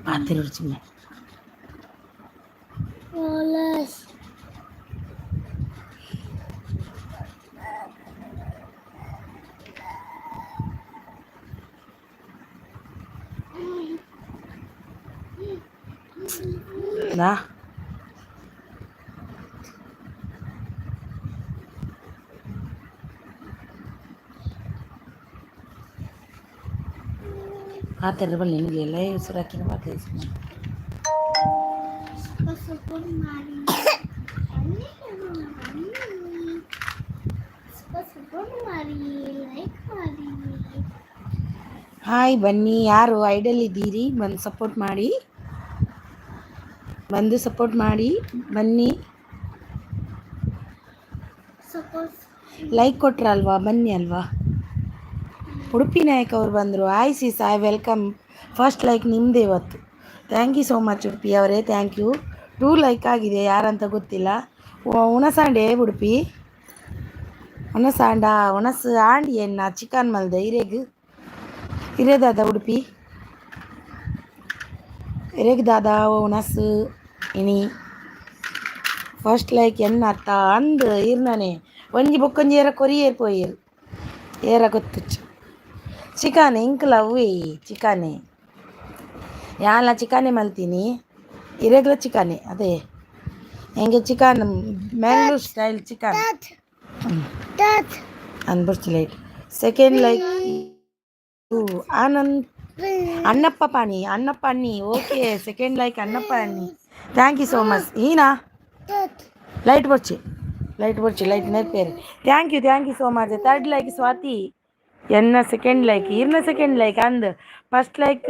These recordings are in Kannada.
ಪಾತಿರು ಸುಮ್ಮನೆ ನಾ ಪಾತ್ರೆ ಬಲ್ಲಿ ನಿನಗೆಲ್ಲ ಹೆಸರು ಹಾಕಿನ ಪಾತ್ರೆ ಹಾಯ್ ಬನ್ನಿ, ಯಾರು ಐಡಲ್ ಇದ್ದೀರಿ ಬಂದು ಸಪೋರ್ಟ್ ಮಾಡಿ, ಬನ್ನಿ. ಲೈಕ್ ಕೊಟ್ರಲ್ವಾ, ಬನ್ನಿ ಅಲ್ವಾ. ಉಡುಪಿ ನಾಯಕ್ ಅವ್ರು ಬಂದರು. Hi sis, I welcome. First like ನಿಮ್ಮದೇ ಇವತ್ತು. Thank you so much Udupi ಅವರೇ, ಥ್ಯಾಂಕ್ ಯು. 2 ಲೈಕ್ ಆಗಿದೆ, ಯಾರಂತ ಗೊತ್ತಿಲ್ಲ. ಉಣಸಾಂಡೆ ಉಡುಪಿ ಉಣಸಾಂಡ ಉಣಸು ಆಂಡಿ ಎನ್ನ ಚಿಕನ್ ಮಲ್ದ ಇರೇದಾದ ಉಡುಪಿ ಇರೇಗ್ದಾದ ಉಣಸು ಇನಿ ಫಸ್ಟ್ ಲೈಕ್ ಎನ್ನತ್ತ ಅಂದು ಇರ್ನೇ ಒಂಜಿ ಬೊಕ್ಕೊಂಜಿ ಏರ ಕೊರಿಯೇರ್ ಪೋಯೇರು ಏರ ಗೊತ್ತುಚ್ಚು ಚಿಕನ್ ಇಂಕ್ಲ ಅವ್ವಿ ಚಿಕನೇ ಯಾಲ ಚಿಕನೇ ಮಲ್ತೀನಿ ಇರೆಗ್ಲ ಚಿಕನೇ ಅದೇ ಹೆಂಗೆ ಚಿಕನ್ ಮ್ಯಾಂಗ್ಳೂರ್ ಸ್ಟೈಲ್ ಚಿಕನ್ ಅನ್ಬಿಡ್ತು light second like Anand Annappa ಅನ್ನಿ ಓಕೆ ಸೆಕೆಂಡ್ ಲೈಕ್ ಅಣ್ಣಪ್ಪ ಅನ್ನಿ ಥ್ಯಾಂಕ್ ಯು ಸೋ ಮಚ್ ಈನಾ ಲೈಟ್ ಬರ್ಚಿ ಲೈಟ್ ನೆರ್ಪೇರು thank you so much third like Swathi ಎನ್ನ ಸೆಕೆಂಡ್ ಲೈಕ್ ಇರ್ನ ಸೆಕೆಂಡ್ ಲೈಕ್ ಅಂದ್ ಫಸ್ಟ್ ಲೈಕ್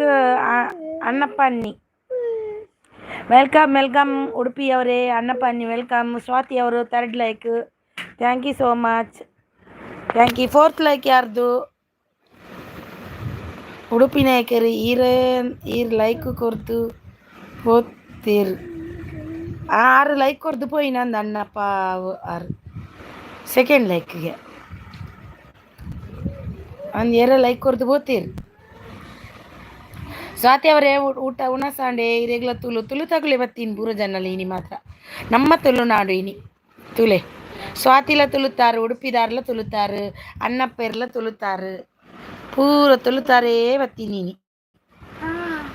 ಅಣ್ಣಪ್ಪ ಅನ್ನಿ ವೆಲ್ಕಮ್ ಉಡುಪಿ ಅವರೇ ಅಣ್ಣಪ್ಪ ಅನ್ನಿ ವೆಲ್ಕಮ್ ಸ್ವಾತಿ ಅವರು third like thank you so much thank you fourth like ಯಾರ್ದು ಉಡುಪಿ ನಾಯಕರು ಈರ್ ಲೈಕ್ ಕೊರ್ದು ಹೋಗ್ತೀರು 6 ಲೈಕ್ ಕೊರ್ದು ಪೋಯಿ ನಂದು ಅಣ್ಣಪ್ಪ 6 ಸೆಕೆಂಡ್ ಲೈಕ್ಗೆ ಒಂದು 2 ಲೈಕ್ ಕೊರ್ದು ಹೋಗ್ತೀರಿ ಸ್ವಾತಿ ಅವರೇ ಊಟ ಉಣಸಾಂಡೆ ಇರೆಗ್ಲ ತುಳು ತಗುಲೆ ಬತ್ತೀನಿ ಪೂರ ಜನಲ್ಲಿ ಇನಿ ಮಾತ್ರ ನಮ್ಮ ತುಳುನಾಡು ಇನಿ ತುಲೆ ಸ್ವಾತಿಲ ತುಳುತ್ತಾರೆ ಉಡುಪಿದಾರ್ಲ ತುಳುತ್ತಾರೆ ಅಣ್ಣಪ್ಪರ್ಲ ತುಳುತ್ತಾರೆ ಪೂರ ತುಳುತ್ತಾರೆ ಬತ್ತೀನಿ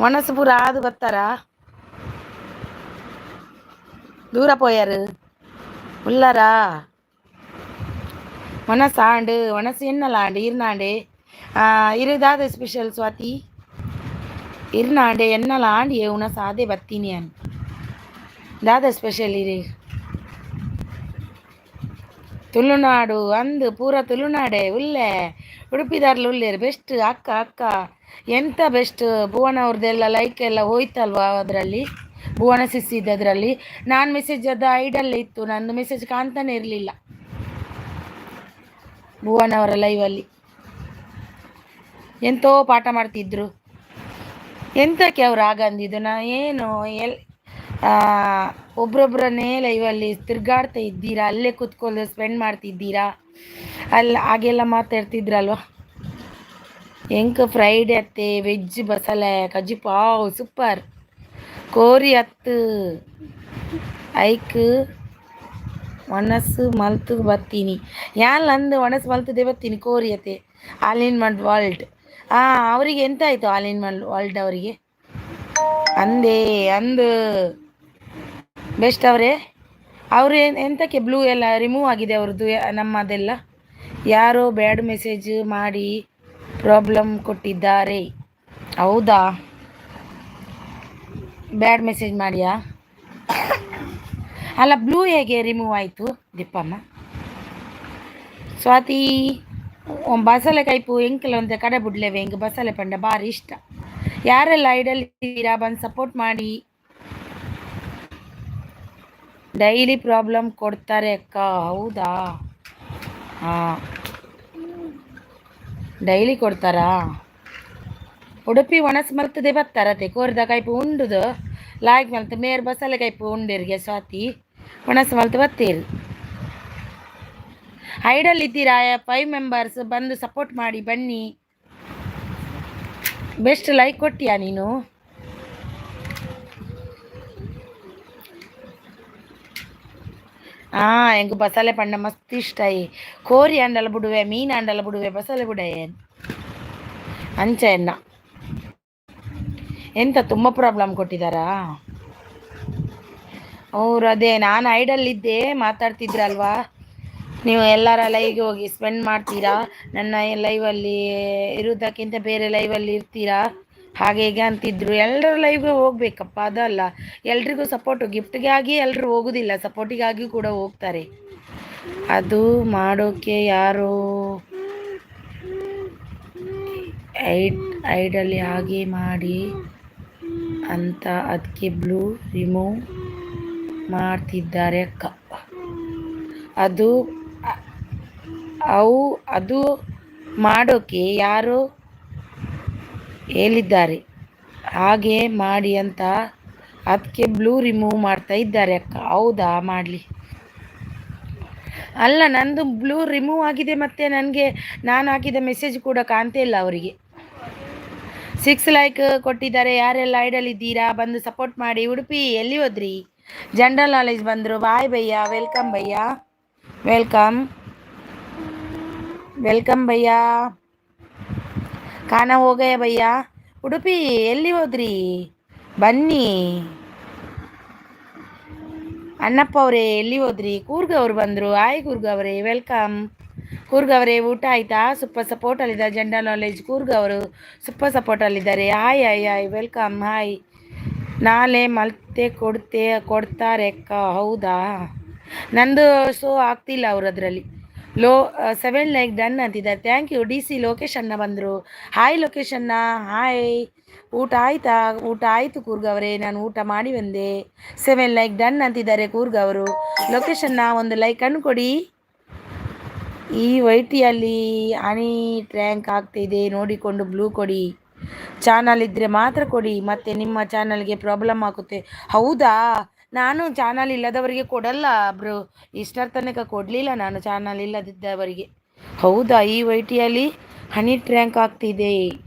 ಒಣಸು ಪೂರ ಆದು ಬತ್ತಾರ ದೂರ ಪೋಯಾರು ಉಳ್ಳಾರಾ ಒಣಸಾಂಡು ಒಣಸು ಎನ್ನಲಾಂಡು ಇರ್ನಾಂಡೆ ಇರದಾದ ಸ್ಪೆಷಲ್ ಸ್ವಾತಿ ಇರ್ನಾಂಡೆ ಎನ್ನಲಾಂಡು ಉಣಸು ಅದೇ ಬತ್ತೀನಿ ಅನ್ ದಾದ ಸ್ಪೆಷಲ್ ಇರಿ ತುಳುನಾಡು ಅಂದು ಪೂರ ತುಳುನಾಡೆ ಉಲ್ಲೆ ಉಡುಪಿದಾರ್ಲು ಉಲ್ಲೇರು ಬೆಸ್ಟ್ ಅಕ್ಕ ಎಂತ ಬೆಸ್ಟ್ ಭುವನ ಅವ್ರದ್ದೆಲ್ಲ ಲೈಕ್ ಎಲ್ಲ ಹೋಯ್ತಲ್ವಾ ಅದರಲ್ಲಿ ಭುವನ ಸಿಸಿದ್ದದ್ರಲ್ಲಿ ನಾನು ಮೆಸೇಜ್ ಅದು ಐಡಲ್ಲೇ ಇತ್ತು ನಂದು ಮೆಸೇಜ್ ಕಾಣ್ತಾನೆ ಇರಲಿಲ್ಲ ಭುವನ ಅವರ ಲೈವಲ್ಲಿ ಎಂತೋ ಪಾಠ ಮಾಡ್ತಿದ್ರು ಎಂತಕ್ಕೆ ಅವ್ರು ಆಗಂದಿದ್ದು ನಾ ಏನು ಒಬ್ರೊಬ್ಬರನ್ನೇ ಲೈವಲ್ಲಿ ತಿರ್ಗಾಡ್ತಾ ಇದ್ದೀರಾ ಅಲ್ಲೇ ಕೂತ್ಕೊಂಡು ಸ್ಪೆಂಡ್ ಮಾಡ್ತಿದ್ದೀರಾ ಹಾಗೆಲ್ಲ ಮಾತಾಡ್ತಿದ್ರಲ್ವ ಎಂಕ ಫ್ರೈಡೆ ಅತ್ತೆ ವೆಜ್ ಬಸಳೆ ಕಜ್ಜಿ ಪಾವ್ ಸೂಪರ್ ಕೋರಿ ಅತ್ತು ಐಕ್ ಒಣಸು ಮಲ್ತು ಬತ್ತೀನಿ ಯಾಲ್ ಅಂದು ಒಣಸು ಮಲ್ತದೆ ಬತ್ತೀನಿ ಕೋರಿ ಅತ್ತೆ ಆಲ್ ಇನ್ ಒನ್ ವರ್ಲ್ಡ್ ಅವರಿಗೆ ಎಂತ ಆಯಿತು ಆಲ್ ಇನ್ ಒನ್ ವರ್ಲ್ಡ್ ಅವರಿಗೆ ಅಂದು ಬೆಸ್ಟ್ ಅವರೇ ಅವರು ಎಂತಕ್ಕೆ ಬ್ಲೂ ಎಲ್ಲ ರಿಮೂವ್ ಆಗಿದೆ ಅವ್ರದ್ದು ನಮ್ಮದೆಲ್ಲ ಯಾರೋ ಬ್ಯಾಡ್ ಮೆಸೇಜ್ ಮಾಡಿ ಪ್ರಾಬ್ಲಮ್ ಕೊಟ್ಟಿದ್ದಾರೆ ಹೌದಾ ಬ್ಯಾಡ್ ಮೆಸೇಜ್ ಮಾಡಿಯಾ ಅಲ್ಲ ಬ್ಲೂ ಹೇಗೆ ರಿಮೂವ್ ಆಯಿತು ದಿಪ್ಪಮ್ಮ ಸ್ವಾತಿ ಬಸಳೆ ಕೈಪು ಎಂಕಲ ಅಂತ ಕಡೆ ಬಿಡ್ಲೇವೆ ಹೆಂಗೆ ಬಸಳೆ ಪಂಡ ಭಾರಿ ಇಷ್ಟ ಯಾರೆಲ್ಲ ಐಡಲ್ ಇದ್ದೀರಾ ಬಂದು ಸಪೋರ್ಟ್ ಮಾಡಿ ಡೈಲಿ ಪ್ರಾಬ್ಲಮ್ ಕೊಡ್ತಾರೆ ಅಕ್ಕ ಹೌದಾ ಡೈಲಿ ಕೊಡ್ತಾರಾ ಉಡುಪಿ ಒಣಸು ಮಲ್ತದೆ ಬತ್ತಾರತೆ ಕೋರಿದ ಕೈಪು ಉಂಡುದು ಲಾಯ್ಕ್ ಮಲ್ತು ಮೇರ್ ಬಸಳೆ ಕೈಪು ಉಂಡಿರ್ಗೆ ಸ್ವಾತಿ ಒಣಸು ಮಲ್ತು ಬತ್ತೀರಿ ಐಡಲ್ ಇದ್ದೀರಾ 5 ಮೆಂಬರ್ಸ್ ಬಂದು ಸಪೋರ್ಟ್ ಮಾಡಿ ಬನ್ನಿ ಬೆಸ್ಟ್ ಲೈಕ್ ಕೊಟ್ಟಿಯಾ ನೀನು ಎಂಕು ಬಸಳೆ ಪಂಡ ಮಸ್ತ್ ಇಷ್ಟ ಕೋರಿ ಅಂಡಲ ಬಿಡುವೆ ಮೀನು ಅಂಡಲ ಬಿಡುವೆ ಬಸಳೆ ಬಿಡ ಅಂಚ ಎನ್ನ ಎಂತ ತುಂಬ ಪ್ರಾಬ್ಲಮ್ ಕೊಟ್ಟಿದ್ದಾರಾ ಅವ್ರು ಅದೇ ನಾನು ಐಡಲ್ಲಿದ್ದೆ ಮಾತಾಡ್ತಿದ್ರಲ್ವಾ ನೀವು ಎಲ್ಲರ ಲೈವ್ಗೆ ಹೋಗಿ ಸ್ಪೆಂಡ್ ಮಾಡ್ತೀರಾ ನನ್ನ ಲೈವಲ್ಲಿ ಇರೋದಕ್ಕಿಂತ ಬೇರೆ ಲೈವಲ್ಲಿ ಇರ್ತೀರಾ ಹಾಗೆ ಹೀಗೆ ಅಂತಿದ್ರು ಎಲ್ಲರ ಲೈವ್ಗೆ ಹೋಗ್ಬೇಕಪ್ಪ ಅದಲ್ಲ ಎಲ್ರಿಗೂ ಸಪೋರ್ಟು ಗಿಫ್ಟ್ಗೆ ಆಗಿ ಎಲ್ಲರೂ ಹೋಗೋದಿಲ್ಲ ಸಪೋರ್ಟಿಗಾಗಿ ಕೂಡ ಹೋಗ್ತಾರೆ ಅದು ಮಾಡೋಕ್ಕೆ ಯಾರು ಐಡಲ್ಲಿ ಹಾಗೆ ಮಾಡಿ ಅಂತ ಅದಕ್ಕೆ ಬ್ಲೂ ರಿಮೂವ್ ಮಾಡ್ತಿದ್ದಾರೆ ಅಕ್ಕ ಅದು ಅದು ಮಾಡೋಕ್ಕೆ ಯಾರು ಹೇಳಿದ್ದಾರೆ ಹಾಗೆ ಮಾಡಿ ಅಂತ ಅದಕ್ಕೆ ಬ್ಲೂ ರಿಮೂವ್ ಮಾಡ್ತಾ ಇದ್ದಾರೆ ಅಕ್ಕ ಹೌದಾ ಮಾಡಲಿ ಅಲ್ಲ ನಂದು ಬ್ಲೂ ರಿಮೂವ್ ಆಗಿದೆ ಮತ್ತು ನನಗೆ ನಾನು ಹಾಕಿದ ಮೆಸೇಜ್ ಕೂಡ ಕಾಣ್ತಾ ಇಲ್ಲ ಅವರಿಗೆ 6 ಲೈಕ್ ಕೊಟ್ಟಿದ್ದಾರೆ ಯಾರೆಲ್ಲ ಐಡಲ್ಲಿದ್ದೀರಾ ಬಂದು ಸಪೋರ್ಟ್ ಮಾಡಿ ಉಡುಪಿ ಎಲ್ಲಿ ಹೋದ್ರಿ ಜನರಲ್ ನಾಲೆಜ್ ಬಂದರು ಬಾಯ್ ಭಯ್ಯ ವೆಲ್ಕಮ್ ಭಯ್ಯ ವೆಲ್ಕಮ್ ವೆಲ್ಕಮ್ ಭಯ್ಯ ಕಾನ ಹೋಗಯ್ಯ ಭಯ್ಯ ಉಡುಪಿ ಎಲ್ಲಿ ಹೋದ್ರಿ ಬನ್ನಿ ಅಣ್ಣಪ್ಪ ಅವರೇ ಎಲ್ಲಿ ಹೋದ್ರಿ ಕೂರ್ಗವ್ರು ಬಂದರು ಆಯ್ ಕೂರ್ಗವ್ರೆ ವೆಲ್ಕಮ್ ಕೂರ್ಗವ್ರೆ ಊಟ ಆಯ್ತಾ ಸೂಪರ್ ಸಪೋರ್ಟಲ್ಲಿದ್ದಾರೆ ಜನರಲ್ ನಾಲೆಜ್ ಕೂರ್ಗವರು ಸೂಪರ್ ಸಪೋರ್ಟಲ್ಲಿದ್ದಾರೆ hi hi hi welcome hi ನಾಳೆ ಮತ್ತೆ ಕೊಡ್ತಾರೆ ಅಕ್ಕ ಹೌದಾ ನಂದು ಶೋ ಆಗ್ತಿಲ್ಲ ಅವರು ಅದರಲ್ಲಿ 7 ಲೈಕ್ ಡನ್ ಅಂತಿದ್ದಾರೆ ಥ್ಯಾಂಕ್ ಯು DC ಲೊಕೇಶನ್ನ ಬಂದರು ಹಾಯ್ ಲೊಕೇಶನ್ನ ಹಾಯ್ ಊಟ ಆಯ್ತಾ ಊಟ ಆಯಿತು ಕೂರ್ಗವರೇ ನಾನು ಊಟ ಮಾಡಿ ಬಂದೆ 7 ಲೈಕ್ ಡನ್ ಅಂತಿದ್ದಾರೆ ಕೂರ್ಗವರು ಲೊಕೇಶನ್ನ ಒಂದು ಲೈಕ್ ಅನ್ನು ಕೊಡಿ ಈ ವೈಟಿಯಲ್ಲಿ ಹನಿ ಟ್ರ್ಯಾಂಕ್ ಆಗ್ತಿದೆ ನೋಡಿಕೊಂಡು ಬ್ಲೂ ಕೊಡಿ ಚಾನಲ್ ಇದ್ದರೆ ಮಾತ್ರ ಕೊಡಿ ಮತ್ತೆ ನಿಮ್ಮ ಚಾನಲ್ಗೆ ಪ್ರಾಬ್ಲಮ್ ಆಗುತ್ತೆ ಹೌದಾ ನಾನು ಚಾನಲ್ ಇಲ್ಲದವರಿಗೆ ಕೊಡಲ್ಲ ಬ್ರೋ ಇಷ್ಟರ ತನಕ ಕೊಡಲಿಲ್ಲ ನಾನು ಚಾನಲ್ ಇಲ್ಲದಿದ್ದವರಿಗೆ ಹೌದಾ ಈ ವೈಟಿಯಲ್ಲಿ ಹನಿ ಟ್ರ್ಯಾಂಕ್ ಆಗ್ತಿದೆ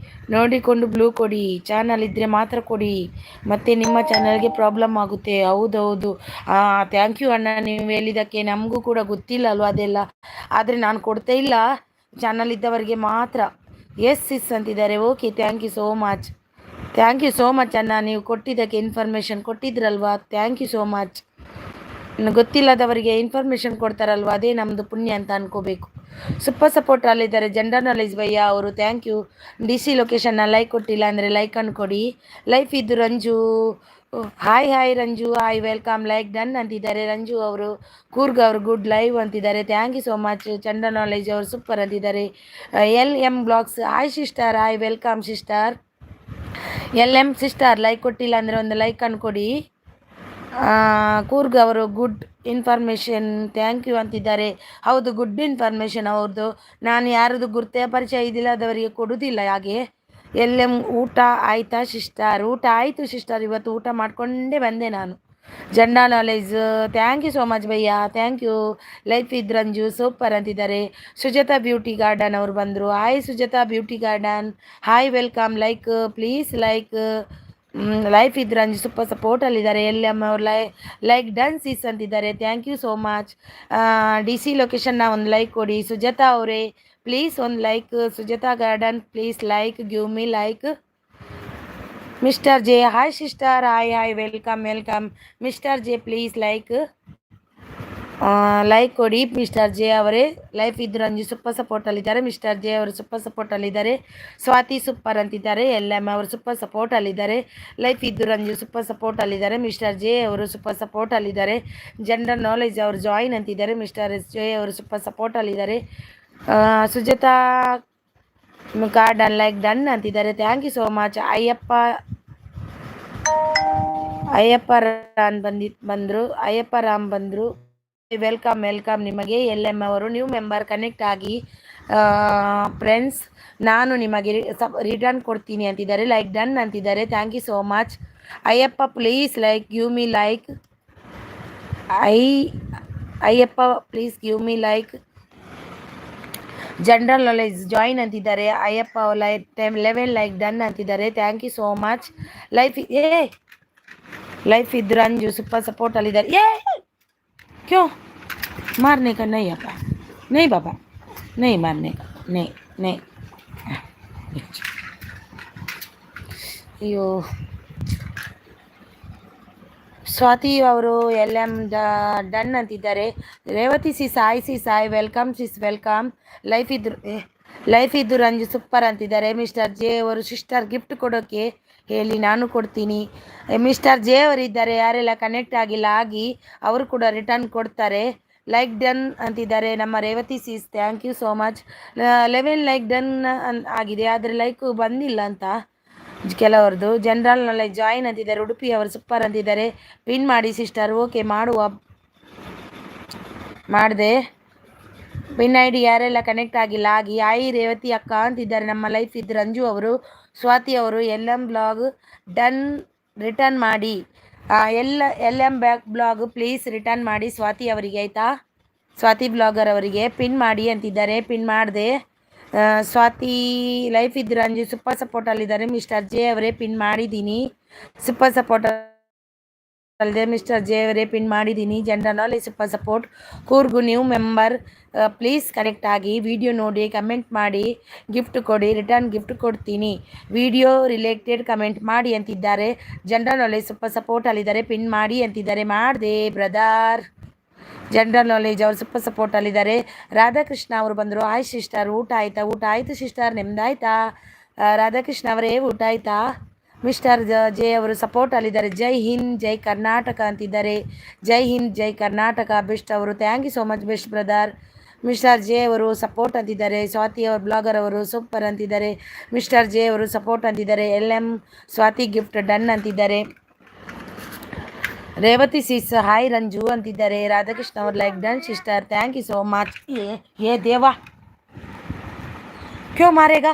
ನೋಡಿಕೊಂಡು ಬ್ಲೂ ಕೊಡಿ ಚಾನಲ್ ಇದ್ದರೆ ಮಾತ್ರ ಕೊಡಿ ಮತ್ತು ನಿಮ್ಮ ಚಾನಲ್ಗೆ ಪ್ರಾಬ್ಲಮ್ ಆಗುತ್ತೆ ಹೌದೌದು ಥ್ಯಾಂಕ್ ಯು ಅಣ್ಣ ನೀವು ಹೇಳಿದ್ದಕ್ಕೆ ನಮಗೂ ಕೂಡ ಗೊತ್ತಿಲ್ಲ ಅಲ್ವಾ ಅದೆಲ್ಲ ಆದರೆ ನಾನು ಕೊಡ್ತಾ ಇಲ್ಲ ಚಾನಲ್ ಇದ್ದವರಿಗೆ ಮಾತ್ರ ಎಸ್ ಅಂತಿದ್ದಾರೆ okay thank you so much ಅಣ್ಣ ನೀವು ಕೊಟ್ಟಿದ್ದಕ್ಕೆ ಇನ್ಫಾರ್ಮೇಷನ್ ಕೊಟ್ಟಿದ್ರಲ್ವಾ ಥ್ಯಾಂಕ್ ಯು ಸೋ ಮಚ್ ಗೊತ್ತಿಲ್ಲದವರಿಗೆ ಇನ್ಫಾರ್ಮೇಷನ್ ಕೊಡ್ತಾರಲ್ವ ಅದೇ ನಮ್ಮದು ಪುಣ್ಯ ಅಂತ ಅನ್ಕೋಬೇಕು ಸೂಪರ್ ಸಪೋರ್ಟ್ ಅಲ್ಲಿದ್ದಾರೆ ಜನರಲ್ ನಾಲೆಜ್ ಭಯ್ಯ ಅವರು ಥ್ಯಾಂಕ್ ಯು DC ಲೊಕೇಶನ್ನ ಲೈಕ್ ಕೊಟ್ಟಿಲ್ಲ ಅಂದರೆ ಲೈಕ್ ಅನ್ಕೊಡಿ ಲೈಫ್ ಇದ್ದು Ranju hi Ranju hi welcome like done ಅಂತಿದ್ದಾರೆ ರಂಜು ಅವರು ಕೂರ್ಗ್ ಅವರು ಗುಡ್ ಲೈವ್ ಅಂತಿದ್ದಾರೆ thank you so much general knowledge ಅವರು ಸೂಪರ್ ಅಂತಿದ್ದಾರೆ LM blogs hi sister hi welcome sister LM sister like ಕೊಟ್ಟಿಲ್ಲ ಅಂದರೆ ಒಂದು ಲೈಕ್ ಅನ್ಕೊಡಿ ಕೂರ್ಗ್ ಅವರು ಗುಡ್ ಇನ್ಫಾರ್ಮೇಷನ್ ಥ್ಯಾಂಕ್ ಯು ಅಂತಿದ್ದಾರೆ ಹೌದು ಗುಡ್ ಇನ್ಫಾರ್ಮೇಷನ್ ಅವ್ರದ್ದು ನಾನು ಯಾರದು ಗುರ್ತೆ ಪರಿಚಯ ಇದಿಲ್ಲದವರಿಗೆ ಕೊಡೋದಿಲ್ಲ ಹಾಗೆ ಊಟ ಆಯಿತಾ ಸಿಸ್ಟರ್ ಊಟ ಆಯಿತು ಸಿಸ್ಟರ್ ಇವತ್ತು ಊಟ ಮಾಡಿಕೊಂಡೇ ಬಂದೆ ನಾನು general knowledge thank you so much ಭಯ್ಯ ಥ್ಯಾಂಕ್ ಯು ಲೈಫ್ ಇದ್ ರಂಜು ಸೂಪರ್ ಅಂತಿದ್ದಾರೆ ಸುಜಾತಾ ಬ್ಯೂಟಿ ಗಾರ್ಡನ್ ಅವರು ಬಂದರು hi Sujata beauty garden hi welcome like please life ಇದ್ ರಂಜು ಸೂಪರ್ ಸಪೋರ್ಟಲ್ಲಿದ್ದಾರೆ LM ಅವ್ರು ಲೈಕ್ ಡನ್ ಸೀಸ್ ಅಂತಿದ್ದಾರೆ thank you so much DC ಲೊಕೇಶನ್ನ ಒಂದು ಲೈಕ್ ಕೊಡಿ ಸುಜಾತಾ ಅವರೇ ಪ್ಲೀಸ್ ಒಂದು like Sujata garden please like give me like mister J hi sister hi welcome mister J please like ಕೊಡಿ ಮಿಸ್ಟರ್ ಜೆ ಅವರೇ ಲೈಫ್ ಇದ್ದು ರಂಜು ಸೂಪರ್ ಸಪೋರ್ಟಲ್ಲಿದ್ದಾರೆ ಮಿಸ್ಟರ್ ಜೆ ಅವರು ಸೂಪರ್ ಸಪೋರ್ಟಲ್ಲಿದ್ದಾರೆ ಸ್ವಾತಿ ಸೂಪರ್ ಅಂತಿದ್ದಾರೆ LM ಅವರು ಸೂಪರ್ ಸಪೋರ್ಟಲ್ಲಿದ್ದಾರೆ ಲೈಫ್ ಇದ್ದು ರಂಜು ಸೂಪರ್ ಸಪೋರ್ಟಲ್ಲಿದ್ದಾರೆ ಮಿಸ್ಟರ್ ಜೆ ಅವರು ಸೂಪರ್ ಸಪೋರ್ಟಲ್ಲಿದ್ದಾರೆ ಜನರಲ್ ನಾಲೆಜ್ ಅವರು ಜಾಯಿನ್ ಅಂತಿದ್ದಾರೆ ಮಿಸ್ಟರ್ ಜೆ ಅವರು ಸೂಪರ್ ಸಪೋರ್ಟಲ್ಲಿದ್ದಾರೆ ಸುಜಾತಾ ಗಾರ್ಡನ್ ಲೈಕ್ ಡನ್ ಅಂತಿದ್ದಾರೆ thank you so much Ayyappa Ram ಬಂದರು ವೆಲ್ಕಮ್ ನಿಮಗೆ LM ಅವರು ನ್ಯೂ ಮೆಂಬರ್ ಕನೆಕ್ಟ್ ಆಗಿ ಫ್ರೆಂಡ್ಸ್ ನಾನು ನಿಮಗೆ ರಿಟರ್ನ್ ಕೊಡ್ತೀನಿ ಅಂತಿದ್ದಾರೆ ಲೈಕ್ ಡನ್ ಅಂತಿದ್ದಾರೆ thank you so much Ayyappa please give me like Ayyappa please give me like general knowledge join ಅಂತಿದ್ದಾರೆ ಅಯ್ಯಪ್ಪ 11 ಲೈಕ್ ಡನ್ ಅಂತಿದ್ದಾರೆ thank you so much life ಇದ್ ರಂಜು ಸೂಪರ್ ಸಪೋರ್ಟಲ್ಲಿದ್ದಾರೆ ಕ್ಯೋ मारने का नहीं अपा, नहीं बाबा, नहीं मारने का, नहीं नहीं. ಅಯ್ಯೋ ಸ್ವಾತಿ ಅವರು ಎಲ್ ಎಮ್ ಡನ್ ಅಂತಿದ್ದಾರೆ. Revathi Sai welcome welcome. Life ಇದ್ದು ರಂಜು ಸೂಪರ್ ಅಂತಿದ್ದಾರೆ. ಮಿಸ್ಟರ್ ಜೆ ಅವರು ಸಿಸ್ಟರ್ ಗಿಫ್ಟ್ ಕೊಡೋಕ್ಕೆ ಹೇಳಿ ನಾನು ಕೊಡ್ತೀನಿ. ಮಿಸ್ಟರ್ ಜೆ ಅವರಿದ್ದಾರೆ, ಯಾರೆಲ್ಲ ಕನೆಕ್ಟ್ ಆಗಿಲ್ಲ ಅವರು ಕೂಡ ರಿಟರ್ನ್ ಕೊಡ್ತಾರೆ. ಲೈಕ್ ಡನ್ ಅಂತಿದ್ದಾರೆ ನಮ್ಮ Revathi thank you so much. 11 like done ಆಗಿದೆ, ಆದರೆ ಲೈಕ್ ಬಂದಿಲ್ಲ ಅಂತ ಕೆಲವರದು. ಜನರಲ್ ನಾಲೆಜ್ ಜಾಯಿನ್ ಅಂತಿದ್ದಾರೆ. ಉಡುಪಿ ಅವರು ಸೂಪರ್ ಅಂತಿದ್ದಾರೆ. ಪಿನ್ ಮಾಡಿ ಸಿಸ್ಟರ್. ಓಕೆ ಮಾಡಿದೆ. ಪಿನ್ ಐ ಡಿ ಯಾರೆಲ್ಲ ಕನೆಕ್ಟ್ ಆಗಿಲ್ಲ ರೇವತಿ ಅಕ್ಕ ಅಂತಿದ್ದಾರೆ. ನಮ್ಮ ಲೈಫ್ ಇದ್ದು ರಂಜು ಅವರು, ಸ್ವಾತಿ ಅವರು L M blog done return ಮಾಡಿ. L M blog please return ಮಾಡಿ ಸ್ವಾತಿ ಅವರಿಗೆ, ಆಯಿತಾ? ಸ್ವಾತಿ ಬ್ಲಾಗರ್ ಅವರಿಗೆ ಪಿನ್ ಮಾಡಿ ಅಂತಿದ್ದಾರೆ. ಪಿನ್ ಮಾಡಿದೆ. ಸ್ವಾತಿ ಲೈಫ್ ಇದ್ದು ರಂಜು ಸೂಪರ್ ಸಪೋರ್ಟಲ್ಲಿದ್ದಾರೆ. ಮಿಸ್ಟರ್ ಜೆ ಅವರೇ ಪಿನ್ ಮಾಡಿದ್ದೀನಿ. ಸೂಪರ್ ಸಪೋರ್ಟ್ ಅಲ್ಲದೆ ಮಿಸ್ಟರ್ ಜೆ ಅವರೇ ಪಿನ್ ಮಾಡಿದ್ದೀನಿ. General super support. Coorg new member, please connect ಆಗಿ ವಿಡಿಯೋ ನೋಡಿ ಕಮೆಂಟ್ ಮಾಡಿ ಗಿಫ್ಟ್ ಕೊಡಿ. ರಿಟರ್ನ್ ಗಿಫ್ಟ್ ಕೊಡ್ತೀನಿ. ವಿಡಿಯೋ ರಿಲೇಟೆಡ್ ಕಮೆಂಟ್ ಮಾಡಿ ಅಂತಿದ್ದಾರೆ. ಜನರಲ್ ನಾಲೆಜ್ ಸೂಪರ್ ಸಪೋರ್ಟ್ ಅಲ್ಲಿದ್ದಾರೆ. ಪಿನ್ ಮಾಡಿ ಅಂತಿದ್ದಾರೆ. ಮಾಡಿದೆ ಬ್ರದರ್. ಜನರಲ್ ನಾಲೆಜ್ ಅವರು ಸೂಪರ್ ಸಪೋರ್ಟ್ ಅಲ್ಲಿದ್ದಾರೆ. ರಾಧಾಕೃಷ್ಣ ಅವರು ಬಂದರು. ಹಾಯ್ ಸಿಸ್ಟರ್, ಊಟ ಆಯಿತಾ? ಊಟ ಆಯಿತು ಸಿಸ್ಟರ್, ನಿಮ್ದಾಯ್ತಾ? ರಾಧಾಕೃಷ್ಣ ಅವರೇ ಊಟ ಆಯಿತಾ? ಮಿಸ್ಟರ್ ಜೆ ಅವರು ಸಪೋರ್ಟ್ ಅಲ್ಲಿದ್ದಾರೆ. ಜೈ ಹಿಂದ್ ಜೈ ಕರ್ನಾಟಕ ಅಂತಿದ್ದಾರೆ. ಜೈ ಹಿಂದ್ ಜೈ ಕರ್ನಾಟಕ. ಬೆಸ್ಟ್ ಅವರು thank you so much best brother. Mister J ಅವರು ಸಪೋರ್ಟ್ ಅಂತಿದ್ದಾರೆ. ಸ್ವಾತಿ ಅವರು ಬ್ಲಾಗರ್ ಅವರು ಸೂಪರ್ ಅಂತಿದ್ದಾರೆ. ಮಿಸ್ಟರ್ ಜೆ ಅವರು ಸಪೋರ್ಟ್ ಅಂತಿದ್ದಾರೆ. L M Swathi gift done ಅಂತಿದ್ದಾರೆ. ರೇವತಿ ಹಾಯ್ ರಂಜು ಅಂತಿದ್ದಾರೆ. ರಾಧಾಕೃಷ್ಣ ಅವರು like done sister, thank you so much. ಏ ದೇವಾ ಕ್ಯೋ ಮಾರೇಗಾ?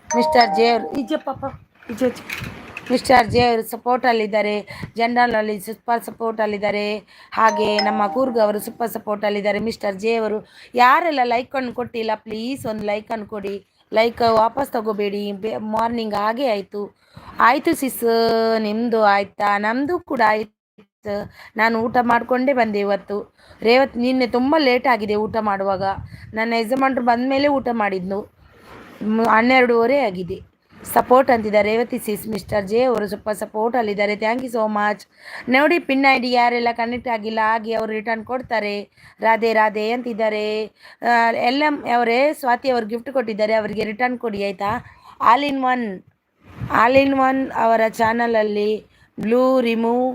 ಮಿಸ್ಟರ್ ಜೆ ಅವರು ಮಿಸ್ಟರ್ ಜೆ ಅವರು ಸಪೋರ್ಟಲ್ಲಿದ್ದಾರೆ. ಜನರಲ್ನಲ್ಲಿ ಸೂಪರ್ ಸಪೋರ್ಟಲ್ಲಿದ್ದಾರೆ. ಹಾಗೆ ನಮ್ಮ ಕೂರ್ಗ್ ಅವರು ಸೂಪರ್ ಸಪೋರ್ಟಲ್ಲಿದ್ದಾರೆ. ಮಿಸ್ಟರ್ ಜೆ ಅವರು ಯಾರೆಲ್ಲ ಲೈಕನ್ನು ಕೊಟ್ಟಿಲ್ಲ ಪ್ಲೀಸ್ ಒಂದು ಲೈಕನ್ನು ಕೊಡಿ. ಲೈಕ್ ವಾಪಸ್ ತಗೋಬೇಡಿ. ಮಾರ್ನಿಂಗ್ ಹಾಗೆ ಆಯಿತು ಸಿಸ್, ನಿಮ್ಮದು ಆಯಿತಾ? ನಮ್ಮದು ಕೂಡ ಆಯಿತು. ನಾನು ಊಟ ಮಾಡಿಕೊಂಡೇ ಬಂದೆ ಇವತ್ತು. ನಿನ್ನೆ ತುಂಬ ಲೇಟ್ ಆಗಿದೆ ಊಟ ಮಾಡುವಾಗ. ನನ್ನ ಯಜಮಾನ್ರು ಬಂದ ಮೇಲೆ ಊಟ ಮಾಡಿದ್ನು. 12:30 ಆಗಿದೆ. ಸಪೋರ್ಟ್ ಅಂತಿದ್ದಾರೆ. ರೇವತಿ ಮಿಸ್ಟರ್ ಜೆ ಅವರು ಸೂಪರ್ ಸಪೋರ್ಟ್ ಅಲ್ಲಿದ್ದಾರೆ. Thank you so much. ನೋಡಿ ಪಿನ್ ಐ ಡಿ ಯಾರೆಲ್ಲ ಕನೆಕ್ಟ್ ಆಗಿಲ್ಲ ಅವರು ರಿಟರ್ನ್ ಕೊಡ್ತಾರೆ. ರಾಧೆ ಅಂತಿದ್ದಾರೆ. ಎಲ್ ಎಮ್ ಅವರೇ ಸ್ವಾತಿ ಅವರು ಗಿಫ್ಟ್ ಕೊಟ್ಟಿದ್ದಾರೆ, ಅವರಿಗೆ ರಿಟರ್ನ್ ಕೊಡಿ ಆಯಿತಾ? ಆಲ್ ಇನ್ ಒನ್ ಅವರ ಚಾನಲಲ್ಲಿ ಬ್ಲೂ ರಿಮೂವ್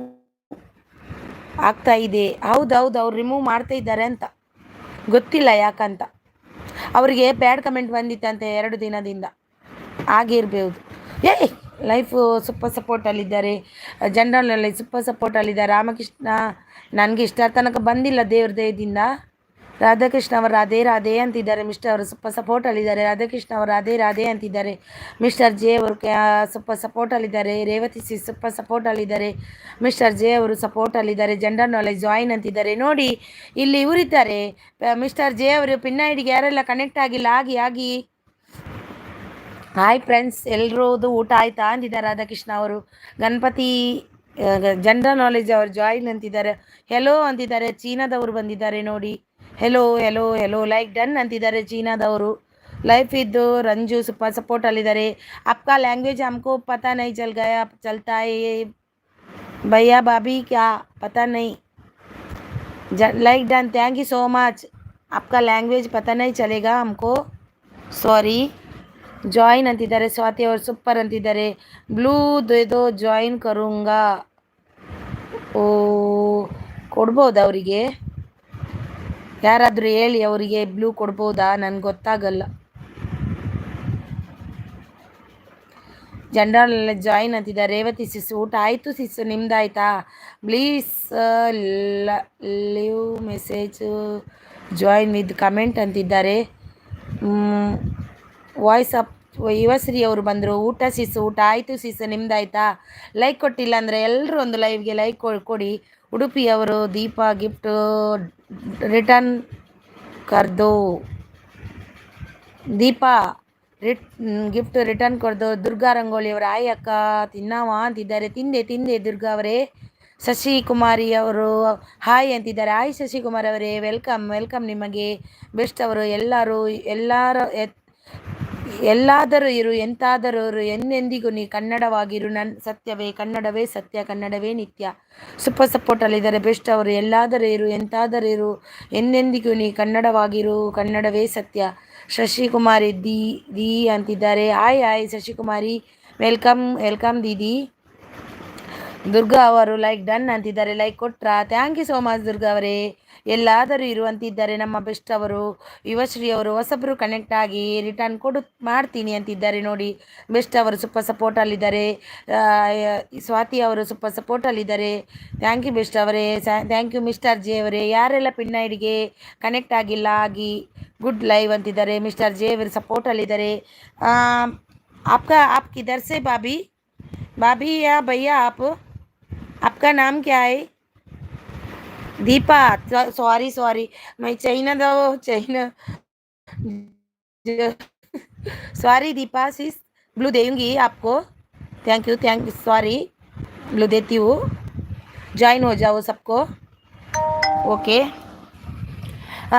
ಆಗ್ತಾ ಇದೆ. ಹೌದು ಅವ್ರು ರಿಮೂವ್ ಮಾಡ್ತಾ ಇದ್ದಾರೆ ಅಂತ ಗೊತ್ತಿಲ್ಲ ಯಾಕಂತ. ಅವರಿಗೆ ಬ್ಯಾಡ್ ಕಮೆಂಟ್ ಬಂದಿತ್ತಂತೆ 2 ದಿನದಿಂದ, ಆಗಿರ್ಬೋದು. ಲೈಫು ಸೂಪರ್ ಸಪೋರ್ಟಲ್ಲಿದ್ದಾರೆ. ಜನರಲ್ನಲ್ಲಿ ಸೂಪರ್ ಸಪೋರ್ಟಲ್ಲಿದ್ದಾರೆ. ರಾಮಕೃಷ್ಣ ನನಗೆ ಇಷ್ಟ ತನಕ ಬಂದಿಲ್ಲ ದೇವ್ರ ದಯದಿಂದ. ರಾಧಾಕೃಷ್ಣ ಅವರು ರಾಧೆ ಅಂತಿದ್ದಾರೆ. ಮಿಸ್ಟರ್ ಅವರು ಸೂಪರ್ ಸಪೋರ್ಟಲ್ಲಿದ್ದಾರೆ. ರಾಧಾಕೃಷ್ಣ ಅವರು ರಾಧೆ ಅಂತಿದ್ದಾರೆ. ಮಿಸ್ಟರ್ ಜೆ ಅವರು ಸೂಪರ್ ಸಪೋರ್ಟಲ್ಲಿದ್ದಾರೆ. ರೇವತಿ ಸೂಪರ್ ಸಪೋರ್ಟಲ್ಲಿದ್ದಾರೆ. ಮಿಸ್ಟರ್ ಜೆ ಅವರು ಸಪೋರ್ಟಲ್ಲಿದ್ದಾರೆ. ಜನರಲ್ ನಾಲೆಜ್ ಜಾಯಿನ್ ಅಂತಿದ್ದಾರೆ. ನೋಡಿ ಇಲ್ಲಿ ಇವರಿದ್ದಾರೆ. ಮಿಸ್ಟರ್ ಜೆ ಅವರು ಪಿನ್ ಐಡಿಗೆ ಯಾರೆಲ್ಲ ಕನೆಕ್ಟ್ ಆಗಿಲ್ಲ ಆಗಿ ಹಾಯ್ ಫ್ರೆಂಡ್ಸ್, ಎಲ್ಲರದು ಊಟ ಆಯಿತಾ ಅಂತಿದ್ದಾರೆ. ರಾಧಾಕೃಷ್ಣ ಅವರು ಗಣಪತಿ ಜನರಲ್ ನಾಲೆಜ್ ಅವರು ಜಾಯಿನ್ ಅಂತಿದ್ದಾರೆ. ಹೆಲೋ ಅಂತಿದ್ದಾರೆ. ಚೀನಾದವರು ಬಂದಿದ್ದಾರೆ ನೋಡಿ. ಹೆಲೋ ಲೈಕ್ ಡನ್ ಅಂತಿದ್ದಾರೆ ಚೀನಾದವರು. ಲೈಫ್ ಇದ್ದು ರಂಜು ಸೂಪರ್ ಸಪೋರ್ಟಲ್ಲಿದ್ದಾರೆ. ಅಪ್ಕಾ ಲ್ಯಾಂಗ್ವೇಜ್ ಹಮ್ಕೋ ಪತಾ ನೈ ಚಲ್ತಾ ಹೈ ಭಯ್ಯಾ ಬಾಬಿ ಕ್ಯಾ ಪತಾ ನೈ. Like done, thank you so much. ಅಪ್ಕಾ ಲ್ಯಾಂಗ್ವೇಜ್ ಪತಾ ನೈ ಚಲೇಗಾ ಹಮ್ಕೋ, ಸಾರಿ. ಜಾಯಿನ್ ಅಂತಿದ್ದಾರೆ. ಸ್ವಾತಿ ಅವರು ಸೂಪರ್ ಅಂತಿದ್ದಾರೆ. ಬ್ಲೂ ದೇದೋ ಜಾಯಿನ್ ಕರುಂಗಾ. ಓ ಕೊಡ್ಬೋದಾ ಅವರಿಗೆ? ಯಾರಾದರೂ ಹೇಳಿ ಅವರಿಗೆ ಬ್ಲೂ ಕೊಡ್ಬೋದಾ? ನನಗೆ ಗೊತ್ತಾಗಲ್ಲ. ಜನರಲ್ ಜಾಯಿನ್ ಅಂತಿದ್ದಾರೆ. ರೇವತಿ ಊಟ ಆಯಿತು ನಿಮ್ದಾಯ್ತಾ? Please leave message join with comment ಅಂತಿದ್ದಾರೆ. ವಾಯ್ಸ್ ಅಪ್ ಯುವಶ್ರೀ ಅವರು ಬಂದರು. ಊಟ ಆಯಿತು ನಿಮ್ದಾಯ್ತಾ? ಲೈಕ್ ಕೊಟ್ಟಿಲ್ಲ ಅಂದರೆ ಎಲ್ಲರೂ ಒಂದು ಲೈವ್ಗೆ ಲೈಕ್ ಕೊಡಿ. ಉಡುಪಿಯವರು ದೀಪಾ ಗಿಫ್ಟ್ ರಿಟರ್ನ್ ಕರ್ದೋ. ದೀಪಾ ಗಿಫ್ಟ್ ರಿಟರ್ನ್ ಕೊಡ್ದು. ದುರ್ಗಾ ರಂಗೋಲಿ ಅವರು ಆಯ್ ಅಕ್ಕ ತಿನ್ನವ ಅಂತಿದ್ದಾರೆ. ತಿಂದೆ ದುರ್ಗಾ ಅವರೇ. ಶಶಿಕುಮಾರಿ ಅವರು ಹಾಯ್ ಅಂತಿದ್ದಾರೆ. ಹಾಯ್ ಶಶಿಕುಮಾರ್ ಅವರೇ, ವೆಲ್ಕಮ್ ವೆಲ್ಕಮ್ ನಿಮಗೆ. ಬೆಸ್ಟ್ ಅವರು ಎಲ್ಲಾದರೂ ಇರು, ಎಂತಾದರೂ ಇರು, ಎಂದೆಂದಿಗೂ ನೀ ಕನ್ನಡವಾಗಿರು, ಸತ್ಯವೇ ಕನ್ನಡವೇ ಸತ್ಯ, ಕನ್ನಡವೇ ನಿತ್ಯ. ಸೂಪರ್ ಸಪೋರ್ಟ್ ಅಲ್ಲಿದ್ದಾರೆ ಬೆಸ್ಟ್ ಅವರು. ಎಲ್ಲಾದರೂ ಇರು, ಎಂತಾದರೂ ಇರು, ಎಂದೆಂದಿಗೂ ನೀ ಕನ್ನಡವಾಗಿರು, ಕನ್ನಡವೇ ಸತ್ಯ. ಶಶಿಕುಮಾರಿ ದಿ ಅಂತಿದ್ದಾರೆ. Hi hi Shashikumari, welcome welcome ದೀದಿ. ದುರ್ಗಾ ಅವರು ಲೈಕ್ ಡನ್ ಅಂತಿದ್ದಾರೆ. ಲೈಕ್ ಕೊಟ್ರಾ? Thank you so much Durga ಅವರೇ. ಎಲ್ಲಾದರೂ ಇರುವಂತಿದ್ದಾರೆ ನಮ್ಮ ಬೆಸ್ಟ್ ಅವರು. ಯುವಶ್ರೀ ಅವರು ಹೊಸಬ್ರು ಕನೆಕ್ಟ್ ಆಗಿ ರಿಟರ್ನ್ ಮಾಡ್ತೀನಿ ಅಂತಿದ್ದಾರೆ ನೋಡಿ. ಬೆಸ್ಟ್ ಅವರು ಸೂಪರ್ ಸಪೋರ್ಟಲ್ಲಿದ್ದಾರೆ. ಸ್ವಾತಿ ಅವರು ಸೂಪರ್ ಸಪೋರ್ಟಲ್ಲಿದ್ದಾರೆ. ಥ್ಯಾಂಕ್ ಯು ಬೆಸ್ಟ್ ಅವರೇ. ಥ್ಯಾಂಕ್ ಯು ಮಿಸ್ಟರ್ ಜೆ ಅವರೇ. ಯಾರೆಲ್ಲ ಪಿನ್ ಐಡಿಗೆ ಕನೆಕ್ಟ್ ಆಗಿಲ್ಲ ಆಗಿ ಗುಡ್ ಲೈವ್ ಅಂತಿದ್ದಾರೆ. ಮಿಸ್ಟರ್ ಜೆ ಅವರು ಸಪೋರ್ಟಲ್ಲಿದ್ದಾರೆ. आप किधर से भाभी या भैया आपका नाम क्या है? दीपा, सॉरी मैं चाइना सॉरी दीपा सिस, ब्लू देंगी आपको. थैंक यू सॉरी, ब्लू देती हूँ. ज्वाइन हो जाओ सबको. ओके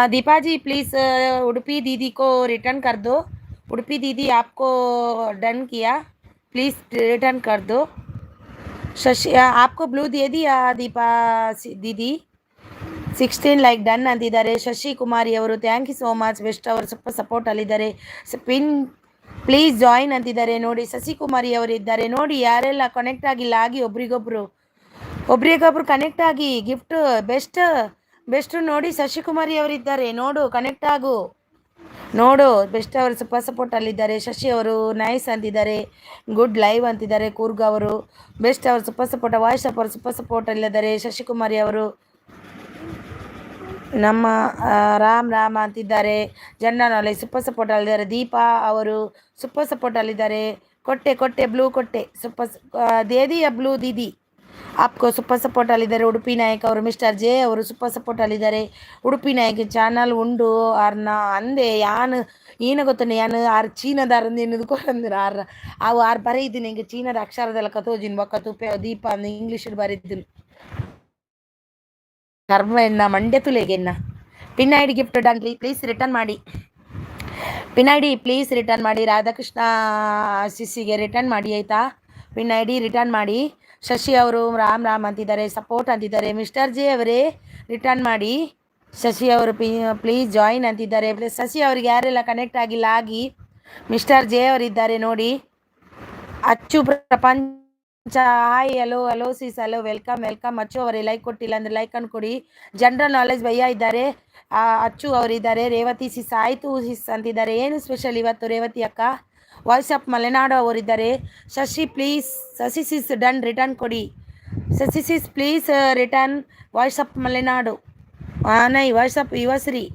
दीपा जी प्लीज़ उडुपी दीदी को रिटर्न कर दो. उडुपी दीदी आपको डन किया, प्लीज़ रिटर्न कर दो. शशि आपको ब्लू दे दिया दीपा दीदी. 16 ಲೈಕ್ ಡನ್ ಅಂತಿದ್ದಾರೆ. ಶಶಿಕುಮಾರಿ ಅವರು thank you so much. Best ಅವರು ಸೂಪರ್ ಸಪೋರ್ಟ್ ಅಲ್ಲಿದ್ದಾರೆ. ಪಿನ್ ಪ್ಲೀಸ್ ಜಾಯಿನ್ ಅಂತಿದ್ದಾರೆ ನೋಡಿ. ಶಶಿಕುಮಾರಿ ಅವರು ಇದ್ದಾರೆ ನೋಡಿ. ಯಾರೆಲ್ಲ ಕನೆಕ್ಟ್ ಆಗಿಲ್ಲ ಆಗಿ ಒಬ್ರಿಗೊಬ್ರು ಕನೆಕ್ಟ್ ಆಗಿ ಗಿಫ್ಟ್ ಬೆಸ್ಟ್ ನೋಡಿ. ಶಶಿಕುಮಾರಿ ಅವರಿದ್ದಾರೆ ನೋಡು, ಕನೆಕ್ಟ್ ಆಗು ನೋಡು. ಬೆಸ್ಟ್ ಅವರು ಸೂಪರ್ ಸಪೋರ್ಟ್ ಅಲ್ಲಿದ್ದಾರೆ. ಶಶಿ ಅವರು ನೈಸ್ ಅಂತಿದ್ದಾರೆ. ಗುಡ್ ಲೈವ್ ಅಂತಿದ್ದಾರೆ. ಕೂರ್ಗ ಅವರು ಬೆಸ್ಟ್ ಅವರು ಸೂಪರ್ ಸಪೋರ್ಟ್. ವಾಯ್ಸ್ ಅವರು ಸೂಪರ್ ಸಪೋರ್ಟ್ ಅಲ್ಲಿದ್ದಾರೆ. ಶಶಿಕುಮಾರಿ ಅವರು ನಮ್ಮ ರಾಮ್ ಅಂತಿದ್ದಾರೆ. ಜನರಲ್ ನಾಲೆಜ್ ಸೂಪರ್ ಸಪೋರ್ಟ್ ಅಲ್ಲಿದ್ದಾರೆ. ದೀಪಾ ಅವರು ಸೂಪರ್ ಸಪೋರ್ಟ್ ಅಲ್ಲಿದ್ದಾರೆ. ಕೊಟ್ಟೆ ಬ್ಲೂ ಕೊಟ್ಟೆ ಸೂಪರ್ ದೇದಿಯ ಬ್ಲೂ ದೀದಿ ಆಪ್ಕೋ ಸೂಪರ್ ಸಪೋರ್ಟ್ ಅಲ್ಲಿದ್ದಾರೆ. ಉಡುಪಿ ನಾಯಕ್ ಅವರು ಮಿಸ್ಟರ್ ಜೆ ಅವರು ಸೂಪರ್ ಸಪೋರ್ಟ್ ಅಲ್ಲಿದ್ದಾರೆ. ಉಡುಪಿ ನಾಯಕ್ ಚಾನಲ್ ಉಂಡು ಆರ್ನ ಅಂದೆ ಯಾನು ಈನ ಗೊತ್ತನೆ ಯಾನು ಆರು ಚೀನದಾರ ನಿನ್ನದುಕೊಂಡ್ರೆ ಅವು ಆರು ಬರೀದ್ದೀನಿ ಹಿಂಗೆ ಚೀನದ ಅಕ್ಷರದೆಲ್ಲ ಕತೋಜಿನ ಬೊಕ್ಕ ತುಪ್ಪೆ ದೀಪ ಅಂದು ಇಂಗ್ಲೀಷ್ ಬರೀದ್ದೀನಿ. ಕರ್ಮ ಎನ್ನ ಮಂಡ್ಯ ತುಲೆಗೆನ್ನ. Pin I D gift done please return ಮಾಡಿ. Pin I D please return ಮಾಡಿ. ರಾಧಾಕೃಷ್ಣ ಸಿಸ್ಸಿಗೆ ರಿಟರ್ನ್ ಮಾಡಿ ಆಯಿತಾ. ಪಿನ್ ಐ ಡಿ ರಿಟರ್ನ್ ಮಾಡಿ. ಶಶಿ ಅವರು ರಾಮ್ ಅಂತಿದ್ದಾರೆ. ಸಪೋರ್ಟ್ ಅಂತಿದ್ದಾರೆ. ಮಿಸ್ಟರ್ ಜೆ ಅವರೇ ರಿಟರ್ನ್ ಮಾಡಿ. ಶಶಿ ಅವರು ಪ್ಲೀಸ್ ಜಾಯಿನ್ ಅಂತಿದ್ದಾರೆ. ಪ್ಲೀಸ್ ಶಶಿ ಅವ್ರಿಗೆ ಯಾರೆಲ್ಲ ಕನೆಕ್ಟ್ ಆಗಿಲ್ಲ ಆಗಿ. ಮಿಸ್ಟರ್ ಜೆ ಅವರಿದ್ದಾರೆ ನೋಡಿ. ಅಚ್ಚು ಪ್ರಪಂಚ ಹಾಯ್ ಹಲೋ ಸಿಸ್ ಹಲೋ ವೆಲ್ಕಮ್ ಅಚ್ಚು ಅವರೇ. ಲೈಕ್ ಕೊಟ್ಟಿಲ್ಲ ಅಂದರೆ ಲೈಕ್ ಕೊಡಿ. ಜನರಲ್ ನಾಲೆಜ್ ಭಯ್ಯ ಇದ್ದಾರೆ. ಅಚ್ಚು ಅವರಿದ್ದಾರೆ. ರೇವತಿ ಸಿಸ್ ಆಯಿತು ಸಿಸ್ ಅಂತಿದ್ದಾರೆ. ಏನು ಸ್ಪೆಷಲ್ ಇವತ್ತು ರೇವತಿ ಅಕ್ಕ? ವಾಯ್ಸ್ ಆಫ್ ಮಲೆನಾಡು ಅವರಿದ್ದಾರೆ. ಶಶಿ ಸಿಸ್ ಡನ್ ರಿಟರ್ನ್ ಕೊಡಿ. Shashi sis please return. Voice of Malenadu ನೈ voice of Yuvashree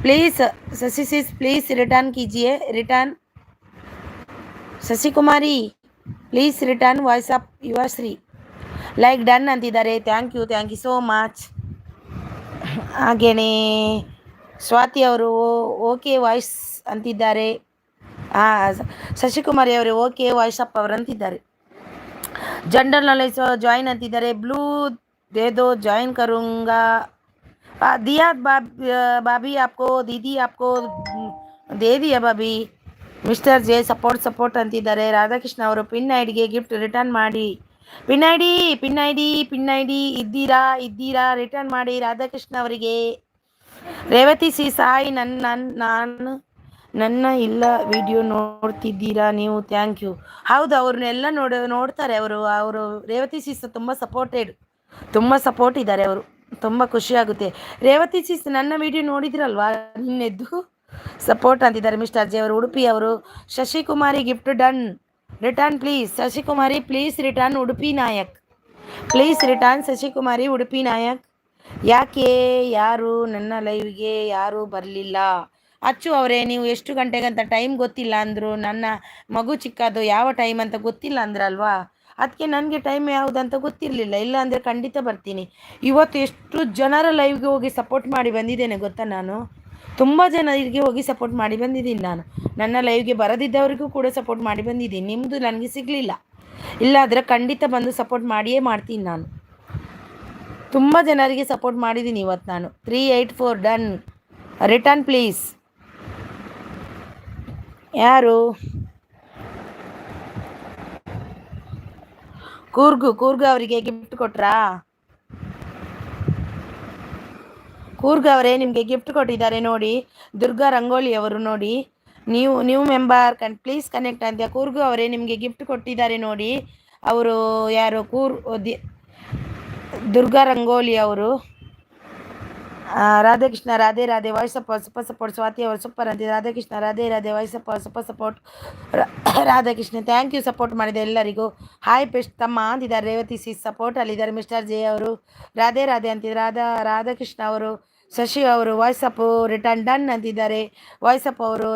please. Shashi sis please return कीजिए. Return Shashikumari please return voice of Yuvashree. Like done ಅಂತಿದ್ದಾರೆ. Thank you so much. ಹಾಗೆಯೇ ಸ್ವಾತಿ ಅವರು ಓಕೆ ವಾಯ್ಸ್ ಅಂತಿದ್ದಾರೆ. ಶಶಿಕುಮಾರಿ ಅವರು ಓಕೆ ವಾಯ್ಸ್ ಅಪ್ ಅವರು ಅಂತಿದ್ದಾರೆ. ಜನರಲ್ ನಾಲೆಜ್ ಜಾಯಿನ್ ಅಂತಿದ್ದಾರೆ. ಬ್ಲೂ ದೇದೋ ಜಾಯಿನ್ ಕರುಂಗಾ ದಿಯಾ ಬಾಬಿ ಆಪ್ಕೋ ದೀದಿ ಆಪ್ಕೋ ದೇ ದಿಯಾ ಬಾಬಿ. ಮಿಸ್ಟರ್ ಜೆ ಸಪೋರ್ಟ್ ಅಂತಿದ್ದಾರೆ. ರಾಧಾಕೃಷ್ಣ ಅವರು ಪಿನ್ ಐಡಿಗೆ ಗಿಫ್ಟ್ ರಿಟರ್ನ್ ಮಾಡಿ. ಪಿನ್ ಐ ಡಿ ಇದ್ದೀರಾ ರಿಟರ್ನ್ ಮಾಡಿ ರಾಧಾಕೃಷ್ಣ ಅವರಿಗೆ. ರೇವತಿ ಸಿ ಸಾಯಿ ನನ್ನ ಇಲ್ಲ ವಿಡಿಯೋ ನೋಡ್ತಿದ್ದೀರಾ ನೀವು? Thank you. ಹೌದು ಅವ್ರನ್ನೆಲ್ಲ ನೋಡ್ತಾರೆ ಅವರು ರೇವತಿ ಸಿಸ್ ತುಂಬ ಸಪೋರ್ಟ್ ಇದ್ದಾರೆ ಅವರು. ತುಂಬ ಖುಷಿಯಾಗುತ್ತೆ. ರೇವತಿ ಸಿಸ್ ನನ್ನ ವಿಡಿಯೋ ನೋಡಿದ್ರಲ್ವಾ ನಿನ್ನೆದ್ದು? ಸಪೋರ್ಟ್ ಅಂತಿದ್ದಾರೆ. ಮಿಸ್ಟರ್ ಜೆ ಅವರು ಉಡುಪಿ ಅವರು. Shashikumari gift done return please. Shashikumari please return Udupi Nayak. Please return Shashikumari Udupi Nayak. ಯಾಕೆ ಯಾರು ನನ್ನ ಲೈವ್ಗೆ ಯಾರೂ ಬರಲಿಲ್ಲ? ಅಚ್ಚು ಅವರೇ ನೀವು ಎಷ್ಟು ಗಂಟೆಗಂತ ಟೈಮ್ ಗೊತ್ತಿಲ್ಲ ಅಂದರು. ನನ್ನ ಮಗು ಚಿಕ್ಕದು ಯಾವ ಟೈಮ್ ಅಂತ ಗೊತ್ತಿಲ್ಲ ಅಂದ್ರಲ್ವಾ, ಅದಕ್ಕೆ ನನಗೆ ಟೈಮ್ ಯಾವುದಂತ ಗೊತ್ತಿರಲಿಲ್ಲ. ಇಲ್ಲ ಅಂದರೆ ಖಂಡಿತ ಬರ್ತೀನಿ. ಇವತ್ತು ಎಷ್ಟು ಜನರ ಲೈವ್ಗೆ ಹೋಗಿ ಸಪೋರ್ಟ್ ಮಾಡಿ ಬಂದಿದ್ದೇನೆ ಗೊತ್ತಾ? ನಾನು ತುಂಬ ಜನರಿಗೆ ಹೋಗಿ ಸಪೋರ್ಟ್ ಮಾಡಿ ಬಂದಿದ್ದೀನಿ. ನಾನು ನನ್ನ ಲೈವ್ಗೆ ಬರದಿದ್ದವರಿಗೂ ಕೂಡ ಸಪೋರ್ಟ್ ಮಾಡಿ ಬಂದಿದ್ದೀನಿ. ನಿಮ್ಮದು ನನಗೆ ಸಿಗಲಿಲ್ಲ. ಇಲ್ಲಾದರೆ ಖಂಡಿತ ಬಂದು ಸಪೋರ್ಟ್ ಮಾಡಿಯೇ ಮಾಡ್ತೀನಿ ನಾನು. ತುಂಬ ಜನರಿಗೆ ಸಪೋರ್ಟ್ ಮಾಡಿದ್ದೀನಿ ಇವತ್ತು ನಾನು. 384 ಡನ್. Return please. ಯಾರು? ಕೂರ್ಗು ಅವರಿಗೆ ಗಿಫ್ಟ್ ಕೊಟ್ರಾ? ಕೂರ್ಗ್ ಅವರೇ ನಿಮಗೆ ಗಿಫ್ಟ್ ಕೊಟ್ಟಿದ್ದಾರೆ ನೋಡಿ. ದುರ್ಗಾ ರಂಗೋಲಿ ಅವರು ನೋಡಿ. ನೀವು ಮೆಂಬರ್ ಪ್ಲೀಸ್ ಕನೆಕ್ಟ್ ಅಂತ. ಕೂರ್ಗು ಅವರೇ ನಿಮಗೆ ಗಿಫ್ಟ್ ಕೊಟ್ಟಿದ್ದಾರೆ ನೋಡಿ. ಅವರು ಯಾರು? ದುರ್ಗಾ ರಂಗೋಲಿ ಅವರು. Radhakrishna Radhe Radhe voice super support. Swathi ಅವರು ಸೂಪರ್ ಅಂತ. Radhakrishna Radhe Radhe voice super support. Radhakrishna thank you support ಮಾಡಿದೆ ಎಲ್ಲರಿಗೂ. ಹಾಯ್ ಬೆಸ್ಟ್ ತಮ್ಮ ಅಂತಿದ್ದಾರೆ. ರೇವತಿ ಸಪೋರ್ಟ್ ಅಲ್ಲಿದ್ದಾರೆ. ಮಿಸ್ಟರ್ ಜೆ ಅವರು ರಾಧೆ ರಾಧೆ ಅಂತಿದ್ದಾರೆ. ರಾಧಾಕೃಷ್ಣ ಅವರು. ಶಶಿ ಅವರು ವಾಯ್ಸಪ್ ರಿಟರ್ನ್ ಡನ್ ಅಂತಿದ್ದಾರೆ. ವಾಯ್ಸಪ್ ಅವರು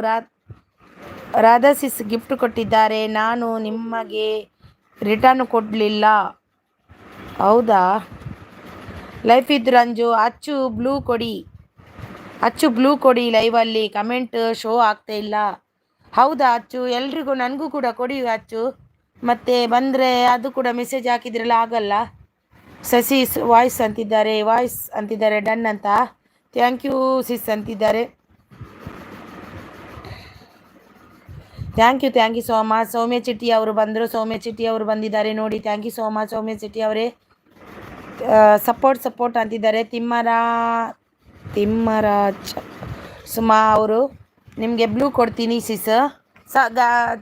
ರಾಧಾ ಗಿಫ್ಟ್ ಕೊಟ್ಟಿದ್ದಾರೆ. ನಾನು ನಿಮಗೆ ರಿಟರ್ನ್ ಕೊಡಲಿಲ್ಲ. ಹೌದಾ? ಲೈಫ್ ಇದ್ದು ರಂಜು. ಅಚ್ಚು ಬ್ಲೂ ಕೊಡಿ ಲೈವಲ್ಲಿ. ಕಮೆಂಟ್ ಶೋ ಆಗ್ತಾ ಇಲ್ಲ. ಹೌದಾ ಅಚ್ಚು? ಎಲ್ರಿಗೂ ನನಗೂ ಕೂಡ ಕೊಡಿ ಅಚ್ಚು. ಮತ್ತೆ ಬಂದರೆ ಅದು ಕೂಡ ಮೆಸೇಜ್ ಹಾಕಿದ್ರಲ್ಲ ಆಗಲ್ಲ. ಶಶಿ ವಾಯ್ಸ್ ಅಂತಿದ್ದಾರೆ ಡನ್ ಅಂತ. ಥ್ಯಾಂಕ್ ಯು ಸಿಸ್ ಅಂತಿದ್ದಾರೆ. Thank you so much. Soumya Chitti ಅವರು ಬಂದರು. ಸೌಮ್ಯ ಚಿಟ್ಟಿ ಅವರು ಬಂದಿದ್ದಾರೆ ನೋಡಿ. Thank you so much Soumya Chitti ಅವರೇ. ಸಪೋರ್ಟ್ ಅಂತಿದ್ದಾರೆ. ತಿಮ್ಮರಾಜ್ ಸುಮಾ ಅವರು ನಿಮಗೆ ಬ್ಲೂ ಕೊಡ್ತೀನಿ ಸಿಸ್.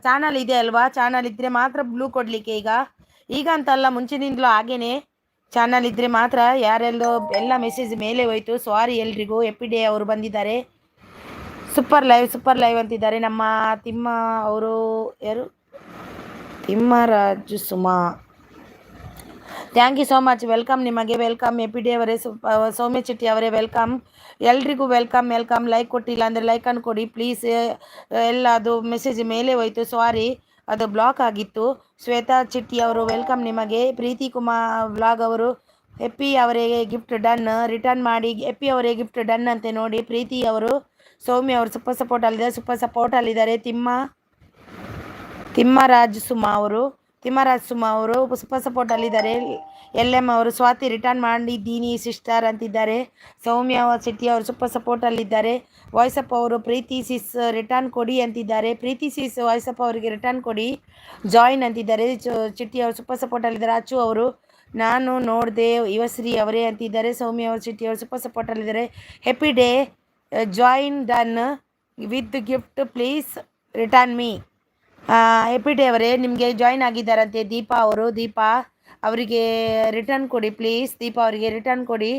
ಚಾನಲ್ ಇದೆ ಅಲ್ವಾ? ಚಾನಲ್ ಇದ್ದರೆ ಮಾತ್ರ ಬ್ಲೂ ಕೊಡಲಿಕ್ಕೆ. ಈಗ ಅಂತಲ್ಲ, ಮುಂಚಿನಿಂದಲೂ ಹಾಗೇನೆ. ಚಾನಲ್ ಇದ್ದರೆ ಮಾತ್ರ. ಯಾರೆಲ್ಲೋ ಎಲ್ಲ ಮೆಸೇಜ್ ಮೇಲೆ ಹೋಯ್ತು. ಸಾರಿ ಎಲ್ರಿಗೂ. ಎಪಿ ಡೇ ಅವರು ಬಂದಿದ್ದಾರೆ. ಸೂಪರ್ ಲೈವ್ ಅಂತಿದ್ದಾರೆ. ನಮ್ಮ ತಿಮ್ಮ ಅವರು ಯಾರು? Thimmaraju Suma. Thank you so much. Welcome ನಿಮಗೆ. ವೆಲ್ಕಮ್ ಎಪಿ ಡೇ ಅವರೇ. ಸೌಮ್ಯ ಚಿಟ್ಟಿ ಅವರೇ ವೆಲ್ಕಮ್. ಎಲ್ರಿಗೂ ವೆಲ್ಕಮ್. ಲೈಕ್ ಕೊಟ್ಟಿಲ್ಲ ಅಂದರೆ ಲೈಕನ್ನು ಕೊಡಿ ಪ್ಲೀಸ್. ಎಲ್ಲ ಅದು ಮೆಸೇಜ್ ಮೇಲೆ ಹೋಯ್ತು. ಸಾರಿ, ಅದು ಬ್ಲಾಕ್ ಆಗಿತ್ತು. ಶ್ವೇತಾ ಚಿಟ್ಟಿ ಅವರು ವೆಲ್ಕಮ್ ನಿಮಗೆ. ಪ್ರೀತಿ ಕುಮಾರ್ ವ್ಲಾಗ್ ಅವರು ಎಪ್ಪಿ ಅವರಿಗೆ ಗಿಫ್ಟ್ ಡನ್. ರಿಟರ್ನ್ ಮಾಡಿ. ಎಪ್ಪಿ ಅವರೇ ಗಿಫ್ಟ್ ಡನ್ ಅಂತೆ ನೋಡಿ. ಪ್ರೀತಿ ಅವರು. ಸೌಮ್ಯ ಅವರು ಸೂಪರ್ ಸಪೋರ್ಟ್ ಅಲ್ಲಿದ್ದಾರೆ. ತಿಮ್ಮರಾಜ್ ಸುಮಾ ಅವರು ಸೂಪರ್ ಸಪೋರ್ಟ್ ಅಲ್ಲಿದ್ದಾರೆ. LM ಅವರು ಸ್ವಾತಿ ರಿಟರ್ನ್ ಮಾಡಿದ್ದೀನಿ ಸಿಸ್ಟರ್ ಅಂತಿದ್ದಾರೆ. ಸೌಮ್ಯ ಚಿಟ್ಟಿ ಅವರು ಸೂಪರ್ ಸಪೋರ್ಟ್ ಅಲ್ಲಿದ್ದಾರೆ. ವಾಯ್ಸಪ್ ಅವರು ಪ್ರೀತಿ ಸಿಸ್ ರಿಟರ್ನ್ ಕೊಡಿ ಅಂತಿದ್ದಾರೆ. ಪ್ರೀತಿ ಸಿಸ್ ವಾಯ್ಸಪ್ ಅವರಿಗೆ ರಿಟರ್ನ್ ಕೊಡಿ ಜಾಯಿನ್ ಅಂತಿದ್ದಾರೆ. ಚಿಟ್ಟಿ ಅವರು ಸೂಪರ್ ಸಪೋರ್ಟ್ ಅಲ್ಲಿದ್ದಾರೆ. ಅಚ್ಚು ಅವರು ನಾನು ನೋಡಿದೆ ಯುವಶ್ರೀ ಅವರೇ ಅಂತಿದ್ದಾರೆ. ಸೌಮ್ಯ ಅವರು ಚಿಟ್ಟಿ ಅವರು ಸೂಪರ್ ಸಪೋರ್ಟ್ ಅಲ್ಲಿದ್ದಾರೆ. Happy day join done with gift please return me. Happy day ಅವರೇ ನಿಮಗೆ ಜಾಯಿನ್ ಆಗಿದ್ದಾರಂತೆ. ದೀಪಾ ಅವರಿಗೆ ರಿಟರ್ನ್ ಕೊಡಿ ಪ್ಲೀಸ್. ದೀಪಾ ಅವರಿಗೆ ರಿಟರ್ನ್ ಕೊಡಿ.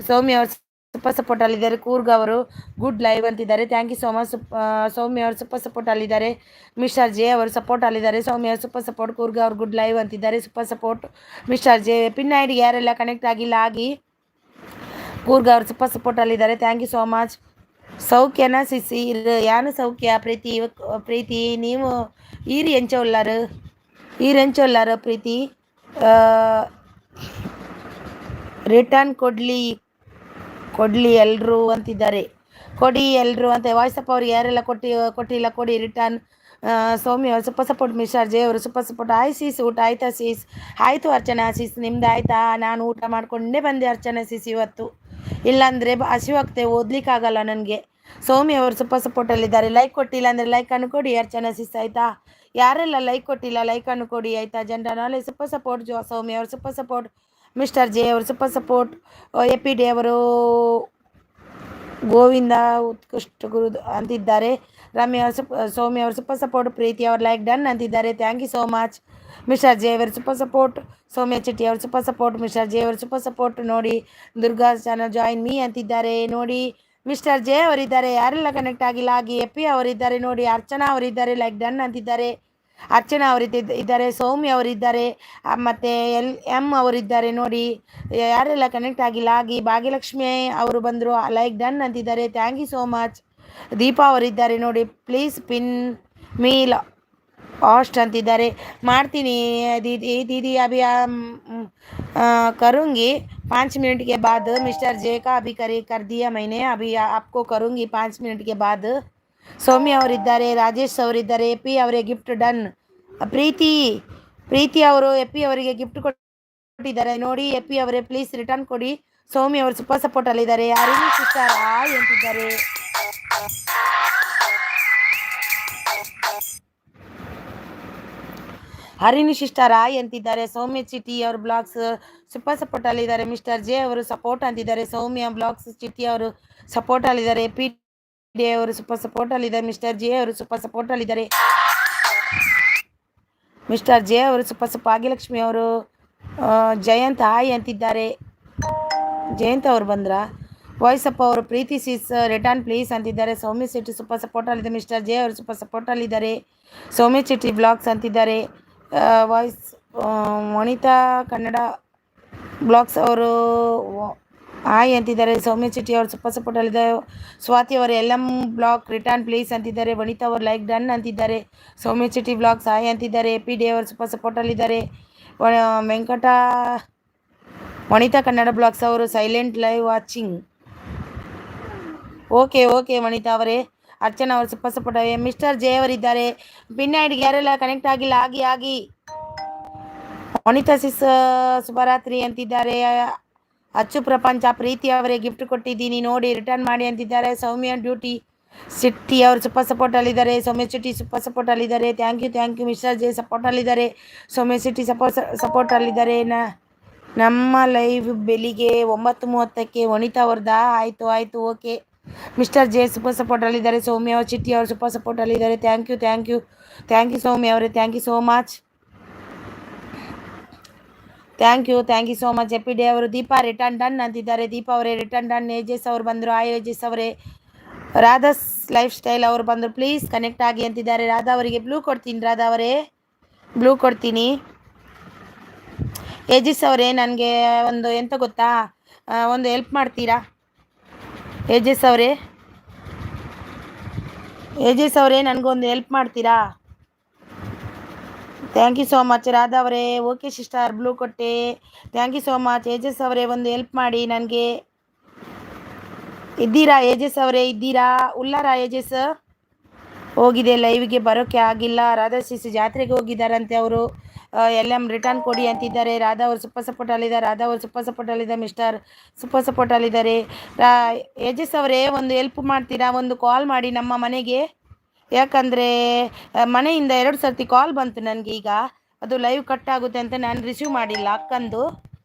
ಸೌಮ್ಯ ಅವರು ಸೂಪರ್ ಸಪೋರ್ಟ್ ಅಲ್ಲಿದ್ದಾರೆ. ಕೂರ್ಗ್ ಅವರು ಗುಡ್ ಲೈವ್ ಅಂತಿದ್ದಾರೆ. Thank you so much. Soumya ಅವರು ಸೂಪರ್ ಸಪೋರ್ಟ್ ಅಲ್ಲಿದ್ದಾರೆ. ಮಿಸ್ಟರ್ ಜೆ ಅವರು ಸಪೋರ್ಟ್ ಅಲ್ಲಿದ್ದಾರೆ. ಸೌಮ್ಯ ಅವರು ಸೂಪರ್ ಸಪೋರ್ಟ್. ಕೂರ್ಗ್ ಅವರು ಗುಡ್ ಲೈವ್ ಅಂತಿದ್ದಾರೆ. Super support mister J. Pin ID ಯಾರೆಲ್ಲ ಕನೆಕ್ಟ್ ಆಗಿಲ್ಲ ಆಗಿ. ಕೂರ್ಗ್ ಅವರು ಸೂಪರ್ ಸಪೋರ್ಟ್ ಅಲ್ಲಿದ್ದಾರೆ. Thank you so much. ಸೌಖ್ಯನಾ ಸಿಸಿ? ಯಾನು ಸೌಖ್ಯ ಪ್ರೀತಿ ನೀವು ಈರಿ ಎಂಚೊಲ್ಲಾರು ಪ್ರೀತಿ. ರಿಟರ್ನ್ ಕೊಡ್ಲಿ ಎಲ್ಲರೂ ಅಂತಿದ್ದಾರೆ. ಕೊಡಿ ಎಲ್ಲರೂ ಅಂತ. ವಾಯ್ಸಪ್ ಅವ್ರಿಗೆ ಯಾರೆಲ್ಲ ಕೊಟ್ಟಿಲ್ಲ ಕೊಡಿ ರಿಟರ್ನ್. ಸೌಮ್ಯ ಅವರು ಸೂಪರ್ ಸಪೋರ್ಟ್. ಮಿಸ್ಟರ್ ಜೆ ಅವರು ಸೂಪರ್ ಸಪೋರ್ಟ್. ಸೀಸ್ ಊಟ ಆಯ್ತಾ ಸೀಸ್? ಆಯಿತು ಅರ್ಚನಾ ಸೀಸ್, ನಿಮ್ದು ಆಯಿತಾ? ನಾನು ಊಟ ಮಾಡಿಕೊಂಡೇ ಬಂದೆ ಅರ್ಚನಾ ಸೀಸ್ ಇವತ್ತು. ಇಲ್ಲಾಂದರೆ ಹಸಿವಾಗ್ತೆ, ಓದ್ಲಿಕ್ಕಾಗಲ್ಲ ನನಗೆ. ಸೌಮ್ಯ ಅವರು ಸೂಪರ್ ಸಪೋರ್ಟಲ್ಲಿದ್ದಾರೆ. ಲೈಕ್ ಕೊಟ್ಟಿಲ್ಲ ಅಂದರೆ ಲೈಕನ್ನು ಕೊಡಿ ಅರ್ಚನಾ ಸಿಸ್ ಆಯಿತಾ? ಯಾರೆಲ್ಲ ಲೈಕ್ ಕೊಟ್ಟಿಲ್ಲ ಲೈಕನ್ನು ಕೊಡಿ ಆಯಿತಾ? General knowledge super support. Soumya ಅವರು ಸೂಪರ್ ಸಪೋರ್ಟ್. ಮಿಸ್ಟರ್ ಜೆ ಅವರು ಸೂಪರ್ ಸಪೋರ್ಟ್. ಎಪಿ ಡೇ ಅವರು ಗೋವಿಂದ ಉತ್ಕೃಷ್ಟ ಗುರು ಅಂತಿದ್ದಾರೆ. ಸೌಮ್ಯ ಅವರು ಸೂಪರ್ ಸಪೋರ್ಟ್. ಪ್ರೀತಿ ಅವರು ಲೈಕ್ ಡನ್ ಅಂತಿದ್ದಾರೆ. Thank you so much. Mister J ಅವರು ಸೂಪರ್ ಸಪೋರ್ಟ್. ಸೌಮ್ಯ ಚಿಟ್ಟಿ ಅವರು ಸೂಪರ್ ಸಪೋರ್ಟ್. ಮಿಸ್ಟರ್ ಜೆ ಅವರು ಸೂಪರ್ ಸಪೋರ್ಟ್ ನೋಡಿ. ದುರ್ಗಾ ಚಾನಲ್ ಜಾಯಿನ್ ಮೀ ಅಂತಿದ್ದಾರೆ ನೋಡಿ. ಮಿಸ್ಟರ್ ಜೆ ಅವರಿದ್ದಾರೆ. ಯಾರೆಲ್ಲ ಕನೆಕ್ಟ್ ಆಗಿಲ್ಲ ಆಗಿ. ಎಪ್ಪಿ ಅವರಿದ್ದಾರೆ ನೋಡಿ. ಅರ್ಚನಾ ಅವರಿದ್ದಾರೆ ಲೈಕ್ ಡನ್ ಅಂತಿದ್ದಾರೆ. ಅರ್ಚನಾ ಅವರಿದ್ದಾರೆ. ಸೌಮ್ಯ ಅವರಿದ್ದಾರೆ. ಮತ್ತು LM ಅವರಿದ್ದಾರೆ ನೋಡಿ. ಯಾರೆಲ್ಲ ಕನೆಕ್ಟ್ ಆಗಿಲ್ಲ ಆಗಿ. ಭಾಗ್ಯಲಕ್ಷ್ಮಿ ಅವರು ಬಂದರು ಲೈಕ್ ಡನ್ ಅಂತಿದ್ದಾರೆ. Thank you so much. Deepa ಅವರಿದ್ದಾರೆ ನೋಡಿ. ಪ್ಲೀಸ್ ಪಿನ್ ಮೀಲ್ ಆಸ್ಟ್ ಅಂತಿದ್ದಾರೆ. ಮಾಡ್ತೀನಿ दीदी अभी करूँगी 5 मिनट के बाद. मिस्टर जे का अभी कर दिया मैंने. अभी आपको करूँगी 5 मिनट के बाद. ಸೌಮ್ಯ ಅವರಿದ್ದಾರೆ. ರಾಜೇಶ್ ಅವರಿದ್ದಾರೆ. ಎಪಿ ಅವರಿಗೆ ಗಿಫ್ಟ್ ಡನ್. ಪ್ರೀತಿ ಅವರು ಎಪಿ ಅವರಿಗೆ ಗಿಫ್ಟ್ ಕೊಟ್ಟಿದ್ದಾರೆ ನೋಡಿ. ಎಪಿ ಅವರೇ ಪ್ಲೀಸ್ ರಿಟರ್ನ್ ಕೊಡಿ. ಸೌಮ್ಯ ಅವರು ಸೂಪರ್ ಸಪೋರ್ಟ್ ಅಲ್ಲಿದ್ದಾರೆ. ಅರಿಣಿ ಸಿಸ್ಟರ್ ಆಯ್ ಅಂತಿದ್ದಾರೆ. ಹರಿಣಿ ಸಿಸ್ಟರ್ ಆಯ್ ಅಂತಿದ್ದಾರೆ. ಸೌಮ್ಯ ಚಿಟಿ ಅವರು ಬ್ಲಾಗ್ಸ್ ಸೂಪರ್ ಸಪೋರ್ಟ್ ಅಲ್ಲಿದ್ದಾರೆ. ಮಿಸ್ಟರ್ ಜೆ ಅವರು ಸಪೋರ್ಟ್ ಅಂತಿದ್ದಾರೆ. ಸೌಮ್ಯ ಬ್ಲಾಗ್ಸ್ ಚಿಟಿ ಅವರು ಸಪೋರ್ಟ್ ಅಲ್ಲಿದ್ದಾರೆ. ಪಿ ಡಿ ಅವರು ಸೂಪರ್ ಸಪೋರ್ಟ್ ಅಲ್ಲಿದ್ದಾರೆ. ಮಿಸ್ಟರ್ ಜೆ ಅವರು ಸೂಪರ್ ಸಪೋರ್ಟ್ ಅಲ್ಲಿದ್ದಾರೆ. ಮಿಸ್ಟರ್ ಜೆ ಅವರು ಭಾಗ್ಯಲಕ್ಷ್ಮಿ ಅವರು ಜಯಂತ್ ಹಾಯ್ ಅಂತಿದ್ದಾರೆ. ಜಯಂತ್ ಅವರು ಬಂದ್ರ. ವಾಯ್ಸ್ ಅಪ್ ಅವರು ಪ್ರೀತಿ ಸಿಸ್ ರಿಟರ್ನ್ ಪ್ಲೀಸ್ ಅಂತಿದ್ದಾರೆ. ಸೌಮ್ಯ ಸಿಟಿ ಸೂಪರ್ ಸಪೋರ್ಟ್ ಅಲ್ಲಿದೆ. ಮಿಸ್ಟರ್ ಜೆ ಅವರು ಸೂಪರ್ ಸಪೋರ್ಟ್ ಅಲ್ಲಿದ್ದಾರೆ. ಸೌಮ್ಯ ಚಿಟಿ ಬ್ಲಾಗ್ಸ್ ಅಂತಿದ್ದಾರೆ. ವಾಯ್ಸ್ ವನಿತಾ ಕನ್ನಡ ಬ್ಲಾಗ್ಸ್ ಅವರು ಹಾಯ್ ಅಂತಿದ್ದಾರೆ. ಸೌಮ್ಯ ಚಿಟಿ ಅವರು ಸೂಪರ್ ಸಪೋರ್ಟ್ ಅಲ್ಲಿದ್ದಾರೆ. ಸ್ವಾತಿ ಅವರು LM ಬ್ಲಾಗ್ ರಿಟರ್ನ್ ಪ್ಲೀಸ್ ಅಂತಿದ್ದಾರೆ. ವನಿತಾ ಅವರು ಲೈಕ್ ಡನ್ ಅಂತಿದ್ದಾರೆ. ಸೌಮ್ಯ ಚಿಟಿ ಬ್ಲಾಗ್ಸ್ ಹಾಯ್ ಅಂತಿದ್ದಾರೆ. ಪಿ ಡಿ ಅವರು ಸೂಪರ್ ಸಪೋರ್ಟ್ ಅಲ್ಲಿದ್ದಾರೆ. ವನಿತಾ ಕನ್ನಡ ಬ್ಲಾಗ್ಸ್ ಅವರು ಸೈಲೆಂಟ್ ಲೈವ್ ವಾಚಿಂಗ್. ಓಕೆ ವನಿತಾ ಅವರೇ. ಅರ್ಚನಾ ಅವರು ಸೂಪರ್ ಸಪೋರ್ಟ್ ಆಗಿ. ಮಿಸ್ಟರ್ ಜೆ ಅವರಿದ್ದಾರೆ. ಪಿನ್ ಐಡಿಗೆ ಯಾರೆಲ್ಲ ಕನೆಕ್ಟ್ ಆಗಿಲ್ಲ ಆಗಿ. ವನಿತಾ ಸಿಸ್ ಶುಭರಾತ್ರಿ ಅಂತಿದ್ದಾರೆ. ಅಚ್ಚು ಪ್ರಪಂಚ ಪ್ರೀತಿ ಅವರೇ ಗಿಫ್ಟ್ ಕೊಟ್ಟಿದ್ದೀನಿ ನೋಡಿ ರಿಟರ್ನ್ ಮಾಡಿ ಅಂತಿದ್ದಾರೆ. ಸೌಮ್ಯ ಡ್ಯೂಟಿ ಸಿಟಿ ಅವರು ಸೂಪರ್ ಸಪೋರ್ಟ್ ಅಲ್ಲಿದ್ದಾರೆ. ಸೌಮ್ಯ ಸಿಟಿ ಸೂಪರ್ ಸಪೋರ್ಟ್ ಅಲ್ಲಿದ್ದಾರೆ. Thank you. Mister J support ಅಲ್ಲಿದ್ದಾರೆ. ಸೌಮ್ಯ ಸಿಟಿ ಸಪೋರ್ಟ್ ಅಲ್ಲಿದ್ದಾರೆ. ನಮ್ಮ ಲೈವ್ ಬೆಳಿಗ್ಗೆ 9:30ಕ್ಕೆ ವನಿತಾ ಅವ್ರದ್ದಾ? ಆಯಿತು okay. Mister J super support ಅಲ್ಲಿದ್ದಾರೆ. ಸೌಮ್ಯ ಚಿಟ್ಟಿ ಅವರು ಸೂಪರ್ ಸಪೋರ್ಟ್ ಅಲ್ಲಿದ್ದಾರೆ. ಥ್ಯಾಂಕ್ ಯು ಸೌಮ್ಯ ಅವರೇ. Thank you so much. Thank you so much. AP day ಅವರು ದೀಪಾ ರಿಟರ್ನ್ ಡನ್ ಅಂತಿದ್ದಾರೆ. ದೀಪಾ ಅವರೇ ರಿಟರ್ನ್ ಡನ್. ಏಜಸ್ ಅವರು ಬಂದರು. ಏಜಸ್ ಅವರೇ. ರಾಧಾಸ್ ಲೈಫ್ ಸ್ಟೈಲ್ ಅವರು ಬಂದರು. ಪ್ಲೀಸ್ ಕನೆಕ್ಟ್ ಆಗಿ ಅಂತಿದ್ದಾರೆ. ರಾಧಾ ಅವರಿಗೆ ಬ್ಲೂ ಕೊಡ್ತೀನಿ. ರಾಧಾ ಅವರೇ ಬ್ಲೂ ಕೊಡ್ತೀನಿ. ಏಜಿಸ್ ಅವರೇ ನನಗೆ ಒಂದು ಎಂತ ಗೊತ್ತಾ, ಒಂದು ಹೆಲ್ಪ್ ಮಾಡ್ತೀರಾ? ಏಜಿಸ್ ಅವರೇ ನನಗೊಂದು ಹೆಲ್ಪ್ ಮಾಡ್ತೀರಾ? Thank you so much. Radha ಅವರೇ ಓಕೆ ಸಿಸ್ಟರ್ ಬ್ಲೂ ಕೊಟ್ಟೆ. Thank you so much. Ages ಅವರೇ ಒಂದು ಹೆಲ್ಪ್ ಮಾಡಿ ನನಗೆ. ಇದ್ದೀರಾ ಏಜಸ್ ಅವರೇ? ಇದ್ದೀರಾ? ಉಲ್ಲಾರ ಏಜಸ್ ಹೋಗಿದೆ, ಲೈವ್ಗೆ ಬರೋಕ್ಕೆ ಆಗಿಲ್ಲ. ರಾಧಾ ಸಿಸ್ ಜಾತ್ರೆಗೆ ಹೋಗಿದ್ದಾರಂತೆ ಅವರು. LM ರಿಟರ್ನ್ ಕೊಡಿ ಅಂತಿದ್ದಾರೆ. ರಾಧಾ ಅವರು ಸೂಪರ್ ಸಪೋರ್ಟ್ ಅಲ್ಲಿದ್ದಾರೆ. ಮಿಸ್ಟರ್ ಸೂಪರ್ ಸಪೋರ್ಟ್ ಅಲ್ಲಿದ್ದಾರೆ. ಏಜಸ್ ಅವರೇ ಒಂದು ಹೆಲ್ಪ್ ಮಾಡ್ತೀರಾ? ಒಂದು ಕಾಲ್ ಮಾಡಿ ನಮ್ಮ ಮನೆಗೆ. ಯಾಕಂದರೆ ಮನೆಯಿಂದ 2 ಸರ್ತಿ ಕಾಲ್ ಬಂತು ನನಗೆ. ಈಗ ಅದು ಲೈವ್ ಕಟ್ ಆಗುತ್ತೆ ಅಂತ ನಾನು ರಿಸೀವ್ ಮಾಡಿಲ್ಲ ಅಕ್ಕಂದು.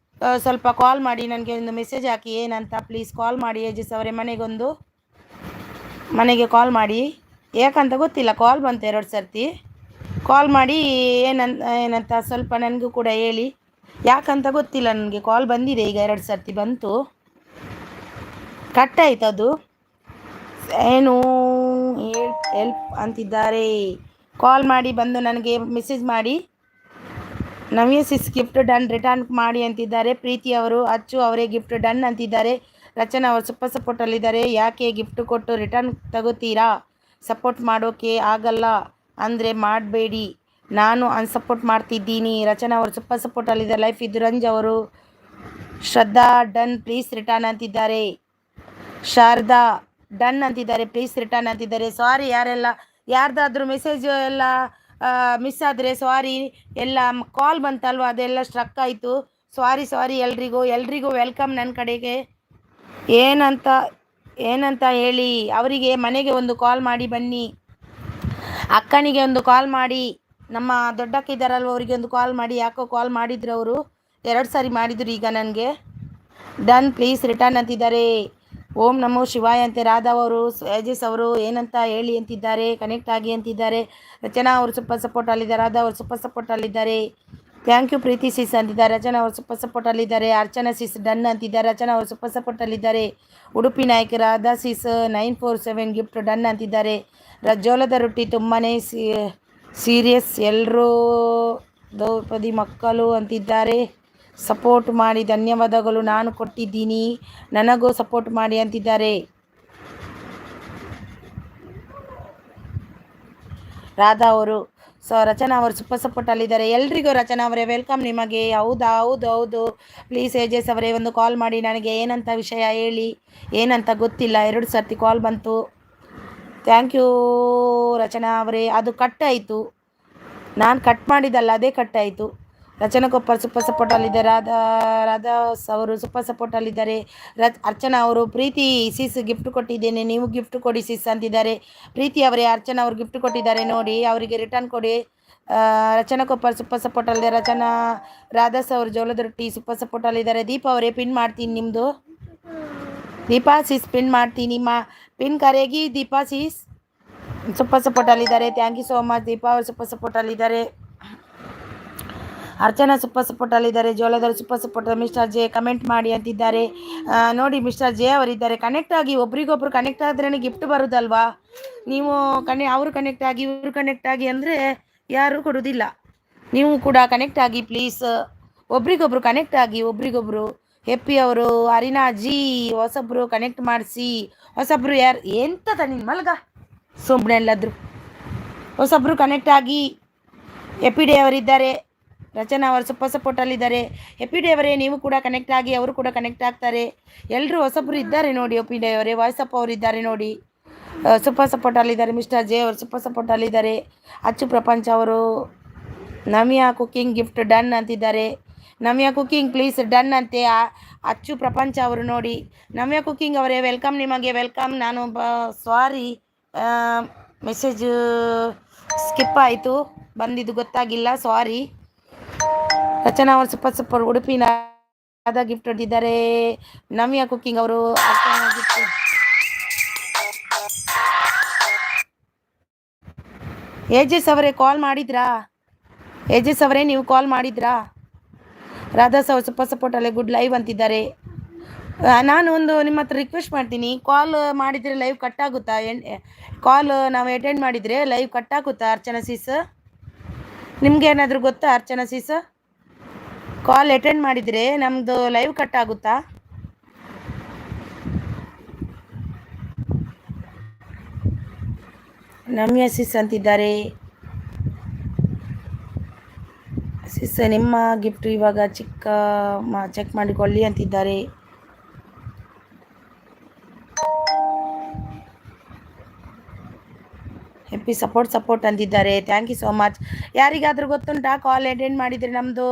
ಸ್ವಲ್ಪ ಕಾಲ್ ಮಾಡಿ ನನಗೆ ಒಂದು ಮೆಸೇಜ್ ಹಾಕಿ ಏನಂತ ಪ್ಲೀಸ್ ಕಾಲ್ ಮಾಡಿ. ಏಜಸ್ ಅವರೇ ಮನೆಗೆ ಕಾಲ್ ಮಾಡಿ. ಯಾಕಂತ ಗೊತ್ತಿಲ್ಲ, ಕಾಲ್ ಬಂತು 2 ಸರ್ತಿ. ಕಾಲ್ ಮಾಡಿ ಏನಂತ ಸ್ವಲ್ಪ ನನಗೂ ಕೂಡ ಹೇಳಿ. ಯಾಕಂತ ಗೊತ್ತಿಲ್ಲ ನನಗೆ. ಕಾಲ್ ಬಂದಿದೆ ಈಗ 2 ಸರ್ತಿ ಬಂತು. ಕಟ್ ಆಯ್ತು ಅದು. ಏನು ಹೆಲ್ಪ್ ಅಂತಿದ್ದಾರೆ. ಕಾಲ್ ಮಾಡಿ ಬಂದು ನನಗೆ ಮೆಸೇಜ್ ಮಾಡಿ. ನವ್ಯ ಸಿಸ್ ಗಿಫ್ಟ್ ಡನ್ ರಿಟರ್ನ್ ಮಾಡಿ ಅಂತಿದ್ದಾರೆ. ಪ್ರೀತಿ ಅವರು ಅಚ್ಚು ಅವರೇ ಗಿಫ್ಟ್ ಡನ್ ಅಂತಿದ್ದಾರೆ. ರಚನಾ ಅವರು ಸೂಪರ್ ಸಪೋರ್ಟ್ ಅಲ್ಲಿದ್ದಾರೆ. ಯಾಕೆ ಗಿಫ್ಟ್ ಕೊಟ್ಟು ರಿಟರ್ನ್ ತಗೋತೀರಾ? ಸಪೋರ್ಟ್ ಮಾಡೋಕೆ ಆಗಲ್ಲ ಅಂದರೆ ಮಾಡಬೇಡಿ, ನಾನು ಅನ್ಸಪೋರ್ಟ್ ಮಾಡ್ತಿದ್ದೀನಿ. ರಚನಾ ಅವರು ಸೂಪರ್ ಸಪೋರ್ಟ್ ಅಲ್ಲಿದ್ದಾರೆ. ಲೈಫ್ ಇದುರಂಜ್ ಅವರು ಶ್ರದ್ಧಾ ಡನ್ ಪ್ಲೀಸ್ ರಿಟರ್ನ್ ಅಂತಿದ್ದಾರೆ. ಶಾರದಾ ಡನ್ ಅಂತಿದ್ದಾರೆ. ಪ್ಲೀಸ್ ರಿಟರ್ನ್ ಅಂತಿದ್ದಾರೆ. ಸಾರಿ ಯಾರ್ದಾದ್ರೂ ಮೆಸೇಜ್ ಎಲ್ಲ ಮಿಸ್ ಆದರೆ ಸಾರಿ. ಎಲ್ಲ ಕಾಲ್ ಬಂತಲ್ವ ಅದೆಲ್ಲ ಸ್ಟ್ರಕ್ ಆಯಿತು. ಸಾರಿ ಎಲ್ರಿಗೂ ವೆಲ್ಕಮ್ ನನ್ನ ಕಡೆಗೆ. ಏನಂತ ಹೇಳಿ ಅವರಿಗೆ. ಮನೆಗೆ ಒಂದು ಕಾಲ್ ಮಾಡಿ ಬನ್ನಿ. ಅಕ್ಕನಿಗೆ ಒಂದು ಕಾಲ್ ಮಾಡಿ. ನಮ್ಮ ದೊಡ್ಡಕ್ಕ ಇದ್ದಾರಲ್ವ ಅವರಿಗೆ ಒಂದು ಕಾಲ್ ಮಾಡಿ. ಯಾಕೋ ಕಾಲ್ ಮಾಡಿದ್ರು ಅವರು 2 ಸಾರಿ ಮಾಡಿದ್ರು. ಈಗ ನನಗೆ ಡನ್ ಪ್ಲೀಸ್ ರಿಟರ್ನ್ ಅಂತಿದ್ದಾರೆ. ಓಂ ನಮೋ ಶಿವಾಯ ಅಂತೆ. ರಾಧಾ ಅವರು ಏಜಸ್ ಅವರು ಏನಂತ ಹೇಳಿ ಅಂತಿದ್ದಾರೆ. ಕನೆಕ್ಟ್ ಆಗಿ ಅಂತಿದ್ದಾರೆ. ರಚನಾ ಅವರು ಸೂಪರ್ ಸಪೋರ್ಟ್ ಅಲ್ಲಿದ್ದಾರೆ. ರಾಧಾ ಅವರು ಸೂಪರ್ ಸಪೋರ್ಟ್ ಅಲ್ಲಿದ್ದಾರೆ. ಥ್ಯಾಂಕ್ ಯು ಪ್ರೀತಿ ಸಿಸ್ ಅಂತಿದ್ದಾರೆ. ರಚನಾ ಅವರು ಸೂಪರ್ ಸಪೋರ್ಟ್ ಅಲ್ಲಿದ್ದಾರೆ. ಅರ್ಚನಾ ಸಿಸ್ ಡನ್ ಅಂತಿದ್ದಾರೆ. ರಚನಾ ಅವರು ಸೂಪರ್ ಸಪೋರ್ಟ್ ಅಲ್ಲಿದ್ದಾರೆ. ಉಡುಪಿ ನಾಯಕ ರಾಧಾ ಸಿಸ್ 947 ಗಿಫ್ಟ್ ಡನ್ ಅಂತಿದ್ದಾರೆ. ಜೋಳದ ರೊಟ್ಟಿ ತುಂಬಾ ಸೀರಿಯಸ್ ಎಲ್ಲರೂ ದ್ರೌಪದಿ ಮಕ್ಕಳು ಅಂತಿದ್ದಾರೆ. ಸಪೋರ್ಟ್ ಮಾಡಿ ಧನ್ಯವಾದಗಳು, ನಾನು ಕೊಟ್ಟಿದ್ದೀನಿ, ನನಗೂ ಸಪೋರ್ಟ್ ಮಾಡಿ ಅಂತಿದ್ದಾರೆ. ರಾಧಾ ಅವರು ರಚನಾ ಅವರು ಸೂಪರ್ ಸಪೋರ್ಟ್ ಅಲ್ಲಿದ್ದಾರೆ. ಎಲ್ರಿಗೂ ರಚನಾ ಅವರೇ ವೆಲ್ಕಮ್ ನಿಮಗೆ. ಹೌದು ಪ್ಲೀಸ್ ಏಜಸ್ ಅವರೇ ಒಂದು ಕಾಲ್ ಮಾಡಿ ನನಗೆ. ಏನಂತ ವಿಷಯ ಹೇಳಿ. ಏನಂತ ಗೊತ್ತಿಲ್ಲ. 2 ಸರ್ತಿ ಕಾಲ್ ಬಂತು. ಥ್ಯಾಂಕ್ ಯು ರಚನಾ ಅವರೇ. ಅದು ಕಟ್ ಆಯಿತು. ನಾನು ಕಟ್ ಮಾಡಿದ್ದಲ್ಲ, ಅದೇ ಕಟ್ ಆಯಿತು. ರಚನಾ ಕೊಪ್ಪರ್ ಸೂಪರ್ ಸಪೋರ್ಟಲ್ಲಿದ್ದಾರೆ. ರಾಧಾ ಅವರು ಸೂಪರ್ ಸಪೋರ್ಟಲ್ಲಿದ್ದಾರೆ. ಅರ್ಚನಾ ಅವರು ಪ್ರೀತಿ ಸಿಸ್ ಗಿಫ್ಟ್ ಕೊಟ್ಟಿದ್ದೇನೆ, ನೀವು ಗಿಫ್ಟ್ ಕೊಡಿ ಸಿಸ್ ಅಂತಿದ್ದಾರೆ. ಪ್ರೀತಿ ಅವರೇ ಅರ್ಚನಾ ಅವರು ಗಿಫ್ಟ್ ಕೊಟ್ಟಿದ್ದಾರೆ ನೋಡಿ, ಅವರಿಗೆ ರಿಟರ್ನ್ ಕೊಡಿ. ರಚನಾ ಕೊಪ್ಪರ್ ಸೂಪರ್ ಸಪೋರ್ಟಲ್ಲಿದೆ. ರಾಧಾಸ್ ಅವರು ಜೋಳದ ರೊಟ್ಟಿ ಸೂಪರ್ ಸಪೋರ್ಟಲ್ಲಿದ್ದಾರೆ. ದೀಪ ಅವರೇ ಪಿನ್ ಮಾಡ್ತೀನಿ ನಿಮ್ಮದು. ದೀಪಾ ಸಿಸ್ ಪಿನ್ ಮಾಡ್ತೀನಿ, ಪಿನ್ ಕರೆಗಿ ದೀಪಾ ಸಿಸ್ ಸೂಪರ್ ಸಪೋರ್ಟಲ್ಲಿದ್ದಾರೆ. Thank you so much. Deepa ಅವರು ಸೂಪರ್ ಸಪೋರ್ಟಲ್ಲಿದ್ದಾರೆ. ಅರ್ಚನಾ ಸೂಪರ್ ಸಪೋರ್ಟಲ್ಲಿದ್ದಾರೆ. ಜೋಳದವರು super support. Mister J comment ಮಾಡಿ ಅಂತಿದ್ದಾರೆ ನೋಡಿ. ಮಿಸ್ಟರ್ ಜೆ ಅವರಿದ್ದಾರೆ. ಕನೆಕ್ಟ್ ಆಗಿ, ಒಬ್ರಿಗೊಬ್ರು ಕನೆಕ್ಟ್ ಆದ್ರೇ ಗಿಫ್ಟ್ ಬರೋದಲ್ವಾ. ನೀವು ಅವರು ಕನೆಕ್ಟ್ ಆಗಿ ಇವರು ಕನೆಕ್ಟ್ ಆಗಿ ಅಂದರೆ ಯಾರೂ ಕೊಡೋದಿಲ್ಲ. ನೀವು ಕೂಡ ಕನೆಕ್ಟ್ ಆಗಿ ಪ್ಲೀಸ್, ಒಬ್ರಿಗೊಬ್ರು ಕನೆಕ್ಟ್ ಆಗಿ ಒಬ್ರಿಗೊಬ್ರು. ಹೆಪ್ಪಿ ಅವರು, ಅರಿನಾಜಿ ಹೊಸಬ್ರು ಕನೆಕ್ಟ್ ಮಾಡಿಸಿ. ಹೊಸಬ್ರು ಯಾರು ಎಂತ ನಿನ್ನ ಮಲ್ಗ ಸುಮ್ಮನೆ ಎಲ್ಲಾದ್ರು ಹೊಸಬ್ರು ಕನೆಕ್ಟ್ ಆಗಿ. ಹೆಪ್ಪಿ ಡೇ ಅವರಿದ್ದಾರೆ. ರಚನಾ ಅವರು ಸೂಪರ್ ಸಪೋರ್ಟಲ್ಲಿದ್ದಾರೆ. ಹೆಪ್ಪಿ ಡೇ ಅವರೇ ನೀವು ಕೂಡ ಕನೆಕ್ಟ್ ಆಗಿ, ಅವರು ಕೂಡ ಕನೆಕ್ಟ್ ಆಗ್ತಾರೆ. ಎಲ್ಲರೂ ಹೊಸಬ್ರು ಇದ್ದಾರೆ ನೋಡಿ. ಹೆಪ್ಪಿ ಡೇ ಅವರೇ, ವಾಯ್ಸಪ್ ಅವರು ಇದ್ದಾರೆ ನೋಡಿ, ಸೂಪರ್ ಸಪೋರ್ಟಲ್ಲಿದ್ದಾರೆ. ಮಿಸ್ಟರ್ ಜೆ ಅವರು ಸೂಪರ್ ಸಪೋರ್ಟಲ್ಲಿದ್ದಾರೆ. ಅಚ್ಚು ಪ್ರಪಂಚ ಅವರು ನವ್ಯಾ ಕುಕಿಂಗ್ ಗಿಫ್ಟ್ ಡನ್ ಅಂತಿದ್ದಾರೆ. ನವ್ಯಾ ಕುಕಿಂಗ್ ಪ್ಲೀಸ್ ಡನ್ ಅಂತೆ. ಅಚ್ಚು ಪ್ರಪಂಚ ಅವರು ನೋಡಿ. ನವ್ಯಾ ಕುಕಿಂಗ್ ಅವರೇ ವೆಲ್ಕಮ್, ನಿಮಗೆ ವೆಲ್ಕಮ್. ನಾನು ಸಾರಿ ಮೆಸೇಜ್ ಸ್ಕಿಪ್ ಆಯಿತು, ಬಂದಿದ್ದು ಗೊತ್ತಾಗಿಲ್ಲ, ಸಾರಿ. ರಚನಾ ಅವರು ಸೂಪರ್ ಸೂಪರ್ ಉಡುಪಿನ ಗಿಫ್ಟ್ ಹೊಡೆದಿದ್ದಾರೆ. ನವ್ಯಾ ಕುಕಿಂಗ್ ಅವರು ಏಜಸ್ ಅವರೇ ಕಾಲ್ ಮಾಡಿದ್ರಾ? ಏಜಸ್ ಅವರೇ ನೀವು ಕಾಲ್ ಮಾಡಿದ್ರಾ? ರಾಧಾಸ್ ಅವರು ಸೂಪರ್ ಸಪೋರ್ಟಲ್ಲೇ ಗುಡ್ ಲೈವ್ ಅಂತಿದ್ದಾರೆ. ನಾನು ಒಂದು ನಿಮ್ಮ ಹತ್ರ ರಿಕ್ವೆಸ್ಟ್ ಮಾಡ್ತೀನಿ, ಕಾಲ್ ಮಾಡಿದರೆ ಲೈವ್ ಕಟ್ ಆಗುತ್ತಾ? ಕಾಲ್ ನಾವು ಅಟೆಂಡ್ ಮಾಡಿದರೆ ಲೈವ್ ಕಟ್ ಆಗುತ್ತಾ ಅರ್ಚನಾ ಸೀಸ್? ನಿಮ್ಗೆ ಏನಾದರೂ ಗೊತ್ತಾ ಅರ್ಚನಾ ಸೀಸ್? ಕಾಲ್ ಅಟೆಂಡ್ ಮಾಡಿದರೆ ನಮ್ಮದು ಲೈವ್ ಕಟ್ ಆಗುತ್ತಾ? ನಮ್ಯ ಸಿಸ್ ಅಂತಿದ್ದಾರೆ. ಸಿಸ್ ನಿಮ್ಮ ಗಿಫ್ಟ್ ಇವಾಗ ಚೆಕ್ ಮಾಡಿಕೊಳ್ಳಿ ಅಂತಿದ್ದಾರೆ. ಹೆಪ್ಪಿ ಸಪೋರ್ಟ್ ಅಂತಿದ್ದಾರೆ. Thank you so much. ಯಾರಿಗಾದರೂ ಗೊತ್ತುಂಟಾ ಕಾಲ್ ಅಟೆಂಡ್ ಮಾಡಿದರೆ ನಮ್ಮದು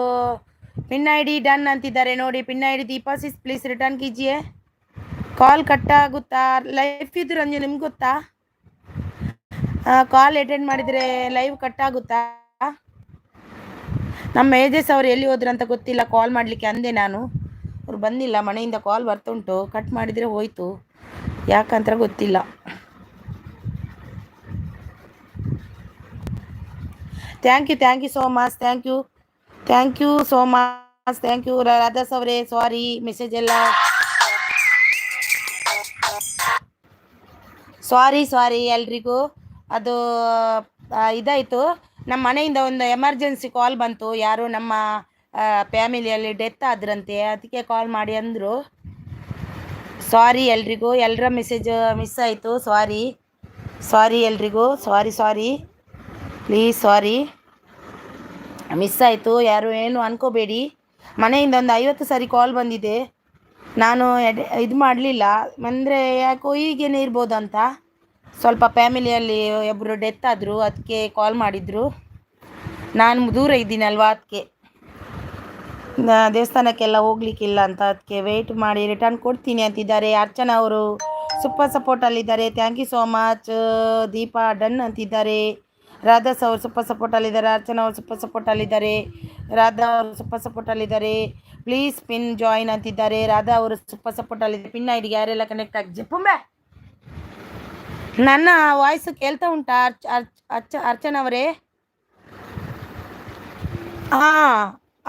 ಪಿನ್ ಐ ಡಿ ಡನ್ ಅಂತಿದ್ದಾರೆ ನೋಡಿ. Pin I D Deepa sis please return ಕೀಜಿಯೇ. ಕಾಲ್ ಕಟ್ ಆಗುತ್ತಾ? ಲೈಫ್ ಇದ್ದು ರಂಜು ನಿಮ್ಗೆ ಗೊತ್ತಾ? ಕಾಲ್ ಅಟೆಂಡ್ ಮಾಡಿದರೆ ಲೈವ್ ಕಟ್ ಆಗುತ್ತಾ? ನಮ್ಮ ಏಜಸ್ ಅವರು ಎಲ್ಲಿ ಹೋದ್ರು ಅಂತ ಗೊತ್ತಿಲ್ಲ. ಕಾಲ್ ಮಾಡಲಿಕ್ಕೆ ಅಂದೆ ನಾನು, ಅವ್ರು ಬಂದಿಲ್ಲ. ಮನೆಯಿಂದ ಕಾಲ್ ಬರ್ತುಂಟು, ಕಟ್ ಮಾಡಿದರೆ ಹೋಯ್ತು, ಯಾಕಂತ ಗೊತ್ತಿಲ್ಲ. Thank you so much. Thank you so much. Thank you Radha's ಅವರೇ. ಸಾರಿ ಮೆಸೇಜ್ ಎಲ್ಲ ಸಾರಿ ಎಲ್ರಿಗೂ. ಅದು ಇದಾಯಿತು, ನಮ್ಮ ಮನೆಯಿಂದ ಒಂದು ಎಮರ್ಜೆನ್ಸಿ ಕಾಲ್ ಬಂತು. ಯಾರು ನಮ್ಮ ಫ್ಯಾಮಿಲಿಯಲ್ಲಿ ಡೆತ್ ಆದ್ರಂತೆ, ಅದಕ್ಕೆ ಕಾಲ್ ಮಾಡಿ ಅಂದರು. ಸಾರಿ ಎಲ್ರಿಗೂ, ಎಲ್ಲರ ಮೆಸೇಜ್ ಮಿಸ್ ಆಯಿತು. ಸಾರಿ ಎಲ್ರಿಗೂ, ಸಾರಿ ಪ್ಲೀಸ್, ಸಾರಿ ಮಿಸ್ ಆಯಿತು. ಯಾರು ಏನು ಅನ್ಕೋಬೇಡಿ. ಮನೆಯಿಂದ ಒಂದು 50 ಸಾರಿ ಕಾಲ್ ಬಂದಿದೆ, ನಾನು ಇದು ಮಾಡಲಿಲ್ಲ. ಅಂದರೆ ಯಾಕೋ ಹೀಗೇನೆ ಇರ್ಬೋದು ಅಂತ. ಸ್ವಲ್ಪ ಫ್ಯಾಮಿಲಿಯಲ್ಲಿ ಒಬ್ಬರು ಡೆತ್ ಆದರು, ಅದಕ್ಕೆ ಕಾಲ್ ಮಾಡಿದರು. ನಾನು ದೂರ ಇದ್ದೀನಲ್ವ, ಅದಕ್ಕೆ ದೇವಸ್ಥಾನಕ್ಕೆಲ್ಲ ಹೋಗ್ಲಿಕ್ಕಿಲ್ಲ ಅಂತ, ಅದಕ್ಕೆ ವೆಯ್ಟ್ ಮಾಡಿ ರಿಟರ್ನ್ ಕೊಡ್ತೀನಿ ಅಂತಿದ್ದಾರೆ. ಅರ್ಚನಾ ಅವರು ಸೂಪರ್ ಸಪೋರ್ಟಲ್ಲಿದ್ದಾರೆ. Thank you so much. Deepa done ಅಂತಿದ್ದಾರೆ. ರಾಧಾಸ್ ಅವರು ಸೂಪರ್ ಸಪೋರ್ಟಲ್ಲಿದ್ದಾರೆ. ಅರ್ಚನಾ ಅವರು ಸೂಪರ್ ಸಪೋರ್ಟಲ್ಲಿದ್ದಾರೆ. ರಾಧಾ ಅವರು ಸೂಪರ್ ಸಪೋರ್ಟಲ್ಲಿದ್ದಾರೆ. ಪ್ಲೀಸ್ ಪಿನ್ ಜಾಯಿನ್ ಅಂತಿದ್ದಾರೆ. ರಾಧಾ ಅವರು ಸೂಪರ್ ಸಪೋರ್ಟಲ್ಲಿದ್ದಾರೆ. ಪಿನ್ ಐಡಿಗೆ ಯಾರೆಲ್ಲ ಕನೆಕ್ಟ್ ಆಗಿ ಪುಂಬೆ ನನ್ನ ವಾಯ್ಸ್ ಕೇಳ್ತಾ ಉಂಟಾ ಅರ್ಚನಾ ಅವರೇ?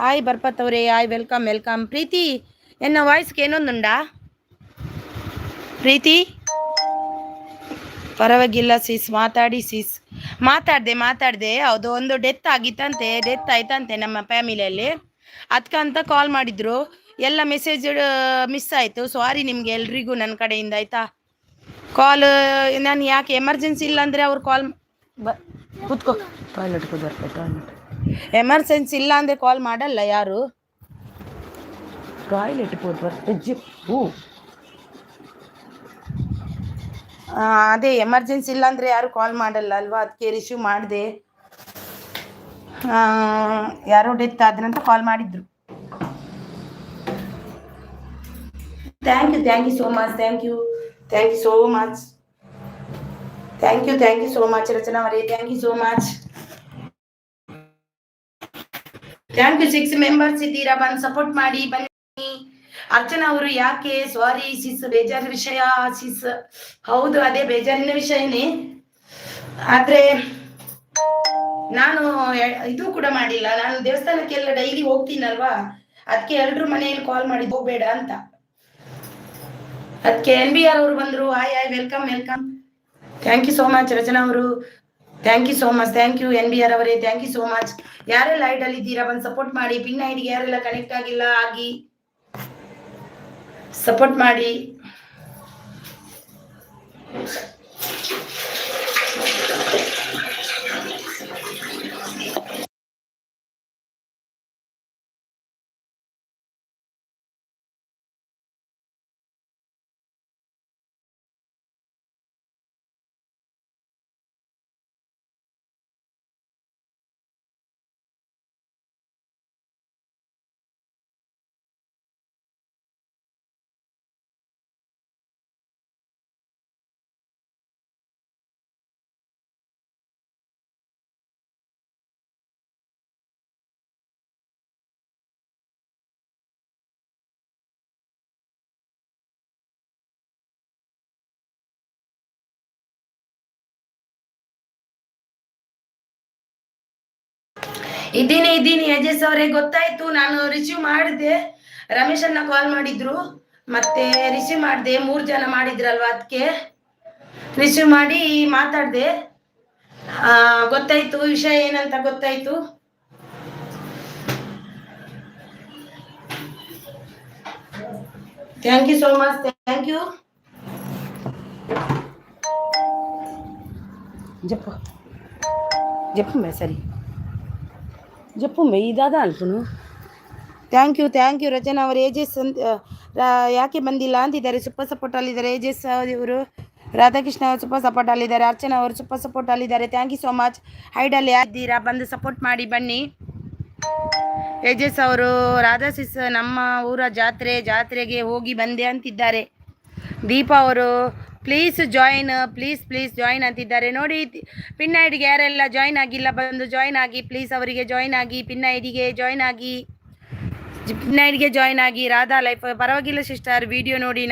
ಹಾಯ್ ಬರ್ಪತ್ ಅವರೇ, ಹಾಯ್ ವೆಲ್ಕಮ್. ಪ್ರೀತಿ ಎನ್ನ ವಾಯ್ಸ್ಗೆ ಏನೊಂದುಂಡಾ ಪ್ರೀತಿ? ಪರವಾಗಿಲ್ಲ ಸಿಸ್, ಮಾತಾಡಿ ಸಿಸ್. ಮಾತಾಡ್ದೆ. ಹೌದು, ಒಂದು ಡೆತ್ ಆಯ್ತಂತೆ ನಮ್ಮ ಫ್ಯಾಮಿಲಿಯಲ್ಲಿ, ಅದಕ್ಕಂತ ಕಾಲ್ ಮಾಡಿದ್ರು. ಎಲ್ಲ ಮೆಸೇಜ್ ಮಿಸ್ ಆಯಿತು. ಸಾರಿ ನಿಮಗೆ ಎಲ್ರಿಗೂ ನನ್ನ ಕಡೆಯಿಂದ, ಆಯಿತಾ? ಕಾಲ್ ನಾನು ಯಾಕೆ ಎಮರ್ಜೆನ್ಸಿ ಇಲ್ಲ ಅಂದರೆ ಅವ್ರು ಕಾಲ್ ಕೂತ್ಕೋ, ಟಾಯ್ಲೆಟ್ಗೆ ಟಾಯ್ಲೆಟ್ ಎಮರ್ಜೆನ್ಸಿ ಇಲ್ಲ ಅಂದರೆ ಕಾಲ್ ಮಾಡಲ್ಲ ಯಾರು. ಟಾಯ್ಲೆಟ್ಗೆ ಹೂ ಅದೇ ಎಮರ್ಜೆನ್ಸಿ ಇಲ್ಲ ಅಂದರೆ ಯಾರು ಕಾಲ್ ಮಾಡಲ್ಲ ಅಲ್ವಾ, ಅದಕ್ಕೆ ರಿಸೀವ್ ಮಾಡಿದೆ. ಯಾರೋ ಡೆತ್ ಆದ್ರಂತ ಕಾಲ್ ಮಾಡಿದ್ರು. Thank you so much. Thank you so much. Thank you so much Rachana ಅವರೇ. Thank you so much. Thank you. 6 members ಇದ್ದೀರಾ, ಬಂದು ಸಪೋರ್ಟ್ ಮಾಡಿ ಬನ್ನಿ. ಅರ್ಚನಾ ಅವರು ಯಾಕೆ ಸಾರಿ ಸಿಸ್, ಬೇಜಾರು ವಿಷಯ ಸಿಸ್. ಹೌದು, ಅದೇ ಬೇಜಾರಿನ ವಿಷಯನೇ. ಆದ್ರೆ ನಾನು ಇದು ಕೂಡ ಮಾಡಿಲ್ಲ. ನಾನು ದೇವಸ್ಥಾನಕ್ಕೆಲ್ಲ ಡೈಲಿ ಹೋಗ್ತೀನಲ್ವಾ, ಅದಕ್ಕೆ ಎಲ್ರು ಮನೆಯಲ್ಲಿ ಕಾಲ್ ಮಾಡಿ ಹೋಗ್ಬೇಡ ಅಂತ. ಅದಕ್ಕೆ NBR ಅವರು ಬಂದ್ರು. Hi welcome. Thank you so much Rachana ಅವರು. Thank you so much. Thank you NBR ಅವರೇ. Thank you so much. ಯಾರೆಲ್ಲ ಐಡಲ್ ಇದ್ದೀರಾ ಬಂದು ಸಪೋರ್ಟ್ ಮಾಡಿ. ಪಿನ್ ಐಡಿಗೆ ಯಾರೆಲ್ಲ ಕನೆಕ್ಟ್ ಆಗಿಲ್ಲ ಆಗಿ ಸಪೋರ್ಟ್ ಮಾಡಿ. ಇದ್ದೀನಿ ಅಜೇಶ್ ಅವರೇ, ಗೊತ್ತಾಯ್ತು. ನಾನು ರಿಸೀವ್ ಮಾಡಿದೆ. ರಮೇಶ್ ಅನ್ನ ಕಾಲ್ ಮಾಡಿದ್ರು, ಮತ್ತೆ ರಿಸೀವ್ ಮಾಡಿದೆ. 3 ಜನ ಮಾಡಿದ್ರಲ್ವಾ, ಅದಕ್ಕೆ ರಿಸೀವ್ ಮಾಡಿ ಮಾತಾಡ್ದೆ. ಗೊತ್ತಾಯ್ತು ವಿಷಯ ಏನಂತ ಗೊತ್ತಾಯ್ತು. Thank you so much. Thank you. ಜಪ್ಪು ಸರಿ ಜಪ್ಪು ಇದಾದ ಅಲ್ಪನು. ಥ್ಯಾಂಕ್ ಯು ರಚನಾ ಅವರು. ಏಜಸ್ ಅಂತ ಯಾಕೆ ಬಂದಿಲ್ಲ ಅಂತಿದ್ದಾರೆ. ಸೂಪರ್ ಸಪೋರ್ಟ್ ಅಲ್ಲಿದ್ದಾರೆ ಏಜಸ್ ಇವರು. ರಾಧಾಕೃಷ್ಣ ಅವರು ಸೂಪರ್ ಸಪೋರ್ಟ್ ಅಲ್ಲಿದ್ದಾರೆ. ಅರ್ಚನಾ ಅವರು ಸೂಪರ್ ಸಪೋರ್ಟ್ ಅಲ್ಲಿದ್ದಾರೆ. Thank you so much. ಹೈಡಲ್ಲಿ ಯಾರಿದ್ದೀರಾ ಬಂದು ಸಪೋರ್ಟ್ ಮಾಡಿ ಬನ್ನಿ. ಏಜಸ್ ಅವರು ರಾಧಾ ಸಿಸ್ ನಮ್ಮ ಊರ ಜಾತ್ರೆಗೆ ಹೋಗಿ ಬಂದೆ ಅಂತಿದ್ದಾರೆ. ದೀಪಾ ಅವರು ಪ್ಲೀಸ್ ಜಾಯಿನ್ ಅಂತಿದ್ದಾರೆ. ನೋಡಿ, ಪಿನ್ ಐಡಿಗೆ ಯಾರೆಲ್ಲ ಜಾಯಿನ್ ಆಗಿಲ್ಲ ಬಂದು ಜಾಯಿನ್ ಆಗಿ ಪ್ಲೀಸ್. ಅವರಿಗೆ ಜಾಯಿನ್ ಆಗಿ, ಪಿನ್ ಐಡಿಗೆ ಜಾಯಿನ್ ಆಗಿ. ರಾಧಾ ಲೈಫ್ ಪರವಾಗಿಲ್ಲ ಸಿಸ್ಟರ್, ವಿಡಿಯೋ ನೋಡಿ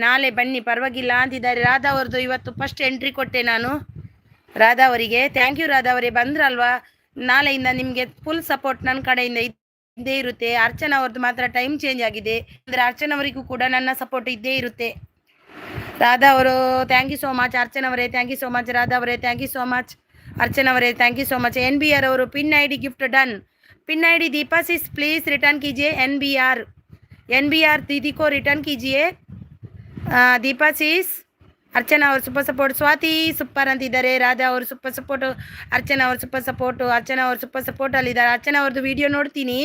ನಾಳೆ ಬನ್ನಿ ಪರವಾಗಿಲ್ಲ ಅಂತಿದ್ದಾರೆ. ರಾಧಾ ಅವ್ರದ್ದು ಇವತ್ತು ಫಸ್ಟ್ ಎಂಟ್ರಿ ಕೊಟ್ಟೆ ನಾನು ರಾಧಾ ಅವರಿಗೆ. ಥ್ಯಾಂಕ್ ಯು ರಾಧಾ ಅವರೇ. ಬಂದ್ರಲ್ವಾ, ನಾಳೆಯಿಂದ ನಿಮಗೆ ಫುಲ್ ಸಪೋರ್ಟ್ ನನ್ನ ಕಡೆಯಿಂದ ಇದ್ದೇ ಇರುತ್ತೆ. ಅರ್ಚನಾ ಅವ್ರದ್ದು ಮಾತ್ರ ಟೈಮ್ ಚೇಂಜ್ ಆಗಿದೆ, ಅಂದರೆ ಅರ್ಚನಾ ಅವರಿಗೂ ಕೂಡ ನನ್ನ ಸಪೋರ್ಟ್ ಇದ್ದೇ ಇರುತ್ತೆ. ರಾಧಾ ಅವರು thank you so much. Archana ಅವರೇ thank you so much. Radha ಅವರೇ thank you so much. Archana ಅವರೇ thank you so much. NBR ಅವರು pin ID gift done. Pin ID Deepa sis please return कीजिए. NBR दीदी को रिटर्न कीजिए. दीपा सिस. ಅರ್ಚನಾ ಅವರು ಸೂಪರ್ ಸಪೋರ್ಟ್. ಸ್ವಾತಿ ಸೂಪರ್ ಅಂತಿದ್ದಾರೆ. ರಾಧಾ ಅವರು ಸೂಪರ್ ಸಪೋರ್ಟು. ಅರ್ಚನಾ ಅವರು ಸೂಪರ್ ಸಪೋರ್ಟ್ ಅಲ್ಲಿದ್ದಾರೆ. ಅರ್ಚನಾ ಅವ್ರದ್ದು ವಿಡಿಯೋ ನೋಡ್ತೀನಿ,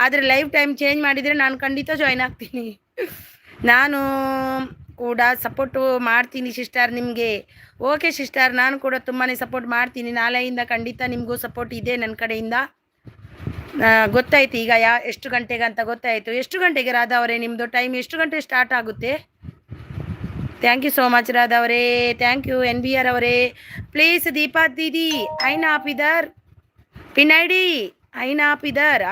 ಆದರೆ ಲೈವ್ ಟೈಮ್ ಚೇಂಜ್ ಮಾಡಿದರೆ ನಾನು ಖಂಡಿತ ಜಾಯ್ನ್ ಆಗ್ತೀನಿ. ನಾನು ಕೂಡ ಸಪೋರ್ಟು ಮಾಡ್ತೀನಿ ಸಿಸ್ಟರ್ ನಿಮಗೆ. ಓಕೆ ಸಿಸ್ಟರ್, ನಾನು ಕೂಡ ತುಂಬಾ ಸಪೋರ್ಟ್ ಮಾಡ್ತೀನಿ. ನಾಳೆಯಿಂದ ಖಂಡಿತ ನಿಮಗೂ ಸಪೋರ್ಟ್ ಇದೆ ನನ್ನ ಕಡೆಯಿಂದ. ಗೊತ್ತಾಯ್ತು ಈಗ ಎಷ್ಟು ಗಂಟೆಗೆ ಅಂತ ಗೊತ್ತಾಯಿತು. ಎಷ್ಟು ಗಂಟೆಗೆ ರಾಧಾ ಅವರೇ ನಿಮ್ಮದು ಟೈಮ್ ಎಷ್ಟು ಗಂಟೆ ಸ್ಟಾರ್ಟ್ ಆಗುತ್ತೆ? Thank you so much Radha ಅವರೇ. ಥ್ಯಾಂಕ್ ಯು NBR ಅವರೇ. ಪ್ಲೀಸ್ ದೀಪಾ ದೀದಿ ಐನ್ ಆಪ್ ಇದರ್. ಪಿನ್ ಐಡಿ ಐನ್ ಆಪ್ ಇದರ್.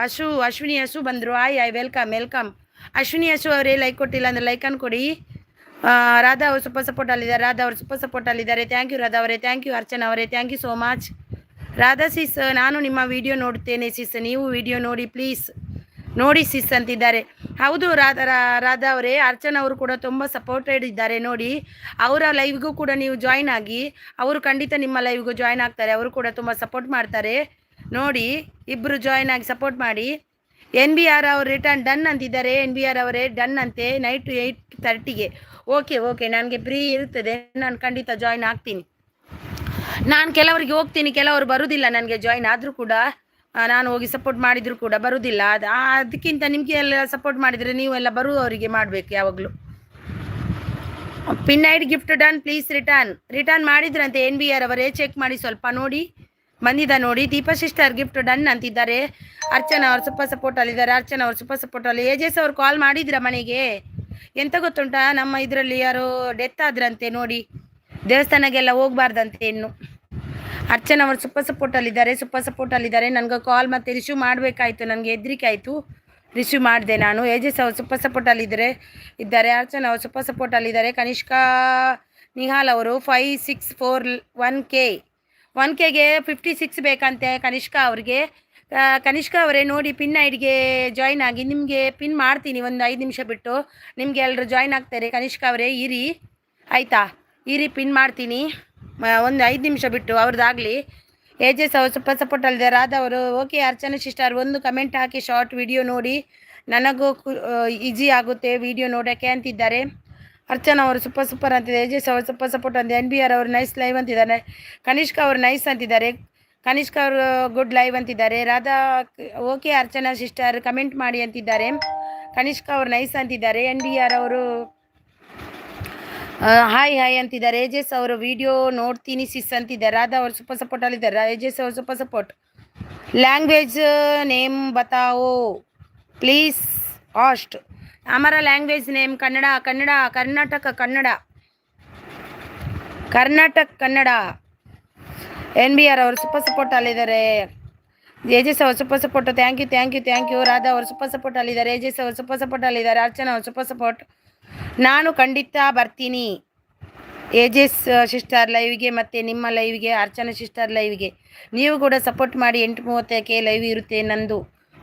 ಅಶ್ವಿನಿ ಬಂದರು. ಆಯ್ ವೆಲ್ಕಮ್. ಅಶ್ವಿನಿ ಅವರೇ ಲೈಕ್ ಕೊಟ್ಟಿಲ್ಲ ಅಂದರೆ ಲೈಕನ್ನು ಕೊಡಿ. ರಾಧಾ ಅವರು ಸೂಪರ್ ಸಪೋರ್ಟ್ ಅಲ್ಲಿದ್ದಾರೆ. ಥ್ಯಾಂಕ್ ಯು ರಾಧಾ ಅವರೇ. ಥ್ಯಾಂಕ್ ಯು ಅರ್ಚನಾ ಅವರೇ. Thank you so much. Radha sis ನಾನು ನಿಮ್ಮ ವಿಡಿಯೋ ನೋಡ್ತೇನೆ ಸಿಸ್, ನೀವು ವಿಡಿಯೋ ನೋಡಿ ಪ್ಲೀಸ್. ನೋಡಿ ಸಿಸ್ ಅಂತಿದ್ದಾರೆ. ಹೌದು ರಾಧಾ ಅವರೇ. ಅರ್ಚನಾ ಅವರು ಕೂಡ ತುಂಬ ಸಪೋರ್ಟೆಡ್ ಇದ್ದಾರೆ. ನೋಡಿ, ಅವರ ಲೈವ್ಗೂ ಕೂಡ ನೀವು ಜಾಯ್ನ್ ಆಗಿ, ಅವರು ಖಂಡಿತ ನಿಮ್ಮ ಲೈವ್ಗೂ ಜಾಯ್ನ್ ಆಗ್ತಾರೆ. ಅವರು ಕೂಡ ತುಂಬ ಸಪೋರ್ಟ್ ಮಾಡ್ತಾರೆ. ನೋಡಿ, ಇಬ್ಬರು ಜಾಯ್ನ್ ಆಗಿ ಸಪೋರ್ಟ್ ಮಾಡಿ. NBR ಅವರು ರಿಟರ್ನ್ ಡನ್ ಅಂತಿದ್ದಾರೆ. NBR ಅವರೇ ಡನ್ ಅಂತೆ. ನೈಟ್ 8:30ಗೆ. ಓಕೆ ನನಗೆ ಫ್ರೀ ಇರ್ತದೆ, ನಾನು ಖಂಡಿತ ಜಾಯ್ನ್ ಆಗ್ತೀನಿ. ನಾನು ಕೆಲವರಿಗೆ ಹೋಗ್ತೀನಿ, ಕೆಲವರು ಬರುವುದಿಲ್ಲ ನನಗೆ ಜಾಯ್ನ್ ಆದರೂ ಕೂಡ. ನಾನು ಹೋಗಿ ಸಪೋರ್ಟ್ ಮಾಡಿದರೂ ಕೂಡ ಬರುವುದಿಲ್ಲ. ಅದಕ್ಕಿಂತ ನಿಮಗೆ ಎಲ್ಲ ಸಪೋರ್ಟ್ ಮಾಡಿದರೆ ನೀವು ಎಲ್ಲ ಬರುವವರಿಗೆ ಮಾಡಬೇಕು ಯಾವಾಗಲೂ. Pin ID gift done please return ಮಾಡಿದ್ರಂತೆ NBR ಅವರೇ. ಚೆಕ್ ಮಾಡಿ ಸ್ವಲ್ಪ ನೋಡಿ. ಬಂದಿದ್ದ ನೋಡಿ. ದೀಪಾ ಸಿಸ್ಟರ್ ಗಿಫ್ಟ್ ಡನ್ ಅಂತಿದ್ದಾರೆ. ಅರ್ಚನಾ ಅವ್ರು ಸೂಪರ್ ಸಪೋರ್ಟಲ್ಲಿದ್ದಾರೆ. ಅರ್ಚನಾ ಅವ್ರು ಸೂಪರ್ ಸಪೋರ್ಟಲ್ಲಿ. ಏಜಸ್ ಅವ್ರು ಕಾಲ್ ಮಾಡಿದ್ರ ಮನೆಗೆ. ಎಂತ ಗೊತ್ತುಂಟಾ, ನಮ್ಮ ಇದರಲ್ಲಿ ಯಾರು ಡೆತ್ ಆದ್ರಂತೆ ನೋಡಿ, ದೇವಸ್ಥಾನಕ್ಕೆಲ್ಲ ಹೋಗ್ಬಾರ್ದಂತೆ ಇನ್ನು. ಅರ್ಚನಾ ಅವರು ಸೂಪರ್ ಸಪೋರ್ಟಲ್ಲಿದ್ದಾರೆ, ಸೂಪರ್ ಸಪೋರ್ಟಲ್ಲಿದ್ದಾರೆ. ನನಗೆ ಕಾಲ್ ಮತ್ತೆ ರಿಸೀವ್ ಮಾಡಬೇಕಾಯ್ತು, ನನಗೆ ಹೆದರಿಕೆ ಆಯಿತು, ರಿಸೀವ್ ಮಾಡಿದೆ ನಾನು. ಏಜಸ್ ಅವರು ಸೂಪರ್ ಸಪೋರ್ಟಲ್ಲಿದ್ದಾರೆ. ಅರ್ಚನಾ ಅವರು ಸೂಪರ್ ಸಪೋರ್ಟಲ್ಲಿದ್ದಾರೆ. ಕನಿಷ್ಕಾ ನಿಹಾಲ್ ಅವರು 5641K 1Kಗೆ 56 ಬೇಕಂತೆ ಕನಿಷ್ಕಾ ಅವ್ರಿಗೆ. ಕನಿಷ್ಕಾ ಅವರೇ ನೋಡಿ, ಪಿನ್ ಐಡಿಗೆ ಜಾಯ್ನ್ ಆಗಿ. ನಿಮಗೆ ಪಿನ್ ಮಾಡ್ತೀನಿ ಒಂದು 5 ನಿಮಿಷ ಬಿಟ್ಟು. ನಿಮಗೆ ಎಲ್ಲರೂ ಜಾಯ್ನ್ ಆಗ್ತಾರೆ. ಕನಿಷ್ಕಾ ಅವರೇ ಇರಿ ಆಯಿತಾ, ಇರಿ ಪಿನ್ ಮಾಡ್ತೀನಿ ಒಂದು 5 ನಿಮಿಷ ಬಿಟ್ಟು, ಅವ್ರದ್ದಾಗಲಿ. ಏಜಸ್ ಅವರು ಸೂಪರ್ ಸಪೋರ್ಟಲ್ಲಿದ್ದಾರೆ. ರಾಧವರು ಓಕೆ. ಅರ್ಚನಾ ಸಿಸ್ಟರ್ ಒಂದು ಕಮೆಂಟ್ ಹಾಕಿ, ಶಾರ್ಟ್ ವಿಡಿಯೋ ನೋಡಿ, ನನಗೂ ಈಸಿ ಆಗುತ್ತೆ ವಿಡಿಯೋ ನೋಡೋಕ್ಕೆ ಅಂತಿದ್ದಾರೆ. ಅರ್ಚನಾ ಅವರು ಸೂಪರ್ ಅಂತಿದ್ದಾರೆ. ಏಜಸ್ ಅವರು ಸೂಪರ್ ಸಪೋರ್ಟ್ ಅಂತಿದೆ. NBR ಅವರು ನೈಸ್ ಲೈವ್ ಅಂತಿದ್ದಾರೆ. ಕನಿಷ್ಕಾ ಅವರು ನೈಸ್ ಅಂತಿದ್ದಾರೆ. ಕನಿಷ್ಕಾ ಅವರು ಗುಡ್ ಲೈವ್ ಅಂತಿದ್ದಾರೆ. Radha okay Archana sister comment ಮಾಡಿ ಅಂತಿದ್ದಾರೆ. ಕನಿಷ್ಕಾ ಅವರು ನೈಸ್ ಅಂತಿದ್ದಾರೆ. NBR ಅವರು ಹಾಯ್ ಅಂತಿದ್ದಾರೆ. ಏಜಸ್ ಅವರು ವಿಡಿಯೋ ನೋಡ್ತೀನಿ ಸಿಸ್ ಅಂತಿದ್ದಾರೆ. ರಾಧಾ ಅವರು ಸೂಪರ್ ಸಪೋರ್ಟಲ್ಲಿದ್ದಾರೆ. ಏಜಸ್ ಅವರು ಸೂಪರ್ ಸಪೋರ್ಟ್. ಲ್ಯಾಂಗ್ವೇಜ್ ನೇಮ್ ಬತಾವೋ ಪ್ಲೀಸ್ ಆಸ್ಟ್. हमारा language name Kannada Kannada Karnataka Kannada Karnataka Kannada. NBR ಅವರು ಸೂಪರ್ ಸಪೋರ್ಟ್ ಅಲ್ಲಿದ್ದಾರೆ. ಏಜಸ್ ಅವರು super support. Thank you. Radha ಅವರು ಸೂಪರ್ ಸಪೋರ್ಟ್ ಅಲ್ಲಿದ್ದಾರೆ. ಏಜಸ್ ಅವರು ಸೂಪರ್ ಸಪೋರ್ಟ್ ಅಲ್ಲಿದ್ದಾರೆ. ಅರ್ಚನಾ ಅವರು ಸೂಪರ್ ಸಪೋರ್ಟ್. ನಾನು ಖಂಡಿತ ಬರ್ತೀನಿ ಏಜಸ್ ಸಿಸ್ಟರ್ ಲೈವ್ಗೆ ಮತ್ತು ನಿಮ್ಮ ಲೈವ್ಗೆ, ಅರ್ಚನಾ ಸಿಸ್ಟರ್ ಲೈವ್ಗೆ. ನೀವು ಕೂಡ ಸಪೋರ್ಟ್ ಮಾಡಿ. 8:30ಕ್ಕೆ ಲೈವ್ ಇರುತ್ತೆ ನಂದು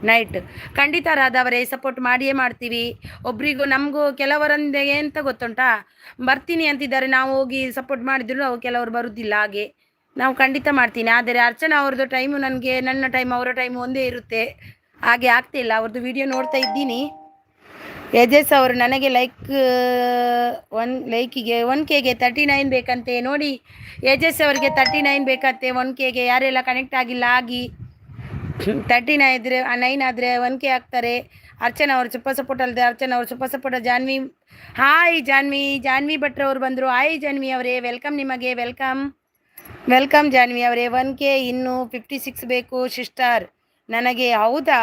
ನೈಟ್. ಖಂಡಿತ ರಾಧವರೇ ಸಪೋರ್ಟ್ ಮಾಡಿಯೇ ಮಾಡ್ತೀವಿ. ಒಬ್ರಿಗೂ ನಮಗೂ ಕೆಲವರೊಂದಿಗೆ ಎಂತ ಗೊತ್ತುಂಟಾ, ಬರ್ತೀನಿ ಅಂತಿದ್ದಾರೆ, ನಾವು ಹೋಗಿ ಸಪೋರ್ಟ್ ಮಾಡಿದ್ರು ಅವು ಕೆಲವರು ಬರುವುದಿಲ್ಲ. ಹಾಗೆ ನಾವು ಖಂಡಿತ ಮಾಡ್ತೀನಿ. ಆದರೆ ಅರ್ಚನಾ ಅವ್ರದ್ದು ಟೈಮು ನನಗೆ, ನನ್ನ ಟೈಮ್ ಅವರ ಟೈಮು ಒಂದೇ ಇರುತ್ತೆ, ಹಾಗೆ ಆಗ್ತಿಲ್ಲ. ಅವ್ರದ್ದು ವಿಡಿಯೋ ನೋಡ್ತಾ ಇದ್ದೀನಿ. ಏಜಸ್ ಅವರು ನನಗೆ ಲೈಕಿಗೆ 1Kಗೆ 39 ಬೇಕಂತೆ ನೋಡಿ. ಏಜಸ್ ಅವರಿಗೆ 39 ಬೇಕಂತೆ 1Kಗೆ. ಯಾರೆಲ್ಲ ಕನೆಕ್ಟ್ ಆಗಿಲ್ಲ ಆಗಿ 39 ಇದ್ರೆ 9 ಆದರೆ 1K ಆಗ್ತಾರೆ. ಅರ್ಚನಾ ಅವರು ಸೂಪರ್ ಸಪೋರ್ಟ್ ಅಲ್ಲದೆ. ಅರ್ಚನಾ ಅವರು super support. Janvi hi Janvi ಭಟ್ರು ಅವರು ಬಂದರು. ಹಾಯ್ ಜಾನ್ವಿ ಅವರೇ, ವೆಲ್ಕಮ್ ನಿಮಗೆ, ವೆಲ್ಕಮ್ ಜಾನ್ವಿ ಅವರೇ. 1K ಇನ್ನು 56 ಬೇಕು ಸಿಸ್ಟರ್ ನನಗೆ. ಹೌದಾ,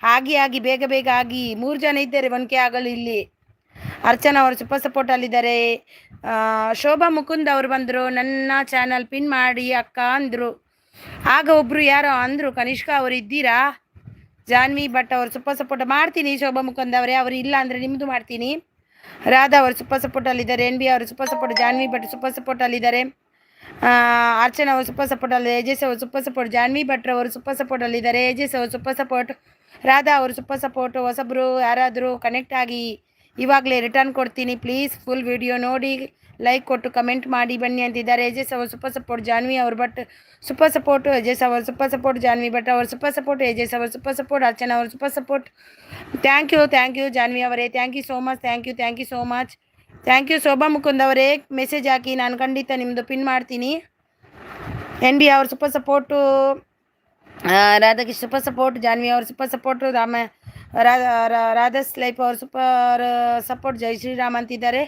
ಆಗಿ ಬೇಗ ಆಗಿ. 3 ಜನ ಇದ್ದಾರೆ 1K ಆಗಲು ಇಲ್ಲಿ. ಅರ್ಚನಾ ಅವರು ಸೂಪರ್ ಸಪೋರ್ಟ್ ಅಲ್ಲಿದ್ದಾರೆ. ಶೋಭಾ ಮುಕುಂದ್ ಅವರು ಬಂದರು. ನನ್ನ ಚಾನಲ್ ಪಿನ್ ಮಾಡಿ ಅಕ್ಕ ಅಂದರು. ಆಗ ಒಬ್ಬರು ಯಾರೋ ಅಂದರು, ಕನಿಷ್ಕಾ ಅವರು ಇದ್ದೀರಾ? ಜಾನ್ವಿ ಭಟ್ ಅವರು ಸೂಪರ್ ಸಪೋರ್ಟ್ ಮಾಡ್ತೀನಿ. ಶೋಭಾ ಮುಕುಂದ್ ಅವರೇ, ಅವರು ಇಲ್ಲ ಅಂದರೆ ನಿಮ್ಮದು ಮಾಡ್ತೀನಿ. ರಾಧಾ ಅವರು ಸೂಪರ್ ಸಪೋರ್ಟಲ್ಲಿದ್ದಾರೆ. NB ಅವರು super support. Janhvi Bhat super ಸಪೋರ್ಟಲ್ಲಿದ್ದಾರೆ. ಅರ್ಚನಾ ಅವರು ಸೂಪರ್ ಸಪೋರ್ಟ್ ಅಲ್ಲಿದ್ದಾರೆ. ಏಜಸ್ ಅವರು ಸೂಪರ್ ಸಪೋರ್ಟ್. ಜಾನ್ವಿ ಭಟ್ ಅವರು ಸೂಪರ್ ಸಪೋರ್ಟಲ್ಲಿದ್ದಾರೆ. ಏಜಸ್ ಅವರು ಸೂಪರ್ ಸಪೋರ್ಟ್. ರಾಧಾ ಅವರು ಸೂಪರ್ ಸಪೋರ್ಟ್. ಹೊಸಬ್ರು ಯಾರಾದರೂ ಕನೆಕ್ಟ್ ಆಗಿ ಇವಾಗಲೇ ರಿಟರ್ನ್ ಕೊಡ್ತೀನಿ ಪ್ಲೀಸ್. ಫುಲ್ ವಿಡಿಯೋ ನೋಡಿ ಲೈಕ್ ಕೊಟ್ಟು ಕಮೆಂಟ್ ಮಾಡಿ ಬನ್ನಿ ಅಂತಿದ್ದಾರೆ. ಏಜಸ್ ಅವರು ಸೂಪರ್ ಸಪೋರ್ಟ್. ಜಾನ್ವಿ ಅವರು ಭಟ್ ಸೂಪರ್ ಸಪೋರ್ಟ್. ಏಜಸ್ ಅವರು ಸೂಪರ್ ಸಪೋರ್ಟ್. ಜಾನ್ವಿ ಭಟ್ ಅವರು ಸೂಪರ್ ಸಪೋರ್ಟ್. ಏಜಸ್ ಅವರು ಸೂಪರ್ ಸಪೋರ್ಟ್. ಅರ್ಚನಾ ಅವರು super support. Thank you Janhvi ಅವರೇ. Thank you so much. Thank you so much. Thank you. Shobha Mukund ಅವರೇ ಮೆಸೇಜ್ ಹಾಕಿ, ನಾನು ಖಂಡಿತ ನಿಮ್ಮದು ಪಿನ್ ಮಾಡ್ತೀನಿ. NB ಅವರು super support. Radhakrishna super support. Janhvi ಅವರು ಸೂಪರ್ ಸಪೋರ್ಟು. ರಾಧಾಸ್ ಲೈಫ್ ಅವರು ಸೂಪರ್ ಸಪೋರ್ಟ್. ಜೈ ಶ್ರೀರಾಮ್ ಅಂತಿದ್ದಾರೆ.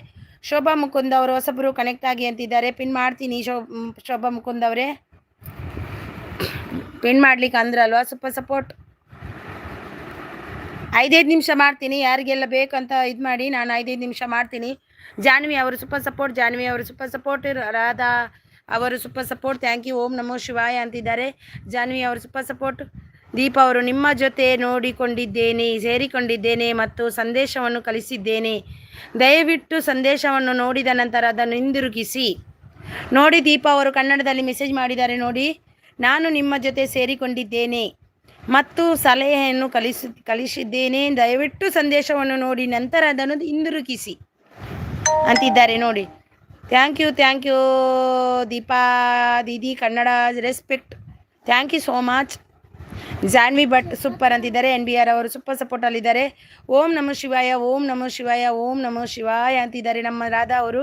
ಶೋಭಾ ಮುಕುಂದ್ ಅವರು ಹೊಸಬ್ರು ಕನೆಕ್ಟ್ ಆಗಿ ಅಂತಿದ್ದಾರೆ. ಪಿನ್ ಮಾಡ್ತೀನಿ ಶೋಭಾ ಮುಕುಂದ್ ಅವರೇ, ಪಿನ್ ಮಾಡ್ಲಿಕ್ಕೆ ಅಂದ್ರಲ್ವಾ. Super support. 5 ನಿಮಿಷ ಮಾಡ್ತೀನಿ. ಯಾರಿಗೆಲ್ಲ ಬೇಕಂತ ಇದು ಮಾಡಿ, ನಾನು 5 ನಿಮಿಷ ಮಾಡ್ತೀನಿ. ಜಾನ್ವಿ ಅವರು ಸೂಪರ್ ಸಪೋರ್ಟ್. ಜಾನ್ವಿ ಅವರು ಸೂಪರ್ ಸಪೋರ್ಟ್. ರಾಧಾ ಅವರು ಸೂಪರ್ ಸಪೋರ್ಟ್. Thank you. ಓಂ ನಮೋ ಶಿವಾಯ ಅಂತಿದ್ದಾರೆ. ಜಾನ್ವಿ ಅವರು ಸೂಪರ್ ಸಪೋರ್ಟ್. ದೀಪ ಅವರು ನಿಮ್ಮ ಜೊತೆ ಸೇರಿಕೊಂಡಿದ್ದೇನೆ ಮತ್ತು ಸಂದೇಶವನ್ನು ಕಳಿಸಿದ್ದೇನೆ. ದಯವಿಟ್ಟು ಸಂದೇಶವನ್ನು ನೋಡಿದ ನಂತರ ಅದನ್ನು ಹಿಂದಿರುಗಿಸಿ ನೋಡಿ. ದೀಪ ಅವರು ಕನ್ನಡದಲ್ಲಿ ಮೆಸೇಜ್ ಮಾಡಿದ್ದಾರೆ ನೋಡಿ. ನಾನು ನಿಮ್ಮ ಜೊತೆ ಸೇರಿಕೊಂಡಿದ್ದೇನೆ ಮತ್ತು ಸಲಹೆಯನ್ನು ಕಳಿಸಿದ್ದೇನೆ. ದಯವಿಟ್ಟು ಸಂದೇಶವನ್ನು ನೋಡಿ ನಂತರ ಅದನ್ನು ಹಿಂದಿರುಗಿಸಿ ಅಂತಿದ್ದಾರೆ ನೋಡಿ. ಥ್ಯಾಂಕ್ ಯು ದೀಪಾ ದೀದಿ. Kannada respect. Thank you so much. Janvi Bhat super ಅಂತಿದ್ದಾರೆ. NBR ಅವರು ಸೂಪರ್ ಸಪೋರ್ಟಲ್ಲಿದ್ದಾರೆ. ಓಂ ನಮೋ ಶಿವಾಯ, ಓಂ ನಮೋ ಶಿವಾಯ, ಓಂ ನಮೋ ಶಿವಾಯ ಅಂತಿದ್ದಾರೆ ನಮ್ಮ ರಾಧಾ ಅವರು.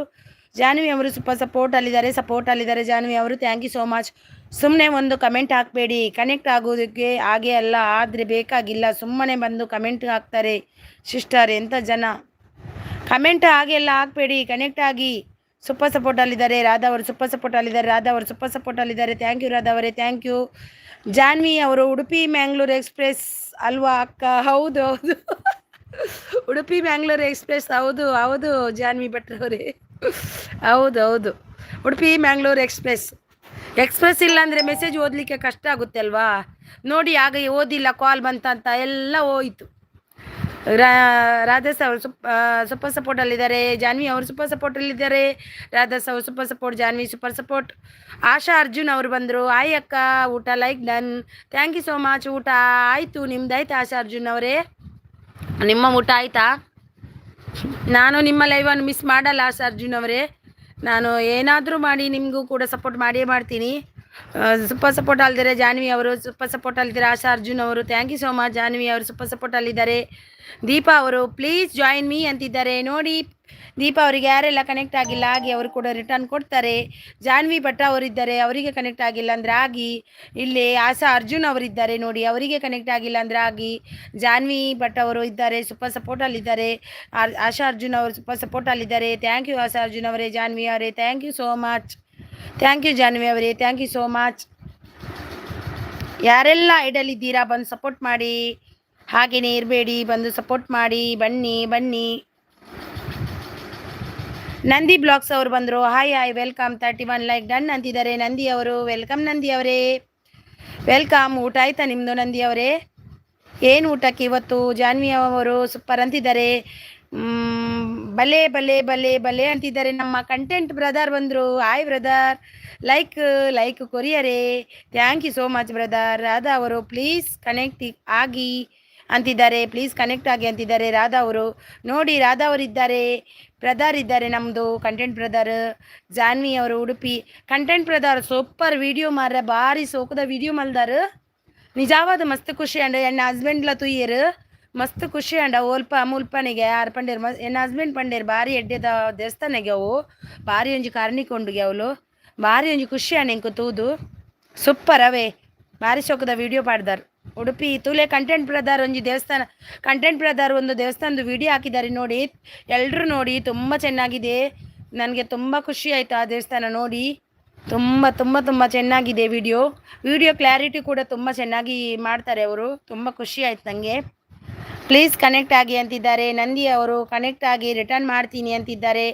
ಜಾನ್ವಿ ಅವರು ಸೂಪರ್ ಸಪೋರ್ಟಲ್ಲಿದ್ದಾರೆ ಜಾನ್ವಿ ಅವರು. Thank you so much. ಸುಮ್ಮನೆ ಒಂದು ಕಮೆಂಟ್ ಹಾಕಬೇಡಿ, ಕನೆಕ್ಟ್ ಆಗೋದಕ್ಕೆ. ಹಾಗೆ ಅಲ್ಲ, ಆದರೆ ಬೇಕಾಗಿಲ್ಲ, ಸುಮ್ಮನೆ ಬಂದು ಕಮೆಂಟ್ ಹಾಕ್ತಾರೆ ಸಿಸ್ಟರ್. ಎಂಥ ಜನ ಕಮೆಂಟ್ ಹಾಗೆಲ್ಲ ಹಾಕಬೇಡಿ, ಕನೆಕ್ಟ್ ಆಗಿ ಸೂಪರ್ ಸಪೋರ್ಟಲ್ಲಿದ್ದಾರೆ. ರಾಧಾ ಅವರು ಸೂಪರ್ ಸಪೋರ್ಟಲ್ಲಿದ್ದಾರೆ. ರಾಧಾ ಅವರು ಸೂಪರ್ ಸಪೋರ್ಟಲ್ಲಿದ್ದಾರೆ. ಥ್ಯಾಂಕ್ ಯು ರಾಧಾ ಅವರೇ, ಥ್ಯಾಂಕ್ ಯು. ಜಾನ್ವಿ ಅವರು ಉಡುಪಿ ಮ್ಯಾಂಗ್ಳೂರ್ ಎಕ್ಸ್ಪ್ರೆಸ್ ಅಲ್ವಾ ಅಕ್ಕ? ಹೌದು ಹೌದು ಉಡುಪಿ ಮ್ಯಾಂಗ್ಳೂರ್ ಎಕ್ಸ್ಪ್ರೆಸ್, ಹೌದು ಹೌದು ಜಾನ್ವಿ ಭಟ್ರವರೇ, ಹೌದು ಹೌದು ಉಡುಪಿ ಮ್ಯಾಂಗ್ಳೂರ್ ಎಕ್ಸ್ಪ್ರೆಸ್. ಎಕ್ಸ್ಪ್ರೆಸ್ ಇಲ್ಲ ಅಂದರೆ ಮೆಸೇಜ್ ಓದಲಿಕ್ಕೆ ಕಷ್ಟ ಆಗುತ್ತೆ ಅಲ್ವಾ? ನೋಡಿ ಆಗ ಓದಿಲ್ಲ, ಕಾಲ್ ಬಂತಂತ ಎಲ್ಲ ಹೋಯಿತು. ರಾಧಾಸ್ ಅವರು ಸೂಪರ್ ಸಪೋರ್ಟಲ್ಲಿದ್ದಾರೆ. ಜಾನ್ವಿ ಅವರು ಸೂಪರ್ ಸಪೋರ್ಟಲ್ಲಿದ್ದಾರೆ. ರಾಧಾಸ್ ಅವರು super support. Janhvi super support. Asha Arjun ಅವರು ಬಂದರು. ಆಯ್ ಅಕ್ಕ, ಊಟ like done. Thank you so much. ಊಟ ಆಯಿತು, ನಿಮ್ದಾಯ್ತಾ ಆಶಾ ಅರ್ಜುನ್ ಅವರೇ? ನಿಮ್ಮ ಊಟ ಆಯಿತಾ? ನಾನು ನಿಮ್ಮ ಲೈವನ್ನು ಮಿಸ್ ಮಾಡಲ್ಲ ಆಶಾ ಅರ್ಜುನ್ ಅವರೇ. ನಾನು ಏನಾದರೂ ಮಾಡಿ ನಿಮಗೂ ಕೂಡ ಸಪೋರ್ಟ್ ಮಾಡಿಯೇ ಮಾಡ್ತೀನಿ. ಸೂಪರ್ ಸಪೋರ್ಟ್ ಅಲ್ಲಿದ್ದಾರೆ ಜಾನ್ವಿ ಅವರು, ಸೂಪರ್ ಸಪೋರ್ಟ್ ಅಲ್ಲಿದ್ದಾರೆ. ಆಶಾ ಅರ್ಜುನ್ ಅವರು thank you so much. Janhvi ಅವರು ಸೂಪರ್ ಸಪೋರ್ಟ್ ಅಲ್ಲಿದ್ದಾರೆ. ದೀಪಾ ಅವರು ಪ್ಲೀಸ್ ಜಾಯಿನ್ ಮೀ ಅಂತಿದ್ದಾರೆ. ನೋಡಿ ದೀಪಾ ಅವರಿಗೆ ಯಾರೆಲ್ಲ ಕನೆಕ್ಟ್ ಆಗಿಲ್ಲ ಆಗಿ ಅವರು ಕೂಡ ರಿಟರ್ನ್ ಕೊಡ್ತಾರೆ. ಜಾನ್ವಿ ಭಟ್ಟ ಅವರಿದ್ದಾರೆ, ಅವರಿಗೆ ಕನೆಕ್ಟ್ ಆಗಿಲ್ಲ ಅಂದರೆ ಆಗಿ. ಇಲ್ಲಿ ಆಶಾ ಅರ್ಜುನ್ ಅವರಿದ್ದಾರೆ ನೋಡಿ, ಅವರಿಗೆ ಕನೆಕ್ಟ್ ಆಗಿಲ್ಲ ಅಂದರೆ ಆಗಿ. ಜಾನ್ವಿ ಭಟ್ ಅವರು ಇದ್ದಾರೆ, ಸೂಪರ್ ಸಪೋರ್ಟಲ್ಲಿದ್ದಾರೆ. ಆಶಾ ಅರ್ಜುನ್ ಅವರು ಸೂಪರ್ ಸಪೋರ್ಟಲ್ಲಿದ್ದಾರೆ. ಥ್ಯಾಂಕ್ ಯು ಆಶಾ ಅರ್ಜುನ್ ಅವರೇ. ಜಾನ್ವಿ ಅವರೇ thank you so much. Thank you Janhvi ಅವರೇ, ಥ್ಯಾಂಕ್ ಯು ಸೋ ಮಚ್. ಯಾರೆಲ್ಲ ಐಡಲಿದ್ದೀರಾ ಬಂದು ಸಪೋರ್ಟ್ ಮಾಡಿ, ಹಾಗೆಯೇ ಇರಬೇಡಿ, ಬಂದು ಸಪೋರ್ಟ್ ಮಾಡಿ. ಬನ್ನಿ ಬನ್ನಿ. ನಂದಿ ಬ್ಲಾಗ್ಸ್ ಅವರು ಬಂದರು. Hi hi welcome. 31 like done ಅಂತಿದ್ದಾರೆ ನಂದಿ ಅವರು. ವೆಲ್ಕಮ್ ನಂದಿ ಅವರೇ, ವೆಲ್ಕಮ್. ಊಟ ಆಯ್ತಾ ನಿಮ್ಮದು ನಂದಿ ಅವರೇ? ಏನು ಊಟಕ್ಕೆ ಇವತ್ತು? ಜಾನ್ವಿ ಅವರು ಸೂಪರ್ ಅಂತಿದ್ದಾರೆ. ಬಲೆ ಬಲೆ ಬಲೆ ಬಲೆ ಅಂತಿದ್ದಾರೆ ನಮ್ಮ ಕಂಟೆಂಟ್ ಬ್ರದರ್ ಬಂದರು. ಹಾಯ್ ಬ್ರದರ್, ಲೈಕ್ ಲೈಕ್ ಕೊರಿಯರೇ, thank you so much brother. Radha ಅವರು ಪ್ಲೀಸ್ ಕನೆಕ್ಟ್ ಆಗಿ ಅಂತಿದ್ದಾರೆ, ಪ್ಲೀಸ್ ಕನೆಕ್ಟ್ ಆಗಿ ಅಂತಿದ್ದಾರೆ ರಾಧಾ ಅವರು. ನೋಡಿ ರಾಧಾ ಅವರಿದ್ದಾರೆ, ಬ್ರದರ್ ಇದ್ದಾರೆ ನಮ್ಮದು ಕಂಟೆಂಟ್ ಬ್ರದರ್. ಜಾನ್ವಿ ಅವರು Udupi content brother. Super video ಮಾರ, ಭಾರಿ ಸೋಕದ ವಿಡಿಯೋ ಮಲ್ದಾರು. ನಿಜವಾದ ಮಸ್ತ್ ಖುಷಿ ಅಂಡ ಎನ್ನ ಹಸ್ಬೆಂಡ್ಲ ತುಯ್ಯರು, ಮಸ್ತ್ ಖುಷಿ ಅಂಡ. ಓಲ್ಪ ಮುಲ್ಪನಿಗೆ ಯಾರು ಪಂಡೇರು ಎನ್ನ ಹಸ್ಬೆಂಡ್ ಪಂಡೇರು ಭಾರಿ ಎಡ್ಡೆದ ದೇವಸ್ಥಾನಗೆ ಅವು ಭಾರಿ ಒಂಜಿ ಕಾರಣಿಕೊಂಡುಗೆ ಅವಳು ಭಾರಿ ಒಂಜಿ ಖುಷಿ ಅಂಡ ಇಂಕು ತೂದು ಸೂಪರ್ ಅವೇ ಭಾರಿ ಶೋಕದ ವಿಡಿಯೋ ಪಾಡ್ದಾರು. ಉಡುಪಿ ತುಲೆ ಕಂಟೆಂಟ್ ಬ್ರದರ್ ಒಂಜಿ ದೇವಸ್ಥಾನ, ಕಂಟೆಂಟ್ ಬ್ರದರ್ ಒಂದು ದೇವಸ್ಥಾನದ ವಿಡಿಯೋ ಹಾಕಿದ್ದಾರೆ ನೋಡಿ, ಎಲ್ಲರೂ ನೋಡಿ. ತುಂಬ ಚೆನ್ನಾಗಿದೆ, ನನಗೆ ತುಂಬ ಖುಷಿ ಆಯಿತು ಆ ದೇವಸ್ಥಾನ ನೋಡಿ. ತುಂಬ ತುಂಬ ತುಂಬ ಚೆನ್ನಾಗಿದೆ ವಿಡಿಯೋ ಕ್ಲಾರಿಟಿ ಕೂಡ ತುಂಬ ಚೆನ್ನಾಗಿ ಮಾಡ್ತಾರೆ ಅವರು. ತುಂಬ ಖುಷಿ ಆಯ್ತು ನನಗೆ. ಪ್ಲೀಸ್ ಕನೆಕ್ಟ್ ಆಗಿ ಅಂತಿದ್ದಾರೆ ನಂದಿ ಅವರು. ಕನೆಕ್ಟ್ ಆಗಿ ರಿಟರ್ನ್ ಮಾಡ್ತೀನಿ ಅಂತಿದ್ದಾರೆ.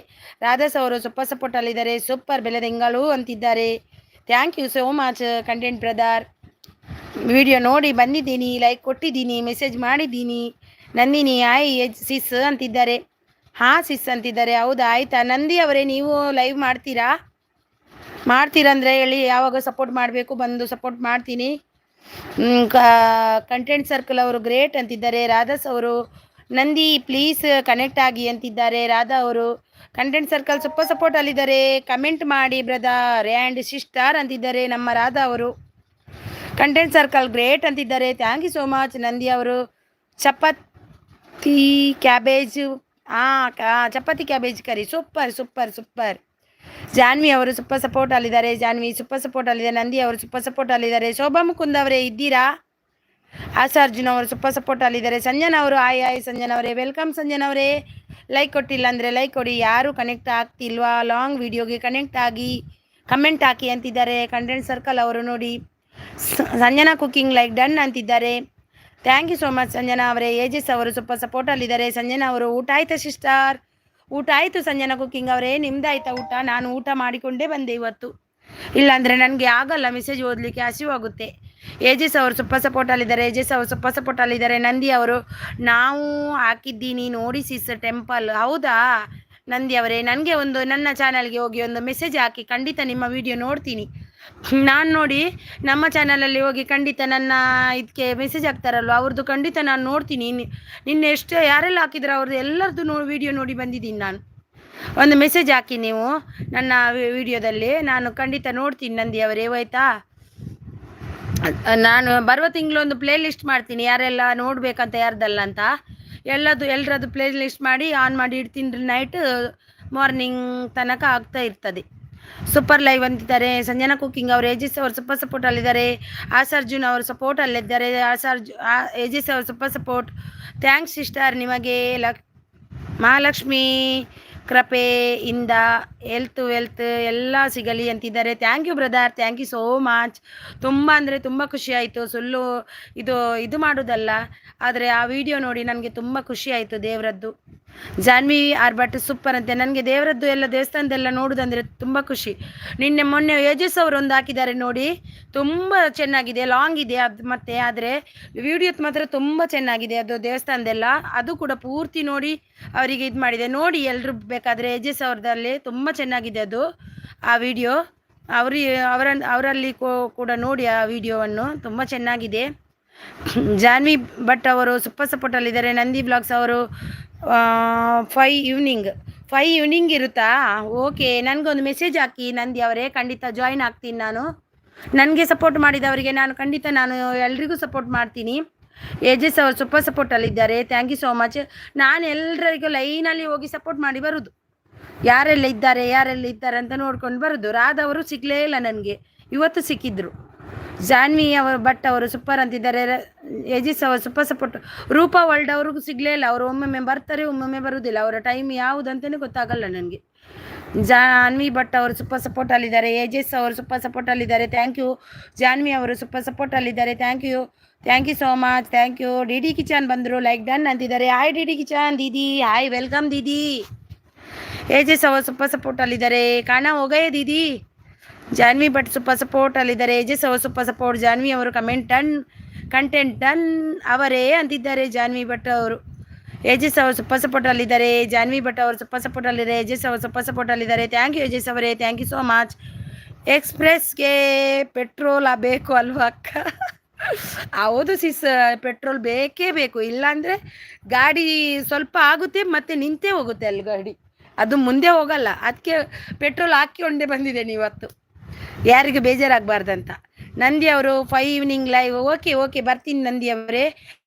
ರಾಧಾಸ್ ಅವರು ಸೂಪರ್ ಸಪೋರ್ಟಲ್ಲಿದ್ದಾರೆ. ಸೂಪರ್ ಬೆಳೆದಿಂಗಳು ಅಂತಿದ್ದಾರೆ. Thank you so much content brother. Video ನೋಡಿ ಬಂದಿದ್ದೀನಿ, ಲೈಕ್ ಕೊಟ್ಟಿದ್ದೀನಿ, ಮೆಸೇಜ್ ಮಾಡಿದ್ದೀನಿ. ನಂದಿನಿ ಆಯ್ ಸಿಸ್ ಅಂತಿದ್ದಾರೆ. ಹಾಂ ಸಿಸ್ ಅಂತಿದ್ದಾರೆ. ಹೌದಾ, ಆಯಿತಾ ನಂದಿ ಅವರೇ, ನೀವು ಲೈವ್ ಮಾಡ್ತೀರಂದರೆ ಹೇಳಿ, ಯಾವಾಗ ಸಪೋರ್ಟ್ ಮಾಡಬೇಕು ಬಂದು ಸಪೋರ್ಟ್ ಮಾಡ್ತೀನಿ. ಕಂಟೆಂಟ್ ಸರ್ಕಲ್ ಅವರು ಗ್ರೇಟ್ ಅಂತಿದ್ದಾರೆ. ರಾಧಾಸ್ ಅವರು ನಂದಿ ಪ್ಲೀಸ್ ಕನೆಕ್ಟ್ ಆಗಿ ಅಂತಿದ್ದಾರೆ. ರಾಧಾ ಅವರು ಕಂಟೆಂಟ್ ಸರ್ಕಲ್ ಸೂಪರ್ ಸಪೋರ್ಟಲ್ಲಿದ್ದಾರೆ. ಕಮೆಂಟ್ ಮಾಡಿ ಬ್ರದರ್ ಆ್ಯಂಡ್ ಸಿಸ್ಟರ್ ಅಂತಿದ್ದಾರೆ ನಮ್ಮ ರಾಧಾ ಅವರು. ಕಂಟೆಂಟ್ ಸರ್ಕಲ್ ಗ್ರೇಟ್ ಅಂತಿದ್ದಾರೆ. Thank you so much Nandi ಅವರು. Chapati cabbage, chapati cabbage curry super super super. Janvi ಅವರು ಸೂಪರ್ ಸಪೋರ್ಟಲ್ಲಿದ್ದಾರೆ. ಜಾನ್ವಿ ಸೂಪರ್ ಸಪೋರ್ಟಲ್ಲಿದ್ದಾರೆ. ನಂದಿ ಅವರು ಸೂಪರ್ ಸಪೋರ್ಟಲ್ಲಿದ್ದಾರೆ. ಶೋಭಾ ಮುಕುಂದ್ ಅವರೇ ಇದ್ದೀರಾ? ಆಶಾ ಅರ್ಜುನ್ ಅವರು ಸೂಪರ್ ಸಪೋರ್ಟಲ್ಲಿದ್ದಾರೆ. ಸಂಜನಾ ಅವರು ಆಯ್ ಆಯ್ ಸಂಜನಾ ಅವರೇ, ವೆಲ್ಕಮ್ ಸಂಜನಾ ಅವರೇ. ಲೈಕ್ ಕೊಟ್ಟಿಲ್ಲ ಅಂದರೆ ಲೈಕ್ ಕೊಡಿ. ಯಾರು ಕನೆಕ್ಟ್ ಆಗ್ತಿಲ್ವಾ ಲಾಂಗ್ ವಿಡಿಯೋಗೆ ಕನೆಕ್ಟ್ ಆಗಿ ಕಮೆಂಟ್ ಹಾಕಿ ಅಂತಿದ್ದಾರೆ ಕಂಟೆಂಟ್ ಸರ್ಕಲ್ ಅವರು ನೋಡಿ. ಸಂಜನಾ ಕುಕಿಂಗ್ ಲೈಕ್ ಡನ್ ಅಂತಿದ್ದಾರೆ. Thank you so much Sanjana ಅವರೇ. ಏಜಸ್ ಅವರು ಸೂಪರ್ ಸಪೋರ್ಟಲ್ಲಿದ್ದಾರೆ. ಸಂಜನಾ ಅವರು ಊಟ ಆಯ್ತಾ ಸಿಸ್ಟರ್? ಊಟ ಆಯಿತು ಸಂಜನಾ ಕುಕಿಂಗ್ ಅವರೇ, ನಿಮ್ದಾಯ್ತಾ ಊಟ? ನಾನು ಊಟ ಮಾಡಿಕೊಂಡೇ ಬಂದೆ ಇವತ್ತು, ಇಲ್ಲಾಂದರೆ ನನಗೆ ಆಗಲ್ಲ ಮೆಸೇಜ್ ಓದಲಿಕ್ಕೆ, ಹಸಿವಾಗುತ್ತೆ. ಏಜಸ್ ಅವರು ಸೂಪರ್ ಸಪೋರ್ಟಲ್ಲಿದ್ದಾರೆ. ಏಜಸ್ ಅವರು ಸೂಪರ್ ಸಪೋರ್ಟಲ್ಲಿದ್ದಾರೆ. ನಂದಿ ಅವರು ನಾವು ಹಾಕಿದ್ದೀನಿ ನೋಡಿ ಸಿಸ್ ಟೆಂಪಲ್. ಹೌದಾ ನಂದಿ ಅವರೇ, ನನಗೆ ಒಂದು ನನ್ನ ಚಾನಲ್ಗೆ ಹೋಗಿ ಒಂದು ಮೆಸೇಜ್ ಹಾಕಿ, ಖಂಡಿತ ನಿಮ್ಮ ವಿಡಿಯೋ ನೋಡ್ತೀನಿ ನಾನು. ನೋಡಿ ನಮ್ಮ ಚಾನಲಲ್ಲಿ ಹೋಗಿ ಖಂಡಿತ ನನ್ನ ಇದಕ್ಕೆ ಮೆಸೇಜ್ ಹಾಕ್ತಾರಲ್ವ ಅವ್ರದ್ದು ಖಂಡಿತ ನಾನು ನೋಡ್ತೀನಿ. ನಿನ್ನೆ ಎಷ್ಟು ಯಾರೆಲ್ಲ ಹಾಕಿದ್ರು ಅವ್ರದ್ದು ಎಲ್ಲರದ್ದು ವಿಡಿಯೋ ನೋಡಿ ಬಂದಿದ್ದೀನಿ ನಾನು. ಒಂದು ಮೆಸೇಜ್ ಹಾಕಿ ನೀವು ನನ್ನ ವಿಡಿಯೋದಲ್ಲಿ, ನಾನು ಖಂಡಿತ ನೋಡ್ತೀನಿ ನಂದಿ ಅವರೇ. ಆಯ್ತಾ, ನಾನು ಬರುವ ತಿಂಗಳು ಒಂದು ಪ್ಲೇ ಲಿಸ್ಟ್ ಮಾಡ್ತೀನಿ, ಯಾರೆಲ್ಲ ನೋಡಬೇಕಂತ ಯಾರ್ದಲ್ಲ ಅಂತ ಎಲ್ಲರದ್ದು ಪ್ಲೇ ಲಿಸ್ಟ್ ಮಾಡಿ ಆನ್ ಮಾಡಿ ಇಡ್ತೀನಿ. ನೈಟ್ ಮಾರ್ನಿಂಗ್ ತನಕ ಆಗ್ತಾ ಇರ್ತದೆ. ಸೂಪರ್ ಲೈವ್ ಅಂತಿದ್ದಾರೆ ಸಂಜನಾ ಕುಕಿಂಗ್ ಅವರು. ಏಜಿಸ್ ಅವರು ಸೂಪರ್ ಸಪೋರ್ಟಲ್ಲಿದ್ದಾರೆ. ಆಶಾ ಅರ್ಜುನ್ ಅವರು ಸಪೋರ್ಟಲ್ಲಿದ್ದಾರೆ. ಏಜಿಸ್ ಅವರು ಸೂಪರ್ ಸಪೋರ್ಟ್. ಥ್ಯಾಂಕ್ಸ್ ಸಿಸ್ಟರ್ ನಿಮಗೆ. ಮಹಾಲಕ್ಷ್ಮಿ ಕೃಪೆಯಿಂದ ವೆಲ್ತ್ ಎಲ್ಲ ಸಿಗಲಿ ಅಂತಿದ್ದಾರೆ. Thank you brother, thank you so much. ತುಂಬ ಅಂದರೆ ತುಂಬ ಖುಷಿ ಆಯಿತು. ಸುಳ್ಳು ಇದು ಮಾಡೋದಲ್ಲ, ಆದರೆ ಆ ವಿಡಿಯೋ ನೋಡಿ ನನಗೆ ತುಂಬ ಖುಷಿ ಆಯಿತು. ದೇವರದ್ದು ಜಾನ್ವಿ ಆರ್ಭಟ್ ಸೂಪರ್ ಅಂತೆ. ನನಗೆ ದೇವರದ್ದು ಎಲ್ಲ ದೇವಸ್ಥಾನದೆಲ್ಲ ನೋಡೋದಂದರೆ ತುಂಬ ಖುಷಿ. ಮೊನ್ನೆ ಯಜಸ್ ಅವರು ಒಂದು ಹಾಕಿದ್ದಾರೆ ನೋಡಿ, ತುಂಬ ಚೆನ್ನಾಗಿದೆ, ಲಾಂಗ್ ಇದೆ ಅದು ಮತ್ತೆ, ಆದರೆ ವಿಡಿಯೋ ಮಾತ್ರ ತುಂಬ ಚೆನ್ನಾಗಿದೆ ಅದು ದೇವಸ್ಥಾನದೆಲ್ಲ. ಅದು ಕೂಡ ಪೂರ್ತಿ ನೋಡಿ ಅವರಿಗೆ ಇದು ಮಾಡಿದೆ. ನೋಡಿ ಎಲ್ಲರೂ ಬೇಕಾದರೆ ಯಜಸ್ ಅವ್ರದಲ್ಲಿ ತುಂಬ ಚೆನ್ನಾಗಿದೆ ಅದು ಆ ವಿಡಿಯೋ. ಅವರಲ್ಲಿ ಕೂಡ ನೋಡಿ ಆ ವಿಡಿಯೋವನ್ನು, ತುಂಬ ಚೆನ್ನಾಗಿದೆ. ಜಾನ್ವಿ ಭಟ್ ಅವರು ಸೂಪರ್ ಸಪೋರ್ಟಲ್ಲಿದ್ದಾರೆ. ನಂದಿ ಬ್ಲಾಗ್ಸ್ ಅವರು 5 ಈವ್ನಿಂಗ್ ಇರುತ್ತಾ? ಓಕೆ, ನನಗೊಂದು ಮೆಸೇಜ್ ಹಾಕಿ ನಂದಿ ಅವರೇ, ಖಂಡಿತ ಜಾಯಿನ್ ಆಗ್ತೀನಿ ನಾನು. ನನಗೆ ಸಪೋರ್ಟ್ ಮಾಡಿದವರಿಗೆ ನಾನು ಎಲ್ರಿಗೂ ಸಪೋರ್ಟ್ ಮಾಡ್ತೀನಿ. ಏಜಸ್ ಅವರು ಸೂಪರ್ ಸಪೋರ್ಟಲ್ಲಿದ್ದಾರೆ. Thank you so much. ನಾನು ಎಲ್ಲರಿಗೂ ಲೈನಲ್ಲಿ ಹೋಗಿ ಸಪೋರ್ಟ್ ಮಾಡಿ ಬರೋದು, ಯಾರೆಲ್ಲ ಇದ್ದಾರೆ ಅಂತ ನೋಡ್ಕೊಂಡು ಬರೋದು. ರಾಧವರು ಸಿಗಲೇ ಇಲ್ಲ ನನಗೆ, ಇವತ್ತು ಸಿಕ್ಕಿದ್ರು. ಜಾನ್ವಿ ಭಟ್ ಅವರು ಸೂಪರ್ ಅಂತಿದ್ದಾರೆ. ಯಜಿಸ್ ಅವರು ಸೂಪರ್ ಸಪೋರ್ಟ್. ರೂಪಾ ವರ್ಲ್ಡ್ ಅವ್ರಿಗೂ ಸಿಗಲೇ ಇಲ್ಲ, ಅವರು ಒಮ್ಮೊಮ್ಮೆ ಬರ್ತಾರೆ, ಒಮ್ಮೊಮ್ಮೆ ಬರೋದಿಲ್ಲ. ಅವರ ಟೈಮ್ ಯಾವುದಂತಲೇ ಗೊತ್ತಾಗಲ್ಲ ನನಗೆ. ಜಾನ್ವಿ ಭಟ್ ಅವರು ಸೂಪರ್ ಸಪೋರ್ಟಲ್ಲಿದ್ದಾರೆ. ಯಜಸ್ ಅವರು ಸೂಪರ್ ಸಪೋರ್ಟಲ್ಲಿದ್ದಾರೆ. Thank you. ಜಾನ್ವಿ ಅವರು ಸೂಪರ್ ಸಪೋರ್ಟಲ್ಲಿದ್ದಾರೆ. Thank you so much. Thank you. D kitchen ಬಂದರು, ಲೈಕ್ ಡನ್ ಅಂತಿದ್ದಾರೆ. ಹಾಯ್ ಡಿ ಕಿಚನ್ ದೀದಿ, ಹಾಯ್, ವೆಲ್ಕಮ್ ದೀದಿ. ಯಜಸ್ ಅವರು ಸೂಪರ್ ಸಪೋರ್ಟಲ್ಲಿದ್ದಾರೆ. ಕಾಣ ಹೋಗೇ ದೀದಿ. ಜಾನ್ವಿ ಭಟ್ ಸೂಪರ್ ಸಪೋರ್ಟಲ್ಲಿದ್ದಾರೆ. ಯಜಸ್ ಅವರು ಸೂಪರ್ ಸಪೋರ್ಟ್. ಜಾನ್ವಿ ಅವರು ಕಂಟೆಂಟ್ ಡನ್ ಅವರೇ ಅಂತಿದ್ದಾರೆ ಜಾನ್ವಿ ಭಟ್ ಅವರು. ಯಜಸ್ ಅವರು ಸೂಪರ್ ಸಪೋರ್ಟಲ್ಲಿದ್ದಾರೆ. ಜಾನ್ವಿ ಭಟ್ ಅವರು ಸೂಪರ್ ಸಪೋರ್ಟಲ್ಲಿದ್ದಾರೆ. ಯಜಸ್ ಅವರು ಸೂಪರ್ ಸಪೋರ್ಟಲ್ಲಿದ್ದಾರೆ. ಥ್ಯಾಂಕ್ ಯು ಯಜಸ್ ಅವರೇ, ಥ್ಯಾಂಕ್ ಯು ಸೋ ಮಚ್. ಎಕ್ಸ್ಪ್ರೆಸ್ಗೆ ಪೆಟ್ರೋಲ್ ಬೇಕು ಅಲ್ವಾ ಅಕ್ಕ? ಹೌದು ಸಿಸ್, ಪೆಟ್ರೋಲ್ ಬೇಕೇ ಬೇಕು, ಇಲ್ಲಾಂದರೆ ಗಾಡಿ ಸ್ವಲ್ಪ ಆಗುತ್ತೆ ಮತ್ತೆ ನಿಂತೇ ಹೋಗುತ್ತೆ ಅಲ್ಲಿ ಗಾಡಿ, ಅದು ಮುಂದೆ ಹೋಗಲ್ಲ. ಅದಕ್ಕೆ ಪೆಟ್ರೋಲ್ ಹಾಕಿಕೊಂಡೇ ಬಂದಿದ್ದೇನೆ ಇವತ್ತು, ಯಾರಿಗೂ ಬೇಜಾರಾಗಬಾರ್ದಂತ. ನಂದಿ ಅವರು 5 ಈವ್ನಿಂಗ್ ಲೈವ್. ಓಕೆ ಬರ್ತೀನಿ ನಂದಿ ಅವರೇ.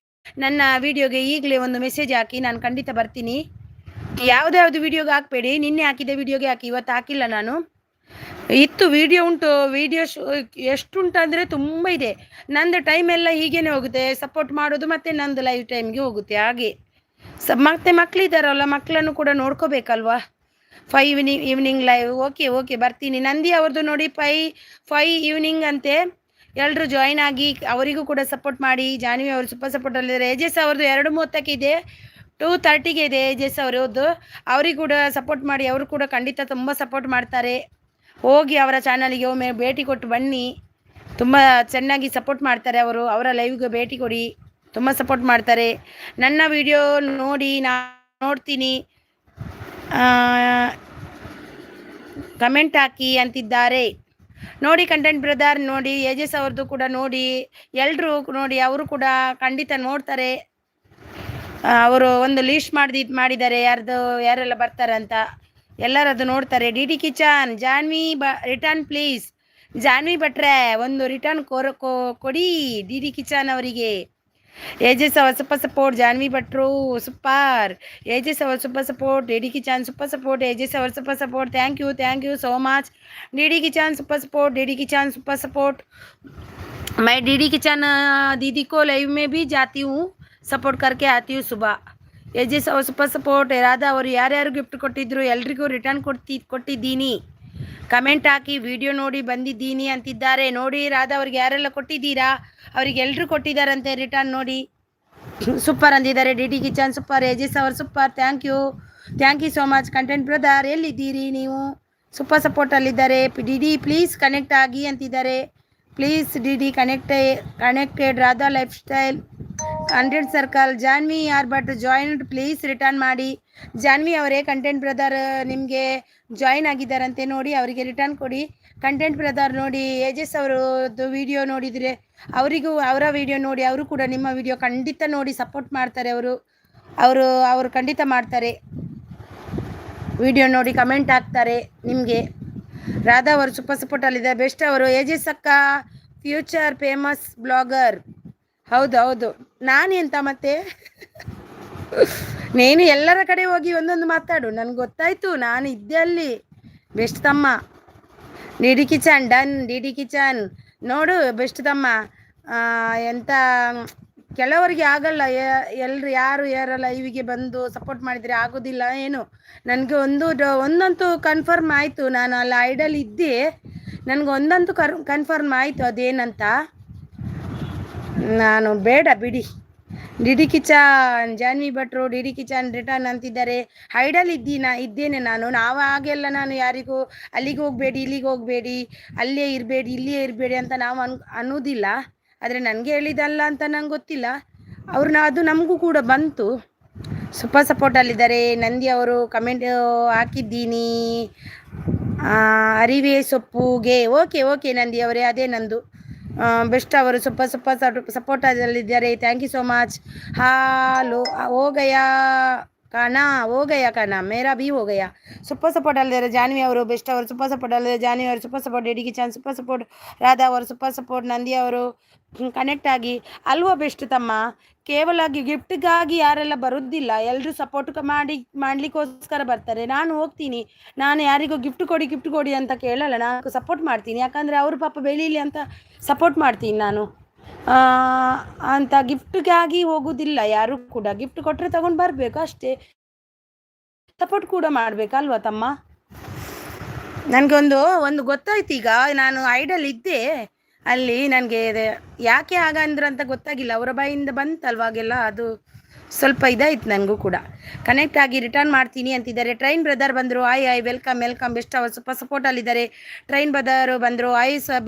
ನನ್ನ ವಿಡಿಯೋಗೆ ಈಗಲೇ ಒಂದು ಮೆಸೇಜ್ ಹಾಕಿ, ನಾನು ಖಂಡಿತ ಬರ್ತೀನಿ. ಯಾವುದ್ಯಾವುದು ವಿಡಿಯೋಗೆ ಹಾಕಬೇಡಿ, ನಿನ್ನೆ ಹಾಕಿದ ವಿಡಿಯೋಗೆ ಹಾಕಿ, ಇವತ್ತು ಹಾಕಿಲ್ಲ ನಾನು. ಇತ್ತು ವಿಡಿಯೋ ಉಂಟು, ವಿಡಿಯೋ ಎಷ್ಟುಂಟಂದರೆ ತುಂಬ ಇದೆ. ನಂದು ಟೈಮ್ ಎಲ್ಲ ಹೀಗೇನೆ ಹೋಗುತ್ತೆ, ಸಪೋರ್ಟ್ ಮಾಡೋದು ಮತ್ತು ನಂದು ಲೈವ್ ಟೈಮ್ಗೆ ಹೋಗುತ್ತೆ. ಹಾಗೆ ಮತ್ತೆ ಮಕ್ಕಳಿದ್ದಾರಲ್ಲ, ಮಕ್ಕಳನ್ನು ಕೂಡ ನೋಡ್ಕೋಬೇಕಲ್ವಾ. 5 ಈವ್ನಿಂಗ್ ಲೈವ್. ಓಕೆ ಬರ್ತೀನಿ. ನಂದಿ ಅವ್ರದ್ದು ನೋಡಿ 5 ಈವ್ನಿಂಗ್ ಅಂತೆ. ಎಲ್ಲರೂ ಜಾಯಿನ್ ಆಗಿ ಅವರಿಗೂ ಕೂಡ ಸಪೋರ್ಟ್ ಮಾಡಿ. ಜಾನ್ವಿ ಅವರು ಸೂಪರ್ ಸಪೋರ್ಟಲ್ಲಿದ್ದಾರೆ. ಯಜಸ್ ಅವ್ರದ್ದು 2:30 ಇದೆ, 2:30 ಇದೆ ಯಜಸ್ ಅವರದ್ದು. ಅವ್ರಿಗೆ ಕೂಡ ಸಪೋರ್ಟ್ ಮಾಡಿ, ಅವರು ಕೂಡ ಖಂಡಿತ ತುಂಬ ಸಪೋರ್ಟ್ ಮಾಡ್ತಾರೆ. ಹೋಗಿ ಅವರ ಚಾನಲ್ಗೆ ಒಮ್ಮೆ ಭೇಟಿ ಕೊಟ್ಟು ಬನ್ನಿ, ತುಂಬ ಚೆನ್ನಾಗಿ ಸಪೋರ್ಟ್ ಮಾಡ್ತಾರೆ ಅವರು. ಅವರ ಲೈವ್ಗೆ ಭೇಟಿ ಕೊಡಿ, ತುಂಬ ಸಪೋರ್ಟ್ ಮಾಡ್ತಾರೆ. ನನ್ನ ವಿಡಿಯೋ ನೋಡಿ ನೋಡ್ತೀನಿ, ಕಮೆಂಟ್ ಹಾಕಿ ಅಂತಿದ್ದಾರೆ. ನೋಡಿ ಕಂಟೆಂಟ್ ಬ್ರದರ್, ನೋಡಿ ಯಜಸ್ ಅವ್ರದ್ದು ಕೂಡ ನೋಡಿ, ಎಲ್ಲರೂ ನೋಡಿ, ಅವರು ಕೂಡ ಖಂಡಿತ ನೋಡ್ತಾರೆ. ಅವರು ಒಂದು ಲಿಸ್ಟ್ ಮಾಡಿದ್ದಾರೆ ಯಾರೆಲ್ಲ ಬರ್ತಾರೆ ಅಂತ, ಎಲ್ಲರದ್ದು ನೋಡ್ತಾರೆ. D kitchen Janhvi return please. Janhvi ಭಟ್ರೆ ಒಂದು ರಿಟರ್ನ್ ಕೊಡಿ ಡಿ ಕಿಚನ್ ಅವರಿಗೆ. ಯಜಸ್ ಅವರ್ ಸೂಪರ್ ಸಪೋರ್ಟ್. ಜಾನ್ವಿ ಭಟ್ರು ಸೂಪರ್. ಯಜಸ್ ಅವರ್ super support. D kitchen super support. Yajas ಅವರ್ super support. Thank you so much. D kitchen super support. D kitchen super support. मैं डी किचन दीदी को लाइव में भी जाती हूँ, सपोर्ट करके आती हूँ सुबह. ಯಜಸ್ ಅವ್ರ ಸೂಪರ್ ಸಪೋರ್ಟ್. ರಾಧಾ ಅವರು ಯಾರ್ಯಾರು ಗಿಫ್ಟ್ ಕೊಟ್ಟಿದ್ರು ಎಲ್ರಿಗೂ ರಿಟರ್ನ್ ಕೊಟ್ಟಿದ್ದೀನಿ. ಕಮೆಂಟ್ ಹಾಕಿ ವಿಡಿಯೋ ನೋಡಿ ಬಂದಿದ್ದೀನಿ ಅಂತಿದ್ದಾರೆ. ನೋಡಿ ರಾಧಾ ಅವ್ರಿಗೆ ಯಾರೆಲ್ಲ ಕೊಟ್ಟಿದ್ದೀರಾ, ಅವ್ರಿಗೆ ಎಲ್ಲರೂ ಕೊಟ್ಟಿದ್ದಾರಂತೆ ರಿಟರ್ನ್ ನೋಡಿ. ಸೂಪರ್ ಅಂದಿದ್ದಾರೆ. D kitchen super. ಯಜಸ್ ಅವರು super. Thank you so much. Content brother ಎಲ್ಲಿದ್ದೀರಿ ನೀವು? ಸೂಪರ್ ಸಪೋರ್ಟಲ್ಲಿದ್ದಾರೆ. ಡಿ ಪ್ಲೀಸ್ ಕನೆಕ್ಟ್ ಆಗಿ ಅಂತಿದ್ದಾರೆ. Please D connected. Radha lifestyle 100 circle. Janhvi ಆರ್ಭಟ್ ಜಾಯಿನ್ಡ್, ಪ್ಲೀಸ್ ರಿಟರ್ನ್ ಮಾಡಿ. ಜಾನ್ವಿ ಅವರೇ ಕಂಟೆಂಟ್ ಬ್ರದರ್ ನಿಮಗೆ ಜಾಯಿನ್ ಆಗಿದ್ದಾರಂತೆ, ನೋಡಿ ಅವರಿಗೆ ರಿಟರ್ನ್ ಕೊಡಿ. ಕಂಟೆಂಟ್ ಬ್ರದರ್ ನೋಡಿ, ಯಜಸ್ ಅವರದ್ದು ವಿಡಿಯೋ ನೋಡಿದರೆ ಅವರ ವಿಡಿಯೋ ನೋಡಿ, ಅವರು ಕೂಡ ನಿಮ್ಮ ವಿಡಿಯೋ ಖಂಡಿತ ನೋಡಿ ಸಪೋರ್ಟ್ ಮಾಡ್ತಾರೆ. ಅವರು ಖಂಡಿತ ಮಾಡ್ತಾರೆ. ವಿಡಿಯೋ ನೋಡಿ ಕಮೆಂಟ್ ಹಾಕ್ತಾರೆ ನಿಮಗೆ. ರಾಧಾ ಅವರು ಸೂಪರ್ ಸಪೋರ್ಟಲ್ಲಿದ್ದಾರೆ. ಬೆಸ್ಟ್ ಅವರು. ಯಜಸ್ ಅಕ್ಕ ಫ್ಯೂಚರ್ ಫೇಮಸ್ ಬ್ಲಾಗರ್. ಹೌದು ನಾನು ಎಂತ ಮತ್ತೆ ನೀನು ಎಲ್ಲರ ಕಡೆ ಹೋಗಿ ಒಂದೊಂದು ಮಾತಾಡು, ನನಗೆ ಗೊತ್ತಾಯಿತು, ನಾನು ಇದ್ದೆ ಅಲ್ಲಿ. ಬೆಸ್ಟ್ ತಮ್ಮ. D kitchen done. D kitchen ನೋಡು ಬೆಸ್ಟ್ ತಮ್ಮ. ಎಂತ ಕೆಲವರಿಗೆ ಆಗಲ್ಲ, ಎಲ್ರು ಯಾರ ಲೈವಿಗೆ ಬಂದು ಸಪೋರ್ಟ್ ಮಾಡಿದರೆ ಆಗೋದಿಲ್ಲ ಏನು. ನನಗೆ ಒಂದಂತೂ ಕನ್ಫರ್ಮ್ ಆಯಿತು, ನಾನು ಅಲ್ಲಿ ಐಡಲ್ ಇದ್ದೆ, ನನಗೆ ಒಂದಂತೂ ಕನ್ಫರ್ಮ್ ಆಯಿತು. ಅದೇನಂತ ನಾನು ಬೇಡ ಬಿಡಿ. ಡಿಡಿ ಕಿಚನ್ ಜಾನ್ವಿ ಭಟ್ರು ಡಿಡಿ ಕಿಚನ್ ರಿಟರ್ನ್ ಅಂತಿದ್ದಾರೆ. ಐಡಲ್ ಇದ್ದೇನೆ ನಾವು ಹಾಗೆಲ್ಲ ನಾನು ಯಾರಿಗೂ ಅಲ್ಲಿಗೆ ಹೋಗಬೇಡಿ ಇಲ್ಲಿಗೆ ಹೋಗಬೇಡಿ ಅಲ್ಲೇ ಇರಬೇಡಿ ಇಲ್ಲಿಯೇ ಇರಬೇಡಿ ಅಂತ ನಾವು ಅನ್ನೋದಿಲ್ಲ. ಆದರೆ ನನಗೆ ಹೇಳಿದಲ್ಲ ಅಂತ ನಂಗೆ ಗೊತ್ತಿಲ್ಲ. ಅದು ನಮಗೂ ಕೂಡ ಬಂತು. ಸೂಪರ್ ಸಪೋರ್ಟಲ್ಲಿದ್ದಾರೆ. ನಂದಿ ಅವರು ಕಮೆಂಟ್ ಹಾಕಿದ್ದೀನಿ, ಅರಿವೆ ಸೊಪ್ಪುಗೆ. ಓಕೆ ನಂದಿ ಅವರೇ, ಅದೇ ನಂದು. ಬೆಸ್ಟ್ ಅವರು ಸೂಪರ್ ಸಪೋರ್ಟಲ್ಲಿದ್ದಾರೆ. Thank you so much. ಹಾಲು हो गया खाना मेरा भी हो गया. ಸೂಪರ್ ಸಪೋರ್ಟ್ ಅಲ್ಲಿದ್ದಾರೆ ಜಾನ್ವಿ ಅವರು. ಬೆಸ್ಟ್ ಅವರು ಸೂಪರ್ ಸಪೋರ್ಟ್ ಅಲ್ಲಿದ್ದಾರೆ. ಜಾನ್ವಿ ಅವರು super support. ಡೆಡಿ kitchen super support. Radha ಅವರು ಸೂಪರ್ ಸಪೋರ್ಟ್. ನಂದಿ ಅವರು ಕನೆಕ್ಟ್ ಆಗಿ ಅಲ್ವಾ ಬೆಸ್ಟ್ ತಮ್ಮ. ಕೇವಲ ಗಿಫ್ಟ್ಗಾಗಿ ಯಾರೆಲ್ಲ ಬರೋದಿಲ್ಲ, ಎಲ್ಲರೂ ಸಪೋರ್ಟ್ ಮಾಡ್ಲಿಕ್ಕೋಸ್ಕರ ಬರ್ತಾರೆ. ನಾನು ಹೋಗ್ತೀನಿ, ನಾನು ಯಾರಿಗೂ ಗಿಫ್ಟ್ ಕೊಡಿ ಅಂತ ಕೇಳಲ್ಲ, ನಾನು ಸಪೋರ್ಟ್ ಮಾಡ್ತೀನಿ. ಯಾಕಂದರೆ ಅವರು ಪಾಪ ಬೆಳೀಲಿ ಅಂತ ಸಪೋರ್ಟ್ ಮಾಡ್ತೀನಿ ನಾನು ಅಂತ. ಗಿಫ್ಟ್ಗಾಗಿ ಹೋಗೋದಿಲ್ಲ ಯಾರು ಕೂಡ. ಗಿಫ್ಟ್ ಕೊಟ್ಟರೆ ತಗೊಂಡು ಬರಬೇಕು ಅಷ್ಟೇ, ಸಪೋರ್ಟ್ ಕೂಡ ಮಾಡಬೇಕಲ್ವ ತಮ್ಮ. ನನಗೆ ಒಂದು ಗೊತ್ತಾಯ್ತು ಈಗ. ನಾನು ಐಡಲ್ ಇದ್ದೆ ಅಲ್ಲಿ, ನನಗೆ ಯಾಕೆ ಹಾಗಂದ್ರೆ ಅಂತ ಗೊತ್ತಾಗಿಲ್ಲ. ಅವರ ಬಾಯಿಂದ ಬಂತಲ್ವಾಗೆಲ್ಲ, ಅದು ಸ್ವಲ್ಪ ಇದಾಯ್ತು ನನಗೂ ಕೂಡ. ಕನೆಕ್ಟ್ ಆಗಿ ರಿಟರ್ನ್ ಮಾಡ್ತೀನಿ ಅಂತಿದ್ದಾರೆ. ಟ್ರೈನ್ ಬ್ರದರ್ ಬಂದರು. ಆಯ್ ವೆಲ್ಕಮ್. ಬೆಸ್ಟ್ ಅವರು ಸೂಪರ್ ಸಪೋರ್ಟಲ್ಲಿದ್ದಾರೆ. ಟ್ರೈನ್ ಬ್ರದರ್ ಬಂದರು.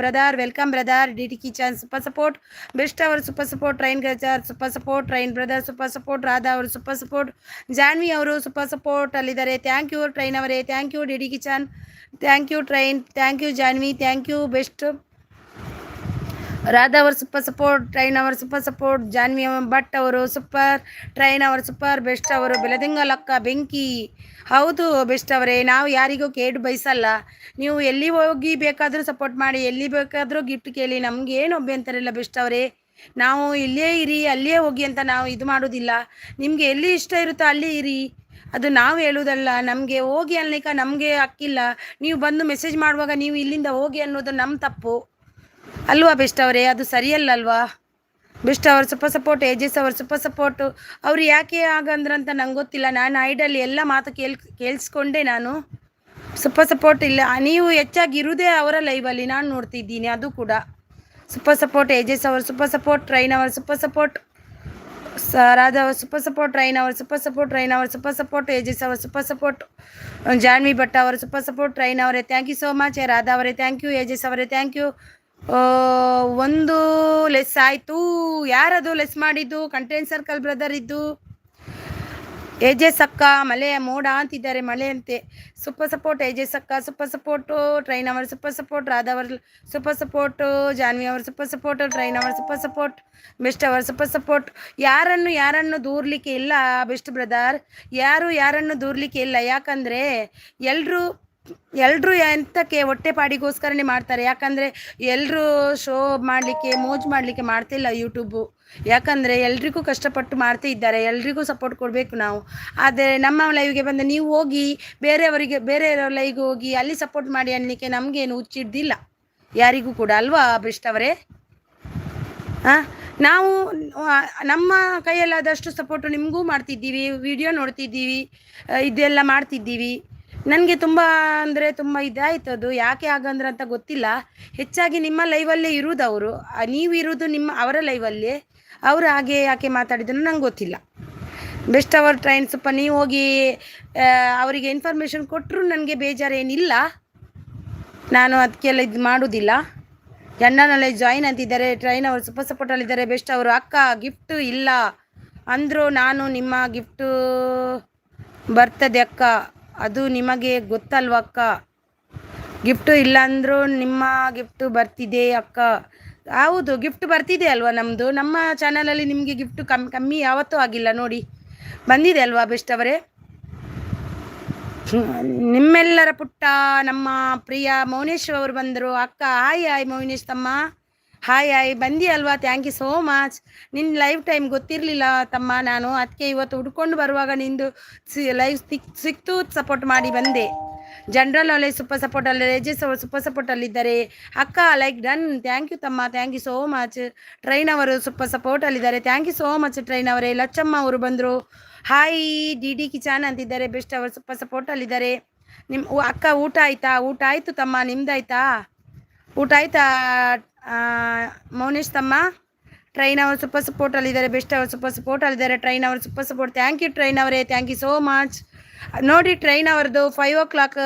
Brother welcome brother. DT kitchen super support. Best ಅವರು ಸೂಪರ್ ಸಪೋರ್ಟ್. ಟ್ರೈನ್ ಗಜರ್ super support. Train brother super support. Radha ಅವರು ಸೂಪರ್ ಸಪೋರ್ಟ್. ಜಾನ್ವಿ ಅವರು ಸೂಪರ್ ಸಪೋರ್ಟ್ ಅಲ್ಲಿದ್ದಾರೆ. ಥ್ಯಾಂಕ್ ಯು ಟ್ರೈನ್ ಅವರೇ. Thank you DT kitchen. Thank you train. Thank you Janhvi. Thank you best. Radha ಅವರು ಸೂಪರ್ ಸಪೋರ್ಟ್. ಟ್ರೈನ್ ಅವರು ಸೂಪರ್ ಸಪೋರ್ಟ್. ಜಾನ್ವಿ ಭಟ್ ಅವರು ಸೂಪರ್. ಟ್ರೈನ್ ಅವರು ಸೂಪರ್. ಬೆಸ್ಟ್ ಅವರು ಬೆಳದಿಂಗಲಕ್ಕ ಬೆಂಕಿ. ಹೌದು ಬೆಸ್ಟ್ ಅವರೇ, ನಾವು ಯಾರಿಗೂ ಕೇಡು ಬಯಸಲ್ಲ. ನೀವು ಎಲ್ಲಿ ಹೋಗಿ ಬೇಕಾದರೂ ಸಪೋರ್ಟ್ ಮಾಡಿ, ಎಲ್ಲಿ ಬೇಕಾದರೂ ಗಿಫ್ಟ್ ಕೇಳಿ, ನಮ್ಗೆ ಏನು ಅಭ್ಯಂತರ ಇಲ್ಲ ಬೆಸ್ಟ್ ಅವರೇ. ನಾವು ಇಲ್ಲೇ ಇರಿ ಅಲ್ಲೇ ಹೋಗಿ ಅಂತ ನಾವು ಇದು ಮಾಡೋದಿಲ್ಲ. ನಿಮಗೆ ಎಲ್ಲಿ ಇಷ್ಟ ಇರುತ್ತೋ ಅಲ್ಲಿ ಇರಿ, ಅದು ನಾವು ಹೇಳುವುದಲ್ಲ. ನಮಗೆ ಹೋಗಿ ಅನ್ಲಿಕ್ಕೆ ನಮಗೆ ಹಕ್ಕಿಲ್ಲ. ನೀವು ಬಂದು ಮೆಸೇಜ್ ಮಾಡುವಾಗ ನೀವು ಇಲ್ಲಿಂದ ಹೋಗಿ ಅನ್ನೋದು ನಮ್ಮ ತಪ್ಪು ಅಲ್ವಾ ಬೆಸ್ಟ್ ಅವರೇ, ಅದು ಸರಿಯಲ್ಲಲ್ವಾ. ಬೆಸ್ಟ್ ಅವರು ಸೂಪರ್ ಸಪೋರ್ಟ್. ಏಜಸ್ ಅವರು ಸೂಪರ್ ಸಪೋರ್ಟು. ಅವರು ಯಾಕೆ ಹಾಗಂದ್ರಂತ ನಂಗೆ ಗೊತ್ತಿಲ್ಲ. ನಾನು ಐಡಲ್ ಎಲ್ಲ ಮಾತು ಕೇಳಿಸ್ಕೊಂಡೆ ನಾನು. ಸೂಪರ್ ಸಪೋರ್ಟ್ ಇಲ್ಲ, ನೀವು ಹೆಚ್ಚಾಗಿ ಇರುವುದೇ ಅವರ ಲೈವಲ್ಲಿ ನಾನು ನೋಡ್ತಿದ್ದೀನಿ, ಅದು ಕೂಡ ಸೂಪರ್ ಸಪೋರ್ಟ್. ಏಜಸ್ ಅವರು ಸೂಪರ್ ಸಪೋರ್ಟ್. ಟ್ರೈನ್ ಅವರು ಸೂಪರ್ ಸಪೋರ್ಟ್. ರಾಧಾ ಅವರು ಸೂಪರ್ ಸಪೋರ್ಟ್. ಟ್ರೈನ್ ಅವರು ಸೂಪರ್ ಸಪೋರ್ಟ್. ಟ್ರೈನ್ ಅವರು ಸೂಪರ್ ಸಪೋರ್ಟ್. ಏಜಸ್ ಅವರು ಸೂಪರ್ ಸಪೋರ್ಟ್. ಜಾನ್ವಿ ಭಟ್ ಅವರು ಸೂಪರ್ ಸಪೋರ್ಟ್. ಟ್ರೈನ್ ಅವರೇ thank you so much. Radha ಅವರೇ ಥ್ಯಾಂಕ್ ಯು. ಏಜಸ್ ಅವರೇ ಥ್ಯಾಂಕ್ ಯು. ಒಂದು ಲೆಸ್ ಆಯಿತು. ಯಾರದು ಲೆಸ್ ಮಾಡಿದ್ದು? ಕಂಟೆಂಟ್ ಸರ್ಕಲ್ ಬ್ರದರ್ ಇದ್ದು. ಏಜಸ್ ಅಕ್ಕ ಮಳೆ ಮೋಡ ಅಂತಿದ್ದಾರೆ, ಮಳೆ ಅಂತೆ. Super support. ಏಜಸ್ ಅಕ್ಕ ಸೂಪರ್ ಸಪೋರ್ಟು. ಟ್ರೈನ್ ಅವರು ಸೂಪರ್ ಸಪೋರ್ಟ್. ರಾಧಾ ಅವರು ಸೂಪರ್ ಸಪೋರ್ಟು. ಜಾನ್ವಿ ಅವರು ಸೂಪರ್ ಸಪೋರ್ಟು. ಟ್ರೈನ್ ಅವರು ಸೂಪರ್ ಸಪೋರ್ಟ್. ಬೆಸ್ಟ್ ಅವರು ಸೂಪರ್ ಸಪೋರ್ಟ್. ಯಾರನ್ನು ದೂರ್ಲಿಕ್ಕೆ ಇಲ್ಲ ಬೆಸ್ಟ್ ಬ್ರದರ್, ಯಾರನ್ನು ದೂರ್ಲಿಕ್ಕೆ ಇಲ್ಲ. ಯಾಕಂದರೆ ಎಲ್ಲರೂ ಎಂತಕ್ಕೆ ಹೊಟ್ಟೆಪಾಡಿಗೋಸ್ಕರನೇ ಮಾಡ್ತಾರೆ. ಯಾಕಂದರೆ ಎಲ್ಲರೂ ಶೋ ಮಾಡಲಿಕ್ಕೆ ಮೋಜು ಮಾಡಲಿಕ್ಕೆ ಮಾಡ್ತಿಲ್ಲ ಯೂಟ್ಯೂಬು. ಯಾಕಂದರೆ ಎಲ್ರಿಗೂ ಕಷ್ಟಪಟ್ಟು ಮಾಡ್ತಾ ಇದ್ದಾರೆ, ಎಲ್ರಿಗೂ ಸಪೋರ್ಟ್ ಕೊಡಬೇಕು ನಾವು. ಆದರೆ ನಮ್ಮ ಲೈವ್ಗೆ ಬಂದು ನೀವು ಹೋಗಿ ಬೇರೆಯವರ ಲೈವ್ಗೆ ಹೋಗಿ ಅಲ್ಲಿ ಸಪೋರ್ಟ್ ಮಾಡಿ ಅನ್ನಲಿಕ್ಕೆ ನಮಗೇನು ಹುಚ್ಚಿಡ್ದಿಲ್ಲ ಯಾರಿಗೂ ಕೂಡ, ಅಲ್ವಾ ಬೆಸ್ಟ್ ಅವರೇ. ನಾವು ನಮ್ಮ ಕೈಯಲ್ಲಾದಷ್ಟು ಸಪೋರ್ಟು ನಿಮಗೂ ಮಾಡ್ತಿದ್ದೀವಿ, ವಿಡಿಯೋ ನೋಡ್ತಿದ್ದೀವಿ, ಇದೆಲ್ಲ ಮಾಡ್ತಿದ್ದೀವಿ. ನನಗೆ ತುಂಬ ಅಂದರೆ ತುಂಬ ಇದಾಯ್ತು. ಅದು ಯಾಕೆ ಹಾಗಂದ್ರೆ ಅಂತ ಗೊತ್ತಿಲ್ಲ. ಹೆಚ್ಚಾಗಿ ನಿಮ್ಮ ಲೈವಲ್ಲೇ ಇರುವುದು ಅವರು, ನೀವು ಇರೋದು ಅವರ ಲೈವಲ್ಲೇ. ಅವರು ಹಾಗೆ ಯಾಕೆ ಮಾತಾಡಿದ್ರು ನಂಗೆ ಗೊತ್ತಿಲ್ಲ. ಬೆಸ್ಟ್ ಅವರ್ ಟ್ರೈನ್ ಸ್ವಲ್ಪ ನೀವು ಹೋಗಿ ಅವರಿಗೆ ಇನ್ಫಾರ್ಮೇಷನ್ ಕೊಟ್ಟರು ನನಗೆ ಬೇಜಾರೇನಿಲ್ಲ, ನಾನು ಅದಕ್ಕೆಲ್ಲ ಇದು ಮಾಡೋದಿಲ್ಲ. ಜನರಲ್ಲೇ ಜಾಯಿನ್ ಅಂತಿದ್ದಾರೆ. ಟ್ರೈನ್ ಅವರು ಸೂಪರ್ ಸಪೋರ್ಟಲ್ಲಿದ್ದಾರೆ. ಬೆಸ್ಟ್ ಅವರು ಅಕ್ಕ ಗಿಫ್ಟು ಇಲ್ಲ ಅಂದರು, ನಾನು ನಿಮ್ಮ ಗಿಫ್ಟು ಬರ್ತದೆ ಅಕ್ಕ, ಅದು ನಿಮಗೆ ಗೊತ್ತಲ್ವ ಅಕ್ಕ. ಗಿಫ್ಟು ಇಲ್ಲ ಅಂದರೂ ನಿಮ್ಮ ಗಿಫ್ಟು ಬರ್ತಿದೆ ಅಕ್ಕ. ಹೌದು ಗಿಫ್ಟ್ ಬರ್ತಿದೆ ಅಲ್ವಾ ನಮ್ಮದು. ನಮ್ಮ ಚಾನಲಲ್ಲಿ ನಿಮಗೆ ಗಿಫ್ಟು ಕಮ್ಮಿ ಯಾವತ್ತೂ ಆಗಿಲ್ಲ ನೋಡಿ, ಬಂದಿದೆ ಅಲ್ವಾ ಬೆಸ್ಟ್ ಅವರೇ. ನಿಮ್ಮೆಲ್ಲರ ಪುಟ್ಟ ನಮ್ಮ ಪ್ರಿಯ ಮೌನೇಶ್ ಅವರು ಬಂದರು. ಅಕ್ಕ ಹಾಯ್ ಮೌನೇಶ್ ತಮ್ಮ, ಹಾಯ್ ಬಂದಿ ಅಲ್ವಾ. Thank you so much. ನಿನ್ನ ಲೈವ್ ಟೈಮ್ ಗೊತ್ತಿರಲಿಲ್ಲ ತಮ್ಮ, ನಾನು ಅದಕ್ಕೆ ಇವತ್ತು ಹುಡ್ಕೊಂಡು ಬರುವಾಗ ನಿಂದು ಲೈವ್ ಸಿಕ್ತು, ಸಪೋರ್ಟ್ ಮಾಡಿ ಬಂದೆ. ಜನರಲ್ ನಾಲೆಜ್ ಸೂಪರ್ ಸಪೋರ್ಟ್ ಅಲ್ಲಿ ರೇಜಸ್ ಅವರು ಸೂಪರ್ ಸಪೋರ್ಟ್ ಅಲ್ಲಿದ್ದಾರೆ. ಅಕ್ಕ ಲೈಕ್ ಡನ್, ಥ್ಯಾಂಕ್ ಯು ತಮ್ಮ, thank you so much. Train ಅವರು ಸೂಪರ್ ಸಪೋರ್ಟ್ ಅಲ್ಲಿದ್ದಾರೆ, thank you so much train ಅವರೇ. ಲಚ್ಚಮ್ಮ ಅವರು ಬಂದರು, ಹಾಯ್ ಡಿ ಡಿ ಕಿಚಾನ್ ಅಂತಿದ್ದಾರೆ, ಬೆಸ್ಟ್ ಅವರು ಸೂಪರ್ ಸಪೋರ್ಟ್ ಅಲ್ಲಿದ್ದಾರೆ. ನಿಮ್ಮ ಅಕ್ಕ ಊಟ ಆಯ್ತಾ? ಊಟ ಆಯಿತು ತಮ್ಮ, ನಿಮ್ದಾಯ್ತಾ? ಊಟ ಆಯ್ತಾ ಮೌನೇಶ್ ತಮ್ಮ? ಟ್ರೈನ್ ಅವರು ಸೂಪರ್ ಸಪೋರ್ಟ್ ಅಲ್ಲಿದ್ದಾರೆ, ಬೆಸ್ಟ್ ಅವರು ಸೂಪರ್ ಸಪೋರ್ಟ್ ಅಲ್ಲಿದ್ದಾರೆ. ಟ್ರೈನ್ ಅವರು super support, thank you train ಅವರೇ, ಥ್ಯಾಂಕ್ ಯು ಸೋ ಮಚ್. ನೋಡಿ ಟ್ರೈನ್ ಅವ್ರದ್ದು 5 o'clock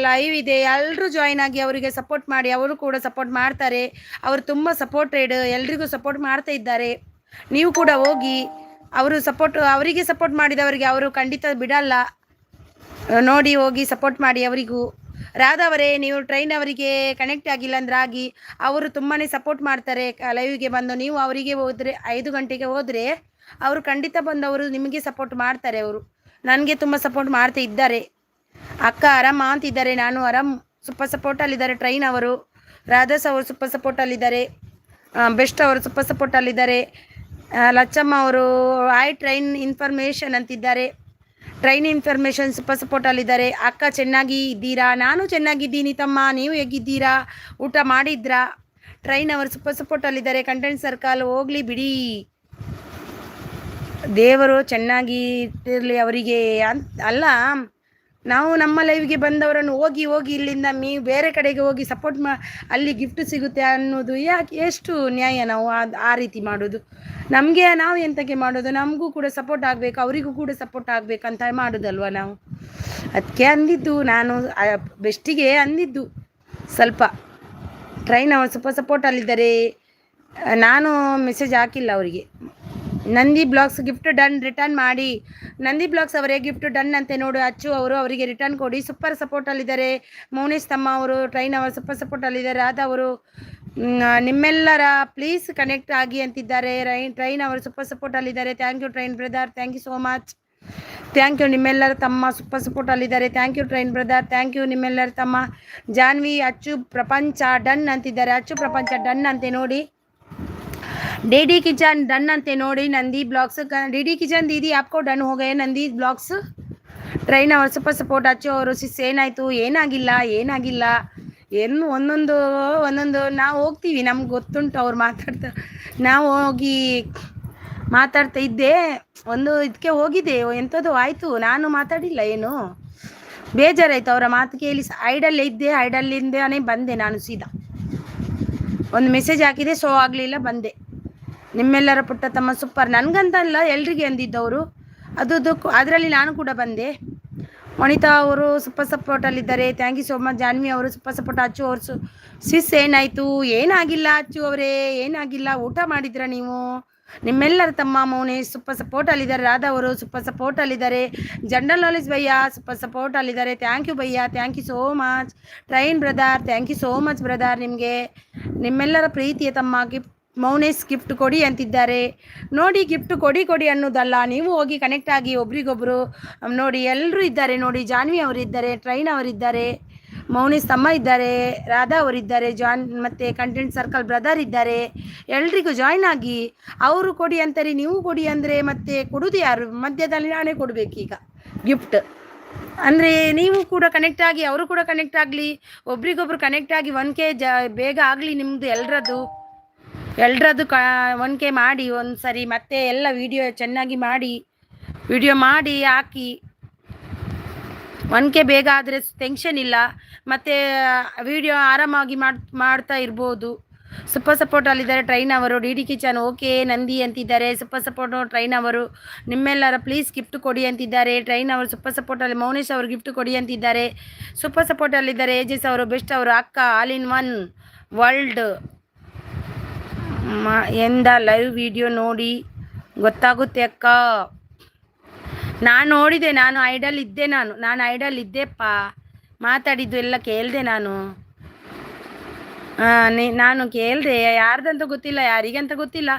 ಲೈವ್ ಇದೆ, ಎಲ್ಲರೂ ಜಾಯ್ನ್ ಆಗಿ ಅವರಿಗೆ ಸಪೋರ್ಟ್ ಮಾಡಿ. ಅವರು ಕೂಡ ಸಪೋರ್ಟ್ ಮಾಡ್ತಾರೆ, ಅವರು ತುಂಬ ಸಪೋರ್ಟೆಡ್, ಎಲ್ರಿಗೂ ಸಪೋರ್ಟ್ ಮಾಡ್ತಾ ಇದ್ದಾರೆ. ನೀವು ಕೂಡ ಹೋಗಿ ಅವರು ಅವರಿಗೆ ಸಪೋರ್ಟ್ ಮಾಡಿದವರಿಗೆ ಅವರು ಖಂಡಿತ ಬಿಡಲ್ಲ. ನೋಡಿ ಹೋಗಿ ಸಪೋರ್ಟ್ ಮಾಡಿ ಅವರಿಗೂ. ರಾಧವರೇ, ನೀವು ಟ್ರೈನ್ ಅವರಿಗೆ ಕನೆಕ್ಟ್ ಆಗಿಲ್ಲ ಅಂದ್ರೆ ಆಗಿ, ಅವರು ತುಂಬಾ ಸಪೋರ್ಟ್ ಮಾಡ್ತಾರೆ ಲೈವ್ಗೆ ಬಂದು. ನೀವು ಅವರಿಗೆ ಹೋದರೆ 5 ಗಂಟೆಗೆ ಹೋದರೆ ಅವರು ಖಂಡಿತ ಬಂದು ಅವರು ನಿಮಗೆ ಸಪೋರ್ಟ್ ಮಾಡ್ತಾರೆ. ಅವರು ನನಗೆ ತುಂಬ ಸಪೋರ್ಟ್ ಮಾಡ್ತಾ ಇದ್ದಾರೆ. ಅಕ್ಕ ಆರಾಮ ಅಂತಿದ್ದಾರೆ, ನಾನು ಆರಾಮ್, ಸೂಪರ್ ಸಪೋರ್ಟಲ್ಲಿದ್ದಾರೆ ಟ್ರೈನ್ ಅವರು. ರಾಧಾಸ್ ಅವರು ಸೂಪರ್ ಸಪೋರ್ಟಲ್ಲಿದ್ದಾರೆ, ಬೆಸ್ಟ್ ಅವರು ಸೂಪರ್ ಸಪೋರ್ಟಲ್ಲಿದ್ದಾರೆ. ಲಚ್ಚಮ್ಮ ಅವರು ಐ ಟ್ರೈನ್ ಇನ್ಫಾರ್ಮೇಷನ್ ಅಂತಿದ್ದಾರೆ, ಟ್ರೈನ್ ಇನ್ಫಾರ್ಮೇಷನ್ ಸೂಪರ್ ಸಪೋರ್ಟಲ್ಲಿದ್ದಾರೆ. ಅಕ್ಕ ಚೆನ್ನಾಗಿ ಇದ್ದೀರಾ? ನಾನು ಚೆನ್ನಾಗಿದ್ದೀನಿ ತಮ್ಮ, ನೀವು ಹೇಗಿದ್ದೀರಾ? ಊಟ ಮಾಡಿದ್ರಾ? ಟ್ರೈನ್ ಅವರು ಸೂಪರ್ ಸಪೋರ್ಟಲ್ಲಿದ್ದಾರೆ. ಕಂಟೆಂಟ್ ಸರ್ಕಲ್ ಹೋಗಲಿ ಬಿಡಿ, ದೇವರು ಚೆನ್ನಾಗಿ ಇಟ್ಟಿರಲಿ ಅವರಿಗೆ ಅಲ್ಲ. ನಾವು ನಮ್ಮ ಲೈವ್ಗೆ ಬಂದವರನ್ನು ಹೋಗಿ ಇಲ್ಲಿಂದ ನೀವು ಬೇರೆ ಕಡೆಗೆ ಹೋಗಿ ಸಪೋರ್ಟ್ ಅಲ್ಲಿ ಗಿಫ್ಟ್ ಸಿಗುತ್ತೆ ಅನ್ನೋದು ಯಾಕೆ, ಎಷ್ಟು ನ್ಯಾಯ ನಾವು ಆ ರೀತಿ ಮಾಡೋದು? ನಮಗೆ ನಾವು ಎಂತಕ್ಕೆ ಮಾಡೋದು? ನಮಗೂ ಕೂಡ ಸಪೋರ್ಟ್ ಆಗಬೇಕು, ಅವರಿಗೂ ಕೂಡ ಸಪೋರ್ಟ್ ಆಗಬೇಕಂತ ಮಾಡೋದಲ್ವ ನಾವು. ಅದಕ್ಕೆ ಅಂದಿದ್ದು ನಾನು, ಬೆಸ್ಟಿಗೆ ಅಂದಿದ್ದು ಸ್ವಲ್ಪ. ಟ್ರೈನ್ ಅವರು ಸೂಪರ್ ಸಪೋರ್ಟಲ್ಲಿದ್ದಾರೆ, ನಾನು ಮೆಸೇಜ್ ಹಾಕಿಲ್ಲ ಅವರಿಗೆ. Nandi blogs gift done, return ಮಾಡಿ. ನಂದಿ ಬ್ಲಾಗ್ಸ್ ಅವರೇ ಗಿಫ್ಟ್ ಡನ್ ಅಂತೆ ನೋಡು. ಅಚ್ಚು ಅವರು ಅವರಿಗೆ ರಿಟರ್ನ್ ಕೊಡಿ. ಸೂಪರ್ ಸಪೋರ್ಟಲ್ಲಿದ್ದಾರೆ. ಮೌನೇಶ್ ತಮ್ಮ ಅವರು ಟ್ರೈನ್ ಅವರು ಸೂಪರ್ ಸಪೋರ್ಟಲ್ಲಿದ್ದಾರೆ. ರಾಧಾ ಅವರು ನಿಮ್ಮೆಲ್ಲರ ಪ್ಲೀಸ್ ಕನೆಕ್ಟ್ ಆಗಿ ಅಂತಿದ್ದಾರೆ. ಟ್ರೈನ್ ಅವರು ಸೂಪರ್ ಸಪೋರ್ಟಲ್ಲಿದ್ದಾರೆ. Thank you train brother, thank you so much. Thank you ನಿಮ್ಮೆಲ್ಲರ ತಮ್ಮ ಸೂಪರ್ ಸಪೋರ್ಟಲ್ಲಿದ್ದಾರೆ. Thank you train brother, thank you ನಿಮ್ಮೆಲ್ಲರ ತಮ್ಮ. ಜಾನ್ವಿ ಅಚ್ಚು ಪ್ರಪಂಚ ಡನ್ ಅಂತಿದ್ದಾರೆ. ಅಚ್ಚು ಪ್ರಪಂಚ ಡನ್ ಅಂತೆ ನೋಡಿ. डी किचन डन अंते नोड़ी. नंदी ब्लॉग्स डी किचन दीदी आपको डन हो गए नंदी ब्लॉग्स. ಟ್ರೈನ್ ಅವರು ಸೂಪರ್ ಸಪೋರ್ಟ್. ಅಚ್ಚು ಅವರು ಸಿಸ್ ಏನಾಯಿತು? ಏನಾಗಿಲ್ಲ ಏನು ಒಂದೊಂದು ನಾವು ಹೋಗ್ತೀವಿ, ನಮ್ಗೆ ಗೊತ್ತುಂಟು ಅವ್ರು ನಾವು ಹೋಗಿ ಮಾತಾಡ್ತಾ ಇದ್ದೆ. ಒಂದು ಇದಕ್ಕೆ ಹೋಗಿದ್ದೆ, ಎಂಥದ್ದು ಆಯಿತು, ನಾನು ಮಾತಾಡಿಲ್ಲ, ಏನು ಬೇಜಾರಾಯಿತು ಅವರ ಮಾತು ಕೇಳಿ. ಐಡಲ್ಲಿಂದಾನೇ ಬಂದೆ ನಾನು ಸೀದಾ. ಒಂದು ಮೆಸೇಜ್ ಹಾಕಿದೆ, ಶೋ ಆಗಲಿಲ್ಲ, ಬಂದೆ. ನಿಮ್ಮೆಲ್ಲರ ಪುಟ್ಟ ತಮ್ಮ ಸೂಪರ್, ನನಗಂತಲ್ಲ ಎಲ್ರಿಗೆ ಅಂದಿದ್ದವರು, ಅದರಲ್ಲಿ ನಾನು ಕೂಡ ಬಂದೆ. ವನಿತಾ ಅವರು ಸೂಪರ್ ಸಪೋರ್ಟಲ್ಲಿದ್ದಾರೆ. Thank you so much. Janhvi ಅವರು ಸೂಪರ್ ಸಪೋರ್ಟ್. ಅಚ್ಚು ಅವರು ಸಿಸ್ ಏನಾಯಿತು? ಏನಾಗಿಲ್ಲ ಅಚ್ಚು ಅವರೇ, ಏನಾಗಿಲ್ಲ. ಊಟ ಮಾಡಿದ್ರ ನೀವು? ನಿಮ್ಮೆಲ್ಲರ ತಮ್ಮ ಮೌನೇಶ್ ಸೂಪರ್ ಸಪೋರ್ಟಲ್ಲಿದ್ದಾರೆ. ರಾಧಾ ಅವರು ಸೂಪರ್ ಸಪೋರ್ಟಲ್ಲಿದ್ದಾರೆ. ಜನರಲ್ ನಾಲೆಜ್ ಭಯ್ಯ ಸೂಪರ್ ಸಪೋರ್ಟಲ್ಲಿದ್ದಾರೆ. ಥ್ಯಾಂಕ್ ಯು ಭಯ್ಯ, thank you so much. Train brother, thank you so much brother. ನಿಮಗೆ ನಿಮ್ಮೆಲ್ಲರ ಪ್ರೀತಿಯ ತಮ್ಮ ಮೌನೇಶ್ ಗಿಫ್ಟ್ ಕೊಡಿ ಅಂತಿದ್ದಾರೆ. ನೋಡಿ ಗಿಫ್ಟ್ ಕೊಡಿ ಅನ್ನೋದಲ್ಲ, ನೀವು ಹೋಗಿ ಕನೆಕ್ಟ್ ಆಗಿ ಒಬ್ರಿಗೊಬ್ರು ನೋಡಿ. ಎಲ್ಲರೂ ಇದ್ದಾರೆ ನೋಡಿ. ಜಾನ್ವಿ ಅವರಿದ್ದಾರೆ, ಟ್ರೈನ್ ಅವರಿದ್ದಾರೆ, ಮೌನೇಶ್ ತಮ್ಮ ಇದ್ದಾರೆ, ರಾಧಾ ಅವರಿದ್ದಾರೆ, ಮತ್ತು ಕಂಟೆಂಟ್ ಸರ್ಕಲ್ ಬ್ರದರ್ ಇದ್ದಾರೆ. ಎಲ್ರಿಗೂ ಜಾಯ್ನ್ ಆಗಿ. ಅವರು ಕೊಡಿ ಅಂತಾರೆ, ನೀವು ಕೊಡಿ ಅಂದರೆ ಮತ್ತೆ ಕೊಡೋದು ಯಾರು? ಮಧ್ಯದಲ್ಲಿ ನಾನೇ ಕೊಡಬೇಕೀಗ ಗಿಫ್ಟ್ ಅಂದರೆ. ನೀವು ಕೂಡ ಕನೆಕ್ಟ್ ಆಗಿ, ಅವರು ಕೂಡ ಕನೆಕ್ಟ್ ಆಗಲಿ, ಒಬ್ರಿಗೊಬ್ರು ಕನೆಕ್ಟ್ ಆಗಿ 1K ಬೇಗ ಆಗಲಿ ನಿಮ್ಮದು ಎಲ್ಲರದ್ದು 1K ಮಾಡಿ ಒಂದು ಸರಿ. ಮತ್ತೆ ಎಲ್ಲ ವಿಡಿಯೋ ಚೆನ್ನಾಗಿ ಮಾಡಿ ಹಾಕಿ. 1K ಬೇಗ ಆದರೆ ಟೆನ್ಷನ್ ಇಲ್ಲ, ಮತ್ತು ವಿಡಿಯೋ ಆರಾಮಾಗಿ ಮಾಡ್ತಾ ಇರ್ಬೋದು. ಸೂಪರ್ ಸಪೋರ್ಟಲ್ಲಿದ್ದಾರೆ ಟ್ರೈನ್ ಅವರು. ಡಿ ಕಿಚನ್ ಓಕೆ ನಂದಿ ಅಂತಿದ್ದಾರೆ. ಸೂಪರ್ ಸಪೋರ್ಟು ಟ್ರೈನ್ ಅವರು. ನಿಮ್ಮೆಲ್ಲರ ಪ್ಲೀಸ್ ಗಿಫ್ಟ್ ಕೊಡಿ ಅಂತಿದ್ದಾರೆ. ಟ್ರೈನ್ ಅವರು ಸೂಪರ್ ಸಪೋರ್ಟಲ್ಲಿ. ಮೌನೇಶ್ ಅವರು ಗಿಫ್ಟ್ ಕೊಡಿ ಅಂತಿದ್ದಾರೆ. ಸೂಪರ್ ಸಪೋರ್ಟಲ್ಲಿದ್ದಾರೆ. ಏಜಸ್ ಅವರು, ಬೆಸ್ಟ್ ಅವರು. ಅಕ್ಕ ಆಲ್ ಇನ್ ಒನ್ ವರ್ಲ್ಡ್ ಎಂದ ಲೈವ್ ವಿಡಿಯೋ ನೋಡಿ ಗೊತ್ತಾಗುತ್ತೆ ಅಕ್ಕ. ನಾನು ನೋಡಿದೆ, ನಾನು ಐಡಲ್ ಇದ್ದೆಪ್ಪ. ಮಾತಾಡಿದ್ದು ಎಲ್ಲ ಕೇಳಿದೆ ನಾನು ಕೇಳಿದೆ. ಯಾರ್ದಂತ ಗೊತ್ತಿಲ್ಲ, ಯಾರಿಗಂತ ಗೊತ್ತಿಲ್ಲ.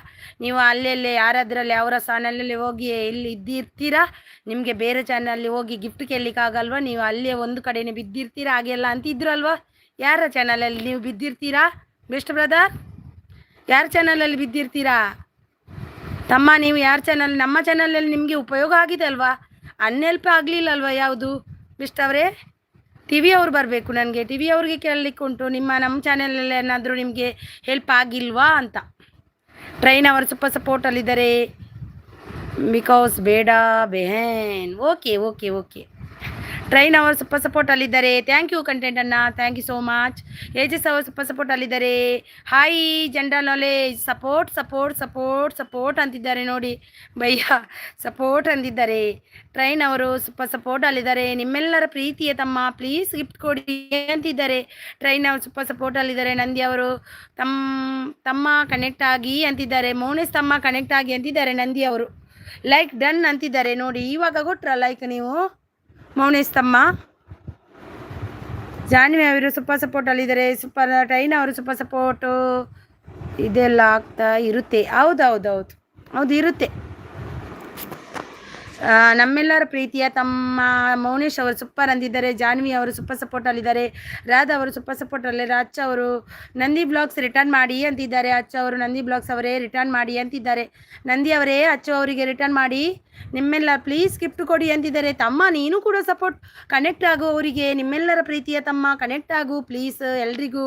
ನೀವು ಅಲ್ಲೆಲ್ಲೇ ಯಾರಾದ್ರಲ್ಲಿ ಅವರ ಚಾನಲಲ್ಲಿ ಹೋಗಿ ಇಲ್ಲಿ ಇದ್ದಿರ್ತೀರಾ, ನಿಮಗೆ ಬೇರೆ ಚಾನಲಲ್ಲಿ ಹೋಗಿ ಗಿಫ್ಟ್ ಕೇಳಲಿಕ್ಕಾಗಲ್ವ? ನೀವು ಅಲ್ಲೇ ಒಂದು ಕಡೆನೇ ಬಿದ್ದಿರ್ತೀರಾ ಹಾಗೆಲ್ಲ ಅಂತಿದ್ರು ಅಲ್ವಾ? ಯಾರ ಚಾನಲಲ್ಲಿ ನೀವು ಬಿದ್ದಿರ್ತೀರಾ ಬೆಸ್ಟ್ ಬ್ರದರ್? ಯಾರ ಚಾನಲಲ್ಲಿ ಬಿದ್ದಿರ್ತೀರಾ ತಮ್ಮ? ನೀವು ಯಾರ ಚಾನಲ್? ನಮ್ಮ ಚಾನಲಲ್ಲಿ ನಿಮಗೆ ಉಪಯೋಗ ಆಗಿದೆ ಅಲ್ವಾ? ಅನ್ಹೆಲ್ಪ್ ಆಗಲಿಲ್ಲ ಅಲ್ವಾ ಯಾವುದು ಬೆಸ್ಟ್ ಅವರೇ? ಟಿ ವಿ ಅವ್ರು ಬರಬೇಕು ನನಗೆ. ಟಿ ವಿ ಅವ್ರಿಗೆ ಕೇಳಲಿಕ್ಕೆ ಉಂಟು, ನಮ್ಮ ಚಾನೆಲಲ್ಲಿ ಏನಾದರೂ ನಿಮಗೆ ಹೆಲ್ಪ್ ಆಗಿಲ್ವಾ ಅಂತ. ಟ್ರೈನ್ ಅವರು ಸ್ವಲ್ಪ ಸಪೋರ್ಟಲ್ಲಿದ್ದಾರೆ. ಬಿಕಾಸ್ ಬೇಡ ಬೆಹನ್. Okay okay okay. ಟ್ರೈನ್ ಅವರು ಸ್ವಲ್ಪ ಸಪೋರ್ಟಲ್ಲಿದ್ದಾರೆ. ಥ್ಯಾಂಕ್ ಯು ಕಂಟೆಂಟ್ ಅನ್ನ, ಥ್ಯಾಂಕ್ ಯು ಸೋ ಮಚ್. ಏಜಸ್ ಅವರು ಸ್ವಲ್ಪ ಸಪೋರ್ಟಲ್ಲಿದ್ದಾರೆ. Hi general knowledge support support support support ಅಂತಿದ್ದಾರೆ ನೋಡಿ ಭಯ್ಯ, ಸಪೋರ್ಟ್ ಅಂತಿದ್ದಾರೆ. ಟ್ರೈನ್ ಅವರು ಸ್ವಲ್ಪ ಸಪೋರ್ಟಲ್ಲಿದ್ದಾರೆ. ನಿಮ್ಮೆಲ್ಲರ ಪ್ರೀತಿಯ ತಮ್ಮ ಪ್ಲೀಸ್ ಗಿಫ್ಟ್ ಕೊಡಿ ಅಂತಿದ್ದಾರೆ. ಟ್ರೈನ್ ಅವರು ಸ್ವಲ್ಪ ಸಪೋರ್ಟಲ್ಲಿದ್ದಾರೆ. ನಂದಿ ಅವರು ತಮ್ಮ ಕನೆಕ್ಟ್ ಆಗಿ ಅಂತಿದ್ದಾರೆ. ಮೌನೇಶ್ ತಮ್ಮ ಕನೆಕ್ಟ್ ಆಗಿ ಅಂತಿದ್ದಾರೆ. ನಂದಿ ಅವರು ಲೈಕ್ ಡನ್ ಅಂತಿದ್ದಾರೆ ನೋಡಿ. ಇವಾಗ ಕೊಟ್ರ ಲೈಕ್ ನೀವು ಮೌನೇಶ್ ತಮ್ಮ. ಜಾನ್ವಿ ಅವರು ಸೂಪರ್ ಸಪೋರ್ಟಲ್ಲಿದ್ದಾರೆ. ಸೂಪರ್. ಟ್ರೈನ್ ಅವರು ಸೂಪರ್ ಸಪೋರ್ಟು. ಇದೆಲ್ಲ ಆಗ್ತಾ ಇರುತ್ತೆ. ಹೌದು ಇರುತ್ತೆ. ನಮ್ಮೆಲ್ಲರ ಪ್ರೀತಿಯ ತಮ್ಮ ಮೌನೇಶ್ ಅವರು ಸೂಪರ್ ಅಂದಿದ್ದಾರೆ. ಜಾನ್ವಿ ಅವರು ಸೂಪರ್ ಸಪೋರ್ಟಲ್ಲಿದ್ದಾರೆ. ರಾಧಾ ಅವರು ಸೂಪರ್ ಸಪೋರ್ಟಲ್ಲಿದ್ದಾರೆ. ಅಚ್ಚ ಅವರು ನಂದಿ ಬ್ಲಾಗ್ಸ್ ರಿಟರ್ನ್ ಮಾಡಿ ಅಂತಿದ್ದಾರೆ. ಅಚ್ಚ ಅವರು ನಂದಿ ಬ್ಲಾಗ್ಸ್ ಅವರೇ ರಿಟರ್ನ್ ಮಾಡಿ ಅಂತಿದ್ದಾರೆ. ನಂದಿ ಅವರೇ ಅಚ್ಚು ಅವರಿಗೆ ರಿಟರ್ನ್ ಮಾಡಿ. ನಿಮ್ಮೆಲ್ಲ ಪ್ಲೀಸ್ ಗಿಫ್ಟ್ ಕೊಡಿ ಅಂತಿದ್ದಾರೆ. ತಮ್ಮ ನೀನು ಕೂಡ ಸಪೋರ್ಟ್ ಕನೆಕ್ಟ್ ಆಗು ಅವರಿಗೆ. ನಿಮ್ಮೆಲ್ಲರ ಪ್ರೀತಿಯ ತಮ್ಮ ಕನೆಕ್ಟ್ ಆಗು ಪ್ಲೀಸ್. ಎಲ್ರಿಗೂ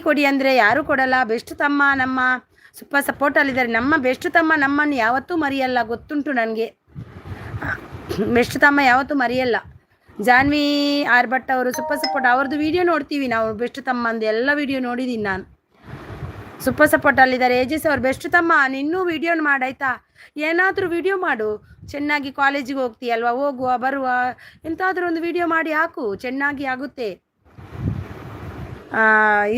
ಕೊಡಿ ಅಂದರೆ ಯಾರೂ ಕೊಡಲ್ಲ. ಬೆಸ್ಟ್ ತಮ್ಮ ನಮ್ಮ ಸೂಪರ್ ಸಪೋರ್ಟಲ್ಲಿದ್ದಾರೆ. ನಮ್ಮ ಬೆಸ್ಟ್ ತಮ್ಮ ನಮ್ಮನ್ನು ಯಾವತ್ತೂ ಮರೆಯಲ್ಲ, ಗೊತ್ತುಂಟು ನನಗೆ. ಬೆಸ್ಟ್ ತಮ್ಮ ಯಾವತ್ತೂ ಮರೆಯಲ್ಲ. ಜಾನ್ವಿ ಆರ್ ಭಟ್ ಅವರು ಸೂಪರ್ ಸಪೋರ್ಟ್. ಅವ್ರದ್ದು ವಿಡಿಯೋ ನೋಡ್ತೀವಿ ನಾವು. ಬೆಸ್ಟ್ ತಮ್ಮ ಅಂದು ಎಲ್ಲ ವಿಡಿಯೋ ನೋಡಿದ್ದೀನಿ ನಾನು. ಸೂಪರ್ ಸಪೋರ್ಟಲ್ಲಿದ್ದಾರೆ. ಏಜಸ್ ಅವ್ರು ಬೆಸ್ಟ್ ತಮ್ಮ ನಿನ್ನೂ ವಿಡಿಯೋ ಮಾಡಾಯ್ತಾ? ಏನಾದರೂ ವಿಡಿಯೋ ಮಾಡು. ಚೆನ್ನಾಗಿ ಕಾಲೇಜಿಗೆ ಹೋಗ್ತೀಯಲ್ವಾ, ಹೋಗುವ ಬರುವ ಎಂತಾದರೂ ಒಂದು ವಿಡಿಯೋ ಮಾಡಿ ಹಾಕು, ಚೆನ್ನಾಗಿ ಆಗುತ್ತೆ.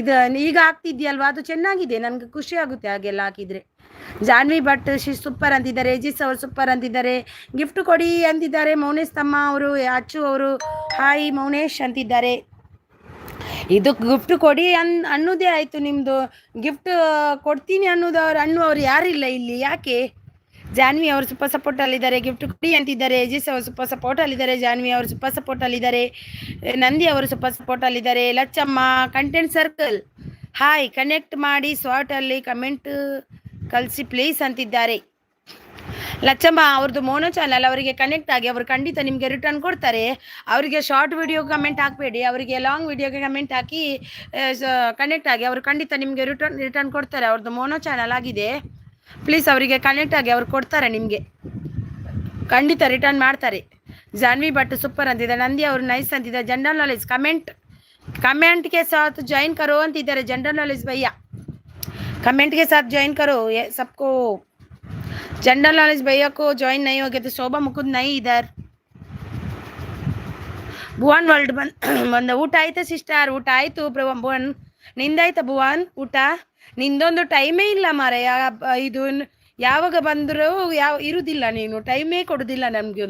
ಇದು ಈಗ ಆಗ್ತಿದ್ಯಲ್ವಾ, ಅದು ಚೆನ್ನಾಗಿದೆ. ನನಗೆ ಖುಷಿ ಆಗುತ್ತೆ ಹಾಗೆಲ್ಲ ಹಾಕಿದರೆ. ಜಾನ್ವಿ ಭಟ್ ಸೂಪರ್ ಅಂತಿದ್ದಾರೆ. ಏಜಿಸ್ ಅವರು ಸೂಪರ್ ಅಂತಿದ್ದಾರೆ. ಗಿಫ್ಟ್ ಕೊಡಿ ಅಂತಿದ್ದಾರೆ. ಮೌನೇಶ್ ತಮ್ಮ ಅವರು ಅಚ್ಚು ಅವರು ಹಾಯ್ ಮೌನೇಶ್ ಅಂತಿದ್ದಾರೆ. ಇದು ಗಿಫ್ಟ್ ಕೊಡಿ ಅನ್ನೋದೇ ಆಯಿತು ನಿಮ್ಮದು. ಗಿಫ್ಟ್ ಕೊಡ್ತೀನಿ ಅನ್ನುವರು ಯಾರಿಲ್ಲ ಇಲ್ಲಿ, ಯಾಕೆ? ಜಾನ್ವಿ ಅವರು ಸೂಪರ್ ಸಪೋರ್ಟಲ್ಲಿದ್ದಾರೆ. ಗಿಫ್ಟ್ ಕೊಡಿ ಅಂತಿದ್ದಾರೆ. ಏಜಿಸ್ ಅವರು ಸೂಪರ್ ಸಪೋರ್ಟಲ್ಲಿದ್ದಾರೆ. ಜಾನ್ವಿ ಅವರು ಸೂಪರ್ ಸಪೋರ್ಟಲ್ಲಿದ್ದಾರೆ. ನಂದಿ ಅವರು ಸೂಪರ್ ಸಪೋರ್ಟಲ್ಲಿದ್ದಾರೆ. Lacchamma content circle hi connect ಮಾಡಿ ಸ್ವಾಟಲ್ಲಿ ಕಮೆಂಟ್ ಕಳಿಸಿ ಪ್ಲೀಸ್ ಅಂತಿದ್ದಾರೆ. ಲಚ್ಚಮ್ಮ ಅವ್ರದ್ದು ಮೋನೋ ಚಾನಲ್, ಅವರಿಗೆ ಕನೆಕ್ಟ್ ಆಗಿ ಅವರು ಖಂಡಿತ ನಿಮಗೆ ರಿಟರ್ನ್ ಕೊಡ್ತಾರೆ. ಅವರಿಗೆ ಶಾರ್ಟ್ ವಿಡಿಯೋ ಕಮೆಂಟ್ ಹಾಕಬೇಡಿ, ಅವರಿಗೆ ಲಾಂಗ್ ವಿಡಿಯೋಗೆ ಕಮೆಂಟ್ ಹಾಕಿ ಕನೆಕ್ಟ್ ಆಗಿ ಅವರು ಖಂಡಿತ ನಿಮಗೆ ರಿಟರ್ನ್ ಕೊಡ್ತಾರೆ. ಅವ್ರದ್ದು ಮೋನೋ ಚಾನಲ್ ಆಗಿದೆ. ಪ್ಲೀಸ್ ಅವರಿಗೆ ಕನೆಕ್ಟ್ ಆಗಿ ಅವ್ರು ಕೊಡ್ತಾರೆ, ನಿಮಗೆ ಖಂಡಿತ ರಿಟರ್ನ್ ಮಾಡ್ತಾರೆ. ಜಾನ್ವಿ ಭಟ್ ಸೂಪರ್ ಅಂತಿದ್ದಾರೆ. ನಂದಿ ಅವರು ನೈಸ್ ಅಂತಿದ್ದಾರೆ. ಜನರಲ್ ನಾಲೆಜ್ कमेंट के साथ ज्वाइन करो अंतिದ್ದಾರೆ. जनरल नॉलेज भैया कमेंट के साथ ज्वाइन करो. ये सबको जनरल नॉलेज भैया को ज्वाइन नहीं हो गया तो शोभा मुकुंद नहीं इधर. ಭುವನ್ ವರ್ಲ್ಡ್ ಬಂದ. ಊಟ ಆಯ್ತಾ ಸಿಸ್ಟರ್? ಊಟ ಆಯಿತು ಭುವನ್. ನಿಂದಾಯ್ತಾ ಭುವನ್ ಊಟ? ನಿಂದೊಂದು ಟೈಮೇ ಇಲ್ಲ ಮಾರಾಯ. ಇದು ಯಾವಾಗ ಬಂದರೂ ಇರುವುದಿಲ್ಲ, ನೀನು ಟೈಮೇ ಕೊಡೋದಿಲ್ಲ ನಮಗೆ.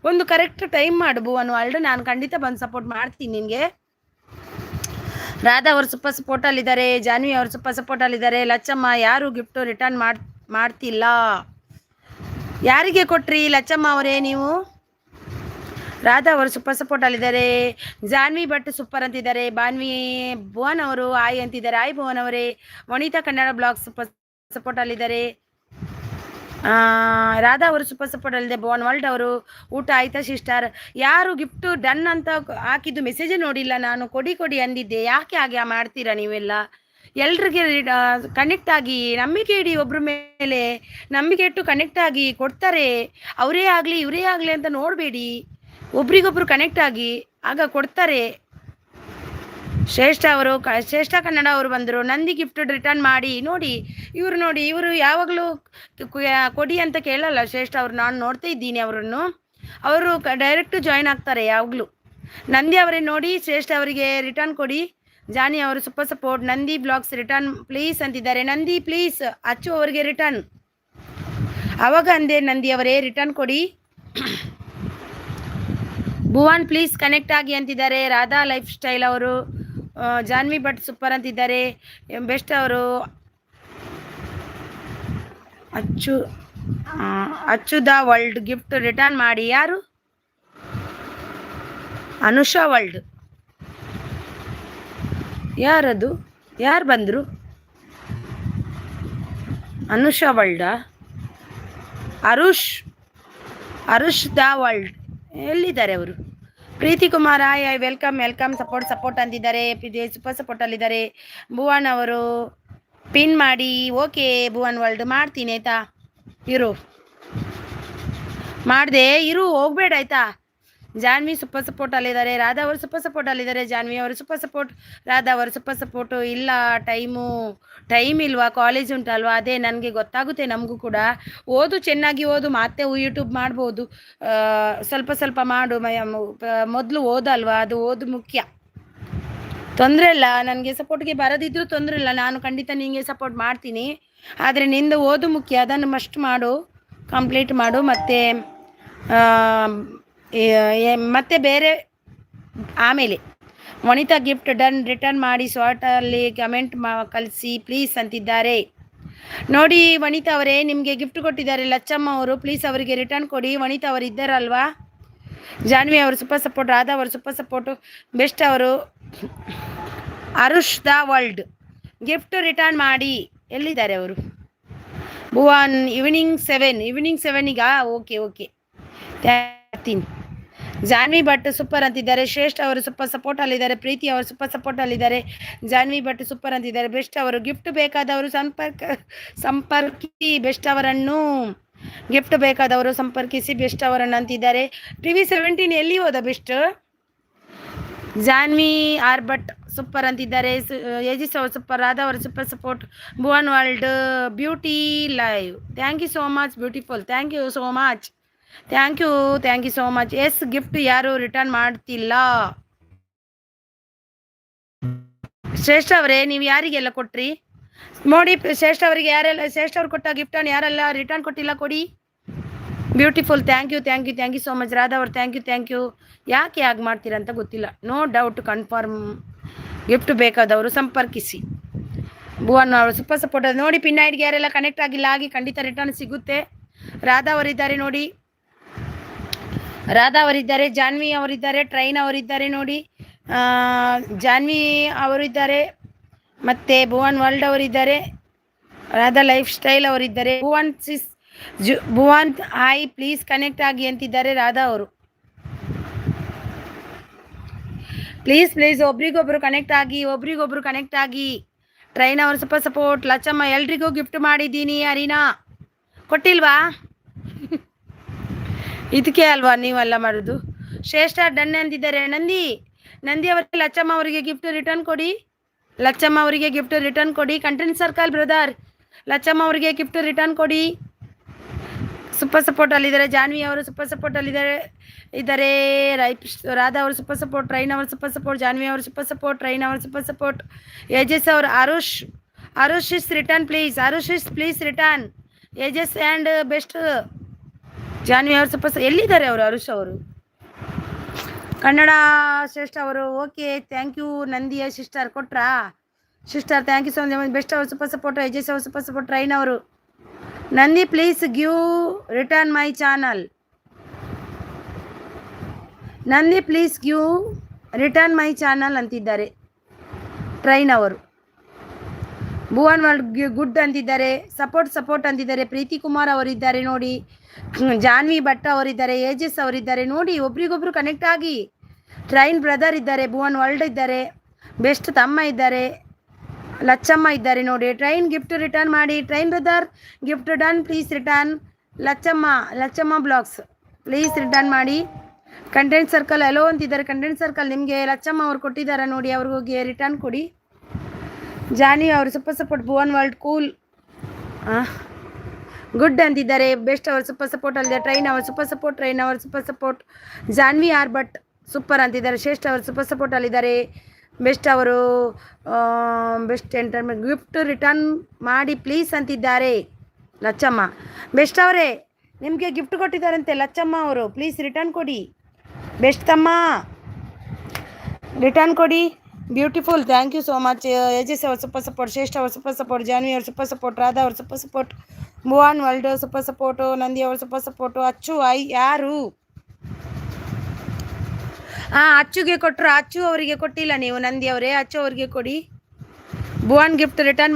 ಒಂದು ಕರೆಕ್ಟ್ ಟೈಮ್ ಮಾಡು ಭುವನ್ ವರ್ಲ್ಡ್. ನಾನು ಖಂಡಿತ ಬಂದು ಸಪೋರ್ಟ್ ಮಾಡ್ತೀನಿ ನಿನಗೆ. ರಾಧಾ ಅವರು ಸೂಪರ್ ಸಪೋರ್ಟಲ್ಲಿದ್ದಾರೆ. ಜಾನ್ವಿ ಅವರು ಸೂಪರ್ ಸಪೋರ್ಟಲ್ಲಿದ್ದಾರೆ. ಲಚ್ಚಮ್ಮ ಯಾರು ಗಿಫ್ಟು ರಿಟರ್ನ್ ಮಾಡ್ತಿಲ್ಲ. ಯಾರಿಗೆ ಕೊಟ್ರಿ ಲಚ್ಚಮ್ಮ ಅವರೇ ನೀವು? ರಾಧಾ ಅವರು ಸೂಪರ್ ಸಪೋರ್ಟಲ್ಲಿದ್ದಾರೆ. ಜಾನ್ವಿ ಭಟ್ ಸೂಪರ್ ಅಂತಿದ್ದಾರೆ. ಭುವನ್ ಅವರು ಆಯ್ ಅಂತಿದ್ದಾರೆ. ಆಯ್ ಭುವನ್ ಅವರೇ. ವನಿತಾ ಕನ್ನಡ ಬ್ಲಾಗ್ ಸೂಪರ್ ಸಪೋರ್ಟಲ್ಲಿದ್ದಾರೆ. ರಾಧಾ ಅವರು ಸೂಪರ್ ಸಪೋರ್ಟಲ್ಲಿದೆ. ಭುವನ್ ವರ್ಲ್ಡ್ ಅವರು ಊಟ ಆಯ್ತಾ ಸಿಸ್ಟರ್? ಯಾರು ಗಿಫ್ಟು ಡನ್ ಅಂತ ಹಾಕಿದ್ದು ಮೆಸೇಜೇ ನೋಡಿಲ್ಲ ನಾನು. ಕೊಡಿ ಅಂದಿದ್ದೆ. ಯಾಕೆ ಹಾಗೆ ಮಾಡ್ತೀರಾ ನೀವೆಲ್ಲ? ಎಲ್ರಿಗೆ ಕನೆಕ್ಟ್ ಆಗಿ ನಂಬಿಕೆ ಇಡಿ. ಒಬ್ಬರ ಮೇಲೆ ನಂಬಿಕೆ ಇಟ್ಟು ಕನೆಕ್ಟ್ ಆಗಿ ಕೊಡ್ತಾರೆ. ಅವರೇ ಆಗಲಿ ಇವರೇ ಆಗಲಿ ಅಂತ ನೋಡಬೇಡಿ. ಒಬ್ರಿಗೊಬ್ರು ಕನೆಕ್ಟ್ ಆಗಿ ಆಗ ಕೊಡ್ತಾರೆ. ಶ್ರೇಷ್ಠ ಕನ್ನಡ ಅವರು ಬಂದರು. ನಂದಿ ಗಿಫ್ಟ್ ರಿಟರ್ನ್ ಮಾಡಿ. ಇವರು ಯಾವಾಗಲೂ ಕೊಡಿ ಅಂತ ಕೇಳಲ್ಲ ಶ್ರೇಷ್ಠ ಅವರು. ನಾನು ನೋಡ್ತಾ ಇದ್ದೀನಿ ಅವರನ್ನು. ಅವರು ಡೈರೆಕ್ಟು ಜಾಯ್ನ್ ಆಗ್ತಾರೆ ಯಾವಾಗಲೂ. ನಂದಿ ಅವರೇ ನೋಡಿ ಶ್ರೇಷ್ಠ ಅವರಿಗೆ ರಿಟರ್ನ್ ಕೊಡಿ. ಜಾನಿ ಅವರು super support. Nandi blogs return please ಅಂತಿದ್ದಾರೆ. ನಂದಿ ಪ್ಲೀಸ್ ಅಚ್ಚು ಅವರಿಗೆ ರಿಟರ್ನ್. ಅವಾಗ ಅಂದೆ ನಂದಿ ಅವರೇ ರಿಟರ್ನ್ ಕೊಡಿ. ಭುವನ್ ಪ್ಲೀಸ್ ಕನೆಕ್ಟ್ ಆಗಿ ಅಂತಿದ್ದಾರೆ. ರಾಧಾ ಲೈಫ್ ಸ್ಟೈಲ್ ಅವರು. ಜಾನ್ವಿ ಭಟ್ ಸೂಪರ್ ಅಂತಿದ್ದಾರೆ. ಬೆಸ್ಟ್ ಅವರು. ಅಚ್ಚು ದ ವರ್ಲ್ಡ್ ಗಿಫ್ಟ್ ರಿಟರ್ನ್ ಮಾಡಿ. ಯಾರು? ಅನುಷಾ ವರ್ಲ್ಡ್. ಯಾರದು? ಯಾರು ಬಂದರು? ಅನುಷಾ ವರ್ಲ್ಡಾ? ಅರುಷ್ ದ ವರ್ಲ್ಡ್ ಎಲ್ಲಿದ್ದಾರೆ ಅವರು? Preethi Kumara welcome welcome support ಅಂದಿದ್ದಾರೆ. ಸೂಪರ್ ಸಪೋರ್ಟ್ ಅಲ್ಲಿದ್ದಾರೆ. ಭುವನ್ ಅವರು ಪಿನ್ ಮಾಡಿ. ಓಕೆ ಭುವನ್ ವರ್ಲ್ಡ್ ಮಾಡ್ತೀನಿ ಆಯ್ತಾ. ಮಾಡಿದೆ ಇರು, ಹೋಗ್ಬೇಡ ಆಯ್ತಾ. ಜಾನ್ವಿ ಸೂಪರ್ ಸಪೋರ್ಟ್ ಅಲ್ಲಿದ್ದಾರೆ. ರಾಧಾ ಅವರು ಸೂಪರ್ ಸಪೋರ್ಟ್ ಅಲ್ಲಿದ್ದಾರೆ. ಜಾನ್ವಿ ಅವರು ಸೂಪರ್ ಸಪೋರ್ಟ್, ರಾಧಾ ಅವರು ಸೂಪರ್ ಸಪೋರ್ಟು. ಇಲ್ಲ ಟೈಮ್ ಇಲ್ವಾ, ಕಾಲೇಜ್ ಉಂಟಲ್ವಾ, ಅದೇ ನನಗೆ ಗೊತ್ತಾಗುತ್ತೆ. ನಮಗೂ ಕೂಡ ಓದು, ಚೆನ್ನಾಗಿ ಓದು, ಮತ್ತೆ ಯೂಟ್ಯೂಬ್ ಮಾಡ್ಬೋದು. ಸ್ವಲ್ಪ ಸ್ವಲ್ಪ ಮಾಡು, ಮೊದಲು ಓದಲ್ವಾ, ಅದು ಓದು ಮುಖ್ಯ. ತೊಂದರೆ ಇಲ್ಲ, ನನಗೆ ಸಪೋರ್ಟ್ಗೆ ಬರೋದಿದ್ರು ತೊಂದರೆ ಇಲ್ಲ, ನಾನು ಖಂಡಿತ ನಿಮಗೆ ಸಪೋರ್ಟ್ ಮಾಡ್ತೀನಿ. ಆದರೆ ನಿಂದು ಓದು ಮುಖ್ಯ, ಅದನ್ನು ಮಸ್ಟ್ ಮಾಡು, ಕಂಪ್ಲೀಟ್ ಮಾಡು. ಮತ್ತೆ ಬೇರೆ ಆಮೇಲೆ ವನಿತಾ ಗಿಫ್ಟ್ ಡನ್ ರಿಟರ್ನ್ ಮಾಡಿ ಶಾರ್ಟಲ್ಲಿ ಕಮೆಂಟ್ ಕಳಿಸಿ ಪ್ಲೀಸ್ ಅಂತಿದ್ದಾರೆ. ನೋಡಿ ವನಿತಾ ಅವರೇ, ನಿಮಗೆ ಗಿಫ್ಟ್ ಕೊಟ್ಟಿದ್ದಾರೆ ಲಚ್ಚಮ್ಮ ಅವರು, ಪ್ಲೀಸ್ ಅವರಿಗೆ ರಿಟರ್ನ್ ಕೊಡಿ. ವನಿತಾ ಅವರು ಇದ್ದಾರಲ್ವಾ. ಜಾನ್ವಿ ಅವರು ಸೂಪರ್ ಸಪೋರ್ಟ್, ರಾಧಾ ಅವರು ಸೂಪರ್ ಸಪೋರ್ಟು, ಬೆಸ್ಟ್ ಅವರು. Arush the world gift return ಮಾಡಿ. ಎಲ್ಲಿದ್ದಾರೆ ಅವರು? ಭುವನ್ ಈವ್ನಿಂಗ್ 7 ಓಕೆ ತೀನಿ. ಜಾನ್ವಿ ಭಟ್ ಸೂಪರ್ ಅಂತಿದ್ದಾರೆ. ಶ್ರೇಷ್ಠ ಅವರು ಸೂಪರ್ ಸಪೋರ್ಟ್ ಅಲ್ಲಿದ್ದಾರೆ. ಪ್ರೀತಿ ಅವರು ಸೂಪರ್ ಸಪೋರ್ಟ್ ಅಲ್ಲಿದ್ದಾರೆ. ಜಾನ್ವಿ ಭಟ್ ಸೂಪರ್ ಅಂತಿದ್ದಾರೆ. ಬೆಸ್ಟ್ ಅವರು ಗಿಫ್ಟ್ ಬೇಕಾದವರು ಸಂಪರ್ಕಿಸಿ ಬೆಸ್ಟ್ ಅವರನ್ನು. ಗಿಫ್ಟ್ ಬೇಕಾದವರು ಸಂಪರ್ಕಿಸಿ ಬೆಸ್ಟ್ ಅವರನ್ನು ಅಂತಿದ್ದಾರೆ. TV 17 ಎಲ್ಲಿ ಹೋದ best? Janvi R Bhat super ಅಂತಿದ್ದಾರೆ. ಯಜಿಸ್ ಅವರು ಸೂಪರ್, ರಾಧಾ ಅವರು super support. Bhuvan world beauty live, thank you so much beautiful, thank you so much, thank you so much. S gift ಯಾರು ರಿಟರ್ನ್ ಮಾಡ್ತಿಲ್ಲ. ಶ್ರೇಷ್ಠ ಅವರೇ, ನೀವು ಯಾರಿಗೆಲ್ಲ ಕೊಟ್ರಿ ನೋಡಿ. ಶ್ರೇಷ್ಠ ಅವರಿಗೆ ಯಾರೆಲ್ಲ, ಶ್ರೇಷ್ಠ ಅವ್ರು ಕೊಟ್ಟ ಗಿಫ್ಟನ್ನು ಯಾರೆಲ್ಲ ರಿಟರ್ನ್ ಕೊಟ್ಟಿಲ್ಲ ಕೊಡಿ. Beautiful, thank you so much. Radha ಅವರು ಥ್ಯಾಂಕ್ ಯು. ಯಾಕೆ ಹಾಗೆ ಮಾಡ್ತೀರಾ ಅಂತ ಗೊತ್ತಿಲ್ಲ. No doubt, confirm. ಗಿಫ್ಟ್ ಬೇಕಾದವರು ಸಂಪರ್ಕಿಸಿ. ಭುವನ್ ಅವರು ಸೂಪರ್ ಸಪೋರ್ಟ್ ನೋಡಿ. ಪಿನ್ ಐಡ್ಗೆ ಯಾರೆಲ್ಲ ಕನೆಕ್ಟ್ ಆಗಿಲ್ಲ ಆಗಿ, ಖಂಡಿತ ರಿಟರ್ನ್ ಸಿಗುತ್ತೆ. ರಾಧಾ ಅವರಿದ್ದಾರೆ ನೋಡಿ, ರಾಧಾ ಅವರಿದ್ದಾರೆ. ಜಾನ್ವಿ ಅವರಿದ್ದಾರೆ. ಟ್ರೈನ್ ಅವರಿದ್ದಾರೆ ನೋಡಿ. ಜಾನ್ವಿ ಅವರಿದ್ದಾರೆ. ಮತ್ತು ಭುವನ್ ವರ್ಲ್ಡ್ ಅವರಿದ್ದಾರೆ. ರಾಧಾ ಲೈಫ್ ಸ್ಟೈಲ್ ಅವರಿದ್ದಾರೆ. ಭುವನ್ ಹಾಯ್ ಪ್ಲೀಸ್ ಕನೆಕ್ಟ್ ಆಗಿ ಅಂತಿದ್ದಾರೆ ರಾಧಾ ಅವರು. ಪ್ಲೀಸ್ ಒಬ್ರಿಗೊಬ್ರು ಕನೆಕ್ಟ್ ಆಗಿ. ಟ್ರೈನ್ ಅವರು ಸೂಪರ್ ಸಪೋರ್ಟ್. ಲಚ್ಚಮ್ಮ ಎಲ್ರಿಗೂ ಗಿಫ್ಟ್ ಮಾಡಿದ್ದೀನಿ. ಅರಿನಾ ಕೊಟ್ಟಿಲ್ವಾ? ಇದಕ್ಕೆ ಅಲ್ವಾ ನೀವೆಲ್ಲ ಮಾಡೋದು. ಶ್ರೇಷ್ಠ ಡನ್ ಅಂತಿದ್ದಾರೆ. ನಂದಿ ಅವರಿಗೆ ಲಚ್ಚಮ್ಮ ಅವರಿಗೆ ಗಿಫ್ಟ್ ರಿಟರ್ನ್ ಕೊಡಿ. ಕಂಟೆಂಟ್ ಸರ್ಕಲ್ ಬ್ರದರ್, ಲಚ್ಚಮ್ಮ ಅವರಿಗೆ ಗಿಫ್ಟ್ ರಿಟರ್ನ್ ಕೊಡಿ. ಸೂಪರ್ ಸಪೋರ್ಟ್ ಅಲ್ಲಿದ್ದಾರೆ. ಜಾನ್ವಿ ಅವರು ಸೂಪರ್ ಸಪೋರ್ಟ್ ಅಲ್ಲಿದ್ದಾರೆ. ರಾಧಾ ಅವರು ಸೂಪರ್ ಸಪೋರ್ಟ್. ಟ್ರೈನ್ ಅವರು ಸೂಪರ್ ಸಪೋರ್ಟ್. ಜಾನ್ವಿ ಅವರು ಸೂಪರ್ ಸಪೋರ್ಟ್. ಟ್ರೈನ್ ಅವರು ಸೂಪರ್ ಸಪೋರ್ಟ್. ಯಜಸ್ ಅವರು. Arush is return please return. Yajas and best. Janvi ಅವರು ಸೂಪರ್ ಎಲ್ಲಿದ್ದಾರೆ ಅವರು? ಅರುಷ್ ಅವರು ಕನ್ನಡ ಶ್ರೇಷ್ಠ ಅವರು. Okay thank you. ನಂದಿಯ ಸಿಸ್ಟರ್ ಕೊಟ್ರಾ? Sister thank you so much. Best ಅವರು ಸೂಪರ್ ಸಪೋರ್ಟ್. ಯಜಸ್ ಅವರು ಸೂಪರ್ ಸಪೋರ್ಟ್. ಟ್ರೈನ್ ಅವರು. Nandi please give return my channel. ಅಂತಿದ್ದಾರೆ ಟ್ರೈನ್ ಅವರು. ಭುವನ್ ವರ್ಲ್ಡ್ ಗುಡ್ ಅಂತಿದ್ದಾರೆ. ಸಪೋರ್ಟ್ ಅಂತಿದ್ದಾರೆ. ಪ್ರೀತಿ ಕುಮಾರ್ ಅವರಿದ್ದಾರೆ ನೋಡಿ. ಜಾನ್ವಿ ಭಟ್ ಅವರಿದ್ದಾರೆ. ಏಜಸ್ ಅವರಿದ್ದಾರೆ ನೋಡಿ. ಒಬ್ರಿಗೊಬ್ರು ಕನೆಕ್ಟ್ ಆಗಿ. ಟ್ರೈನ್ ಬ್ರದರ್ ಇದ್ದಾರೆ. ಭುವನ್ ವರ್ಲ್ಡ್ ಇದ್ದಾರೆ. ಬೆಸ್ಟ್ ತಮ್ಮ ಇದ್ದಾರೆ. ಲಚ್ಚಮ್ಮ ಇದ್ದಾರೆ ನೋಡಿ. ಟ್ರೈನ್ ಗಿಫ್ಟ್ ರಿಟರ್ನ್ ಮಾಡಿ. Train brother gift done, please return. Lacchamma blogs please return ಮಾಡಿ. ಕಂಟೆಂಟ್ ಸರ್ಕಲ್ ಅಲೋ ಅಂತಿದ್ದಾರೆ. ಕಂಟೆಂಟ್ ಸರ್ಕಲ್ ನಿಮಗೆ ಲಚ್ಚಮ್ಮ ಅವ್ರು ಕೊಟ್ಟಿದ್ದಾರೆ ನೋಡಿ, ಅವ್ರಿಗೋಗಿ ರಿಟರ್ನ್ ಕೊಡಿ. ಜಾನಿ ಅವರು super support. Bhuvan world cool good ಅಂತಿದ್ದಾರೆ. ಬೆಸ್ಟ್ ಅವರು ಸೂಪರ್ ಸಪೋರ್ಟ್ ಅಲ್ಲಿದೆ. ಟ್ರೈನ್ ಅವರು super support. Janvi R Bhat super ಅಂತಿದ್ದಾರೆ. ಶ್ರೇಷ್ಠ ಅವರು ಸೂಪರ್ ಸಪೋರ್ಟ್ ಅಲ್ಲಿದ್ದಾರೆ. ಬೆಸ್ಟ್ ಅವರು ಬೆಸ್ಟ್ ಎಂಟರ್ಟೈನ್ಮೆಂಟ್ ಗಿಫ್ಟ್ ರಿಟರ್ನ್ ಮಾಡಿ ಪ್ಲೀಸ್ ಅಂತಿದ್ದಾರೆ ಲಚ್ಚಮ್ಮ. ಬೆಸ್ಟ್ ಅವರೇ, ನಿಮಗೆ ಗಿಫ್ಟ್ ಕೊಟ್ಟಿದ್ದಾರಂತೆ ಲಚ್ಚಮ್ಮ ಅವರು, ಪ್ಲೀಸ್ ರಿಟರ್ನ್ ಕೊಡಿ. ಬೆಸ್ಟ್ ತಮ್ಮ ರಿಟರ್ನ್ ಕೊಡಿ. Beautiful, thank you so much. Yajas ಅವರು ಸೂಪರ್ ಸಪೋರ್ಟ್. ಶ್ರೇಷ್ಠ ಅವರು ಸೂಪರ್ ಸಪೋರ್ಟ್. ಜಾನ್ವಿ ಅವರು ಸೂಪರ್ ಸಪೋರ್ಟ್. ರಾಧಾ ಅವರು super support. Bhuvan world super support. Nandi ಅವರು ಸೂಪರ್ ಸಪೋರ್ಟು. ಅಚ್ಚು ಯಾರು? ಅಚ್ಚುಗೆ ಕೊಟ್ಟರು. ಅಚ್ಚು ಅವರಿಗೆ ಕೊಟ್ಟಿಲ್ಲ ನೀವು. ನಂದಿ ಅವರೇ, ಅಚ್ಚು ಅವರಿಗೆ ಕೊಡಿ. ಭುವನ್ ಗಿಫ್ಟ್ ರಿಟರ್ನ್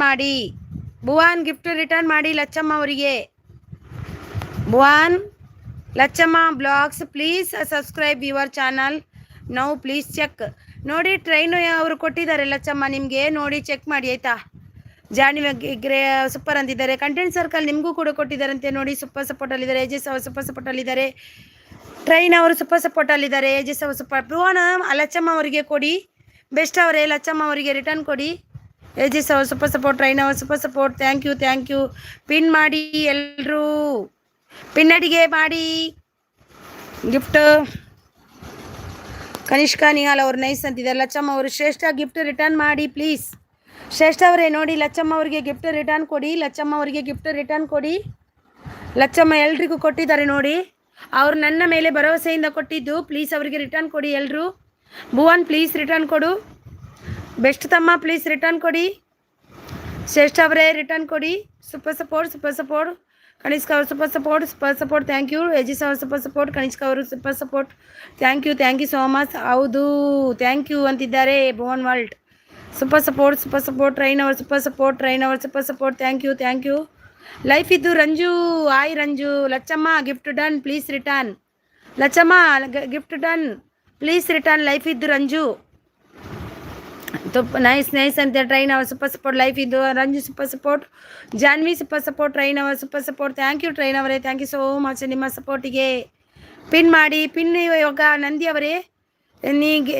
ಮಾಡಿ ಲಚ್ಚಮ್ಮ ಅವರಿಗೆ. Bhuvan Lacchamma blogs please subscribe your channel. Now please check. ನೋಡಿ ಟ್ರೈನು ಅವರು ಕೊಟ್ಟಿದ್ದಾರೆ ಲಚ್ಚಮ್ಮ ನಿಮಗೆ, ನೋಡಿ ಚೆಕ್ ಮಾಡಿ ಆಯಿತಾ. ಗ್ರೇ ಸೂಪರ್ ಅಂತಿದ್ದಾರೆ. ಕಂಟೆಂಟ್ ಸರ್ಕಲ್ ನಿಮಗೂ ಕೂಡ ಕೊಟ್ಟಿದ್ದಾರಂತೆ ನೋಡಿ, ಸೂಪರ್ ಸಪೋರ್ಟಲ್ಲಿದ್ದಾರೆ. ಏಜಸ್ ಅವರು ಸೂಪರ್ ಸಪೋರ್ಟಲ್ಲಿದ್ದಾರೆ. ಟ್ರೈನ್ ಅವರು ಸೂಪರ್ ಸಪೋರ್ಟಲ್ಲಿದ್ದಾರೆ. ಏಜಸ್ ಅವರು ಸೂಪರ್. ಭುವನ ಲಚ್ಚಮ್ಮ ಅವರಿಗೆ ಕೊಡಿ, ಬೆಸ್ಟ್ ಅವರೇ ಲಚ್ಚಮ್ಮ ಅವರಿಗೆ ರಿಟರ್ನ್ ಕೊಡಿ. ಏಜಸ್ ಅವರು ಸೂಪರ್ ಸಪೋರ್ಟ್, ಟ್ರೈನ್ ಅವರು super support. Thank you. Pin ಮಾಡಿ ಎಲ್ಲರೂ, ಪಿನ್ ಅಡಿಗೆ ಮಾಡಿ. ಗಿಫ್ಟ್ ಕನಿಷ್ಕಾ ನಿಹಾಲ್ ಅವರು ನೈಸ್ ಅಂತಿದ್ದಾರೆ. ಲಚ್ಚಮ್ಮ ಅವರು ಶ್ರೇಷ್ಠ ಗಿಫ್ಟ್ ರಿಟರ್ನ್ ಮಾಡಿ ಪ್ಲೀಸ್. ಶ್ರೇಷ್ಠ ಅವರೇ ನೋಡಿ ಲಚ್ಚಮ್ಮ ಅವರಿಗೆ ಗಿಫ್ಟ್ ರಿಟರ್ನ್ ಕೊಡಿ. ಲಚ್ಚಮ್ಮ ಅವರಿಗೆ ಗಿಫ್ಟ್ ರಿಟರ್ನ್ ಕೊಡಿ. ಲಚ್ಚಮ್ಮ ಎಲ್ರಿಗೂ ಕೊಟ್ಟಿದ್ದಾರೆ ನೋಡಿ, ಅವರು ನನ್ನ ಮೇಲೆ ಭರವಸೆಯಿಂದ ಕೊಟ್ಟಿದ್ದು. ಪ್ಲೀಸ್ ಅವರಿಗೆ ರಿಟರ್ನ್ ಕೊಡಿ ಎಲ್ಲರೂ. ಭುವನ್ ಪ್ಲೀಸ್ ರಿಟರ್ನ್ ಕೊಡು. ಬೆಸ್ಟ್ ತಮ್ಮ ಪ್ಲೀಸ್ ರಿಟರ್ನ್ ಕೊಡಿ. ಶ್ರೇಷ್ಠ ಅವರೇ ರಿಟರ್ನ್ ಕೊಡಿ. Super support. ಕನಿಷ್ಕ ಅವರು ಸೂಪರ್ ಸಪೋರ್ಟ್. Thank you. ಎಜಿಸ್ ಅವರು ಸೂಪರ್ ಸಪೋರ್ಟ್. ಕನಿಷ್ಕ ಅವರು super support. Thank you so much. ಹೌದು ಥ್ಯಾಂಕ್ ಯು ಅಂತಿದ್ದಾರೆ. Bhuvan world super support. Train ಅವರು super support. Thank you. Life ಇದ್ದು ರಂಜು, ಆಯ್ Ranju. Lacchamma gift done please return. Lacchamma gift done please return. Life ಇದ್ದು ರಂಜು ನೈಸ್ ಅಂತ. ಟ್ರೈನ್ ಅವರ್ ಸೂಪರ್ ಸಪೋರ್ಟ್. ಲೈಫ್ ಇದ್ದು Ranju super support. Janhvi super support. Train ಅವರ್ super support. Thank you train ಅವರೇ. ಥ್ಯಾಂಕ್ ಯು ಸೋ ಮಚ್ ನಿಮ್ಮ ಸಪೋರ್ಟಿಗೆ. ಪಿನ್ ಮಾಡಿ. ಪಿನ್ ಇವಾಗ ನಂದಿ ಅವರೇ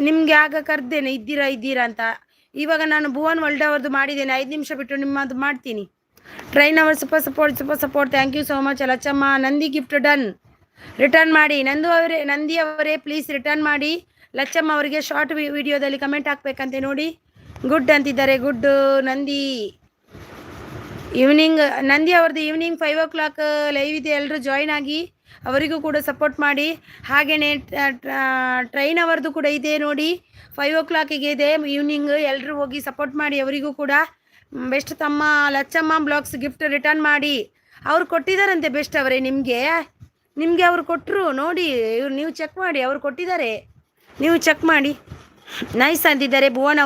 ನಿಮಗೆ ಆಗ ಕರೆದೇನೆ ಇದ್ದೀರಾ ಅಂತ. ಇವಾಗ ನಾನು ಭುವನ್ ವರ್ಲ್ಡ್ ಅವ್ರದ್ದು ಮಾಡಿದ್ದೇನೆ, 5 ನಿಮಿಷ ಬಿಟ್ಟು ನಿಮ್ಮದು ಮಾಡ್ತೀನಿ. ಟ್ರೈನ್ ಅವರ್ super support. Thank you so much. Lacchamma Nandi gift done return ಮಾಡಿ. ನಂದಿ ಅವರೇ ಪ್ಲೀಸ್ ರಿಟರ್ನ್ ಮಾಡಿ. ಲಚ್ಚಮ್ಮ ಅವರಿಗೆ ಶಾರ್ಟ್ ವಿಡಿಯೋದಲ್ಲಿ ಕಮೆಂಟ್ ಹಾಕ್ಬೇಕಂತೆ ನೋಡಿ. ಗುಡ್ ಅಂತಿದ್ದಾರೆ. ಗುಡ್ ನಂದಿ. ನಂದಿ ಅವ್ರದ್ದು ಈವ್ನಿಂಗ್ 5 o'clock ಲೈವ್ ಇದೆ, ಎಲ್ಲರೂ ಜಾಯ್ನ್ ಆಗಿ ಅವರಿಗೂ ಕೂಡ ಸಪೋರ್ಟ್ ಮಾಡಿ. ಹಾಗೆಯೇ ಟ್ರೈನ್ ಅವರದ್ದು ಕೂಡ ಇದೆ ನೋಡಿ, 5 o'clockಗೆ ಇದೆ ಈವ್ನಿಂಗ್. ಎಲ್ಲರೂ ಹೋಗಿ ಸಪೋರ್ಟ್ ಮಾಡಿ ಅವರಿಗೂ ಕೂಡ. ಬೆಸ್ಟ್ ತಮ್ಮ ಲಚ್ಚಮ್ಮ ಬ್ಲಾಗ್ಸ್ ಗಿಫ್ಟ್ ರಿಟರ್ನ್ ಮಾಡಿ. ಅವ್ರು ಕೊಟ್ಟಿದ್ದಾರಂತೆ ಬೆಸ್ಟ್ ಅವರೇ ನಿಮಗೆ ಅವ್ರು ಕೊಟ್ಟರು ನೋಡಿ. ನೀವು ಚೆಕ್ ಮಾಡಿ, ಅವ್ರು ಕೊಟ್ಟಿದ್ದಾರೆ, ನೀವು ಚೆಕ್ ಮಾಡಿ. ನೈಸ್ ಅಂತಿದ್ದಾರೆ ಭುವನ್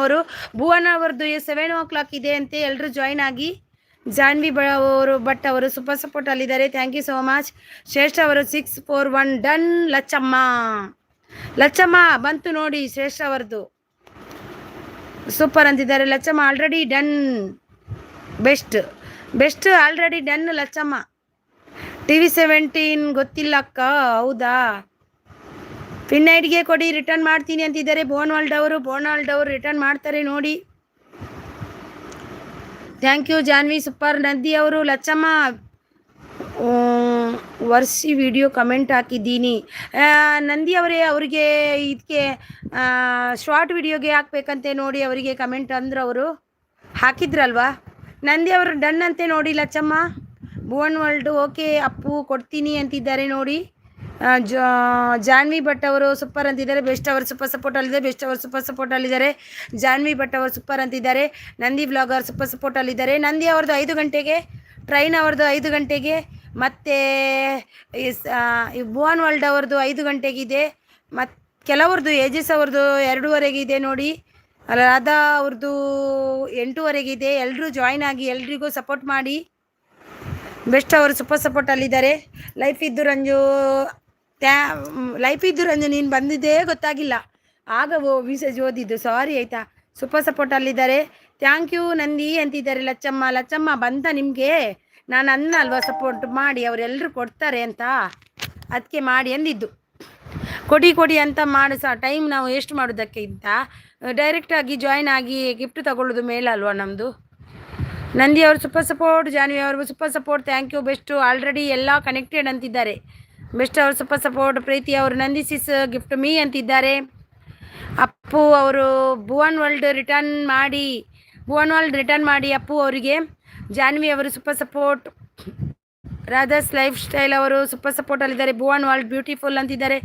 ಅವ್ರದ್ದು 7 o'clock ಇದೆ ಅಂತೆ, ಎಲ್ಲರೂ ಜಾಯ್ನ್ ಆಗಿ. ಜಾನ್ವಿ ಭಟ್ ಅವರು ಸೂಪರ್ ಸಪೋರ್ಟಲ್ಲಿದ್ದಾರೆ. Thank you so much. Shreshta ಅವರು 641 ಡನ್. ಲಚ್ಚಮ್ಮ ಬಂತು ನೋಡಿ. ಶ್ರೇಷ್ಠ ಅವರದ್ದು ಸೂಪರ್ ಅಂತಿದ್ದಾರೆ. Lacchamma already done. Best already done. Lacchamma TV17 ಗೊತ್ತಿಲ್ಲ ಅಕ್ಕ. ಹೌದಾ, ಪಿನ್ ಐಡಿಗೆ ಕೊಡಿ, ರಿಟರ್ನ್ ಮಾಡ್ತೀನಿ ಅಂತಿದ್ದಾರೆ ಭುವನ್ ವರ್ಲ್ಡ್ ಅವರು ರಿಟರ್ನ್ ಮಾಡ್ತಾರೆ ನೋಡಿ. Thank you Janvi super. Nandi ಅವರು ಲಚ್ಚಮ್ಮ ವರ್ಷಿ ವಿಡಿಯೋ ಕಮೆಂಟ್ ಹಾಕಿದ್ದೀನಿ. ನಂದಿ ಅವರೇ ಅವರಿಗೆ ಇದಕ್ಕೆ ಶಾರ್ಟ್ ವಿಡಿಯೋಗೆ ಹಾಕ್ಬೇಕಂತೆ ನೋಡಿ. ಅವರಿಗೆ ಕಮೆಂಟ್ ಅಂದ್ರೆ ಅವರು ಹಾಕಿದ್ರಲ್ವಾ. ನಂದಿ ಅವರು ಡನ್ ಅಂತೆ ನೋಡಿ. ಲಚ್ಚಮ್ಮ ಭುವನ್ ವರ್ಲ್ಡ್ ಓಕೆ ಅಪ್ಪು ಕೊಡ್ತೀನಿ ಅಂತಿದ್ದಾರೆ ನೋಡಿ. ಜಾನ್ವಿ ಭಟ್ ಅವರು ಸೂಪರ್ ಅಂತಿದ್ದಾರೆ. ಬೆಸ್ಟ್ ಅವರು ಸೂಪರ್ ಸಪೋರ್ಟಲ್ಲಿದ್ದಾರೆ. ಜಾನ್ವಿ ಭಟ್ ಅವರು ಸೂಪರ್ ಅಂತಿದ್ದಾರೆ. ನಂದಿ ವ್ಲಾಗರ್ ಸೂಪರ್ ಸಪೋರ್ಟಲ್ಲಿದ್ದಾರೆ. ನಂದಿ ಅವ್ರದ್ದು 5 ಗಂಟೆಗೆ, ಟ್ರೈನ್ ಅವ್ರದ್ದು 5 ಗಂಟೆಗೆ, ಮತ್ತು ಭುವನ್ ವರ್ಲ್ಡ್ ಅವ್ರದ್ದು 5 ಗಂಟೆಗಿದೆ. ಮತ್ತು ಕೆಲವ್ರದ್ದು ಏಜಸ್ ಅವ್ರದ್ದು 2:30 ಇದೆ ನೋಡಿ. ರಾಧಾ ಅವ್ರದ್ದು 8:30 ಎಲ್ಲರೂ ಜಾಯ್ನ್ ಆಗಿ ಎಲ್ರಿಗೂ ಸಪೋರ್ಟ್ ಮಾಡಿ. ಬೆಸ್ಟ್ ಅವರು ಸೂಪರ್ ಸಪೋರ್ಟಲ್ಲಿದ್ದಾರೆ. ಲೈಫ್ ಇದ್ದು ರಂಜು ನೀನು ಬಂದಿದ್ದೇ ಗೊತ್ತಾಗಿಲ್ಲ, ಆಗ ಮೆಸೇಜ್ ಓದಿದ್ದು, ಸಾರಿ ಆಯಿತಾ. ಸೂಪರ್ ಸಪೋರ್ಟಲ್ಲಿದ್ದಾರೆ. ಥ್ಯಾಂಕ್ ಯು ನಂದಿ ಅಂತಿದ್ದಾರೆ. ಲಚ್ಚಮ್ಮ ಬಂತ ನಿಮಗೆ? ನಾನು ಅಲ್ವಾ ಸಪೋರ್ಟ್ ಮಾಡಿ, ಅವರೆಲ್ಲರೂ ಕೊಡ್ತಾರೆ ಅಂತ, ಅದಕ್ಕೆ ಮಾಡಿ ಅಂದಿದ್ದು. ಕೊಡಿ ಅಂತ ಮಾಡಿ ಟೈಮ್ ನಾವು ಎಷ್ಟು ಮಾಡೋದಕ್ಕೆ ಇಂತ ಡೈರೆಕ್ಟಾಗಿ ಜಾಯ್ನ್ ಆಗಿ ಗಿಫ್ಟ್ ತಗೊಳ್ಳೋದು ಮೇಲಲ್ವಾ ನಮ್ಮದು. ನಂದಿ ಅವರು ಸೂಪರ್ ಸಪೋರ್ಟ್. ಜಾನ್ವಿ ಅವರು super support. Thank you. Best already ಎಲ್ಲ ಕನೆಕ್ಟೆಡ್ ಅಂತಿದ್ದಾರೆ. ಬೆಸ್ಟ್ ಅವರು ಸೂಪರ್ ಸಪೋರ್ಟ್. ಪ್ರೀತಿ ಅವರು ನಂದಿ ಸಿಸ್ ಗಿಫ್ಟ್ ಮೀ ಅಂತಿದ್ದಾರೆ. ಅಪ್ಪು ಅವರು ಭುವನ್ ವರ್ಲ್ಡ್ ರಿಟರ್ನ್ ಮಾಡಿ ಅಪ್ಪು ಅವರಿಗೆ. ಜಾನ್ವಿ ಅವರು super support. Radha's life style ಅವರು ಸೂಪರ್ ಸಪೋರ್ಟಲ್ಲಿದ್ದಾರೆ. ಭುವನ್ ವರ್ಲ್ಡ್ ಬ್ಯೂಟಿಫುಲ್ ಅಂತಿದ್ದಾರೆ.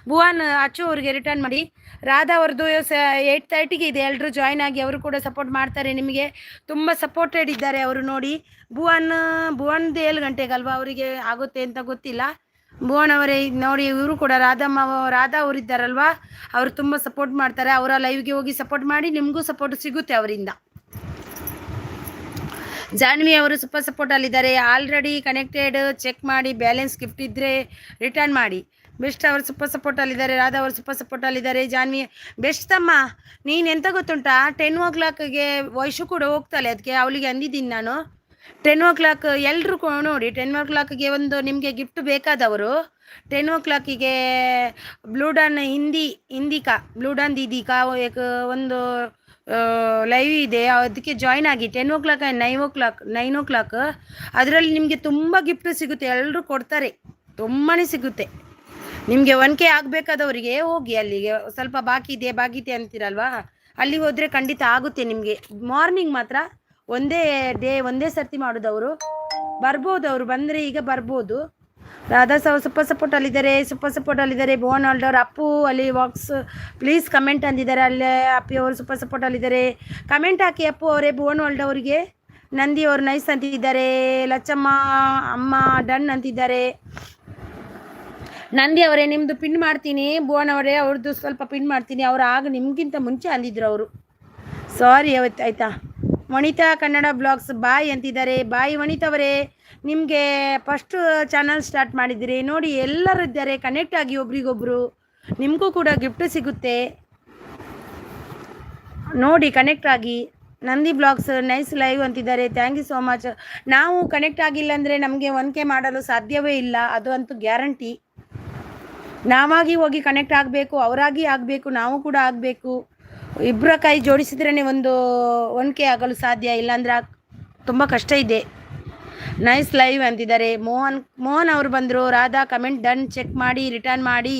ಭುವನ್ ಅಚ್ಚು ಅವರಿಗೆ ರಿಟರ್ನ್ ಮಾಡಿ. ರಾಧಾ ಅವ್ರದ್ದು 8:30ಗೆ ಇದೆ, ಎಲ್ಲರೂ ಜಾಯ್ನ್ ಆಗಿ ಅವರು ಕೂಡ ಸಪೋರ್ಟ್ ಮಾಡ್ತಾರೆ. ನಿಮಗೆ ತುಂಬ ಸಪೋರ್ಟೆಡ್ ಇದ್ದಾರೆ ಅವರು ನೋಡಿ. ಭುವನ್ದು 7 ಗಂಟೆಗಲ್ವಾ ಅವರಿಗೆ ಆಗುತ್ತೆ ಅಂತ ಗೊತ್ತಿಲ್ಲ. ಭುವನ್ ಅವರೇ ನೋಡಿ, ಇವರು ಕೂಡ ರಾಧಾ ಅವರಿದ್ದಾರಲ್ವಾ, ಅವರು ತುಂಬ ಸಪೋರ್ಟ್ ಮಾಡ್ತಾರೆ. ಅವರ ಲೈವ್ಗೆ ಹೋಗಿ ಸಪೋರ್ಟ್ ಮಾಡಿ, ನಿಮಗೂ ಸಪೋರ್ಟ್ ಸಿಗುತ್ತೆ ಅವರಿಂದ. ಜಾನ್ವಿ ಅವರು ಸೂಪರ್ ಸಪೋರ್ಟಲ್ಲಿದ್ದಾರೆ. ಆಲ್ರೆಡಿ ಕನೆಕ್ಟೆಡ್, ಚೆಕ್ ಮಾಡಿ. ಬ್ಯಾಲೆನ್ಸ್ ಗಿಫ್ಟ್ ಇದ್ದರೆ ರಿಟರ್ನ್ ಮಾಡಿ. ಬೆಸ್ಟ್ ಅವರು ಸೂಪರ್ ಸಪೋರ್ಟಲ್ಲಿದ್ದಾರೆ. ರಾಧಾ ಅವರು ಸೂಪರ್ ಸಪೋರ್ಟಲ್ಲಿದ್ದಾರೆ. ಜಾನ್ವಿ ಬೆಸ್ಟ್ ತಮ್ಮ. ನೀನು ಎಂತ ಗೊತ್ತುಂಟಾ, 10 o'clockಗೆ ವಯಸ್ಸು ಕೂಡ ಹೋಗ್ತಾಳೆ, ಅದಕ್ಕೆ ಅವಳಿಗೆ ಅಂದಿದ್ದೀನಿ ನಾನು 10 o'clock ಎಲ್ಲರೂ ನೋಡಿ 10 o'clockಗೆ ಒಂದು ನಿಮಗೆ ಗಿಫ್ಟ್ ಬೇಕಾದವರು 10 o'clockಗೆ ಬ್ಲೂಡಾನ್ ಬ್ಲೂಡಾನ್ ದೀದಿಕಾ ಒಂದು ಲೈವ್ ಇದೆ, ಅದಕ್ಕೆ ಜಾಯ್ನ್ ಆಗಿ 10 o'clock 9 o'clock ಅದರಲ್ಲಿ ನಿಮಗೆ ತುಂಬ ಗಿಫ್ಟ್ ಸಿಗುತ್ತೆ, ಎಲ್ಲರೂ ಕೊಡ್ತಾರೆ, ತುಂಬಾ ಸಿಗುತ್ತೆ ನಿಮಗೆ. 1K ಆಗಬೇಕಾದವರಿಗೆ ಹೋಗಿ ಅಲ್ಲಿಗೆ, ಸ್ವಲ್ಪ ಬಾಕಿ ಇದೆ ಅಂತೀರಲ್ವಾ, ಅಲ್ಲಿ ಹೋದರೆ ಖಂಡಿತ ಆಗುತ್ತೆ ನಿಮಗೆ. ಮಾರ್ನಿಂಗ್ ಮಾತ್ರ ಒಂದೇ ಸರ್ತಿ ಮಾಡೋದವರು, ಬರ್ಬೋದು, ಅವರು ಬಂದರೆ ಈಗ ಬರ್ಬೋದು. ರಾಧಾ ಸೂಪರ್ ಸಪೋರ್ಟಲ್ಲಿದ್ದಾರೆ. ಭುವನ್ ಆಲ್ಡರ್ ಅಪ್ಪು ಅಲ್ಲಿ ವಾಕ್ಸ್ ಪ್ಲೀಸ್ ಕಮೆಂಟ್ ಅಂದಿದ್ದಾರೆ, ಅಲ್ಲೇ ಅಪ್ಪಿ ಅವರು ಸೂಪರ್ ಸಪೋರ್ಟಲ್ಲಿದ್ದಾರೆ. ಕಮೆಂಟ್ ಹಾಕಿ ಅಪ್ಪು ಅವರೇ. ಭುವನ್ ಆಲ್ಡರ್ ಅವರಿಗೆ ನಂದಿ ಅವರು ನೈಸ್ ಅಂತಿದ್ದಾರೆ. ಲಚ್ಚಮ್ಮ ಅಮ್ಮ ಡನ್ ಅಂತಿದ್ದಾರೆ. ನಂದಿ ಅವರೇ ನಿಮ್ಮದು ಪಿನ್ ಮಾಡ್ತೀನಿ. ಭುವನ್ ಅವರೇ ಅವ್ರದ್ದು ಸ್ವಲ್ಪ ಪಿನ್ ಮಾಡ್ತೀನಿ. ಅವರು ಆಗ ನಿಮಗಿಂತ ಮುಂಚೆ ಅಂದಿದ್ರು ಅವರು, ಸಾರಿ ಅವತ್ತು ಆಯಿತಾ. ವನಿತಾ ಕನ್ನಡ ಬ್ಲಾಗ್ಸ್ ಬಾಯ್ ಅಂತಿದ್ದಾರೆ. ಬಾಯ್ ವನಿತಾ ಅವರೇ, ನಿಮಗೆ ಫಸ್ಟ್ ಚಾನಲ್ ಸ್ಟಾರ್ಟ್ ಮಾಡಿದ್ದೀರಿ ನೋಡಿ, ಎಲ್ಲರೂ ಇದ್ದಾರೆ, ಕನೆಕ್ಟ್ ಆಗಿ ಒಬ್ರಿಗೊಬ್ರು, ನಿಮಗೂ ಕೂಡ ಗಿಫ್ಟ್ ಸಿಗುತ್ತೆ ನೋಡಿ, ಕನೆಕ್ಟ್ ಆಗಿ. ನಂದಿ ಬ್ಲಾಗ್ಸ್ ನೈಸ್ ಲೈವ್ ಅಂತಿದ್ದಾರೆ. Thank you so much. ನಾವು ಕನೆಕ್ಟ್ ಆಗಿಲ್ಲ ಅಂದರೆ ನಮಗೆ 1K ಮಾಡಲು ಸಾಧ್ಯವೇ ಇಲ್ಲ, ಅದು ಅಂತೂ ಗ್ಯಾರಂಟಿ. ನಾವಾಗಿ ಹೋಗಿ ಕನೆಕ್ಟ್ ಆಗಬೇಕು, ಅವರಾಗಿ ಆಗಬೇಕು, ನಾವು ಕೂಡ ಆಗಬೇಕು. ಇಬ್ಬರ ಕೈ ಜೋಡಿಸಿದ್ರೇ ಒಂದು 1K ಆಗಲು ಸಾಧ್ಯ, ಇಲ್ಲಾಂದ್ರೆ ತುಂಬ ಕಷ್ಟ ಇದೆ. ನೈಸ್ ಲೈವ್ ಅಂತಿದ್ದಾರೆ. ಮೋಹನ್ ಅವರು ಬಂದರು. ರಾಧಾ ಕಮೆಂಟ್ ಡನ್, ಚೆಕ್ ಮಾಡಿ ರಿಟರ್ನ್ ಮಾಡಿ.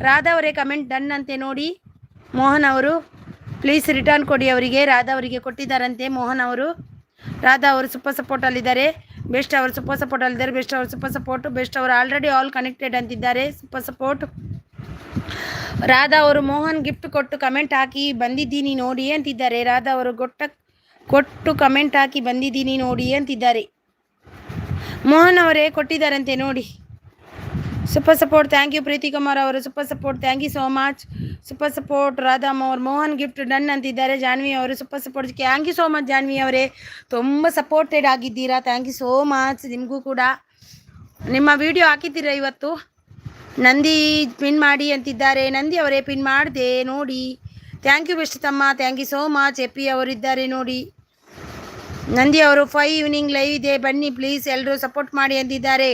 ರಾಧಾ ಅವರೇ ಕಮೆಂಟ್ ಡನ್ ಅಂತೆ ನೋಡಿ. ಮೋಹನ್ ಅವರು ಪ್ಲೀಸ್ ರಿಟರ್ನ್ ಕೊಡಿ ಅವರಿಗೆ. ರಾಧಾ ಅವರಿಗೆ ಕೊಟ್ಟಿದ್ದಾರಂತೆ ಮೋಹನ್ ಅವರು. ರಾಧಾ ಅವರು ಸೂಪರ್ ಸಪೋರ್ಟಲ್ಲಿದ್ದಾರೆ. ಬೆಸ್ಟ್ ಅವರು ಸೂಪರ್ ಸಪೋರ್ಟಲ್ಲಿದ್ದಾರೆ. ಬೆಸ್ಟ್ ಅವರು ಸೂಪರ್ ಸಪೋರ್ಟ್. ಬೆಸ್ಟ್ ಅವರು ಆಲ್ರೆಡಿ ಆಲ್ ಕನೆಕ್ಟೆಡ್ ಅಂತಿದ್ದಾರೆ. Super support. ರಾಧಾ ಅವರು ಮೋಹನ್ ಗಿಫ್ಟ್ ಕೊಟ್ಟು ಕಮೆಂಟ್ ಹಾಕಿ ಬಂದಿದ್ದೀನಿ ನೋಡಿ ಅಂತಿದ್ದಾರೆ. ರಾಧಾ ಅವರು ಕೊಟ್ಟು ಕಮೆಂಟ್ ಹಾಕಿ ಬಂದಿದ್ದೀನಿ ನೋಡಿ ಅಂತಿದ್ದಾರೆ. ಮೋಹನ್ ಅವರೇ ಕೊಟ್ಟಿದ್ದಾರಂತೆ ನೋಡಿ. Super support. Thank you Preethi Kumar ಅವರು super support. Thank you so much. Super support. Radha ಅವರು ಮೋಹನ್ ಗಿಫ್ಟ್ ಡನ್ ಅಂತಿದ್ದಾರೆ. ಜಾನ್ವಿ ಅವರು super support. Thank you so much Janvi ಅವರೇ, ತುಂಬ ಸಪೋರ್ಟೆಡ್ ಆಗಿದ್ದೀರಾ. Thank you so much. ನಿಮಗೂ ಕೂಡ ನಿಮ್ಮ ವಿಡಿಯೋ ಹಾಕಿದ್ದೀರಾ ಇವತ್ತು. ನಂದಿ ಪಿನ್ ಮಾಡಿ ಅಂತಿದ್ದಾರೆ. ನಂದಿ ಅವರೇ ಪಿನ್ ಮಾಡಿದೆ ನೋಡಿ. ಥ್ಯಾಂಕ್ ಯು ಬೆಸ್ಟ್ ತಮ್ಮ. Thank you so much. ಎಪ್ಪಿ ಅವರಿದ್ದಾರೆ ನೋಡಿ. ನಂದಿ ಅವರು 5 ಈವ್ನಿಂಗ್ ಲೈವ್ ಇದೆ, ಬನ್ನಿ ಪ್ಲೀಸ್ ಎಲ್ಲರೂ ಸಪೋರ್ಟ್ ಮಾಡಿ ಅಂತಿದ್ದಾರೆ.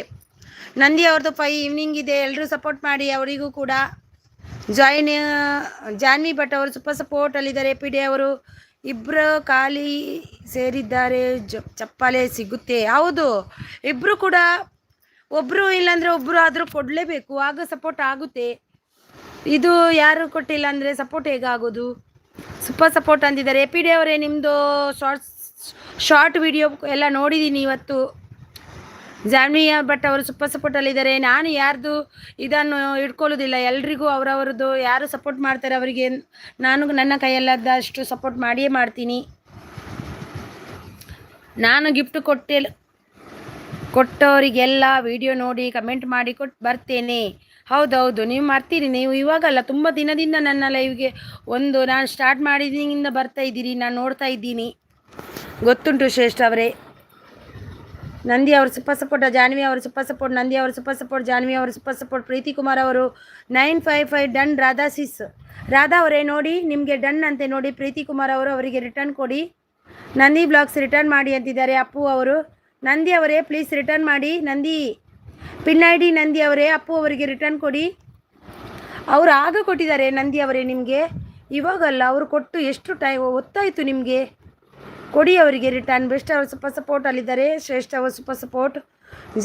ನಂದಿ ಅವ್ರದ್ದು 5 ಈವ್ನಿಂಗ್ ಇದೆ, ಎಲ್ಲರೂ ಸಪೋರ್ಟ್ ಮಾಡಿ ಅವರಿಗೂ ಕೂಡ. ಜಾನ್ವಿ ಭಟ್ ಅವರು ಸೂಪರ್ ಸಪೋರ್ಟಲ್ಲಿದ್ದಾರೆ. ಪಿಡೆ ಅವರು ಇಬ್ಬರು ಖಾಲಿ ಸೇರಿದ್ದಾರೆ, ಚಪ್ಪಾಳೆ ಸಿಗುತ್ತೆ. ಹೌದು, ಇಬ್ಬರು ಕೂಡ, ಒಬ್ಬರು ಇಲ್ಲಾಂದರೆ ಒಬ್ಬರು ಆದರೂ ಕೊಡಲೇಬೇಕು, ಆಗ ಸಪೋರ್ಟ್ ಆಗುತ್ತೆ. ಇದು ಯಾರು ಕೊಟ್ಟಿಲ್ಲ ಅಂದರೆ ಸಪೋರ್ಟ್ ಹೇಗಾಗೋದು? ಸೂಪರ್ ಸಪೋರ್ಟ್ ಅಂತಿದ್ದಾರೆ. ಪಿಡೆ ಅವರೇ ನಿಮ್ಮದು ಶಾರ್ಟ್ ವಿಡಿಯೋ ಎಲ್ಲ ನೋಡಿದ್ದೀನಿ ಇವತ್ತು. ಜಾನ್ವಿ ಭಟ್ ಅವರು ಸೂಪರ್ ಸಪೋರ್ಟಲ್ಲಿದ್ದಾರೆ. ನಾನು ಯಾರ್ದು ಇದನ್ನು ಇಟ್ಕೊಳ್ಳೋದಿಲ್ಲ, ಎಲ್ರಿಗೂ ಅವರವ್ರದ್ದು ಯಾರು ಸಪೋರ್ಟ್ ಮಾಡ್ತಾರೆ ಅವರಿಗೆ ನಾನು ನನ್ನ ಕೈಯಲ್ಲಾದಷ್ಟು ಸಪೋರ್ಟ್ ಮಾಡಿಯೇ ಮಾಡ್ತೀನಿ. ನಾನು ಗಿಫ್ಟ್ ಕೊಟ್ಟವರಿಗೆಲ್ಲ ವಿಡಿಯೋ ನೋಡಿ ಕಮೆಂಟ್ ಮಾಡಿ ಬರ್ತೇನೆ. ಹೌದೌದು, ನೀವು ಮಾಡ್ತೀರಿ. ನೀವು ಇವಾಗಲ್ಲ, ತುಂಬ ದಿನದಿಂದ ನನ್ನ ಲೈವ್ಗೆ ನಾನು ಸ್ಟಾರ್ಟ್ ಮಾಡಿದಿಂದ ಬರ್ತಾ ಇದ್ದೀರಿ, ನಾನು ನೋಡ್ತಾ ಇದ್ದೀನಿ, ಗೊತ್ತುಂಟು ಶ್ರೇಷ್ಠ ಅವರೇ. ನಂದಿ ಅವರು ಸೂಪರ್ ಸಪೋರ್ಟ್. ಜಾನ್ವಿ ಅವರು ಸೂಪರ್ ಸಪೋರ್ಟ್. ನಂದಿ ಅವರು ಸೂಪರ್ ಸಪೋರ್ಟ್. ಜಾನ್ವಿ ಅವರು ಸೂಪರ್ ಸಪೋರ್ಟ್. ಪ್ರೀತಿ ಕುಮಾರ್ ಅವರು 955 ಡನ್. ರಾಧಾ ರಾಧಾ ಅವರೇ ನೋಡಿ, ನಿಮಗೆ ಡನ್ ಅಂತೆ ನೋಡಿ. ಪ್ರೀತಿ ಕುಮಾರ್ ಅವರು ಅವರಿಗೆ ರಿಟರ್ನ್ ಕೊಡಿ. ನಂದಿ ಬ್ಲಾಗ್ಸ್ ರಿಟರ್ನ್ ಮಾಡಿ ಅಂತಿದ್ದಾರೆ. ಅಪ್ಪು ಅವರು. ನಂದಿ ಅವರೇ ಪ್ಲೀಸ್ ರಿಟರ್ನ್ ಮಾಡಿ. Nandi pin I D Nandi ಅವರೇ, ಅಪ್ಪು ಅವರಿಗೆ ರಿಟರ್ನ್ ಕೊಡಿ. ಅವರು ಆಗ ಕೊಟ್ಟಿದ್ದಾರೆ ನಂದಿ ಅವರೇ ನಿಮಗೆ, ಇವಾಗಲ್ಲ. ಅವರು ಕೊಟ್ಟು ಎಷ್ಟು ಹೊತ್ತಾಯಿತು ನಿಮಗೆ, ಕೊಡಿ ಅವರಿಗೆ ರಿಟರ್ನ್. ಬೆಸ್ಟ್ ಅವರು ಸೂಪರ್ ಸಪೋರ್ಟಲ್ಲಿದ್ದಾರೆ. ಶ್ರೇಷ್ಠ ಅವರು ಸೂಪರ್ ಸಪೋರ್ಟ್.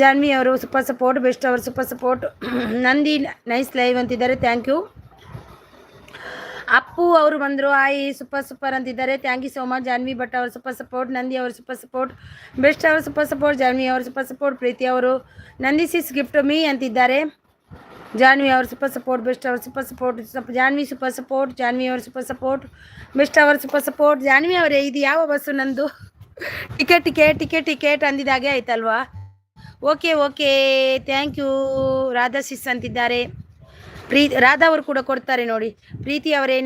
ಜಾನ್ವಿ ಅವರು ಸೂಪರ್ ಸಪೋರ್ಟ್. ಬೆಸ್ಟ್ ಅವರು super support. Nandi nice live ಅಂತಿದ್ದಾರೆ. Thank you. ಅಪ್ಪು ಅವರು ಬಂದರು. ಸೂಪರ್ ಅಂತಿದ್ದಾರೆ. Thank you so much. Janvi Bhat ಅವರು ಸೂಪರ್ ಸಪೋರ್ಟ್. ನಂದಿ ಅವರು ಸೂಪರ್ ಸಪೋರ್ಟ್. ಬೆಸ್ಟ್ ಅವರು ಸೂಪರ್ ಸಪೋರ್ಟ್. ಜಾನ್ವಿ ಅವರು ಸೂಪರ್ ಸಪೋರ್ಟ್. ಪ್ರೀತಿ ಅವರು ನಂದಿ ಗಿಫ್ಟ್ ಮೀ ಅಂತಿದ್ದಾರೆ. ಜಾನ್ವಿ ಅವರು ಸೂಪರ್ ಸಪೋರ್ಟ್. ಬೆಸ್ಟ್ ಅವರು super support. Janhvi super support. Janhvi ಅವರು ಸೂಪರ್ ಸಪೋರ್ಟ್. ಬೆಸ್ಟ್ ಅವರು ಸೂಪರ್ ಸಪೋರ್ಟ್. ಜಾನ್ವಿ ಅವರೇ, ಇದು ಯಾವ ಬಸ್ಸು ನಂದು? ಟಿಕೆಟ್ ಅಂದಿದ್ದಾಗೆ ಆಯ್ತಲ್ವಾ? Okay thank you. ರಾಧಾ ಅಂತಿದ್ದಾರೆ. ರಾಧಾ ಅವರು ಕೂಡ ಕೊಡ್ತಾರೆ ನೋಡಿ. ಪ್ರೀತಿ ಅವರೇ,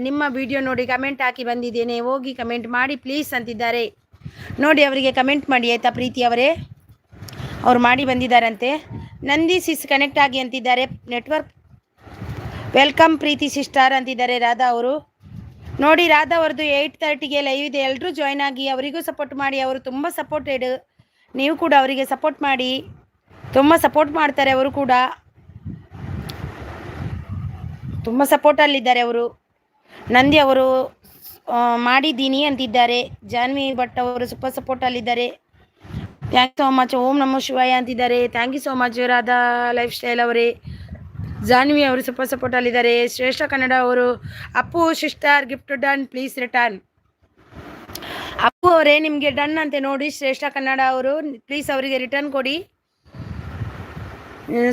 ನಿಮ್ಮ ವಿಡಿಯೋ ನೋಡಿ ಕಮೆಂಟ್ ಹಾಕಿ ಬಂದಿದ್ದೇನೆ, ಹೋಗಿ ಕಮೆಂಟ್ ಮಾಡಿ ಪ್ಲೀಸ್ ಅಂತಿದ್ದಾರೆ ನೋಡಿ. ಅವರಿಗೆ ಕಮೆಂಟ್ ಮಾಡಿ ಆಯಿತಾ ಪ್ರೀತಿ ಅವರೇ. ಅವ್ರು ಮಾಡಿ ಬಂದಿದ್ದಾರಂತೆ. ನಂದಿ ಸಿಸ್ ಕನೆಕ್ಟ್ ಆಗಿ ಅಂತಿದ್ದಾರೆ. ನೆಟ್ವರ್ಕ್ ವೆಲ್ಕಮ್ ಪ್ರೀತಿ ಸಿಸ್ಟರ್ ಅಂತಿದ್ದಾರೆ ರಾಧಾ ಅವರು. ನೋಡಿ ರಾಧಾ ಅವ್ರದ್ದು 8:30ಗೆ ಲೈವ್ ಇದೆ, ಎಲ್ಲರೂ ಜಾಯ್ನ್ ಆಗಿ ಅವರಿಗೂ ಸಪೋರ್ಟ್ ಮಾಡಿ. ಅವರು ತುಂಬ ಸಪೋರ್ಟೆಡ್, ನೀವು ಕೂಡ ಅವರಿಗೆ ಸಪೋರ್ಟ್ ಮಾಡಿ. ತುಂಬ ಸಪೋರ್ಟ್ ಮಾಡ್ತಾರೆ, ಅವರು ಕೂಡ ತುಂಬ ಸಪೋರ್ಟಲ್ಲಿದ್ದಾರೆ ಅವರು. ನಂದಿ ಅವರು ಮಾಡಿದ್ದೀನಿ ಅಂತಿದ್ದಾರೆ. ಜಾನ್ವಿ ಭಟ್ ಅವರು ಸೂಪರ್ ಸಪೋರ್ಟಲ್ಲಿದ್ದಾರೆ. Thank so much. ಓಂ ನಮೋ ಶಿವಾಯ ಅಂತಿದ್ದಾರೆ. Thank you so much Radha lifestyle ಅವರೇ. ಜಾನ್ವಿ ಅವರು ಸೂಪರ್ ಸಪೋರ್ಟಲ್ಲಿದ್ದಾರೆ. ಶ್ರೇಷ್ಠ ಕನ್ನಡ ಅವರು Appu sister gift done please return. Appu ಅವರೇ ನಿಮಗೆ ಡನ್ ಅಂತೆ ನೋಡಿ. ಶ್ರೇಷ್ಠ ಕನ್ನಡ ಅವರು ಪ್ಲೀಸ್ ಅವರಿಗೆ ರಿಟರ್ನ್ ಕೊಡಿ.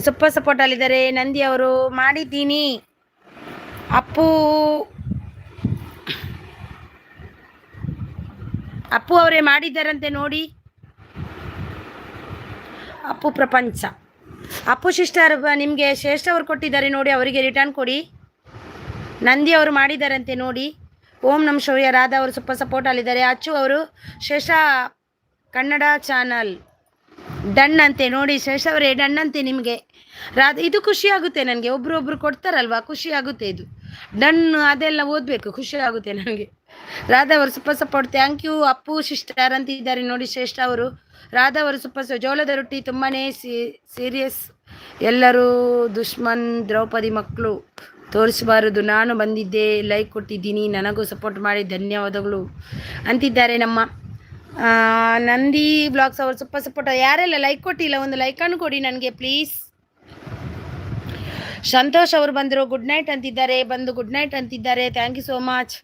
ಸೂಪರ್ ಸಪೋರ್ಟಲ್ಲಿದ್ದಾರೆ. ನಂದಿ ಅವರು ಮಾಡಿದ್ದೀನಿ. ಅಪ್ಪು ಅವರೇ ಮಾಡಿದ್ದಾರಂತೆ ನೋಡಿ. ಅಪ್ಪು ಪ್ರಪಂಚ. ಅಪ್ಪು ಸಿಸ್ಟರ್ ನಿಮಗೆ ಶ್ರೇಷ್ಠ ಅವರು ಕೊಟ್ಟಿದ್ದಾರೆ ನೋಡಿ, ಅವರಿಗೆ ರಿಟರ್ನ್ ಕೊಡಿ. ನಂದಿ ಅವರು ಮಾಡಿದ್ದಾರಂತೆ ನೋಡಿ. ಓಂ ನಮ್ ಶಿವಾಯ. ರಾಧಾ ಅವರು ಸೂಪರ್ ಸಪೋರ್ಟಲ್ಲಿದ್ದಾರೆ. ಅಚ್ಚು ಅವರು ಶ್ರೇಷ್ಠ ಕನ್ನಡ ಚಾನಲ್ ಡನ್ ಅಂತೆ ನೋಡಿ. ಶ್ರೇಷ್ಠ ಅವರೇ ಡನ್ ಅಂತೆ ನಿಮಗೆ. ಇದು ಖುಷಿ ಆಗುತ್ತೆ ನನಗೆ, ಒಬ್ರು ಕೊಡ್ತಾರಲ್ವಾ, ಖುಷಿ ಆಗುತ್ತೆ. ಇದು ಡನ್ ಅದೆಲ್ಲ ಓದಬೇಕು, ಖುಷಿ ಆಗುತ್ತೆ ನನಗೆ. ರಾಧಾ ಅವರು super support. Thank you Appu sister ಅಂತಿದ್ದಾರೆ ನೋಡಿ ಶ್ರೇಷ್ಠ ಅವರು. ರಾಧಾ ಅವರು ಸೂಪರ್ ಜೋಳದ ರೊಟ್ಟಿ ತುಂಬಾ ಸೀರಿಯಸ್. ಎಲ್ಲರೂ ದುಶ್ಮನ್ ದ್ರೌಪದಿ ಮಕ್ಕಳು ತೋರಿಸಬಾರದು. ನಾನು ಬಂದಿದ್ದೆ, ಲೈಕ್ ಕೊಟ್ಟಿದ್ದೀನಿ, ನನಗೂ ಸಪೋರ್ಟ್ ಮಾಡಿ ಧನ್ಯವಾದಗಳು ಅಂತಿದ್ದಾರೆ ನಮ್ಮ ನಂದಿ ಬ್ಲಾಗ್ಸ್ ಅವರು ಸೂಪರ್ ಸಪೋರ್ಟ್. ಯಾರೆಲ್ಲ ಲೈಕ್ ಕೊಟ್ಟಿಲ್ಲ ಒಂದು ಲೈಕನ್ನು ಕೊಡಿ ನನಗೆ ಪ್ಲೀಸ್. ಸಂತೋಷ್ ಅವರು ಬಂದರು, ಗುಡ್ ನೈಟ್ ಅಂತಿದ್ದಾರೆ. ಬಂದು ಗುಡ್ ನೈಟ್ ಅಂತಿದ್ದಾರೆ. Thank you so much.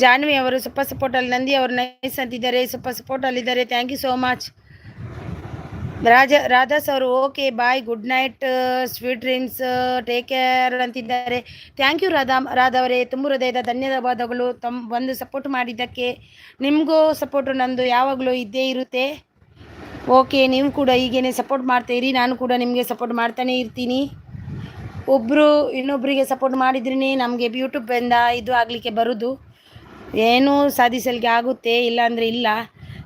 Janhvi ಅವರು ಸೂಪರ್ ಸಪೋರ್ಟಲ್ಲಿ. ನಂದಿ ಅವರು ನೈಸ್ ಅಂತಿದ್ದಾರೆ, ಸೂಪರ್ ಸಪೋರ್ಟಲ್ಲಿದ್ದಾರೆ. Thank you so much. Radha's ಅವರು okay bye, good night, sweet dreams, take care ಅಂತಿದ್ದಾರೆ. ಥ್ಯಾಂಕ್ ಯು ರಾಧಾ ಅವರೇ, ತುಂಬ ಹೃದಯದ ಧನ್ಯವಾದಗಳು ಬಂದು ಸಪೋರ್ಟ್ ಮಾಡಿದ್ದಕ್ಕೆ. ನಿಮಗೂ ಸಪೋರ್ಟು ನಂದು ಯಾವಾಗಲೂ ಇದ್ದೇ ಇರುತ್ತೆ. ಓಕೆ, ನೀವು ಕೂಡ ಹೀಗೇನೆ ಸಪೋರ್ಟ್ ಮಾಡ್ತಾಯಿರಿ, ನಾನು ಕೂಡ ನಿಮಗೆ ಸಪೋರ್ಟ್ ಮಾಡ್ತಾನೆ ಇರ್ತೀನಿ. ಒಬ್ಬರು ಇನ್ನೊಬ್ಬರಿಗೆ ಸಪೋರ್ಟ್ ಮಾಡಿದ್ರೇ ನಮಗೆ ಯೂಟ್ಯೂಬಿಂದ ಇದು ಆಗಲಿಕ್ಕೆ ಬರೋದು, ಏನೂ ಸಾಧಿಸಲಿಕ್ಕೆ ಆಗುತ್ತೆ, ಇಲ್ಲಾಂದರೆ ಇಲ್ಲ.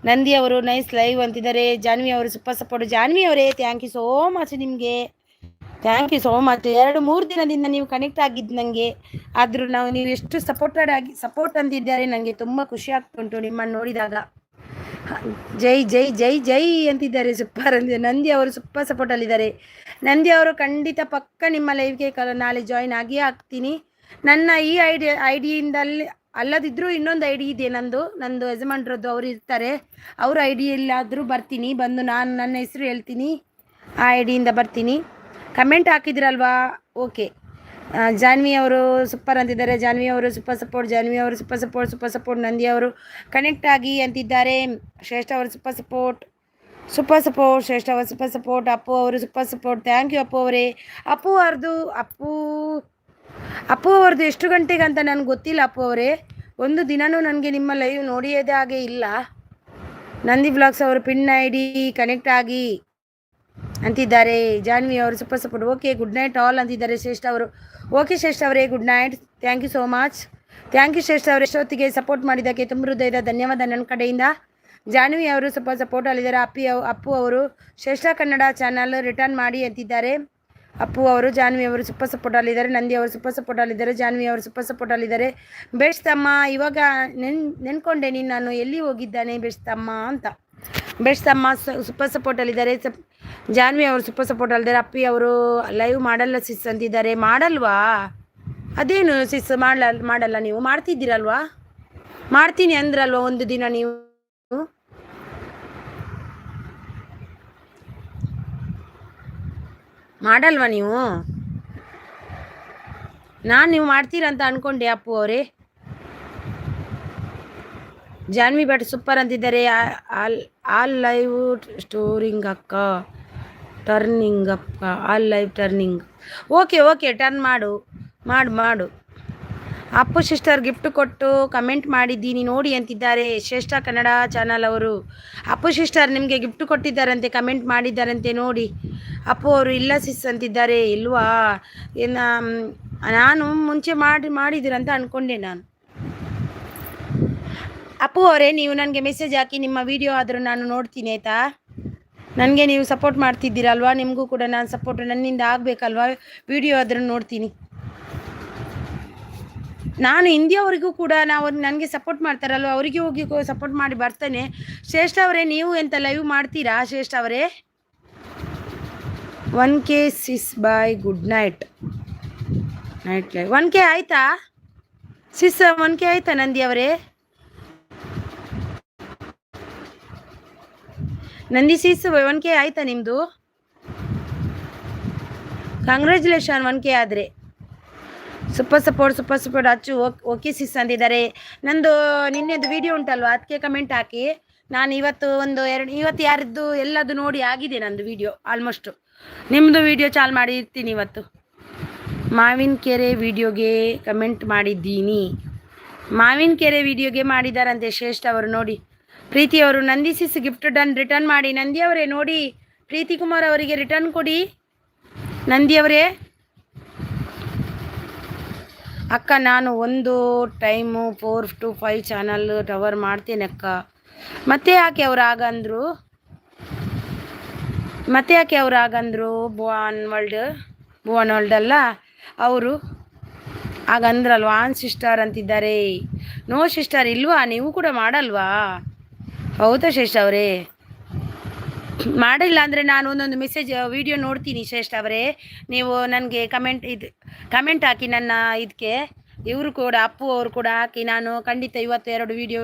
ನಂದಿ ಅವರು ನೈಸ್ ಲೈವ್ ಅಂತಿದ್ದಾರೆ. ಜಾನ್ವಿ ಅವರು ಸೂಪರ್ ಸಪೋರ್ಟ್. ಜಾನ್ವಿ ಅವರೇ ಥ್ಯಾಂಕ್ ಯು ಸೋ ಮಚ್ ನಿಮಗೆ. Thank you so much. 2-3 ದಿನದಿಂದ ನೀವು ಕನೆಕ್ಟ್ ಆಗಿದ್ದು ನನಗೆ, ಆದರೂ ನೀವು ಎಷ್ಟು ಸಪೋರ್ಟ್ ಅಂತಿದ್ದಾರೆ, ನನಗೆ ತುಂಬ ಖುಷಿ ಆಗ್ತುಂಟು ನಿಮ್ಮನ್ನು ನೋಡಿದಾಗ. ಜೈ ಜೈ ಜೈ ಜೈ ಅಂತಿದ್ದಾರೆ, ಸೂಪರ್ ಅಂತಿದ್ದಾರೆ. ನಂದಿ ಅವರು ಸೂಪರ್ ಸಪೋರ್ಟಲ್ಲಿದ್ದಾರೆ. ನಂದಿ ಅವರು ಖಂಡಿತ ಪಕ್ಕ ನಿಮ್ಮ ಲೈವ್ಗೆ ನಾಳೆ ಜಾಯಿನ್ ಆಗಿ ಆಗ್ತೀನಿ. ನನ್ನ ಈ ಐಡಿಯಿಂದಲ್ಲಿ ಅಲ್ಲದಿದ್ದರೂ ಇನ್ನೊಂದು ಐಡಿ ಇದೆ ನಂದು ಯಜಮಾನ್ರದ್ದು, ಅವರು ಇರ್ತಾರೆ, ಅವ್ರ ಐಡಿಯಲ್ಲಾದರೂ ಬರ್ತೀನಿ. ಬಂದು ನಾನು ನನ್ನ ಹೆಸರು ಹೇಳ್ತೀನಿ, ಆ ಐಡಿಯಿಂದ ಬರ್ತೀನಿ. Comment ಹಾಕಿದ್ರಲ್ವಾ, okay. ಜಾನ್ವಿ ಅವರು ಸೂಪರ್ ಅಂತಿದ್ದಾರೆ. ಜಾನ್ವಿ ಅವರು ಸೂಪರ್ ಸಪೋರ್ಟ್. ಜಾನ್ವಿ ಅವರು ಸೂಪರ್ ಸಪೋರ್ಟ್. ನಂದಿ ಅವರು ಕನೆಕ್ಟ್ ಆಗಿ ಅಂತಿದ್ದಾರೆ. ಶ್ರೇಷ್ಠ ಅವರು ಸೂಪರ್ ಸಪೋರ್ಟ್. ಶ್ರೇಷ್ಠ ಅವರು ಸೂಪರ್ ಸಪೋರ್ಟ್. ಅಪ್ಪು ಅವರು super support. Thank you Appu ಅವರೇ. ಅಪ್ಪು ಅವ್ರದ್ದು ಎಷ್ಟು ಗಂಟೆಗೆ ಅಂತ ನನಗೆ ಗೊತ್ತಿಲ್ಲ ಅಪ್ಪು ಅವರೇ. ಒಂದು ದಿನವೂ ನನಗೆ ನಿಮ್ಮ ಲೈವ್ ನೋಡಿಯೋದೇ ಹಾಗೆ ಇಲ್ಲ. ನಂದಿ ಬ್ಲಾಗ್ಸ್ ಅವರು ಪಿನ್ ಐಡಿ ಕನೆಕ್ಟ್ ಆಗಿ ಅಂತಿದ್ದಾರೆ. ಜಾನ್ವಿ ಅವರು super support. Okay, good night all ಅಂತಿದ್ದಾರೆ ಶ್ರೇಷ್ಠ ಅವರು. ಓಕೆ ಶ್ರೇಷ್ಠ ಅವರೇ, good night. Thank you so much. Thank you Shreshta ಅವರು, ಎಷ್ಟೊತ್ತಿಗೆ ಸಪೋರ್ಟ್ ಮಾಡಿದ್ದಕ್ಕೆ ತುಂಬ ಹೃದಯದ ಧನ್ಯವಾದ ನನ್ನ ಕಡೆಯಿಂದ. ಜಾನ್ವಿ ಅವರು ಸೂಪರ್ ಸಪೋರ್ಟಲ್ಲಿದ್ದಾರೆ. ಅಪ್ಪು ಅವರು ಶ್ರೇಷ್ಠ ಕನ್ನಡ ಚಾನಲ್ ರಿಟರ್ನ್ ಮಾಡಿ ಅಂತಿದ್ದಾರೆ. ಅಪ್ಪು ಅವರು ಜಾನ್ವಿ ಅವರು ಸೂಪರ್ ಸಪೋರ್ಟಲ್ಲಿದ್ದಾರೆ. ನಂದಿ ಅವರು ಸೂಪರ್ ಸಪೋರ್ಟಲ್ಲಿದ್ದಾರೆ. ಜಾನ್ವಿ ಅವರು ಸೂಪರ್ ಸಪೋರ್ಟಲ್ಲಿದ್ದಾರೆ. ಬೆಸ್ಟ್ ತಮ್ಮ, ಇವಾಗ ನೆನ್ಕೊಂಡೆ ನಾನು ಎಲ್ಲಿ ಹೋಗಿದ್ದಾನೆ ಬೆಸ್ಟ್ ತಮ್ಮ ಅಂತ. ಬೆಸ್ಟ್ ತಮ್ಮ ಸೂಪರ್ ಸಪೋರ್ಟಲ್ಲಿದ್ದಾರೆ. ಜಾನ್ವಿ ಅವರು ಸೂಪರ್ ಸಪೋರ್ಟಲ್ಲಿದ್ದಾರೆ. ಅಪ್ಪಿ ಅವರು ಲೈವ್ ಮಾಡಲ್ಲ ಸಿಸ್ ಅಂತಿದ್ದಾರೆ. ಮಾಡಲ್ವಾ? ಅದೇನು ಸಿಸ್ ಮಾಡಲ್ಲ ನೀವು ಮಾಡ್ತಿದ್ದೀರಲ್ವಾ? ಮಾಡ್ತೀನಿ ಅಂದ್ರಲ್ವ ಒಂದು ದಿನ ನೀವು. ಮಾಡಲ್ವಾ ನೀವು? ನಾನು ನೀವು ಮಾಡ್ತೀರಂತ ಅಂದ್ಕೊಂಡೆ ಅಪ್ಪು ಅವರೇ. ಜಾನ್ವಿ ಭಟ್ ಸೂಪರ್ ಅಂತಿದ್ದಾರೆ. ಆಲ್ ಲೈವ್ ಸ್ಟೋರಿಂಗ್ ಅಕ್ಕ, ಟರ್ನಿಂಗ್ ಅಕ್ಕ, all live turning. Okay turn ಮಾಡು. ಅಪ್ಪು ಸಿಸ್ಟರ್ ಗಿಫ್ಟ್ ಕೊಟ್ಟು ಕಮೆಂಟ್ ಮಾಡಿದ್ದೀನಿ ನೋಡಿ ಅಂತಿದ್ದಾರೆ ಶ್ರೇಷ್ಠ ಕನ್ನಡ ಚಾನಲ್ ಅವರು. ಅಪ್ಪು ಸಿಸ್ಟರ್ ನಿಮಗೆ ಗಿಫ್ಟ್ ಕೊಟ್ಟಿದ್ದಾರಂತೆ, ಕಮೆಂಟ್ ಮಾಡಿದ್ದಾರಂತೆ ನೋಡಿ. ಅಪ್ಪು ಅವರು ಇಲ್ಲ ಸಿಸ್ ಅಂತಿದ್ದಾರೆ. ಇಲ್ವಾ? ನಾನು ಮುಂಚೆ ಮಾಡಿದ್ದೀರಂತ ಅಂದ್ಕೊಂಡೆ ನಾನು. ಅಪ್ಪು ಅವರೇ, ನೀವು ನನಗೆ ಮೆಸೇಜ್ ಹಾಕಿ ನಿಮ್ಮ ವಿಡಿಯೋ ಆದರೂ ನಾನು ನೋಡ್ತೀನಿ ಆಯಿತಾ. ನನಗೆ ನೀವು ಸಪೋರ್ಟ್ ಮಾಡ್ತಿದ್ದೀರಲ್ವಾ, ನಿಮಗೂ ಕೂಡ ನಾನು ಸಪೋರ್ಟ್ ನನ್ನಿಂದ ಆಗಬೇಕಲ್ವಾ, ವಿಡಿಯೋ ಆದರೂ ನೋಡ್ತೀನಿ. ನಾನು ಇಂಡಿಯಾವರೆಗೂ ಕೂಡ ನನಗೆ ಸಪೋರ್ಟ್ ಮಾಡ್ತಾರಲ್ವ, ಅವರಿಗೆ ಹೋಗಿ ಸಪೋರ್ಟ್ ಮಾಡಿ ಬರ್ತೇನೆ. ಶ್ರೇಷ್ಠ ಅವರೇ, ನೀವು ಎಂತ ಲೈವ್ ಮಾಡ್ತೀರಾ ಶ್ರೇಷ್ಠ ಅವರೇ? 1K ಸಿಸ್ bye, good night live 1K ಆಯಿತಾ ಸಿಸ್? 1K ಆಯಿತಾ ನಂದಿ ಅವರೇ? ನಂದಿ ಸಿಸ್ 1K ಆಯಿತಾ ನಿಮ್ಮದು? ಕಂಗ್ರ್ಯಾಚುಲೇಷನ್ 1K ಆದರೆ. ಸೂಪರ್ ಸಪೋರ್ಟ್ ಅಚ್ಚು. ಓಕೆ ಸಿಸ್ ಅಂದಿದ್ದಾರೆ. ನಂದು ನಿನ್ನೆದು ವಿಡಿಯೋ ಉಂಟಲ್ವ, ಅದಕ್ಕೆ ಕಮೆಂಟ್ ಹಾಕಿ. ನಾನು ಇವತ್ತು ಯಾರದ್ದು ಎಲ್ಲದು ನೋಡಿ ಆಗಿದೆ ನಂದು ವಿಡಿಯೋ ಆಲ್ಮೋಸ್ಟ್. ನಿಮ್ಮದು ವಿಡಿಯೋ ಚಾಲು ಮಾಡಿ ಇರ್ತೀನಿ ಇವತ್ತು. ಮಾವಿನ ಕೆರೆ ವಿಡಿಯೋಗೆ ಕಮೆಂಟ್ ಮಾಡಿದ್ದೀನಿ. ಮಾವಿನ ಕೆರೆ ವಿಡಿಯೋಗೆ ಮಾಡಿದಾರಂತೆ ಶ್ರೇಷ್ಠ ಅವರು. ನೋಡಿ ಪ್ರೀತಿ ಅವರು, ನಂದಿ ಸಿಸ್ ಗಿಫ್ಟ್ ರಿಟರ್ನ್ ಮಾಡಿ. ನಂದಿ ಅವರೇ ನೋಡಿ, ಪ್ರೀತಿ ಕುಮಾರ್ ಅವರಿಗೆ ರಿಟರ್ನ್ ಕೊಡಿ ನಂದಿ ಅವರೇ. ಅಕ್ಕ, ನಾನು ಒಂದು ಟೈಮು 4 to 5 ಚಾನಲ್ ಟವರ್ ಮಾಡ್ತೇನೆ ಅಕ್ಕ. ಮತ್ತೆ ಯಾಕೆ ಅವ್ರು ಆಗಂದ್ರು? ಭುವನ್ ವರ್ಲ್ಡ್ ಅಲ್ಲ ಅವರು ಆಗಂದ್ರಲ್ವಾ. ಆನ್ ಸಿಸ್ಟರ್ ಅಂತಿದ್ದಾರೆ. ನೋ ಸಿಸ್ಟರ್ ಇಲ್ವಾ? ನೀವು ಕೂಡ ಮಾಡಲ್ವಾ? ಹೌದಾ ಶ್ರೇಷ್ಠ ಅವರೇ? ಮಾಡಿಲ್ಲ ಅಂದರೆ ನಾನು ಒಂದೊಂದು ಮೆಸೇಜ್ ವಿಡಿಯೋ ನೋಡ್ತೀನಿ ಶ್ರೇಷ್ಠ ಅವರೇ. ನೀವು ನನಗೆ ಕಮೆಂಟ್ ಹಾಕಿ ನನ್ನ ಇದಕ್ಕೆ. ಇವರು ಕೂಡ ಅಪ್ಪು ಅವರು ಕೂಡ ಹಾಕಿ. ನಾನು ಖಂಡಿತ 2 ವಿಡಿಯೋ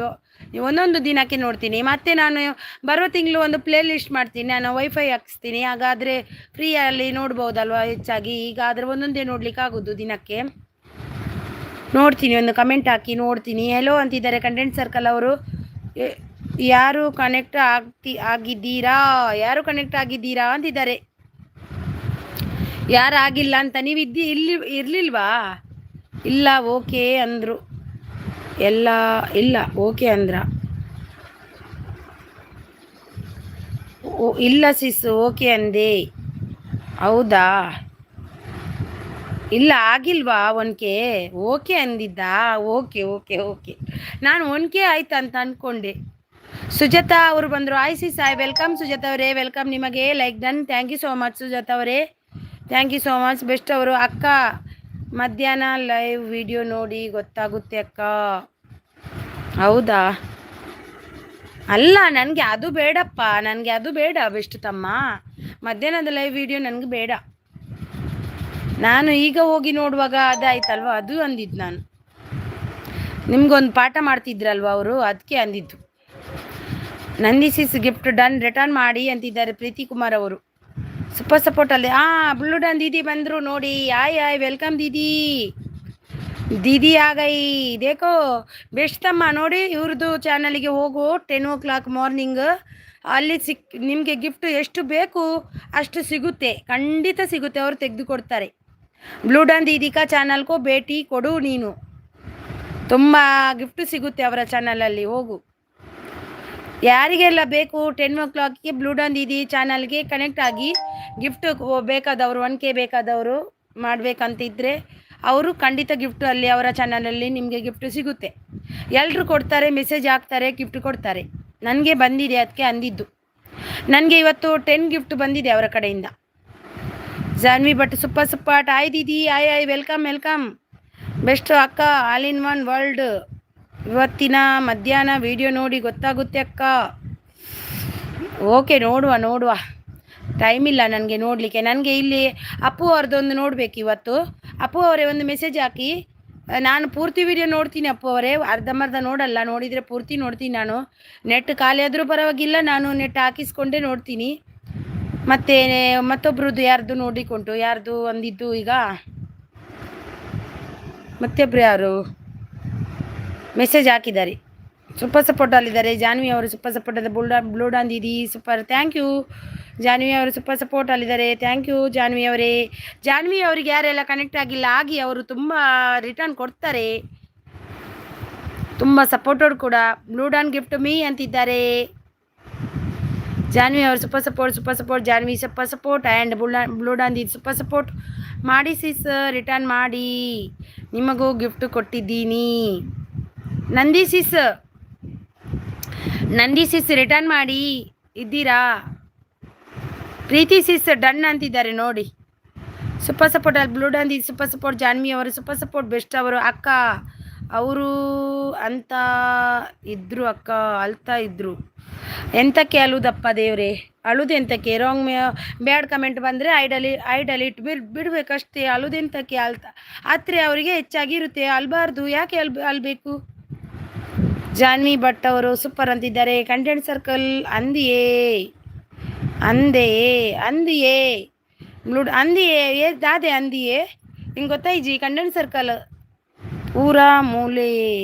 ಒಂದೊಂದು ದಿನಕ್ಕೆ ನೋಡ್ತೀನಿ. ಮತ್ತು ನಾನು ಬರೋ ತಿಂಗಳು ಒಂದು ಪ್ಲೇ ಲಿಸ್ಟ್ ಮಾಡ್ತೀನಿ. ನಾನು ವೈಫೈ ಹಾಕಿಸ್ತೀನಿ, ಹಾಗಾದರೆ ಫ್ರೀಯಲ್ಲಿ ನೋಡ್ಬೋದಲ್ವ ಹೆಚ್ಚಾಗಿ. ಈಗ ಆದರೆ ಒಂದೊಂದೇ ನೋಡ್ಲಿಕ್ಕಾಗೋದು ದಿನಕ್ಕೆ. ನೋಡ್ತೀನಿ, ಒಂದು ಕಮೆಂಟ್ ಹಾಕಿ ನೋಡ್ತೀನಿ. ಹೆಲೋ ಅಂತಿದ್ದಾರೆ ಕಂಟೆಂಟ್ ಸರ್ಕಲ್ ಅವರು. ಯಾರು ಕನೆಕ್ಟ್ ಆಗಿದ್ದೀರಾ ಅಂತಿದ್ದಾರೆ. ಯಾರು ಆಗಿಲ್ಲ ಅಂತ. ನೀವು ಇರಲಿಲ್ವಾ? ಇಲ್ಲ ಓಕೆ ಅಂದರು. ಇಲ್ಲ ಓಕೆ ಅಂದ್ರ. ಇಲ್ಲ ಸಿಸ್ ಓಕೆ ಅಂದೆ. ಹೌದಾ? ಇಲ್ಲ ಆಗಿಲ್ವಾ 1K? ಓಕೆ ಅಂದಿದ್ದ. ಓಕೆ ನಾನು 1K ಆಯ್ತು ಅಂತ ಅಂದ್ಕೊಂಡೆ. ಸುಜಾತಾ ಅವರು ಬಂದರು. ಸಿಸ್ ವೆಲ್ಕಮ್ ಸುಜಾತಾ ಅವರೇ, ವೆಲ್ಕಮ್. ನಿಮಗೆ like done. Thank you so much Sujatha ಅವರೇ, thank you so much. Best ಅವರು. ಅಕ್ಕ, ಮಧ್ಯಾಹ್ನ ಲೈವ್ ವಿಡಿಯೋ ನೋಡಿ ಗೊತ್ತಾಗುತ್ತೆ ಅಕ್ಕ. ಹೌದಾ? ಅಲ್ಲ, ನನಗೆ ಅದು ಬೇಡಪ್ಪ, ನನಗೆ ಅದು ಬೇಡ ಬೆಸ್ಟ್ ತಮ್ಮ. ಮಧ್ಯಾಹ್ನದ ಲೈವ್ ವಿಡಿಯೋ ನನಗೆ ಬೇಡ. ನಾನು ಈಗ ಹೋಗಿ ನೋಡುವಾಗ ಅದಾಯ್ತಲ್ವ, ಅದು ಅಂದಿದ್ದು. ನಾನು ನಿಮ್ಗೊಂದು ಪಾಠ ಮಾಡ್ತಿದ್ರಲ್ವ ಅವರು, ಅದಕ್ಕೆ ಅಂದಿದ್ದು. ನಂದಿ ಸಿಸ್ ಗಿಫ್ಟ್ ರಿಟರ್ನ್ ಮಾಡಿ ಅಂತಿದ್ದಾರೆ ಪ್ರೀತಿ ಕುಮಾರ್ ಅವರು. ಸೂಪರ್ ಸಪೋರ್ಟ್ ಅಲ್ಲಿ. ಬ್ಲೂ ಡನ್ ದೀದಿ ಬಂದರು ನೋಡಿ. ಆಯ್ ವೆಲ್ಕಮ್ ದೀದಿ ಆಗೈ. ದೇಕೋ ಬೆಸ್ಟ್ ತಮ್ಮ. ನೋಡಿ ಇವ್ರದ್ದು ಚಾನಲ್ಗೆ ಹೋಗು. 10 o'clock ಮಾರ್ನಿಂಗ್ ಅಲ್ಲಿ ನಿಮಗೆ ಗಿಫ್ಟ್ ಎಷ್ಟು ಬೇಕು ಅಷ್ಟು ಸಿಗುತ್ತೆ, ಖಂಡಿತ ಸಿಗುತ್ತೆ. ಅವರು ತೆಗೆದು ಕೊಡ್ತಾರೆ. ಬ್ಲೂ ಡನ್ ದೀದಿಕಾ ಚಾನಲ್ಗೂ ಭೇಟಿ ಕೊಡು ನೀನು. ತುಂಬ ಗಿಫ್ಟ್ ಸಿಗುತ್ತೆ ಅವರ ಚಾನಲಲ್ಲಿ. ಹೋಗು. ಯಾರಿಗೆಲ್ಲ ಬೇಕು 10 o'clockಗೆ ಬ್ಲೂ ಡನ್ ದೀದಿ ಚಾನಲ್ಗೆ ಕನೆಕ್ಟ್ ಆಗಿ ಗಿಫ್ಟ್ ಬೇಕಾದವರು 1K ಬೇಕಾದವರು ಮಾಡಬೇಕಂತಿದ್ರೆ ಅವರು ಖಂಡಿತ ಗಿಫ್ಟ್ ಅಲ್ಲಿ ಅವರ ಚಾನಲಲ್ಲಿ ನಿಮಗೆ ಗಿಫ್ಟ್ ಸಿಗುತ್ತೆ. ಎಲ್ಲರೂ ಕೊಡ್ತಾರೆ, ಮೆಸೇಜ್ ಹಾಕ್ತಾರೆ, ಗಿಫ್ಟ್ ಕೊಡ್ತಾರೆ. ನನಗೆ ಬಂದಿದೆ, ಅದಕ್ಕೆ ಅಂದಿದ್ದು. ನನಗೆ ಇವತ್ತು 10 ಗಿಫ್ಟ್ ಬಂದಿದೆ ಅವರ ಕಡೆಯಿಂದ. ಜಾನ್ವಿ ಭಟ್ ಸೂಪರ್ ಆಯ್ ದೀದಿ. ಆಯ್ ವೆಲ್ಕಮ್. ಬೆಸ್ಟ್ ಅಕ್ಕ, ಆಲ್ ಇನ್ ಒನ್ ವರ್ಲ್ಡ್. ಇವತ್ತಿನ ಮಧ್ಯಾಹ್ನ ವಿಡಿಯೋ ನೋಡಿ ಗೊತ್ತಾಗುತ್ತೆ ಅಕ್ಕ. ಓಕೆ, ನೋಡುವ. ಟೈಮ್ ಇಲ್ಲ ನನಗೆ ನೋಡಲಿಕ್ಕೆ. ನನಗೆ ಇಲ್ಲಿ ಅಪ್ಪು ಅವ್ರದ್ದೊಂದು ನೋಡಬೇಕು ಇವತ್ತು. ಅಪ್ಪು ಅವರೇ ಒಂದು ಮೆಸೇಜ್ ಹಾಕಿ. ನಾನು ಪೂರ್ತಿ ವಿಡಿಯೋ ನೋಡ್ತೀನಿ ಅಪ್ಪು ಅವರೇ, ಅರ್ಧಂಬರ್ಧ ನೋಡಲ್ಲ. ನೋಡಿದರೆ ಪೂರ್ತಿ ನೋಡ್ತೀನಿ ನಾನು. ನೆಟ್ ಖಾಲಿ ಆದರೂ ಪರವಾಗಿಲ್ಲ, ನಾನು ನೆಟ್ ಹಾಕಿಸ್ಕೊಂಡೇ ನೋಡ್ತೀನಿ. ಮತ್ತು ಮತ್ತೊಬ್ರದ್ದು ಯಾರ್ದು ನೋಡಿಕೊಂಡು ಯಾರ್ದು ಅಂದಿದ್ದು ಈಗ ಮತ್ತೊಬ್ರು ಯಾರು ಮೆಸೇಜ್ ಹಾಕಿದ್ದಾರೆ. ಸೂಪರ್ ಸಪೋರ್ಟಲ್ಲಿದ್ದಾರೆ ಜಾನ್ವಿ ಅವರು. ಸೂಪರ್ ಸಪೋರ್ಟ್ ಬ್ಲೂ ಡಾನ್ ದೀದಿ ಸೂಪರ್. ಥ್ಯಾಂಕ್ ಯು ಜಾನ್ವಿ ಅವರು. ಸೂಪರ್ ಸಪೋರ್ಟಲ್ಲಿದ್ದಾರೆ. ಥ್ಯಾಂಕ್ ಯು ಜಾನ್ವಿ ಅವರೇ. ಜಾನ್ವಿ ಅವರಿಗೆ ಯಾರೆಲ್ಲ ಕನೆಕ್ಟ್ ಆಗಿಲ್ಲ ಆಗಿ, ಅವರು ತುಂಬ ರಿಟರ್ನ್ ಕೊಡ್ತಾರೆ. ತುಂಬ ಸಪೋರ್ಟೆಡ್ ಕೂಡ. ಬ್ಲೂ ಡಾನ್ ಗಿಫ್ಟ್ ಮೀ ಅಂತಿದ್ದಾರೆ ಜಾನ್ವಿ ಅವರು. Super support Janhvi. Super support and blue Don ದೀದಿ ಸೂಪರ್ ಸಪೋರ್ಟ್ ಮಾಡಿ ಸಿಸ್. ರಿಟರ್ನ್ ಮಾಡಿ, ನಿಮಗೂ ಗಿಫ್ಟ್ ಕೊಟ್ಟಿದ್ದೀನಿ. ನಂದಿ ಸಿಸ್ ರಿಟರ್ನ್ ಮಾಡಿ ಇದ್ದೀರಾ? ಪ್ರೀತಿ ಸಿಸ್ ಡನ್ ಅಂತಿದ್ದಾರೆ ನೋಡಿ. ಸೂಪರ್ ಸಪೋರ್ಟ್ ಅಲ್ಲಿ blue done super support. Janhvi ಅವರು ಸೂಪರ್ ಸಪೋರ್ಟ್ ಬೆಸ್ಟ್ ಅವರು ಅಕ್ಕ ಅವರು ಅಂತ ಇದ್ರು ಅಕ್ಕ ಅಳ್ತಾ ಇದ್ರು. ಎಂತಕ್ಕೆ ಅಳುದಪ್ಪ ದೇವ್ರೆ, ಅಳುದೆಂತಕ್ಕೆ? ರಾಂಗ್ ಬ್ಯಾಡ್ ಕಮೆಂಟ್ ಬಂದರೆ ಐ ಡೆಲಿಟ್ ಬಿಡಬೇಕಷ್ಟೇ. ಅಳುದೆಂತಕ್ಕೆ? ಆದರೆ ಅವರಿಗೆ ಹೆಚ್ಚಾಗಿರುತ್ತೆ, ಅಲ್ಬಾರ್ದು. ಯಾಕೆ ಅಲ್ಬೇಕು? ಜಾನ್ವಿ ಭಟ್ ಅವರು ಸೂಪರ್ ಅಂತಿದ್ದಾರೆ. ಕಂಟೆಂಟ್ ಸರ್ಕಲ್ ಅಂದಿಯೇ ಅಂದಿಯೇ ಬ್ಲೂಡ್ ಅಂದಿಯೇ ದಾದೆ ಅಂದಿಯೇ ಹಿಂಗೆ ಗೊತ್ತಾಯ್ಜಿ. ಕಂಟೆಂಟ್ ಸರ್ಕಲ್ ಪೂರಾ ಮೂಲೆ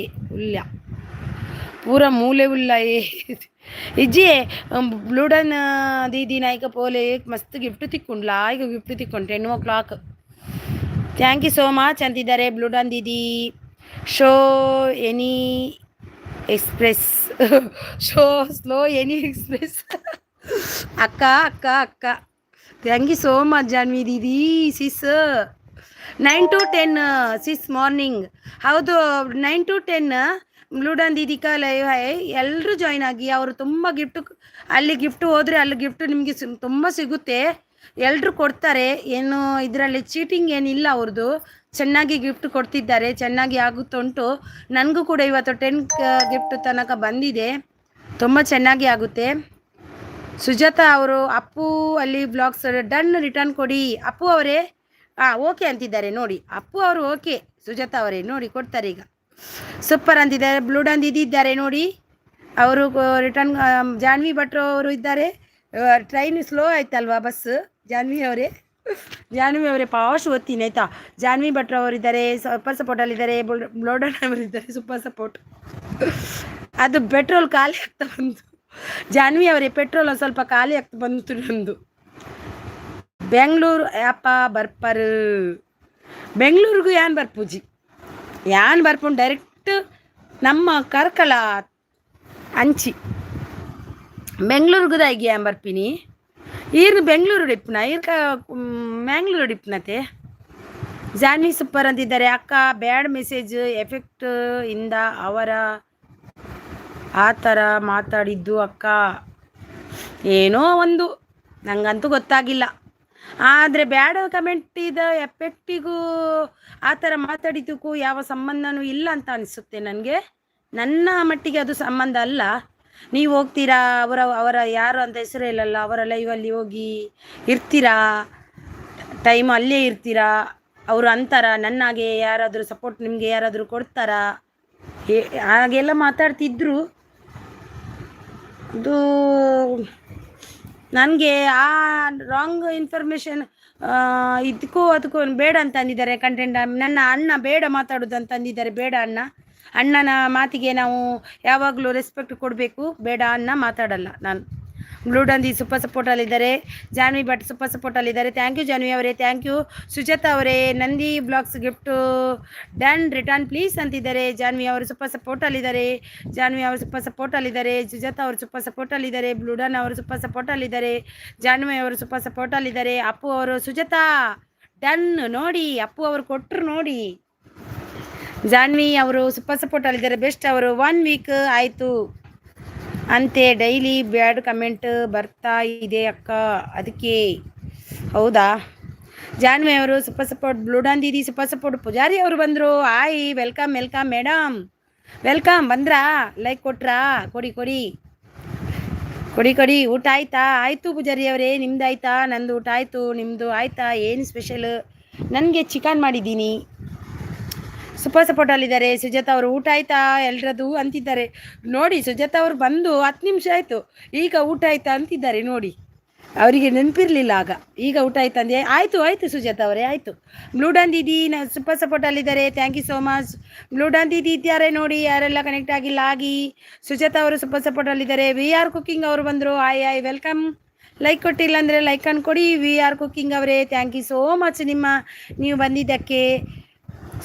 ಉಲ್ಲ ಇಜ್ಜಿ ಬ್ಲೂಡನ್ ದೀದಿ ನಾಯ್ಕ ಪೋಲೆ ಮಸ್ತ್ ಗಿಫ್ಟ್ ತಿಕ್ಕೊಂಡ್ಲಾ. ಈಗ ಗಿಫ್ಟ್ ತಿಕ್ಕೊಂಡು 10 o'clock. Thank you so much ಅಂತಿದ್ದಾರೆ ಬ್ಲೂಡನ್ ದೀದಿ. Show any express slow any express. ಅಕ್ಕ ಅಕ್ಕ ಅಕ್ಕ thank you so much Janvi ದೀದಿ. Sis 9 to 10 sis morning. ಹೌದು 9 to 10 ಬ್ಲೂಡನ್ ದೀದಿ ಕಾ ಲೈವ್ ಹೈ. ಎಲ್ಲರೂ ಜಾಯ್ನ್ ಆಗಿ. ಅವರು ತುಂಬ ಅಲ್ಲಿ ಗಿಫ್ಟ್ ಹೋದರೆ ಅಲ್ಲಿ ಗಿಫ್ಟ್ ನಿಮಗೆ ತುಂಬ ಸಿಗುತ್ತೆ. ಎಲ್ಲರೂ ಕೊಡ್ತಾರೆ, ಏನು ಇದರಲ್ಲಿ ಚೀಟಿಂಗ್ ಏನಿಲ್ಲ. ಅವ್ರದ್ದು ಚೆನ್ನಾಗಿ ಗಿಫ್ಟ್ ಕೊಡ್ತಿದ್ದಾರೆ, ಚೆನ್ನಾಗಿ ಆಗುತ್ತುಂಟು. ನನಗೂ ಕೂಡ ಇವತ್ತು 10 ಗಿಫ್ಟ್ ತನಕ ಬಂದಿದೆ, ತುಂಬ ಚೆನ್ನಾಗಿ ಆಗುತ್ತೆ. ಸುಜಾತಾ ಅವರು ಅಪ್ಪು ಅಲ್ಲಿ ಬ್ಲಾಗ್ಸ್ ಡನ್ ರಿಟರ್ನ್ ಕೊಡಿ. ಅಪ್ಪು ಅವರೇ ಓಕೆ ಅಂತಿದ್ದಾರೆ ನೋಡಿ. ಅಪ್ಪು ಅವರು ಓಕೆ, ಸುಜಾತಾ ಅವರೇ ನೋಡಿ ಕೊಡ್ತಾರೆ ಈಗ. ಸೂಪರ್ ಅಂತಿದ್ದಾರೆ. ಬ್ಲೂಡನ್ ದೀದಿ ಇದ್ದಾರೆ ನೋಡಿ, ಅವರು ರಿಟರ್ನ್. ಜಾನ್ವಿ ಭಟ್ರು ಅವರು ಇದ್ದಾರೆ. ಟ್ರೈನ್ ಸ್ಲೋ ಆಯ್ತಲ್ವಾ ಬಸ್. ಜಾನ್ವಿ ಅವರೇ ಪಾಶ್ ಓದ್ತೀನಿ ಆಯಿತಾ. ಜಾನ್ವಿ ಭಟ್ರು ಅವರಿದ್ದಾರೆ, ಸೂಪರ್ ಸಪೋರ್ಟಲ್ಲಿದ್ದಾರೆ. ಬ್ಲೂಡನ್ ಅವರಿದ್ದಾರೆ ಸೂಪರ್ ಸಪೋರ್ಟ್. ಅದು ಪೆಟ್ರೋಲ್ ಖಾಲಿ ಆಗ್ತಾ ಬಂತು. ಜಾನ್ವಿ ಅವರೇ ಪೆಟ್ರೋಲ್ ಒಂದು ಸ್ವಲ್ಪ ಖಾಲಿ ಆಗ್ತಾ ಬಂತು ನಂದು. ಬೆಂಗಳೂರು ಯಾಪ ಬರ್ಪರು. ಬೆಂಗಳೂರಿಗೂ ಯಾನ್ ಬರ್ಪೂಜಿ, ಯಾನ್ ಬರ್ಪುಂಡು ಡೈರೆಕ್ಟ್ ನಮ್ಮ ಕರ್ಕಲ ಅಂಚಿ ಬೆಂಗಳೂರಿಗೂ ದಾಗಿ ಯಾನ್ ಬರ್ಪಿನಿ. ಈರ್ನು ಬೆಂಗಳೂರು ಡಿಪ್ನ ಈರ್ಕ ಮ್ಯಾಂಗ್ಳೂರು ಡಿಪ್ನತೆ. ಜಾನ್ವಿ ಸೂಪರ್ ಅಂತಿದ್ದಾರೆ. ಅಕ್ಕ ಬ್ಯಾಡ್ ಮೆಸೇಜ್ ಎಫೆಕ್ಟ್ ಇಂದ ಅವರ ಆ ಥರ ಮಾತಾಡಿದ್ದು ಅಕ್ಕ. ಏನೋ ಒಂದು ನಂಗಂತೂ ಗೊತ್ತಾಗಿಲ್ಲ. ಆದರೆ ಬ್ಯಾಡ್ ಕಮೆಂಟ್ ಎಫೆಕ್ಟಿಗೂ ಆ ಥರ ಮಾತಾಡಿದ್ದಕ್ಕೂ ಯಾವ ಸಂಬಂಧನೂ ಇಲ್ಲ ಅಂತ ಅನಿಸುತ್ತೆ ನನಗೆ. ನನ್ನ ಮಟ್ಟಿಗೆ ಅದು ಸಂಬಂಧ ಅಲ್ಲ. ನೀವು ಹೋಗ್ತೀರಾ, ಅವರ ಯಾರು ಅಂತ ಹೆಸರು ಇಲ್ಲಲ್ಲ, ಅವರ ಲೈವಲ್ಲಿ ಹೋಗಿ ಇರ್ತೀರಾ, ಟೈಮ್ ಅಲ್ಲೇ ಇರ್ತೀರಾ. ಅವರು ಅಂತಾರ ನನ್ನಾಗೆ ಯಾರಾದರೂ ಸಪೋರ್ಟ್ ನಿಮಗೆ ಯಾರಾದರೂ ಕೊಡ್ತಾರಾ, ಹಾಗೆಲ್ಲ ಮಾತಾಡ್ತಿದ್ರು. ಅದು ನನಗೆ ಆ ರಾಂಗ್ ಇನ್ಫಾರ್ಮೇಷನ್ ಇದಕ್ಕೂ ಅದಕ್ಕೂ ಬೇಡ ಅಂತ ಅಂದಿದ್ದಾರೆ. ಕಂಟೆಂಟ್ ನನ್ನ ಅಣ್ಣ ಬೇಡ ಮಾತಾಡೋದು ಅಂತ ಅಂದಿದ್ದಾರೆ. ಬೇಡ ಅಣ್ಣನ ಮಾತಿಗೆ ನಾವು ಯಾವಾಗಲೂ ರೆಸ್ಪೆಕ್ಟ್ ಕೊಡಬೇಕು. ಬೇಡ ಅಣ್ಣ ಮಾತಾಡಲ್ಲ ನಾನು. ಬ್ಲೂಡನ್ ದಿ ಸೂಪರ್ ಸಪೋರ್ಟಲ್ಲಿದ್ದಾರೆ. ಜಾನ್ವಿ ಭಟ್ ಸೂಪರ್ ಸಪೋರ್ಟಲ್ಲಿದ್ದಾರೆ. ಥ್ಯಾಂಕ್ ಯು ಜಾನ್ವಿ ಅವರೇ, ಥ್ಯಾಂಕ್ ಯು. ಸುಜಾತಾ ಅವರೇ Nandi blogs gift done return please ಅಂತಿದ್ದಾರೆ. ಜಾನ್ವಿ ಅವರು ಸೂಪರ್ ಸಪೋರ್ಟಲ್ಲಿದ್ದಾರೆ. ಜಾನ್ವಿ ಅವರು ಸೂಪರ್ ಸಪೋರ್ಟಲ್ಲಿದ್ದಾರೆ. ಸುಜಾತಾ ಅವರು ಸೂಪರ್ ಸಪೋರ್ಟಲ್ಲಿದ್ದಾರೆ. ಬ್ಲೂಡನ್ ಅವರು ಸೂಪರ್ ಸಪೋರ್ಟಲ್ಲಿದ್ದಾರೆ. ಜಾನ್ವಿ ಅವರು ಸೂಪರ್ ಸಪೋರ್ಟಲ್ಲಿದ್ದಾರೆ. ಅಪ್ಪು ಅವರು ಸುಜಾತಾ ಡನ್ ನೋಡಿ, ಅಪ್ಪು ಅವರು ಕೊಟ್ಟರು ನೋಡಿ. ಜಾನ್ವಿ ಅವರು ಸೂಪರ್ ಸಪೋರ್ಟಲ್ಲಿದ್ದಾರೆ. ಬೆಸ್ಟ್ ಅವರು 1 ವೀಕ್ ಆಯಿತು ಅಂತೆ, ಡೈಲಿ ಬ್ಯಾಡ್ ಕಮೆಂಟ್ ಬರ್ತಾ ಇದೆ ಅಕ್ಕ, ಅದಕ್ಕೆ. ಹೌದಾ? ಜಾನ್ವಿ ಅವರು ಸೂಪರ್ ಸಪೋರ್ಟ್. ಬ್ಲೂಡನ್ ದೀದಿ ಸೂಪರ್ ಸಪೋರ್ಟ್. ಪೂಜಾರಿ ಅವರು ಬಂದರು. ಆಯ್ ವೆಲ್ಕಮ್ ಮೇಡಮ್, ವೆಲ್ಕಮ್. ಬಂದ್ರಾ? ಲೈಕ್ ಕೊಟ್ರಾ? ಕೊಡಿ. ಊಟ ಆಯ್ತಾ? ಆಯಿತು ಪೂಜಾರಿ ಅವರೇ, ನಿಮ್ದು ಆಯ್ತಾ? ನಂದು ಊಟ ಆಯಿತು, ನಿಮ್ಮದು ಆಯ್ತಾ? ಏನು ಸ್ಪೆಷಲ್? ನನಗೆ ಚಿಕನ್ ಮಾಡಿದ್ದೀನಿ. ಸೂಪರ್ ಸಪೋರ್ಟಲ್ಲಿದ್ದಾರೆ. ಸುಜಾತಾ ಅವರು ಊಟ ಆಯ್ತಾ ಎಲ್ರದು ಅಂತಿದ್ದಾರೆ ನೋಡಿ. ಸುಜಾತಾ ಅವರು ಬಂದು 10 ನಿಮಿಷ ಆಯಿತು, ಈಗ ಊಟ ಆಯ್ತಾ ಅಂತಿದ್ದಾರೆ ನೋಡಿ. ಅವರಿಗೆ ನೆನಪಿರಲಿಲ್ಲ ಆಗ. ಈಗ ಊಟ ಆಯ್ತಾ ಅಂದೆ. ಆಯಿತು ಸುಜಾತಾ ಅವರೇ, ಆಯಿತು. ಬ್ಲೂಡನ್ ದೀದಿ ಸೂಪರ್ ಸಪೋರ್ಟಲ್ಲಿದ್ದಾರೆ. Thank you so much. Blue done ದೀದಿ ಇದ್ದಾರೆ ನೋಡಿ, ಯಾರೆಲ್ಲ ಕನೆಕ್ಟ್ ಆಗಿಲ್ಲ ಆಗಿ. ಸುಜಾತಾ ಅವರು ಸೂಪರ್ ಸಪೋರ್ಟಲ್ಲಿದ್ದಾರೆ. VR ಕುಕಿಂಗ್ ಅವರು ಬಂದರು. ಆಯ್ ವೆಲ್ಕಮ್. ಲೈಕ್ ಕೊಟ್ಟಿಲ್ಲ ಅಂದರೆ ಲೈಕ್ ಅನ್ಕೊಡಿ. VR ಕುಕಿಂಗ್ ಅವರೇ ಥ್ಯಾಂಕ್ ಯು ಸೋ ಮಚ್ ನೀವು ಬಂದಿದ್ದಕ್ಕೆ.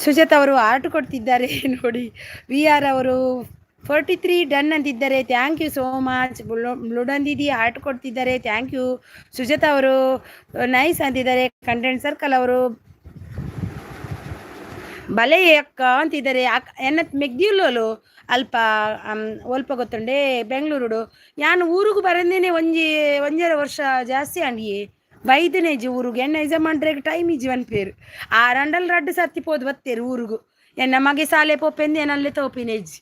ಸುಜಾತಾ ಅವರು ಆರ್ಟ್ ಕೊಡ್ತಿದ್ದಾರೆ ನೋಡಿ. VR ಅವರು 43 ಡನ್ ಅಂತಿದ್ದಾರೆ. Thank you so much. Blue done ದೀದಿ ಆರ್ಟ್ ಕೊಡ್ತಿದ್ದಾರೆ. Thank you. ಸುಜಾತಾ ಅವರು ನೈಸ್ ಅಂತಿದ್ದಾರೆ. ಕಂಟೆಂಟ್ ಸರ್ಕಲ್ ಅವರು ಬಲೆ ಅಕ್ಕ ಅಂತಿದ್ದಾರೆ. ಎನ್ನ ಮೆಗ್ದಿಲ್ಲೋಲು ಅಲ್ಪ ಒಲ್ಪ ಗೊತ್ತುಂಡೆ ಬೆಂಗಳೂರುಡು ಯಾನು ಊರಿಗೆ ಬರಂದೇನೆ ಒಂಜರ ವರ್ಷ ಜಾಸ್ತಿ ಅಂಡಿಯೇ ಬೈದನೇಜಿ ಊರಿಗೆ ಎನ್ನ ಯಜಮಾನ್ರಿಗೆ ಟೈಮ್ ಇಜ್ಜಿ ಅನ್ಪೇರು ಆ ರಂಡಲ್ ರಡ್ಡು ಸರ್ತಿ ಪೋದು ಬತ್ತೇರು ಊರುಗು ಎನ್ನ ಮಗೆ ಸಾಲೆ ಪೋಪೆಂದು ಏನಲ್ಲೇ ತೋಪಿನೇಜಿ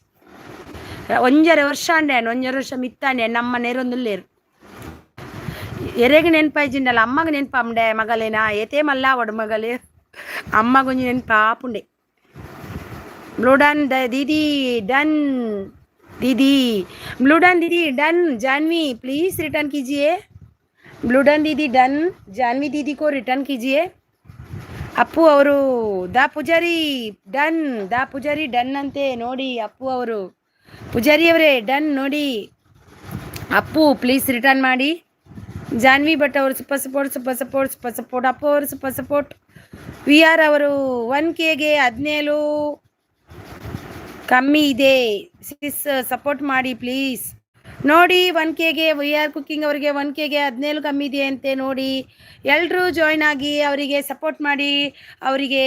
ಒಂಜರ ವರ್ಷ ಅಂಡೆ ಒಂಜರ ವರ್ಷ ಮಿತ್ತಾಂಡೆ ನಮ್ಮ ನೇರೊಂದುಲ್ಲೇರು ಎರೆಗೆ ನೆನ್ಪಾಯ್ಜಿಂಡಲ್ಲ ಅಮ್ಮಗೆ ನೆನ್ಪಾಂಡೆ ಮಗಲೇನಾ ಏತೇ ಮಲ್ಲ ಒಡ ಮಗಲೇ ಅಮ್ಮ ಗೊಂಜಿ ನೆನ್ಪಾಪುಂಡೆ ब्लू डन दीदी डन दीदी ब्लू डन दीदी डन जानवी प्लीज़ रिटर्न कीजिए ब्लू डन दीदी डन जानवी दीदी को रिटर्न कीजिए ಅಪ್ಪು ಅವರು ದಾ ಪೂಜಾರಿ ಡನ್ ಅಂತೆ ನೋಡಿ ಅಪ್ಪು ಅವರು ಪೂಜಾರಿ ಅವರೇ ಡನ್ ನೋಡಿ ಅಪ್ಪು ಪ್ಲೀಸ್ ರಿಟರ್ನ್ ಮಾಡಿ ಜಾನ್ವಿ ಭಟ್ ಅವರು ಸೂಪರ್ ಸಪೋರ್ಟ್ ಅಪ್ಪು ಅವರು ಸೂಪರ್ ಸಪೋರ್ಟ್ ವಿ ಆರ್ ಅವರು 1Kಗೆ 17 ಕಮ್ಮಿ ಇದೆ ಸಿಸ್ ಸಪೋರ್ಟ್ ಮಾಡಿ ಪ್ಲೀಸ್ ನೋಡಿ 1Kಗೆ ವಿ ಆರ್ ಕುಕ್ಕಿಂಗ್ ಅವರಿಗೆ 1Kಗೆ 17 ಕಮ್ಮಿ ಇದೆ ಅಂತೆ ನೋಡಿ ಎಲ್ಲರೂ ಜಾಯ್ನ್ ಆಗಿ ಅವರಿಗೆ ಸಪೋರ್ಟ್ ಮಾಡಿ ಅವರಿಗೆ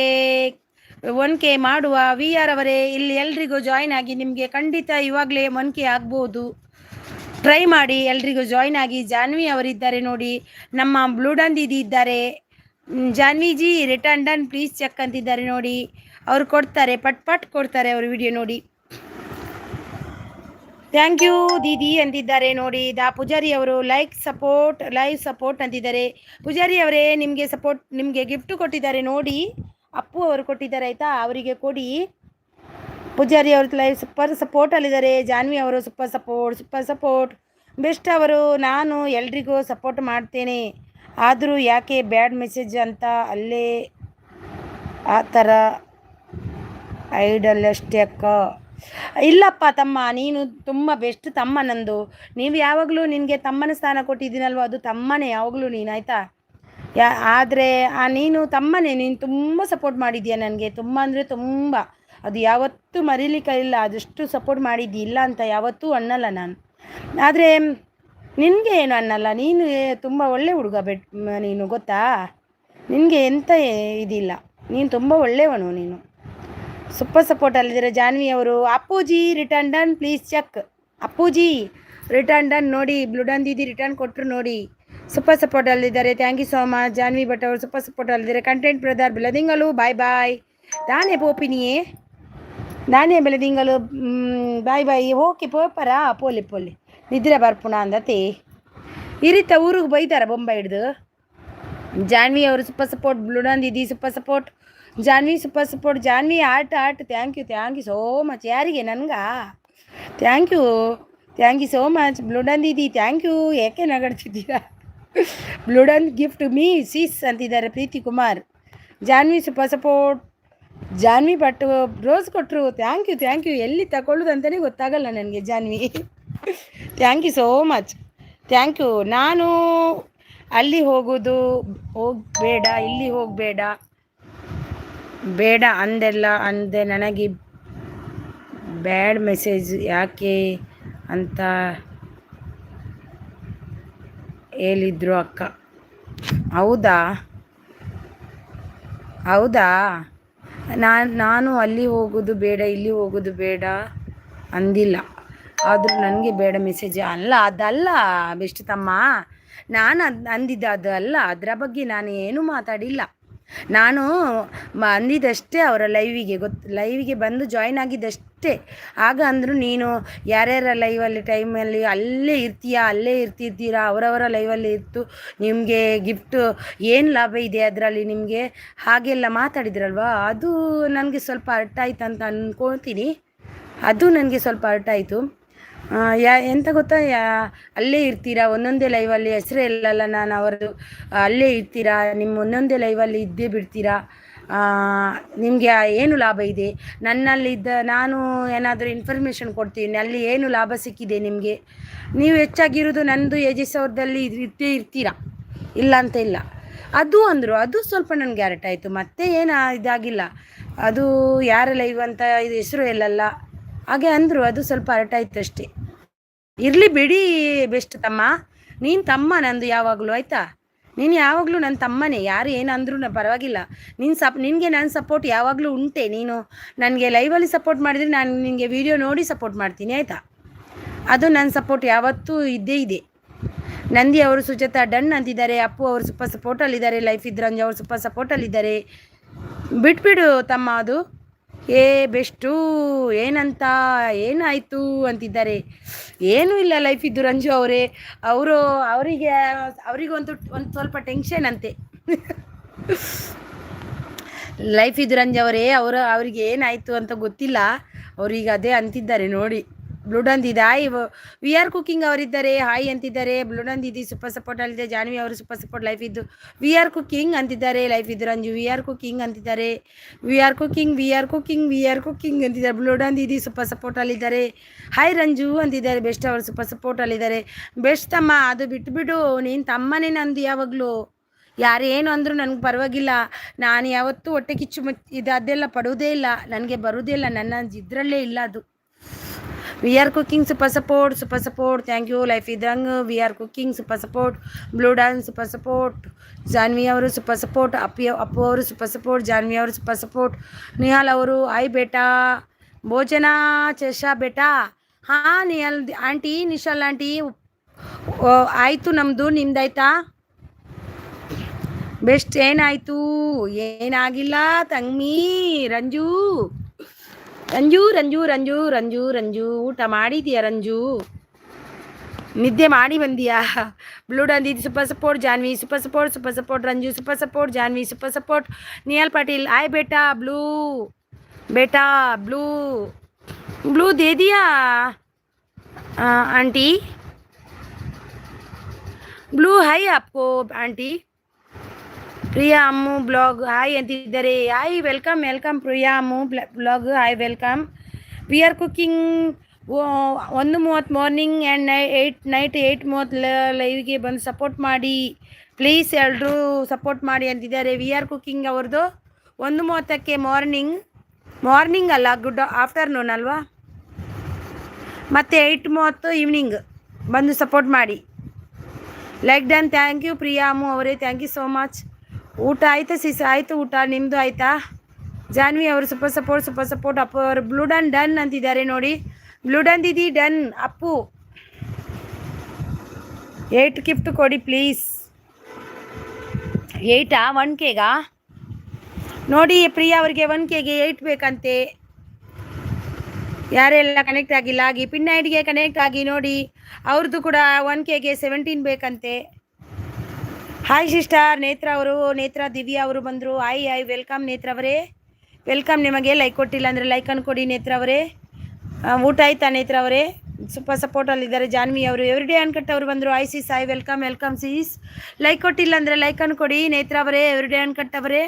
1K ಮಾಡುವ ವಿ ಆರ್ ಅವರೇ ಇಲ್ಲಿ ಎಲ್ರಿಗೂ ಜಾಯ್ನ್ ಆಗಿ ನಿಮಗೆ ಖಂಡಿತ ಇವಾಗಲೇ 1K ಆಗ್ಬೋದು ಟ್ರೈ ಮಾಡಿ ಎಲ್ರಿಗೂ ಜಾಯ್ನ್ ಆಗಿ ಜಾನ್ವಿ ಅವರಿದ್ದಾರೆ ನೋಡಿ ನಮ್ಮ ಬ್ಲೂ ಡನ್ ದೀದಿ ಇದ್ದಾರೆ ಜಾನ್ವಿಜಿ ರಿಟರ್ನ್ ಡನ್ ಪ್ಲೀಸ್ ಚೆಕ್ ಅಂತಿದ್ದಾರೆ ನೋಡಿ ಅವ್ರು ಕೊಡ್ತಾರೆ ಪಟ್ ಕೊಡ್ತಾರೆ ಅವ್ರ ವಿಡಿಯೋ ನೋಡಿ ಥ್ಯಾಂಕ್ ಯು ದೀದಿ ಅಂತಿದ್ದಾರೆ ನೋಡಿ ದಾ ಪೂಜಾರಿ ಅವರು ಲೈವ್ ಸಪೋರ್ಟ್ ಅಂತಿದ್ದಾರೆ ಪೂಜಾರಿ ಅವರೇ ನಿಮಗೆ ಗಿಫ್ಟ್ ಕೊಟ್ಟಿದ್ದಾರೆ ನೋಡಿ ಅಪ್ಪು ಅವರು ಕೊಟ್ಟಿದ್ದಾರೆ ಆಯಿತಾ ಅವರಿಗೆ ಕೊಡಿ ಪೂಜಾರಿ ಅವರು ಲೈವ್ ಸೂಪರ್ ಸಪೋರ್ಟಲ್ಲಿದ್ದಾರೆ ಜಾನ್ವಿ ಅವರು ಸೂಪರ್ ಸಪೋರ್ಟ್ ಬೆಸ್ಟ್ ಅವರು ನಾನು ಎಲ್ರಿಗೂ ಸಪೋರ್ಟ್ ಮಾಡ್ತೇನೆ ಆದರೂ ಯಾಕೆ ಬ್ಯಾಡ್ ಮೆಸೇಜ್ ಅಂತ ಅಲ್ಲೇ ಆ ಥರ ಐಡಲ್ ಅಷ್ಟೇ ಅಕ್ಕ ಇಲ್ಲಪ್ಪ ತಮ್ಮ ನೀನು ತುಂಬ ಬೆಸ್ಟ್ ತಮ್ಮ ನಂದು ನೀವು ಯಾವಾಗಲೂ ನಿನಗೆ ತಮ್ಮನ ಸ್ಥಾನ ಕೊಟ್ಟಿದ್ದೀನಲ್ವ ಅದು ತಮ್ಮನೇ ಯಾವಾಗಲೂ ನೀನು ಆಯಿತಾ ಆದರೆ ನೀನು ತಮ್ಮನೇ ನೀನು ತುಂಬ ಸಪೋರ್ಟ್ ಮಾಡಿದ್ದೀಯ ನನಗೆ ತುಂಬ ಅಂದರೆ ತುಂಬ ಅದು ಯಾವತ್ತೂ ಮರೀಲಿಕ್ಕಿಲ್ಲ ಅದಷ್ಟು ಸಪೋರ್ಟ್ ಮಾಡಿದ್ದಿ ಇಲ್ಲ ಅಂತ ಯಾವತ್ತೂ ಅನ್ನಲ್ಲ ನಾನು ಆದರೆ ನಿನಗೆ ಏನು ಅನ್ನಲ್ಲ ನೀನು ತುಂಬ ಒಳ್ಳೆ ಹುಡುಗ ನೀನು ಗೊತ್ತಾ ನಿನಗೆ ಎಂಥ ಇದಿಲ್ಲ ನೀನು ತುಂಬ ಒಳ್ಳೆಯವನು ನೀನು ಸೂಪರ್ ಸಪೋರ್ಟಲ್ಲಿದ್ದಾರೆ ಜಾನ್ವಿ ಅವರು Appuji return done please check Appuji return done ನೋಡಿ ಬ್ಲೂ ಡನ್ ದೀದಿ ರಿಟರ್ನ್ ಕೊಟ್ಟರು ನೋಡಿ ಸೂಪರ್ ಸಪೋರ್ಟಲ್ಲಿದ್ದಾರೆ thank you so much Janvi Bhat ಅವರು ಸೂಪರ್ ಸಪೋರ್ಟಲ್ಲಿದ್ದಾರೆ ಕಂಟೆಂಟ್ ಬ್ರದರ್ ಬೆಳದಿಂಗಲು ಬಾಯ್ ನಾನೇ ಪೋಪಿನಿಯೇ ನಾನೇ ಬೆಳದಿಂಗಲು ಬಾಯ್ ಓಕೆ ಪೋಪರಾ ಪೋಲಿ ನಿದ್ರೆ ಬರ್ಪುಣ ಅಂದತೆ ಈ ರೀತಿ ಊರಿಗೆ ಬೈತಾರ ಬೊಂಬ ಹಿಡ್ದು ಜಾನ್ವಿ ಅವರು ಸೂಪರ್ ಸಪೋರ್ಟ್ ಬ್ಲೂ ಡನ್ ದೀದಿ super support Janhvi super support Janvi art thank you so much ಯಾರಿಗೆ ನನಗ thank you so much blue done ದೀದಿ ಥ್ಯಾಂಕ್ ಯು ಯಾಕೆ ನಗಡ್ತಿದ್ದೀರಾ blue done gift me sis ಅಂತಿದ್ದಾರೆ Preethi Kumar Janvi super support Janhvi Bhat rose ಕೊಟ್ಟರು ಥ್ಯಾಂಕ್ ಯು ಎಲ್ಲಿ ತಗೊಳ್ಳೋದಂತಲೇ ಗೊತ್ತಾಗಲ್ಲ ನನಗೆ Janvi thank you so much thank you ನಾನು ಅಲ್ಲಿ ಹೋಗಬೇಡ ಇಲ್ಲಿ ಬೇಡ ಅಂದೆ ನನಗೆ ಬ್ಯಾಡ್ ಮೆಸೇಜ್ ಯಾಕೆ ಅಂತ ಹೇಳಿದ್ರು ಅಕ್ಕ ಹೌದಾ ನಾನು ಅಲ್ಲಿ ಹೋಗೋದು ಬೇಡ ಇಲ್ಲಿ ಹೋಗೋದು ಬೇಡ ಅಂದಿಲ್ಲ ಆದರೂ ನನಗೆ ಬೇಡ ಮೆಸೇಜ್ ಅದಲ್ಲ ಬೆಸ್ಟ್ ತಮ್ಮ ನಾನು ಅಂದಿದ್ದ ಅದು ಅಲ್ಲ ಅದರ ಬಗ್ಗೆ ನಾನು ಏನೂ ಮಾತಾಡಿಲ್ಲ ನಾನು ಅಂದಿದ್ದಷ್ಟೇ ಅವರ ಲೈವಿಗೆ ಬಂದು ಜಾಯ್ನ್ ಆಗಿದ್ದಷ್ಟೇ ಆಗ ಅಂದರು ನೀನು ಯಾರ್ಯಾರ ಲೈವಲ್ಲಿ ಟೈಮಲ್ಲಿ ಅಲ್ಲೇ ಇರ್ತಿದ್ದೀರಾ ಅವರವರ ಲೈವಲ್ಲಿ ಇತ್ತು ನಿಮಗೆ ಗಿಫ್ಟು ಏನು ಲಾಭ ಇದೆ ಅದರಲ್ಲಿ ನಿಮಗೆ ಹಾಗೆಲ್ಲ ಮಾತಾಡಿದ್ರಲ್ವ ಅದು ನನಗೆ ಸ್ವಲ್ಪ ಅರ್ಥ ಆಯ್ತು ಅಂತ ಅಂದ್ಕೊಳ್ತೀನಿ ಅದು ನನಗೆ ಸ್ವಲ್ಪ ಅರ್ಥ ಆಯಿತು ಎಂತ ಗೊತ್ತಾ ಅಲ್ಲೇ ಇರ್ತೀರಾ ಒಂದೊಂದೇ ಲೈವಲ್ಲಿ ಹೆಸರೇ ಇಲ್ಲಲ್ಲ ನಾನು ಅವರು ಅಲ್ಲೇ ಇರ್ತೀರಾ ನಿಮ್ಮ ಒಂದೊಂದೇ ಲೈವಲ್ಲಿ ಇದ್ದೇ ಬಿಡ್ತೀರಾ ನಿಮಗೆ ಏನು ಲಾಭ ಇದೆ ನಾನು ಏನಾದರೂ ಇನ್ಫಾರ್ಮೇಷನ್ ಕೊಡ್ತೀನಿ ಅಲ್ಲಿ ಏನು ಲಾಭ ಸಿಕ್ಕಿದೆ ನಿಮಗೆ ನೀವು ಹೆಚ್ಚಾಗಿರೋದು ನಂದು ಯಜಸ್ಸವ್ರದಲ್ಲಿ ಇರ್ತೀರಾ ಇಲ್ಲ ಅಂತ ಇಲ್ಲ ಅದು ಅಂದರು ಅದು ಸ್ವಲ್ಪ ನನಗೆ ಅರ್ಥ ಆಯಿತು ಮತ್ತೆ ಏನು ಇದಾಗಿಲ್ಲ ಅದು ಯಾರ ಲೈವ್ ಅಂತ ಇದು ಹೆಸರು ಇಲ್ಲಲ್ಲ ಹಾಗೆ ಅಂದರು ಅದು ಸ್ವಲ್ಪ ಅರ್ಥ ಆಯ್ತು ಅಷ್ಟೇ ಇರಲಿ ಬಿಡಿ ಬೆಸ್ಟ್ ತಮ್ಮ ನೀನು ತಮ್ಮ ನಂದು ಯಾವಾಗಲೂ ಆಯಿತಾ ನೀನು ಯಾವಾಗಲೂ ನನ್ನ ತಮ್ಮನೇ, ಯಾರು ಏನಂದ್ರೂ ಪರವಾಗಿಲ್ಲ. ನಿನಗೆ ನನ್ನ ಸಪೋರ್ಟ್ ಯಾವಾಗಲೂ ಉಂಟೆ. ನೀನು ನನಗೆ ಲೈವಲ್ಲಿ ಸಪೋರ್ಟ್ ಮಾಡಿದರೆ ನಾನು ನಿನಗೆ ವೀಡಿಯೋ ನೋಡಿ ಸಪೋರ್ಟ್ ಮಾಡ್ತೀನಿ, ಆಯಿತಾ? ಅದು ನನ್ನ ಸಪೋರ್ಟ್ ಯಾವತ್ತೂ ಇದ್ದೇ ಇದೆ. ನಂದಿ ಅವರು ಸುಜಾತ ಡನ್ ಅಂತಿದ್ದಾರೆ. ಅಪ್ಪು ಅವರು ಸೂಪರ್ ಸಪೋರ್ಟಲ್ಲಿದ್ದಾರೆ. ಲೈಫ್ ಇದ್ರಂಜ್ ಅವರು ಸೂಪರ್ ಸಪೋರ್ಟಲ್ಲಿದ್ದಾರೆ. ಬಿಟ್ಬಿಡು ತಮ್ಮ, ಅದು ಬೆಸ್ಟು ಏನಂತ ಏನಾಯಿತು ಅಂತಿದ್ದಾರೆ. ಏನೂ ಇಲ್ಲ ಲೈಫ್ ಇದ್ದು ರಂಜು ಅವರೇ. ಅವರಿಗೊಂದು ಒಂದು ಸ್ವಲ್ಪ ಟೆನ್ಷನ್ ಅಂತೆ. ಲೈಫ್ ಇದ್ದು ರಂಜು ಅವರೇ, ಅವರಿಗೆ ಏನಾಯಿತು ಅಂತ ಗೊತ್ತಿಲ್ಲ. ಅವ್ರೀಗ ಅದೇ ಅಂತಿದ್ದಾರೆ ನೋಡಿ. ಬ್ಲೂಡನ್ ದಿದಿ ಹಾಯ್, ವಿ ಆರ್ ಕುಕಿಂಗ್ ಅವರಿದ್ದಾರೆ, ಹಾಯ್ ಅಂತಿದ್ದಾರೆ. ಬ್ಲೂಡನ್ ದಿದಿ ಸೂಪರ್ ಸಪೋರ್ಟ್ ಅಲ್ಲಿದೆ. ಜಾನ್ವಿ ಅವರು ಸೂಪರ್ ಸಪೋರ್ಟ್. ಲೈಫ್ ಇದ್ದು ವಿ ಆರ್ ಕುಕಿಂಗ್ ಅಂತಿದ್ದಾರೆ. ಲೈಫ್ ಇದ್ದು ರಂಜು ವಿ ಆರ್ ಕುಕಿಂಗ್ ಅಂತಿದ್ದಾರೆ. ವಿ ಆರ್ ಕುಕಿಂಗ್ ಅಂತಿದ್ದಾರೆ. ಬ್ಲೂಡನ್ ದಿದಿ ಸೂಪರ್ ಸಪೋರ್ಟಲ್ಲಿದ್ದಾರೆ. ಹಾಯ್ ರಂಜು ಅಂತಿದ್ದಾರೆ. ಬೆಸ್ಟ್ ಅವರು ಸೂಪರ್ ಸಪೋರ್ಟಲ್ಲಿದ್ದಾರೆ. ಬೆಸ್ಟ್ ತಮ್ಮ, ಅದು ಬಿಟ್ಬಿಡು. ನೀನು ತಮ್ಮನೇ ನಂದು ಯಾವಾಗಲೂ. ಯಾರೇನು ಅಂದರೂ ನನಗೆ ಪರವಾಗಿಲ್ಲ. ನಾನು ಯಾವತ್ತೂ ಹೊಟ್ಟೆ ಕಿಚ್ಚು ಅದೆಲ್ಲ ಪಡುವುದೇ ಇಲ್ಲ. ನನಗೆ ಬರುವುದೇ ಇಲ್ಲ. ನನ್ನ ಇದರಲ್ಲೇ ಇಲ್ಲ ಅದು. We R cooking super support. Thank you. Life ಇದ್ರಂಗ್ we R cooking super support. Blue don super support. Janhvi ಅವರು ಸೂಪರ್ ಸಪೋರ್ಟ್. ಅಪ್ಪು ಅವರು ಸೂಪರ್ ಸಪೋರ್ಟ್. ಜಾನ್ವಿ ಅವರು ಸೂಪರ್ ಸಪೋರ್ಟ್. ನಿಹಾಲ್ ಅವರು ಆಯ್ ಬೇಟಾ ಭೋಜನ ಚಶಾ ಬೇಟಾ. ಹಾಂ ನಿಹಾಲ್ ಆಂಟಿ, ನಿಶಾಲ್ ಆಂಟಿ ಆಯಿತು ನಮ್ಮದು. ನಿಮ್ದಾಯ್ತಾ? ಬೆಸ್ಟ್ ಏನಾಯಿತು? ಏನಾಗಿಲ್ಲ ತಂಗಿ. ರಂಜು ಊಟ ಮಾಡಿದೀಯ ರಂಜು? ನಿದ್ದೆ ಮಾಡಿ ಬಂದಿಯಾ? ಬ್ಲೂಡನ್ ದೀದಿ super support. Janhvi super support. Ranju super support. Janhvi super support. Nihal Patil ಆಯ್ ಬೇಟಾ ब्लू दे दिया आंटी? ब्लू है आपको aunty? Priya Ammu blog hi ಅಂತಿದ್ದಾರೆ. Hi welcome Priya Ammu blog hi welcome. We R cooking 1:30 morning and night 8:30 ಲೈವ್ಗೆ ಬಂದು ಸಪೋರ್ಟ್ ಮಾಡಿ ಪ್ಲೀಸ್. ಎಲ್ಲರೂ ಸಪೋರ್ಟ್ ಮಾಡಿ ಅಂತಿದ್ದಾರೆ. ವಿ ಆರ್ ಕುಕಿಂಗ್ ಅವ್ರದ್ದು 1:30ಕ್ಕೆ ಮಾರ್ನಿಂಗ್ ಅಲ್ಲ, ಗುಡ್ ಆಫ್ಟರ್ನೂನ್ ಅಲ್ವಾ, ಮತ್ತು 8:30 ಈವ್ನಿಂಗ್ ಬಂದು ಸಪೋರ್ಟ್ ಮಾಡಿ. Like done. Thank you Priya Ammu ಅವರೇ, ಥ್ಯಾಂಕ್ ಯು ಸೋ ಮಚ್. ಊಟ ಆಯಿತಾ ಸಿಸ್? ಆಯಿತು ಊಟ, ನಿಮ್ಮದು ಆಯಿತಾ? ಜಾನ್ವಿ ಅವರು ಸೂಪರ್ ಸಪೋರ್ಟ್. ಅಪ್ಪು ಅವರು ಬ್ಲೂಡನ್ ಡನ್ ಅಂತಿದ್ದಾರೆ ನೋಡಿ. Blue done DD done. Appu 8 gift ಕೊಡಿ ಪ್ಲೀಸ್. 8 1Kಗ ನೋಡಿ. ಪ್ರಿಯಾ ಅವರಿಗೆ 1Kಗೆ 8 ಬೇಕಂತೆ. ಯಾರೆಲ್ಲ ಕನೆಕ್ಟ್ ಆಗಿಲ್ಲ ಆಗಿ ಪಿನ್ ಐಡಿಗೆ ಕನೆಕ್ಟ್ ಆಗಿ ನೋಡಿ. ಅವ್ರದ್ದು ಕೂಡ 1Kಗೆ 17 ಬೇಕಂತೆ. ಹಾಯ್ ಸಿಸ್ಟರ್ ನೇತ್ರ ದಿವ್ಯಾ ಅವರು ಬಂದರು. ಹಾಯ್ ವೆಲ್ಕಮ್ ನೇತ್ರ ಅವರೇ, ವೆಲ್ಕಮ್. ನಿಮಗೆ ಲೈಕ್ ಕೊಟ್ಟಿಲ್ಲ ಅಂದರೆ ಲೈಕನ್ನು ಕೊಡಿ ನೇತ್ರ ಅವರೇ. ಊಟ ಆಯ್ತಾ ನೇತ್ರ ಅವರೇ? ಸೂಪರ್ ಸಪೋರ್ಟಲ್ಲಿದ್ದಾರೆ. ಜಾನ್ವಿ ಅವರು ಎವ್ರಿಡೇ ಅನ್ಕಟ್ ಅವರು ಬಂದರು. Hi sis, hi welcome sis. Like ಕೊಟ್ಟಿಲ್ಲ ಅಂದರೆ ಲೈಕನ್ನು ಕೊಡಿ ನೇತ್ರ ಅವರೇ. ಎವ್ರಿಡೇ ಅನ್ಕಟ್ ಅವರೇ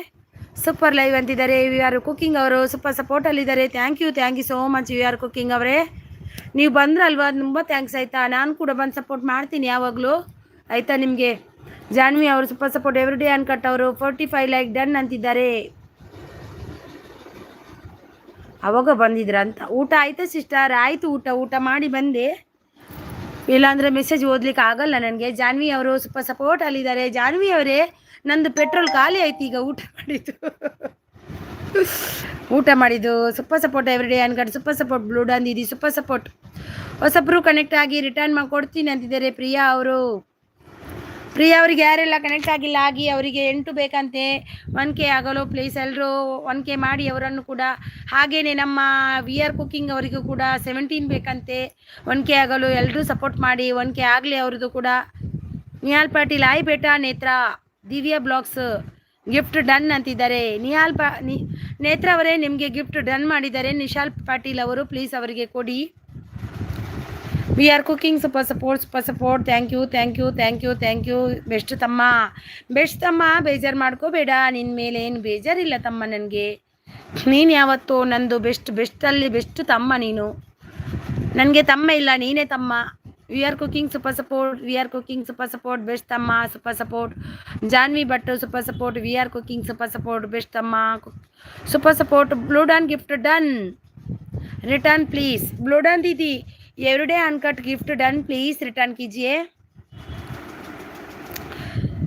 ಸೂಪರ್ ಲೈವ್ ಅಂತಿದ್ದಾರೆ. ವಿ ಆರ್ ಕುಕಿಂಗ್ ಅವರು ಸೂಪರ್ ಸಪೋರ್ಟಲ್ಲಿದ್ದಾರೆ. Thank you so much V R cooking ಅವರೇ. ನೀವು ಬಂದ್ರಲ್ವಾ, ತುಂಬ ಥ್ಯಾಂಕ್ಸ್ ಆಯಿತಾ. ನಾನು ಕೂಡ ಬಂದು ಸಪೋರ್ಟ್ ಮಾಡ್ತೀನಿ ಯಾವಾಗಲೂ, ಆಯಿತಾ ನಿಮಗೆ. ಜಾನ್ವಿ ಅವರು ಸೂಪರ್ ಸಪೋರ್ಟ್. ಎವ್ರಿಡೇ ಅನ್ಕಟ್ ಅವರು 45 ಲೈಕ್ ಡನ್ ಅಂತಿದ್ದಾರೆ. ಅವಾಗ ಬಂದಿದ್ರ ಅಂತ. ಊಟ ಆಯ್ತಾ ಸಿಸ್ಟರ್? ಆಯಿತು ಊಟ ಮಾಡಿ ಬಂದೆ. ಇಲ್ಲಾಂದರೆ ಮೆಸೇಜ್ ಓದ್ಲಿಕ್ಕೆ ಆಗಲ್ಲ ನನಗೆ. ಜಾನ್ವಿ ಅವರು ಸೂಪರ್ ಸಪೋರ್ಟ್ ಅಲ್ಲಿದ್ದಾರೆ. ಜಾನ್ವಿ ಅವರೇ, ನಂದು ಪೆಟ್ರೋಲ್ ಖಾಲಿ ಆಯ್ತು ಈಗ ಊಟ ಮಾಡಿದ್ದು. Super support everyday uncut super support. ಬ್ಲೂಡನ್ ದೀದಿ ಸೂಪರ್ ಸಪೋರ್ಟ್. ಹೊಸಬ್ರು ಕನೆಕ್ಟ್ ಆಗಿ ರಿಟರ್ನ್ ಕೊಡ್ತೀನಿ ಅಂತಿದ್ದಾರೆ ಪ್ರಿಯಾ ಅವರಿಗೆ. ಯಾರೆಲ್ಲ ಕನೆಕ್ಟ್ ಆಗಿಲ್ಲ ಆಗಿ, ಅವರಿಗೆ 8 ಬೇಕಂತೆ 1K ಆಗಲು ಪ್ಲೀಸ್ ಎಲ್ಲರೂ 1K ಮಾಡಿ ಅವರನ್ನು ಕೂಡ. ಹಾಗೆಯೇ ನಮ್ಮ ವಿ ಆರ್ ಕುಕಿಂಗ್ ಅವರಿಗೂ ಕೂಡ 17 ಬೇಕಂತೆ 1K ಆಗಲು. ಎಲ್ಲರೂ ಸಪೋರ್ಟ್ ಮಾಡಿ 1K ಆಗಲಿ ಅವ್ರದ್ದು ಕೂಡ. ನಿಹಾಲ್ ಪಾಟೀಲ್ ಆಯ್ ಬೇಟಾ ನೇತ್ರ. ದಿವ್ಯಾ ಬ್ಲಾಗ್ಸ್ ಗಿಫ್ಟ್ ಡನ್ ಅಂತಿದ್ದಾರೆ. ನೇತ್ರ ಅವರೇ, ನಿಮಗೆ ಗಿಫ್ಟ್ ಡನ್ ಮಾಡಿದ್ದಾರೆ. ನಿಶಾಲ್ ಪಾಟೀಲ್ ಅವರು, ಪ್ಲೀಸ್ ಅವರಿಗೆ ಕೊಡಿ. V R cooking super support. Thank you. Best ತಮ್ಮ ಬೇಜಾರು ಮಾಡ್ಕೋಬೇಡ. ನಿನ್ನ ಮೇಲೆ ಏನು ಬೇಜಾರಿಲ್ಲ ತಮ್ಮ. ನನಗೆ ನೀನು ಯಾವತ್ತೂ ನಂದು ಬೆಸ್ಟಲ್ಲಿ ಬೆಸ್ಟ್ ತಮ್ಮ ನೀನು. ನನಗೆ ತಮ್ಮ ಇಲ್ಲ, ನೀನೇ ತಮ್ಮ. V R cooking super support. Best ತಮ್ಮ super support. Janhvi Bhat super support. V R cooking super support. Best ತಮ್ಮ super support. Blue don gift done return please. Blue don दीदी everyday uncut gift done please return कीजिए.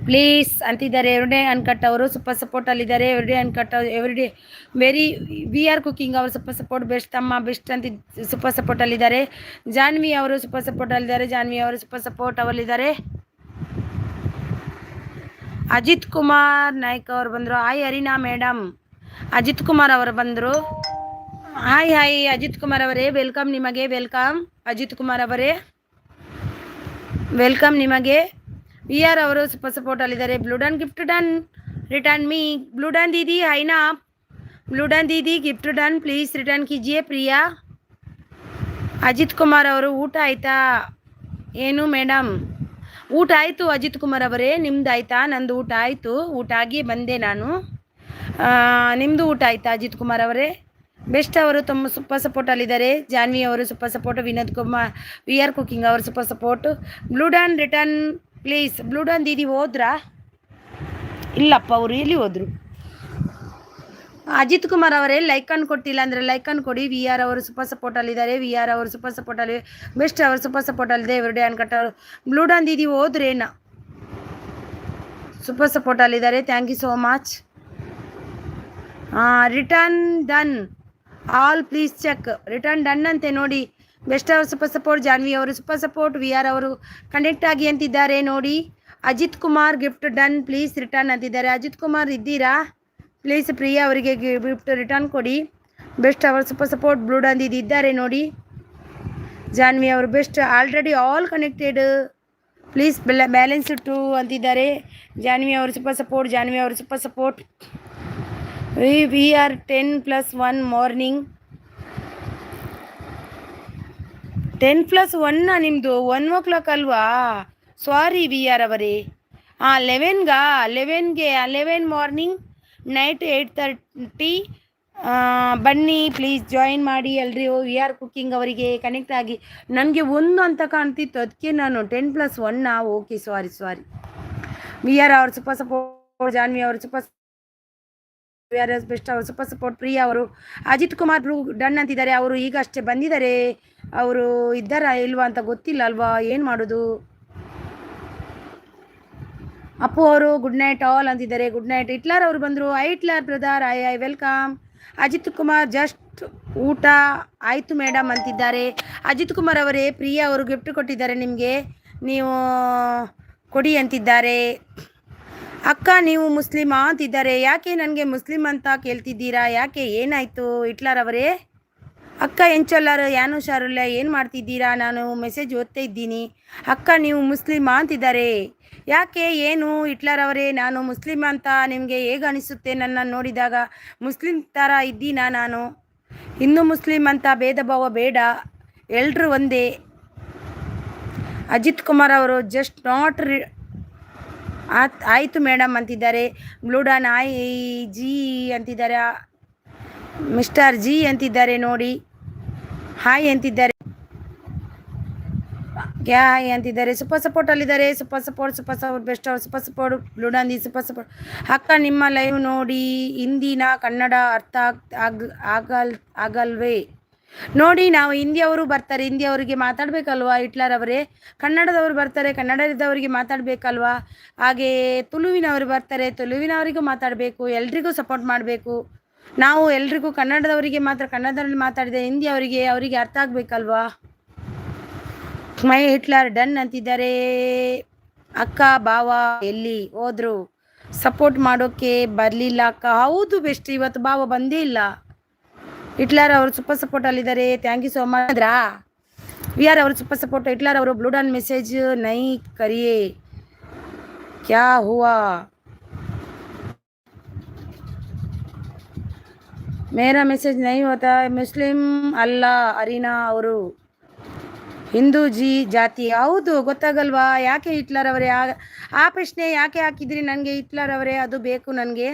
ಪ್ಲೀಸ್ ಅಂತಿದ್ದಾರೆ. ಎವ್ರಿಡೇ ಅನ್ಕಟ್ ಅವರು ಸೂಪರ್ ಸಪೋರ್ಟ್ ಅಲ್ಲಿದ್ದಾರೆ. Everyday uncut everyday very V R cooking ಅವರು ಸೂಪರ್ ಸಪೋರ್ಟ್ ಬೆಸ್ಟ್ ತಮ್ಮ ಬೆಸ್ಟ್ ಅಂತ ಸೂಪರ್ ಸಪೋರ್ಟ್ ಅಲ್ಲಿದ್ದಾರೆ. ಜಾನ್ವಿ ಅವರು ಸೂಪರ್ ಸಪೋರ್ಟ್ ಅಲ್ಲಿದ್ದಾರೆ. ಜಾನ್ವಿ ಅವರು ಸೂಪರ್ ಸಪೋರ್ಟ್ ಅವಲ್ಲಿದ್ದಾರೆ. ಅಜಿತ್ ಕುಮಾರ್ ನಾಯ್ಕ ಅವರು ಬಂದರು. Hi arena madam. Ajit Kumar ಅವರು ಬಂದರು. ಹಾಯ್ ಹಾಯ್ ಅಜಿತ್ ಕುಮಾರ್ ಅವರೇ, ವೆಲ್ಕಮ್ ನಿಮಗೆ, ವೆಲ್ಕಮ್ ಅಜಿತ್ ಕುಮಾರ್ ಅವರೇ, ವೆಲ್ಕಮ್ ನಿಮಗೆ. ವಿ ಆರ್ ಅವರು ಸೂಪರ್ ಸಪೋರ್ಟ್ ಅಲ್ಲಿದ್ದಾರೆ. Blue done gift done return me. Blue don दीदी है ना आप? ब्लू डन दीदी गिफ्ट डन प्लीज़ रिटर्न कीजिए प्रिया. ಅಜಿತ್ ಕುಮಾರ್ ಅವರು ಊಟ ಆಯಿತಾ? ಏನು ಮೇಡಮ್ ಊಟ ಆಯಿತು ಅಜಿತ್ ಕುಮಾರ್ ಅವರೇ, ನಿಮ್ದು ಆಯಿತಾ? ನಂದು ಊಟ ಆಯಿತು, ಊಟ ಆಗಿ ಬಂದೆ ನಾನು. ನಿಮ್ಮದು ಊಟ ಆಯಿತಾ ಅಜಿತ್ ಕುಮಾರ್ ಅವರೇ? ಬೆಸ್ಟ್ ಅವರು ತಮ್ಮ ಸೂಪರ್ ಸಪೋರ್ಟ್ ಅಲ್ಲಿದ್ದಾರೆ. ಜಾನ್ವಿ ಅವರು super support. Vinod Kumar V R cooking ಅವರು super support. Blue don return please. Blue done ದೀದಿ ಹೋದ್ರಾ? ಇಲ್ಲಪ್ಪ, ಅವರು ಎಲ್ಲಿ ಹೋದರು? ಅಜಿತ್ ಕುಮಾರ್ ಅವರೇ ಲೈಕನ್ ಕೊಟ್ಟಿಲ್ಲ ಅಂದರೆ ಲೈಕನ್ ಕೊಡಿ. ವಿ ಆರ್ ಅವರು ಸೂಪರ್ ಸಪೋರ್ಟ್ ಅಲ್ಲಿದ್ದಾರೆ. ವಿ ಆರ್ ಅವರು ಸೂಪರ್ ಸಪೋರ್ಟ್ ಅಲ್ಲಿ ಬೆಸ್ಟ್ ಅವರು ಸೂಪರ್ ಸಪೋರ್ಟ್ ಅಲ್ಲಿದೆ. ಎವ್ರಿಡೇ ಅನ್ಕಟ್ ಅವರು ಬ್ಲೂ ಡನ್ ದೀದಿ ಹೋದ್ರೇನ ಸೂಪರ್ ಸಪೋರ್ಟ್ ಅಲ್ಲಿದ್ದಾರೆ. Thank you so much. Return done all please check. Return done ಅಂತೆ ನೋಡಿ. ಬೆಸ್ಟ್ ಅವರು ಸೂಪರ್ ಸಪೋರ್ಟ್. ಜಾನ್ವಿ ಅವರು ಸೂಪರ್ ಸಪೋರ್ಟ್. ವಿ ಆರ್ ಅವರು ಕನೆಕ್ಟ್ ಆಗಿ ಅಂತಿದ್ದಾರೆ ನೋಡಿ. Ajit Kumar gift done please return ಅಂತಿದ್ದಾರೆ. ಅಜಿತ್ ಕುಮಾರ್ ಇದ್ದೀರಾ? ಪ್ಲೀಸ್ ಪ್ರಿಯಾ ಅವರಿಗೆ ಗಿಫ್ಟ್ ರಿಟರ್ನ್ ಕೊಡಿ. ಬೆಸ್ಟ್ ಅವರು ಸೂಪರ್ ಸಪೋರ್ಟ್. ಬ್ಲೂ ಡನ್ ದೀದಿ ಇದ್ದಾರೆ ನೋಡಿ. ಜಾನ್ವಿ ಅವರು best already all connected please balance to ಅಂತಿದ್ದಾರೆ. ಜಾನ್ವಿ ಅವರು ಸೂಪರ್ ಸಪೋರ್ಟ್. ಜಾನ್ವಿ ಅವರು super support. V R 10+1 morning. 10+1 ನಿಮ್ಮದು 1 o'clock ಅಲ್ವಾ? ಸಾರಿ ವಿ ಆರ್ ಅವರೇ. 11ಗೆ 11 ಮಾರ್ನಿಂಗ್, ನೈಟ್ 8:30 ಬನ್ನಿ ಪ್ಲೀಸ್ ಜಾಯಿನ್ ಮಾಡಿ ಎಲ್ರಿ. ವಿ ಆರ್ ಕುಕಿಂಗ್ ಅವರಿಗೆ ಕನೆಕ್ಟ್ ಆಗಿ. ನನಗೆ 1 ಅಂತ ಕಾಣ್ತಿತ್ತು, ಅದಕ್ಕೆ ನಾನು 10+1. Okay sorry. ವಿ ಆರ್ ಅವರು ಸೂಪರ್ ಸಪೋರ್ಟ್. ಜಾನ್ವಿ ಅವರು super V R S best ಅವರು ಸೂಪರ್ ಸಪೋರ್ಟ್. ಪ್ರಿಯಾ ಅವರು ಅಜಿತ್ ಕುಮಾರ್ ಬ್ಲೂ ಡನ್ ಅಂತಿದ್ದಾರೆ. ಅವರು ಈಗ ಅಷ್ಟೇ ಬಂದಿದ್ದಾರೆ. ಅವರು ಇದ್ದಾರಾ ಇಲ್ವಾ ಅಂತ ಗೊತ್ತಿಲ್ಲ ಅಲ್ವಾ, ಏನು ಮಾಡೋದು. ಅಪ್ಪು ಅವರು ಗುಡ್ ನೈಟ್ ಆಲ್ ಅಂತಿದ್ದಾರೆ. Good night. ಹಿಟ್ಲರ್ ಅವರು ಬಂದರು. Hitler brother I welcome. Ajith Kumar just ಊಟ ಆಯಿತು ಮೇಡಮ್ ಅಂತಿದ್ದಾರೆ. ಅಜಿತ್ ಕುಮಾರ್ ಅವರೇ, ಪ್ರಿಯಾ ಅವರು ಗಿಫ್ಟ್ ಕೊಟ್ಟಿದ್ದಾರೆ ನಿಮಗೆ, ನೀವು ಕೊಡಿ ಅಂತಿದ್ದಾರೆ. ಅಕ್ಕ ನೀವು ಮುಸ್ಲಿಮಾ ಅಂತಿದ್ದಾರೆ. ಯಾಕೆ ನನಗೆ ಮುಸ್ಲಿಂ ಅಂತ ಕೇಳ್ತಿದ್ದೀರಾ? ಯಾಕೆ ಏನಾಯಿತು ಹಿಟ್ಲರ್ ಅವರೇ? ಅಕ್ಕ ಎಂಚೊಲ್ಲಾರು ಯಾನು ಶಾರುಲ್ಲ, ಏನು ಮಾಡ್ತಿದ್ದೀರಾ? ನಾನು ಮೆಸೇಜ್ ಓದ್ತಾ ಇದ್ದೀನಿ. ಅಕ್ಕ ನೀವು ಮುಸ್ಲಿಮಾ ಅಂತಿದ್ದಾರೆ. ಯಾಕೆ ಏನು ಹಿಟ್ಲರ್ ಅವರೇ? ನಾನು ಮುಸ್ಲಿಮ್ ಅಂತ ನಿಮಗೆ ಹೇಗೆ ಅನಿಸುತ್ತೆ? ನನ್ನ ನೋಡಿದಾಗ ಮುಸ್ಲಿಂ ಥರ ಇದ್ದೀನಾ ನಾನು? ಹಿಂದೂ ಮುಸ್ಲಿಂ ಅಂತ ಭೇದ ಭಾವ ಬೇಡ, ಎಲ್ಲರೂ ಒಂದೇ. ಅಜಿತ್ ಕುಮಾರ್ ಅವರು ಜಸ್ಟ್ ನಾಟ್ ಆಯಿತು ಮೇಡಮ್ ಅಂತಿದ್ದಾರೆ. ಬ್ಲೂಡನ್ ಜಿ ಅಂತಿದ್ದಾರೆ. ಮಿಸ್ಟರ್ ಜಿ ಅಂತಿದ್ದಾರೆ ನೋಡಿ. ಹಾಯ್ ಅಂತಿದ್ದಾರೆ. ಕ್ಯಾ ಹಾಯ್ ಅಂತಿದ್ದಾರೆ. ಸೂಪರ್ ಸಪೋರ್ಟ್ ಅಲ್ಲಿದ್ದಾರೆ. ಸೂಪರ್ ಸಪೋರ್ಟ್ ಬೆಸ್ಟ್ ಅವರು ಸೂಪರ್ ಸಪೋರ್ಟ್. ಬ್ಲೂಡನ್ ದಿ ಸೂಪರ್ ಸಪೋರ್ಟ್. ಅಕ್ಕ ನಿಮ್ಮ ಲೈವ್ ನೋಡಿ ಹಿಂದಿನ ಕನ್ನಡ ಅರ್ಥ ಆಗಲ್ವೇ? ನೋಡಿ, ನಾವು ಹಿಂದಿಯವರು ಬರ್ತಾರೆ, ಹಿಂದಿಯವರಿಗೆ ಮಾತಾಡಬೇಕಲ್ವಾ ಹಿಟ್ಲರ್ ಅವರೇ? ಕನ್ನಡದವರು ಬರ್ತಾರೆ, ಕನ್ನಡದವರಿಗೆ ಮಾತಾಡಬೇಕಲ್ವಾ? ಹಾಗೆ ತುಳುವಿನವರು ಬರ್ತಾರೆ, ತುಳುವಿನವರಿಗೂ ಮಾತಾಡಬೇಕು. ಎಲ್ರಿಗೂ ಸಪೋರ್ಟ್ ಮಾಡಬೇಕು. ನಾವು ಎಲ್ರಿಗೂ ಕನ್ನಡದವರಿಗೆ ಮಾತ್ರ ಕನ್ನಡದಲ್ಲಿ ಮಾತಾಡಿದೆ, ಅವರಿಗೆ ಅರ್ಥ ಆಗಬೇಕಲ್ವಾ? ಮೈ ಹಿಟ್ಲರ್ ಡನ್ ಅಂತಿದ್ದಾರೆ. ಅಕ್ಕ ಬಾವ ಎಲ್ಲಿ ಹೋದ್ರು? ಸಪೋರ್ಟ್ ಮಾಡೋಕ್ಕೆ ಬರಲಿಲ್ಲ ಅಕ್ಕ. ಹೌದು ಬೆಸ್ಟ್, ಇವತ್ತು ಬಾವ ಬಂದೇ ಇಲ್ಲ. ಹಿಟ್ಲರ್ ಅವರು ಸೂಪರ್ ಸಪೋರ್ಟ್ ಅಲ್ಲಿದ್ದಾರೆ. Thank you so much. V R ಅವರು ಸೂಪರ್ ಸಪೋರ್ಟ್. ಹಿಟ್ಲರ್ ಅವರು ಬ್ಲೂ ಡನ್ ಮೆಸೇಜ್ ನೈ ಕರಿಯೇ ಕ್ಯಾ ಹುವಾ? ಮೇರಾ ಮೆಸೇಜ್ ನೈ ಹೋತಾ. ಮುಸ್ಲಿಂ ಅಲ್ಲ ಅರೀನಾ ಅವರು ಹಿಂದೂ ಜಾತಿ. ಹೌದು, ಗೊತ್ತಾಗಲ್ವಾ? ಯಾಕೆ ಹಿಟ್ಲರ್ ಅವರೇ ಆ ಪ್ರಶ್ನೆ ಯಾಕೆ ಹಾಕಿದ್ರಿ ನನಗೆ ಹಿಟ್ಲರ್ ಅವರೇ? ಅದು ಬೇಕು ನನಗೆ.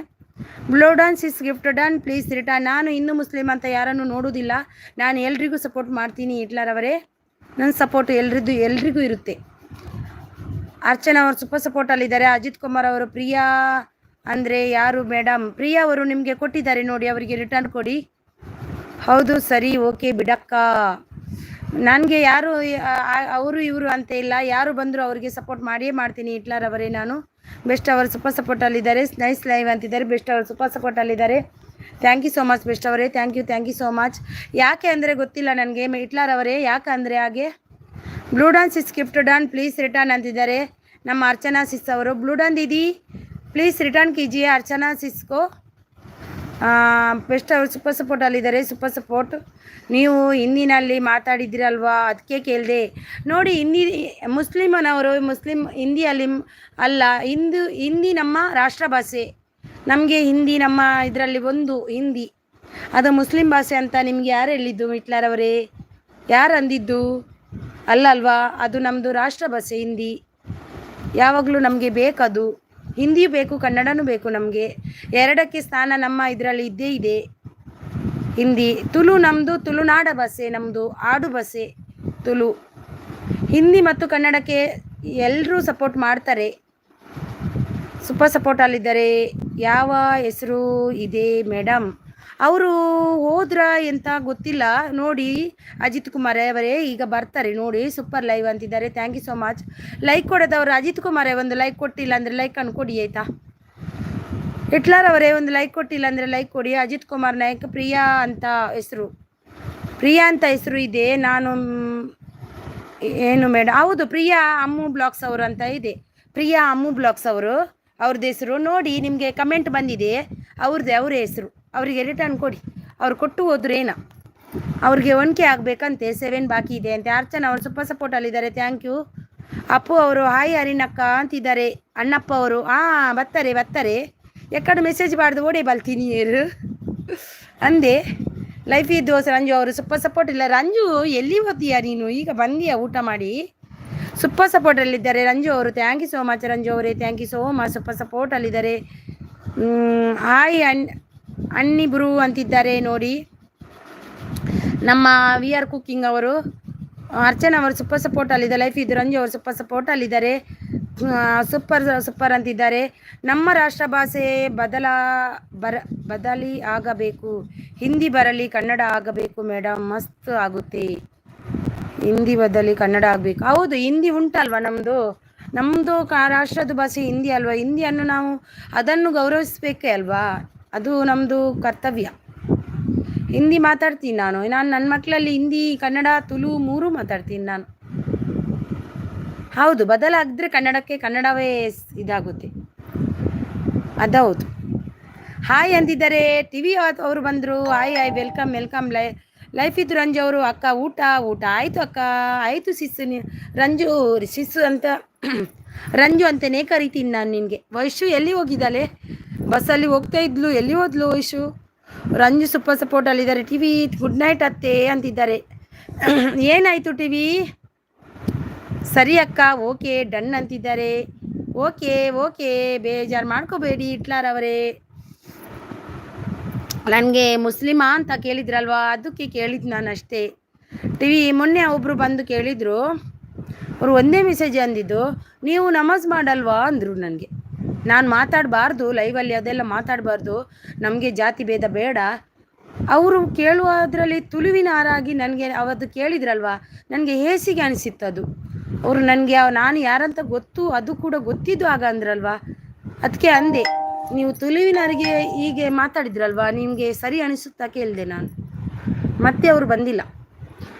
Blue don sis gift done please return. ನಾನು ಹಿಂದೂ ಮುಸ್ಲಿಂ ಅಂತ ಯಾರನ್ನು ನೋಡೋದಿಲ್ಲ, ನಾನು ಎಲ್ರಿಗೂ ಸಪೋರ್ಟ್ ಮಾಡ್ತೀನಿ ಹಿಟ್ಲರ್ ಅವರೇ. ನನ್ನ ಸಪೋರ್ಟ್ ಎಲ್ರಿಗೂ ಇರುತ್ತೆ. ಅರ್ಚನಾ ಅವರು ಸೂಪರ್ ಸಪೋರ್ಟಲ್ಲಿದ್ದಾರೆ. ಅಜಿತ್ ಕುಮಾರ್ ಅವರು ಪ್ರಿಯಾ ಅಂದರೆ ಯಾರು ಮೇಡಮ್? ಪ್ರಿಯಾ ಅವರು ನಿಮಗೆ ಕೊಟ್ಟಿದ್ದಾರೆ ನೋಡಿ, ಅವರಿಗೆ ರಿಟರ್ನ್ ಕೊಡಿ. ಹೌದು ಸರಿ ಓಕೆ ಬಿಡಕ್ಕ. ನನಗೆ ಯಾರು ಅವರು ಇವರು ಅಂತ ಇಲ್ಲ, ಯಾರು ಬಂದರೂ ಅವರಿಗೆ ಸಪೋರ್ಟ್ ಮಾಡಿಯೇ ಮಾಡ್ತೀನಿ ಹಿಟ್ಲರ್ ಅವರೇ. ನಾನು ಬೆಸ್ಟ್ ಅವರು ಸೂಪರ್ ಸಪೋರ್ಟಲ್ಲಿದ್ದಾರೆ. ನೈಸ್ ಲೈವ್ ಅಂತಿದ್ದಾರೆ. ಬೆಸ್ಟ್ ಅವರು ಸೂಪರ್ ಸಪೋರ್ಟಲ್ಲಿದ್ದಾರೆ. Thank you so much best ಅವರೇ. Thank you so much. ಯಾಕೆ ಅಂದರೆ ಗೊತ್ತಿಲ್ಲ ನನಗೆ ಹಿಟ್ಲರ್ ಅವರೇ, ಯಾಕೆ ಅಂದರೆ ಹಾಗೆ. Blue don sis gift done please return ಅಂತಿದ್ದಾರೆ ನಮ್ಮ ಅರ್ಚನಾ ಸಿಸ್ ಅವರು. ಬ್ಲೂ ಡಾನ್ ದೀದಿ ಪ್ಲೀಸ್ ರಿಟರ್ನ್ ಕೀಜಿಯೇ ಅರ್ಚನಾ ಸಿಸ್ಕೋ. ಬೆಸ್ಟ್ ಅವರು ಸೂಪರ್ ಸಪೋರ್ಟಲ್ಲಿದ್ದಾರೆ. Super support. ನೀವು ಹಿಂದಿನಲ್ಲಿ ಮಾತಾಡಿದ್ದೀರಲ್ವಾ, ಅದಕ್ಕೆ ಕೇಳಿದೆ ನೋಡಿ. ಮುಸ್ಲಿಮನವರು ಹಿಂದಿಯಲ್ಲಿ ಅಲ್ಲ, ಹಿಂದಿ ನಮ್ಮ ರಾಷ್ಟ್ರ ಭಾಷೆ. ನಮಗೆ ಹಿಂದಿ ನಮ್ಮ ಇದರಲ್ಲಿ ಒಂದು ಹಿಂದಿ, ಅದು ಮುಸ್ಲಿಂ ಭಾಷೆ ಅಂತ ನಿಮಗೆ ಯಾರು ಹೇಳಿದ್ದು ಹಿಟ್ಲರ್ ಅವರೇ? ಯಾರು ಅಂದಿದ್ದು? ಅಲ್ವಾ, ಅದು ನಮ್ಮದು ರಾಷ್ಟ್ರ ಭಾಷೆ ಹಿಂದಿ. ಯಾವಾಗಲೂ ನಮಗೆ ಬೇಕದು. ಹಿಂದಿಯೂ ಬೇಕು, ಕನ್ನಡನೂ ಬೇಕು ನಮಗೆ. ಎರಡಕ್ಕೆ ಸ್ಥಾನ ನಮ್ಮ ಇದರಲ್ಲಿ ಇದ್ದೇ ಇದೆ. ಹಿಂದಿ ತುಳು ನಮ್ಮದು, ತುಳುನಾಡ ಭಾಷೆ ನಮ್ಮದು, ಆಡು ಭಾಷೆ ತುಳು. ಹಿಂದಿ ಮತ್ತು ಕನ್ನಡಕ್ಕೆ ಎಲ್ಲರೂ ಸಪೋರ್ಟ್ ಮಾಡ್ತಾರೆ. ಸೂಪರ್ ಸಪೋರ್ಟಲ್ಲಿದ್ದಾರೆ. ಯಾವ ಹೆಸರು ಇದೆ ಮೇಡಮ್? ಅವರು ಹೋದ್ರ ಎಂತ ಗೊತ್ತಿಲ್ಲ ನೋಡಿ. ಅಜಿತ್ ಕುಮಾರ್ ಅವರೇ ಈಗ ಬರ್ತಾರೆ ನೋಡಿ. ಸೂಪರ್ ಲೈವ್ ಅಂತಿದ್ದಾರೆ. Thank you so much. Like ಕೊಡೋದವರು ಅಜಿತ್ ಕುಮಾರ್ ಒಂದು ಲೈಕ್ ಕೊಟ್ಟಿಲ್ಲ ಅಂದರೆ ಲೈಕ್ ಕೊಡಿ ಆಯಿತಾ? ಹಿಟ್ಲರ್ ಅವರೇ ಒಂದು ಲೈಕ್ ಕೊಟ್ಟಿಲ್ಲ ಅಂದರೆ ಲೈಕ್ ಕೊಡಿ. ಅಜಿತ್ ಕುಮಾರ್ ನಾಯಕ್ ಪ್ರಿಯಾ ಅಂತ ಹೆಸರು, ಪ್ರಿಯಾ ಅಂತ ಹೆಸರು ಇದೆ. ನಾನು ಏನು ಮೇಡಮ್? ಹೌದು, ಪ್ರಿಯಾ ಅಮ್ಮು ಬ್ಲಾಗ್ಸ್ ಅವರು ಅಂತ ಇದೆ. ಪ್ರಿಯಾ ಅಮ್ಮು ಬ್ಲಾಗ್ಸ್ ಅವರು, ಅವ್ರದ್ದು ಹೆಸರು ನೋಡಿ. ನಿಮಗೆ ಕಮೆಂಟ್ ಬಂದಿದೆ ಅವರ ಹೆಸರು. ಅವರಿಗೆ ರಿಟರ್ನ್ ಕೊಡಿ. ಅವ್ರು ಕೊಟ್ಟು ಹೋದ್ರು ಏನೋ, ಅವ್ರಿಗೆ ಒನಕೆ ಆಗಬೇಕಂತೆ. 7 ಬಾಕಿ ಇದೆ ಅಂತೆ. ಅರ್ಚನಾ ಅವರು ಸೂಪರ್ ಸಪೋರ್ಟಲ್ಲಿದ್ದಾರೆ. Thank you. ಅಪ್ಪು ಅವರು ಹಾಯ್ ಹರಿನಕ್ಕ ಅಂತಿದ್ದಾರೆ. ಅಣ್ಣಪ್ಪ ಅವರು ಬರ್ತಾರೆ. ಎಕ್ಕಡೆ ಮೆಸೇಜ್ ಬಾರ್ದು ಓಡೇ ಬಲ್ತೀನಿ ಅಂದೆ. ಲೈಫ್ ಇದ್ದು ರಂಜು ಅವರು ಸೂಪರ್ ಸಪೋರ್ಟ್ ಇಲ್ಲ. ರಂಜು ಎಲ್ಲಿ ಓದ್ತೀಯಾ ನೀನು? ಈಗ ಬಂದೀಯಾ ಊಟ ಮಾಡಿ? ಸೂಪರ್ ಸಪೋರ್ಟಲ್ಲಿದ್ದಾರೆ ರಂಜು ಅವರು. Thank you so much Ranju ಅವರೇ. Thank you so much. Super ಸಪೋರ್ಟಲ್ಲಿದ್ದಾರೆ. ಹಾಯ್ ಅನ್ನಿಬ್ರು ಅಂತಿದ್ದಾರೆ ನೋಡಿ. ನಮ್ಮ ವಿ ಆರ್ ಕುಕ್ಕಿಂಗ್ ಅವರು. ಅರ್ಚನಾ ಅವರು ಸೂಪರ್ ಸಪೋರ್ಟಲ್ಲಿದ್ದಾರೆ. ಲೈಫ್ ಇದು ರಂಜು ಅವರು ಸೂಪರ್ ಸಪೋರ್ಟಲ್ಲಿದ್ದಾರೆ. ಸೂಪರ್ ಅಂತಿದ್ದಾರೆ. ನಮ್ಮ ರಾಷ್ಟ್ರ ಭಾಷೆ ಬದಲಿ ಆಗಬೇಕು. ಹಿಂದಿ ಬರಲಿ, ಕನ್ನಡ ಆಗಬೇಕು ಮೇಡಮ್. ಮಸ್ತ್ ಆಗುತ್ತೆ. ಹಿಂದಿ ಬದಲಿ ಕನ್ನಡ ಆಗಬೇಕು. ಹೌದು, ಹಿಂದಿ ಉಂಟಲ್ವ ನಮ್ಮದು ರಾಷ್ಟ್ರದ ಭಾಷೆ ಹಿಂದಿ ಅಲ್ವಾ? ಹಿಂದಿಯನ್ನು ನಾವು ಅದನ್ನು ಗೌರವಿಸಬೇಕೇ ಅಲ್ವಾ? ಅದು ನಮ್ಮದು ಕರ್ತವ್ಯ. ಹಿಂದಿ ಮಾತಾಡ್ತೀನಿ ನಾನು ನನ್ನ ಮಕ್ಕಳಲ್ಲಿ ಹಿಂದಿ, ಕನ್ನಡ, ತುಳು 3 ಮಾತಾಡ್ತೀನಿ ನಾನು. ಹೌದು, ಬದಲಾಗಿದ್ರೆ ಕನ್ನಡವೇ ಇದಾಗುತ್ತೆ. ಅದೌದು. ಹಾಯ್ ಅಂತಿದ್ದಾರೆ. ಟಿವಿ ಅವರು ಬಂದರು. ಹಾಯ್ ವೆಲ್ಕಮ್ ಲೈಫ್ ಇತ್ತು ರಂಜು ಅವರು. ಅಕ್ಕ ಊಟ ಆಯಿತು ಅಕ್ಕ, ಆಯಿತು ಸಿಸ್ಸು. ರಂಜು ಸಿಸ್ಸು ಅಂತ ರಂಜು ಅಂತಲೇ ಕರಿತೀನಿ ನಾನು ನಿನಗೆ. ವೈಶು ಎಲ್ಲಿ ಹೋಗಿದ್ದಾಳೆ? ಬಸ್ಸಲ್ಲಿ ಹೋಗ್ತಾ ಇದ್ಲು. ಎಲ್ಲಿ ಹೋದ್ಲು ವೈಶು? ರಂಜು ಸೂಪರ್ ಸಪೋರ್ಟಲ್ಲಿದ್ದಾರೆ. ಟಿವಿ ಗುಡ್ ನೈಟ್ ಅತ್ತೆ ಅಂತಿದ್ದಾರೆ. ಏನಾಯಿತು ಟಿವಿ? ಸರಿ ಅಕ್ಕ, ಓಕೆ ಡನ್ ಅಂತಿದ್ದಾರೆ. ಓಕೆ ಬೇಜಾರು ಮಾಡ್ಕೋಬೇಡಿ ಹಿಟ್ಲರ್ ಅವರೇ. ನನಗೆ ಮುಸ್ಲಿಮಾ ಅಂತ ಕೇಳಿದ್ರಲ್ವಾ, ಅದಕ್ಕೆ ಕೇಳಿದ್ದು ನಾನು ಅಷ್ಟೇ. ಟಿವಿ ಮೊನ್ನೆ ಒಬ್ಬರು ಬಂದು ಕೇಳಿದರು. ಅವರು ಒಂದೇ ಮೆಸೇಜ್ ಅಂದಿದ್ದು, ನೀವು ನಮಾಜ್ ಮಾಡಲ್ವಾ ಅಂದರು ನನಗೆ. ನಾನು ಮಾತಾಡಬಾರ್ದು ಲೈವಲ್ಲಿ, ಅದೆಲ್ಲ ಮಾತಾಡಬಾರ್ದು, ನಮಗೆ ಜಾತಿ ಭೇದ ಬೇಡ. ಅವರು ಕೇಳುವುದರಲ್ಲಿ ತುಳುವಿನ ಹಾರಾಗಿ ನನಗೆ ಅವತ್ತು ಕೇಳಿದ್ರಲ್ವ, ನನಗೆ ಹೇಸಿಗೆ ಅನಿಸಿತ್ತದು. ಅವರು ನನಗೆ ನಾನು ಯಾರಂತ ಅದು ಕೂಡ ಗೊತ್ತಿದ್ದು ಆಗ ಅಂದ್ರಲ್ವ, ಅದಕ್ಕೆ ಅಂದೆ, ನೀವು ತುಳುವಿನವರಿಗೆ ಹೀಗೆ ಮಾತಾಡಿದ್ರಲ್ವ, ನಿಮಗೆ ಸರಿ ಅನಿಸುತ್ತಾ ಕೇಳಿದೆ ನಾನು. ಮತ್ತೆ ಅವರು ಬಂದಿಲ್ಲ.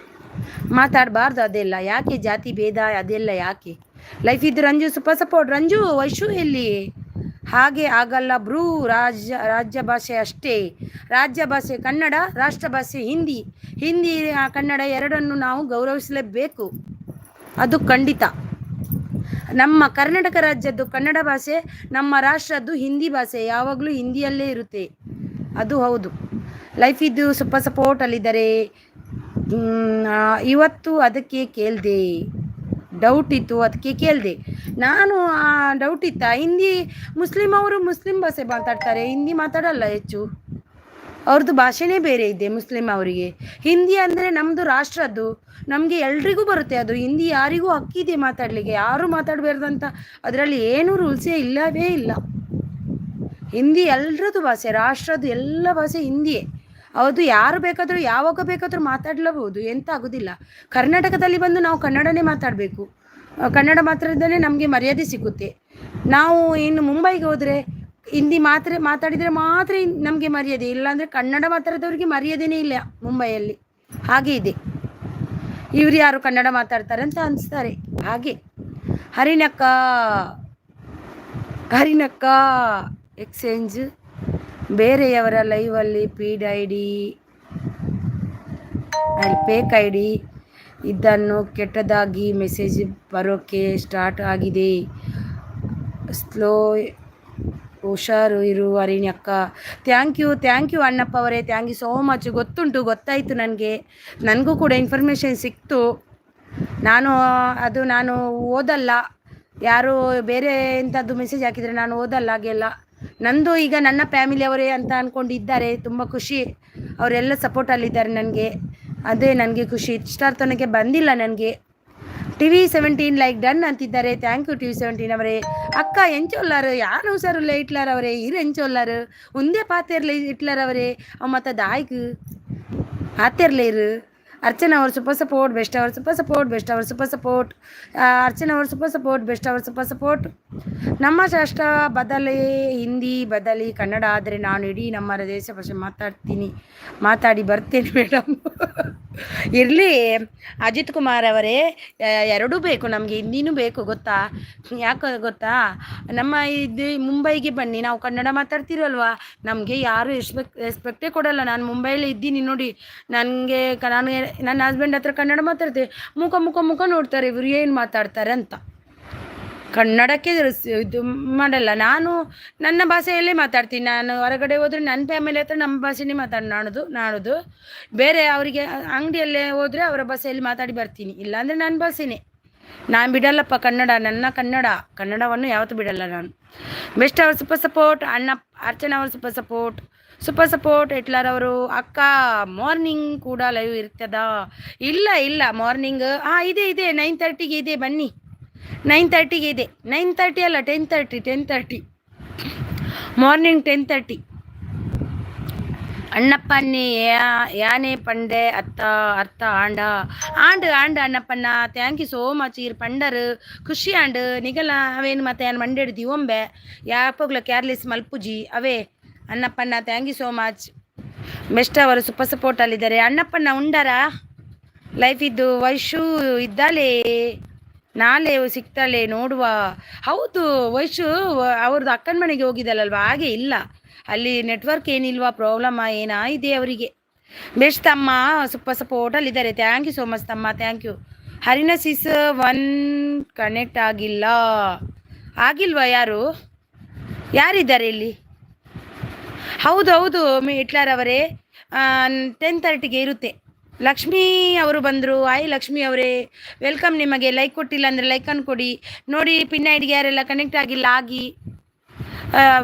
ಮಾತಾಡಬಾರ್ದು ಅದೆಲ್ಲ, ಯಾಕೆ ಜಾತಿ ಭೇದ ಅದೆಲ್ಲ ಯಾಕೆ? ಲೈಫ್ ಇದ್ದು ರಂಜು ಸೂಪರ್ ಸಪೋರ್ಟ್. ರಂಜು ವೈಶು ಎಲ್ಲಿ? ಹಾಗೆ ಆಗಲ್ಲ ಬ್ರೂ. ರಾಜ್ಯ ಭಾಷೆ ಅಷ್ಟೇ. ರಾಜ್ಯ ಭಾಷೆ ಕನ್ನಡ, ರಾಷ್ಟ್ರ ಭಾಷೆ ಹಿಂದಿ. ಕನ್ನಡ ಎರಡನ್ನು ನಾವು ಗೌರವಿಸಲೇಬೇಕು, ಅದು ಖಂಡಿತ. ನಮ್ಮ ಕರ್ನಾಟಕ ರಾಜ್ಯದ್ದು ಕನ್ನಡ ಭಾಷೆ, ನಮ್ಮ ರಾಷ್ಟ್ರದ್ದು ಹಿಂದಿ ಭಾಷೆ. ಯಾವಾಗಲೂ ಹಿಂದಿಯಲ್ಲೇ ಇರುತ್ತೆ, ಅದು ಹೌದು. ಲೈಫ್ ಇದ್ದು ಸೂಪರ್ ಸಪೋರ್ಟಲ್ಲಿದ್ದಾರೆ. ಇವತ್ತು ಅದಕ್ಕೆ ಕೇಳಿದೆ, ಡೌಟ್ ಇತ್ತು ಅದಕ್ಕೆ ಕೇಳಿದೆ ನಾನು. ಡೌಟ್ ಇತ್ತಾ? ಹಿಂದಿ ಅವರು ಮುಸ್ಲಿಂ ಭಾಷೆ ಮಾತಾಡ್ತಾರೆ, ಹಿಂದಿ ಮಾತಾಡಲ್ಲ ಹೆಚ್ಚು. ಅವ್ರದ್ದು ಭಾಷೆನೇ ಬೇರೆ ಇದೆ ಮುಸ್ಲಿಂ ಅವರಿಗೆ. ಹಿಂದಿ ಅಂದರೆ ನಮ್ಮದು ರಾಷ್ಟ್ರದ್ದು, ನಮಗೆ ಎಲ್ರಿಗೂ ಬರುತ್ತೆ ಅದು. ಹಿಂದಿ ಯಾರಿಗೂ ಹಕ್ಕಿದೆ ಮಾತಾಡಲಿಕ್ಕೆ, ಯಾರೂ ಮಾತಾಡಬಾರ್ದಂತ ಅದರಲ್ಲಿ ಏನೂ ರೂಲ್ಸೇ ಇಲ್ಲವೇ ಇಲ್ಲ. ಹಿಂದಿ ಎಲ್ಲರದ್ದು ಭಾಷೆ, ರಾಷ್ಟ್ರದ್ದು ಎಲ್ಲ ಭಾಷೆ ಹಿಂದಿಯೇ. ಹೌದು, ಯಾರು ಬೇಕಾದರೂ ಯಾವಾಗ ಬೇಕಾದರೂ ಮಾತಾಡಲಬಹುದು, ಎಂತ ಆಗೋದಿಲ್ಲ. ಕರ್ನಾಟಕದಲ್ಲಿ ಬಂದು ನಾವು ಕನ್ನಡನೇ ಮಾತಾಡಬೇಕು. ಕನ್ನಡ ಮಾತಾಡಿದ್ರೆ ನಮಗೆ ಮರ್ಯಾದೆ ಸಿಗುತ್ತೆ. ನಾವು ಇನ್ನು ಮುಂಬೈಗೆ ಹೋದರೆ ಹಿಂದಿ ಮಾತಾಡಿದರೆ ಮಾತ್ರ ನಮಗೆ ಮರ್ಯಾದೆ, ಇಲ್ಲಾಂದರೆ ಕನ್ನಡ ಮಾತಾಡಿದವ್ರಿಗೆ ಮರ್ಯಾದೆನೇ ಇಲ್ಲ ಮುಂಬೈಯಲ್ಲಿ. ಹಾಗೆ ಇದೆ, ಇವ್ರು ಯಾರು ಕನ್ನಡ ಮಾತಾಡ್ತಾರೆ ಅಂತ ಅನಿಸ್ತಾರೆ. ಹಾಗೆ ಹರಿನಕ್ಕ ಹರಿನಕ್ಕ ಎಕ್ಸ್ಚೇಂಜ್ ಬೇರೆಯವರ ಲೈವಲ್ಲಿ feed I D fake I D ಇದನ್ನು ಕೆಟ್ಟದಾಗಿ ಮೆಸೇಜ್ ಬರೋಕ್ಕೆ ಸ್ಟಾರ್ಟ್ ಆಗಿದೆ. ಸ್ಲೋ ಹುಷಾರು ಇರು ಹರಿಣಿ ಥ್ಯಾಂಕ್ ಯು ಅಣ್ಣಪ್ಪ ಅವರೇ, ಥ್ಯಾಂಕ್ ಯು ಸೋ ಮಚ್. ಗೊತ್ತಾಯಿತು ನನಗೂ ಕೂಡ ಇನ್ಫಾರ್ಮೇಷನ್ ಸಿಕ್ತು. ನಾನು ಓದಲ್ಲ, ಯಾರು ಬೇರೆ ಎಂಥದ್ದು ಮೆಸೇಜ್ ಹಾಕಿದರೆ ನಾನು ಓದಲ್ಲ ಹಾಗೆಲ್ಲ. ನಂದು ಈಗ ನನ್ನ ಫ್ಯಾಮಿಲಿಯವರೇ ಅಂತ ಅಂದ್ಕೊಂಡಿದ್ದಾರೆ. ತುಂಬ ಖುಷಿ, ಅವರೆಲ್ಲ ಸಪೋರ್ಟಲ್ಲಿದ್ದಾರೆ ನನಗೆ, ಅದೇ ನನಗೆ ಖುಷಿ. ಸ್ಟಾರ್ ತನಕ ಬಂದಿಲ್ಲ ನನಗೆ. TV17 ಲೈಕ್ ಡನ್ ಅಂತಿದ್ದಾರೆ. ಥ್ಯಾಂಕ್ ಯು TV17 ಅವರೇ. ಅಕ್ಕ ಎಂಚೊಲ್ಲಾರು ಯಾರು ಹುಷಾರುಲ್ಲ ಇಟ್ಲಾರ ಅವರೇ, ಇರು ಎಂಚೊಲ್ಲಾರು ಒಂದೇ ಪಾತಿರ್ಲಿ ಇಟ್ಲಾರ ಅವರೇ ಮತ್ತು ದಾಯ್ಕು ಆತಿರ್ಲಿ ಇರು. ಅರ್ಚನಾ ಅವರು ಸೂಪರ್ ಸಪೋರ್ಟ್, ಬೆಸ್ಟ್ ಅವರು ಸೂಪರ್ ಸಪೋರ್ಟ್, ಬೆಸ್ಟ್ ಅವರು ಸೂಪರ್ ಸಪೋರ್ಟ್. ಅರ್ಚನಾ ಅವರು ಸೂಪರ್ ಸಪೋರ್ಟ್, ಬೆಸ್ಟ್ ಅವರು ಸೂಪರ್ ಸಪೋರ್ಟ್. ನಮ್ಮ ರಾಷ್ಟ್ರ ಬದಲಿ ಹಿಂದಿ ಬದಲಿ ಕನ್ನಡ ಆದರೆ ನಾನು ಇಡೀ ನಮ್ಮ ದೇಶ ಭಾಷೆ ಮಾತಾಡಿ ಬರ್ತೇನೆ ಮೇಡಮ್. ಇರಲಿ ಅಜಿತ್ ಕುಮಾರ್ ಅವರೇ, ಎರಡೂ ಬೇಕು ನಮಗೆ, ಹಿಂದಿನೂ ಬೇಕು ಗೊತ್ತಾ. ಯಾಕೆ ಗೊತ್ತಾ, ನಮ್ಮ ಇದು ಮುಂಬೈಗೆ ಬನ್ನಿ, ನಾವು ಕನ್ನಡ ಮಾತಾಡ್ತಿರಲ್ವ, ನಮಗೆ ಯಾರು ರೆಸ್ಪೆಕ್ಟೇ ಕೊಡಲ್ಲ. ನಾನು ಮುಂಬೈಲಿ ಇದ್ದೀನಿ ನೋಡಿ, ನನ್ನ ಹಸ್ಬೆಂಡ್ ಹತ್ರ ಕನ್ನಡ ಮಾತಾಡ್ತೇವೆ, ಮುಖ ನೋಡ್ತಾರೆ ಇವರು ಏನು ಮಾತಾಡ್ತಾರೆ ಅಂತ. ಕನ್ನಡಕ್ಕೆ ಇದು ಮಾಡಲ್ಲ. ನಾನು ನನ್ನ ಭಾಷೆಯಲ್ಲೇ ಮಾತಾಡ್ತೀನಿ. ನಾನು ಹೊರಗಡೆ ಹೋದರೆ ನನ್ನ ಫ್ಯಾಮಿಲಿ ಹತ್ರ ನಮ್ಮ ಭಾಷೆನೇ ನಾಣೋದು. ಬೇರೆ ಅವರಿಗೆ ಅಂಗಡಿಯಲ್ಲೇ ಹೋದರೆ ಅವರ ಭಾಷೆಯಲ್ಲಿ ಮಾತಾಡಿ ಬರ್ತೀನಿ, ಇಲ್ಲಾಂದರೆ ನನ್ನ ಭಾಷೆನೇ. ನಾನು ಬಿಡಲ್ಲಪ್ಪ ಕನ್ನಡವನ್ನು ಯಾವತ್ತೂ ಬಿಡಲ್ಲ ನಾನು. ಬೆಸ್ಟ್ ಅವರು ಸೂಪರ್ ಸಪೋರ್ಟ್. ಅರ್ಚನಾ ಅವರು ಸೂಪರ್ ಸಪೋರ್ಟ್. ಎಟ್ಲಾರವರು ಅಕ್ಕ ಮಾರ್ನಿಂಗ್ ಕೂಡ ಲೈವ್ ಇರ್ತದಾ? ಇಲ್ಲ ಮಾರ್ನಿಂಗ್ ಇದೆ 9:30ಗೆ ಇದೆ, ಬನ್ನಿ. 9:30ಗೆ ಇದೆ. 9:30 ಅಲ್ಲ 10:30 ಮಾರ್ನಿಂಗ್ 10:30. ಅಣ್ಣಪ್ಪನ್ನಿ ಯಾನೇ ಪಂಡೆ ಅರ್ಥ ಆಂಡ ಅಣ್ಣಪ್ಪನ್ನ ಥ್ಯಾಂಕ್ ಯು ಸೋ ಮಚ್. ಇರ್ ಪಂಡರು ಖುಷಿ ಆಂಡ್ ನಿಗಲ ಅವೇನು ಮತ್ತೆ ಏನು ಮಂಡಿಡ್ದಿ ಒಂಬೆ ಯಾಪೋಗ್ಲ ಕೇರ್ಲೆಸ್ ಮಲ್ಪುಜಿ ಅವೇ ಅಣ್ಣಪ್ಪನ್ನ thank you so much. Best ಅವರು ಸೂಪರ್ ಸಪೋರ್ಟಲ್ಲಿದ್ದಾರೆ. ಅಣ್ಣಪ್ಪನ್ನ ಉಂಡಾರ ಲೈಫ್ ಇದ್ದು ವೈಶು ಇದ್ದಾಳೆ, ನಾಳೆ ಸಿಗ್ತಾಳೆ ನೋಡುವ. ಹೌದು, ವೈಶು ಅವ್ರದ್ದು ಅಕ್ಕನ ಮನೆಗೆ ಹೋಗಿದ್ದಲ್ಲಲ್ವ, ಹಾಗೆ ಇಲ್ಲ ಅಲ್ಲಿ ನೆಟ್ವರ್ಕ್ ಏನಿಲ್ವಾ, ಪ್ರಾಬ್ಲಮ್ ಏನಾಗಿದೆ ಅವರಿಗೆ. ಬೆಸ್ಟ್ ತಮ್ಮ ಸೂಪರ್ ಸಪೋರ್ಟಲ್ಲಿದ್ದಾರೆ. ಥ್ಯಾಂಕ್ ಯು ಸೋ ಮಚ್ ತಮ್ಮ, thank you. Harina sis 1 connect ಆಗಿಲ್ವಾ? ಯಾರಿದ್ದಾರೆ ಇಲ್ಲಿ? ಹೌದು ಹಿಟ್ಲರ್ 10:30ಗೆ ಇರುತ್ತೆ. ಲಕ್ಷ್ಮೀ ಅವರು ಬಂದರು. ಲಕ್ಷ್ಮೀ ಅವರೇ, ವೆಲ್ಕಮ್. ನಿಮಗೆ ಲೈಕ್ ಕೊಟ್ಟಿಲ್ಲ ಅಂದರೆ ಲೈಕನ್ನು ಕೊಡಿ. ನೋಡಿ ಪಿನ್ ಐಡಿಗೆ ಯಾರೆಲ್ಲ ಕನೆಕ್ಟ್ ಆಗಿಲ್ಲ ಆಗಿ.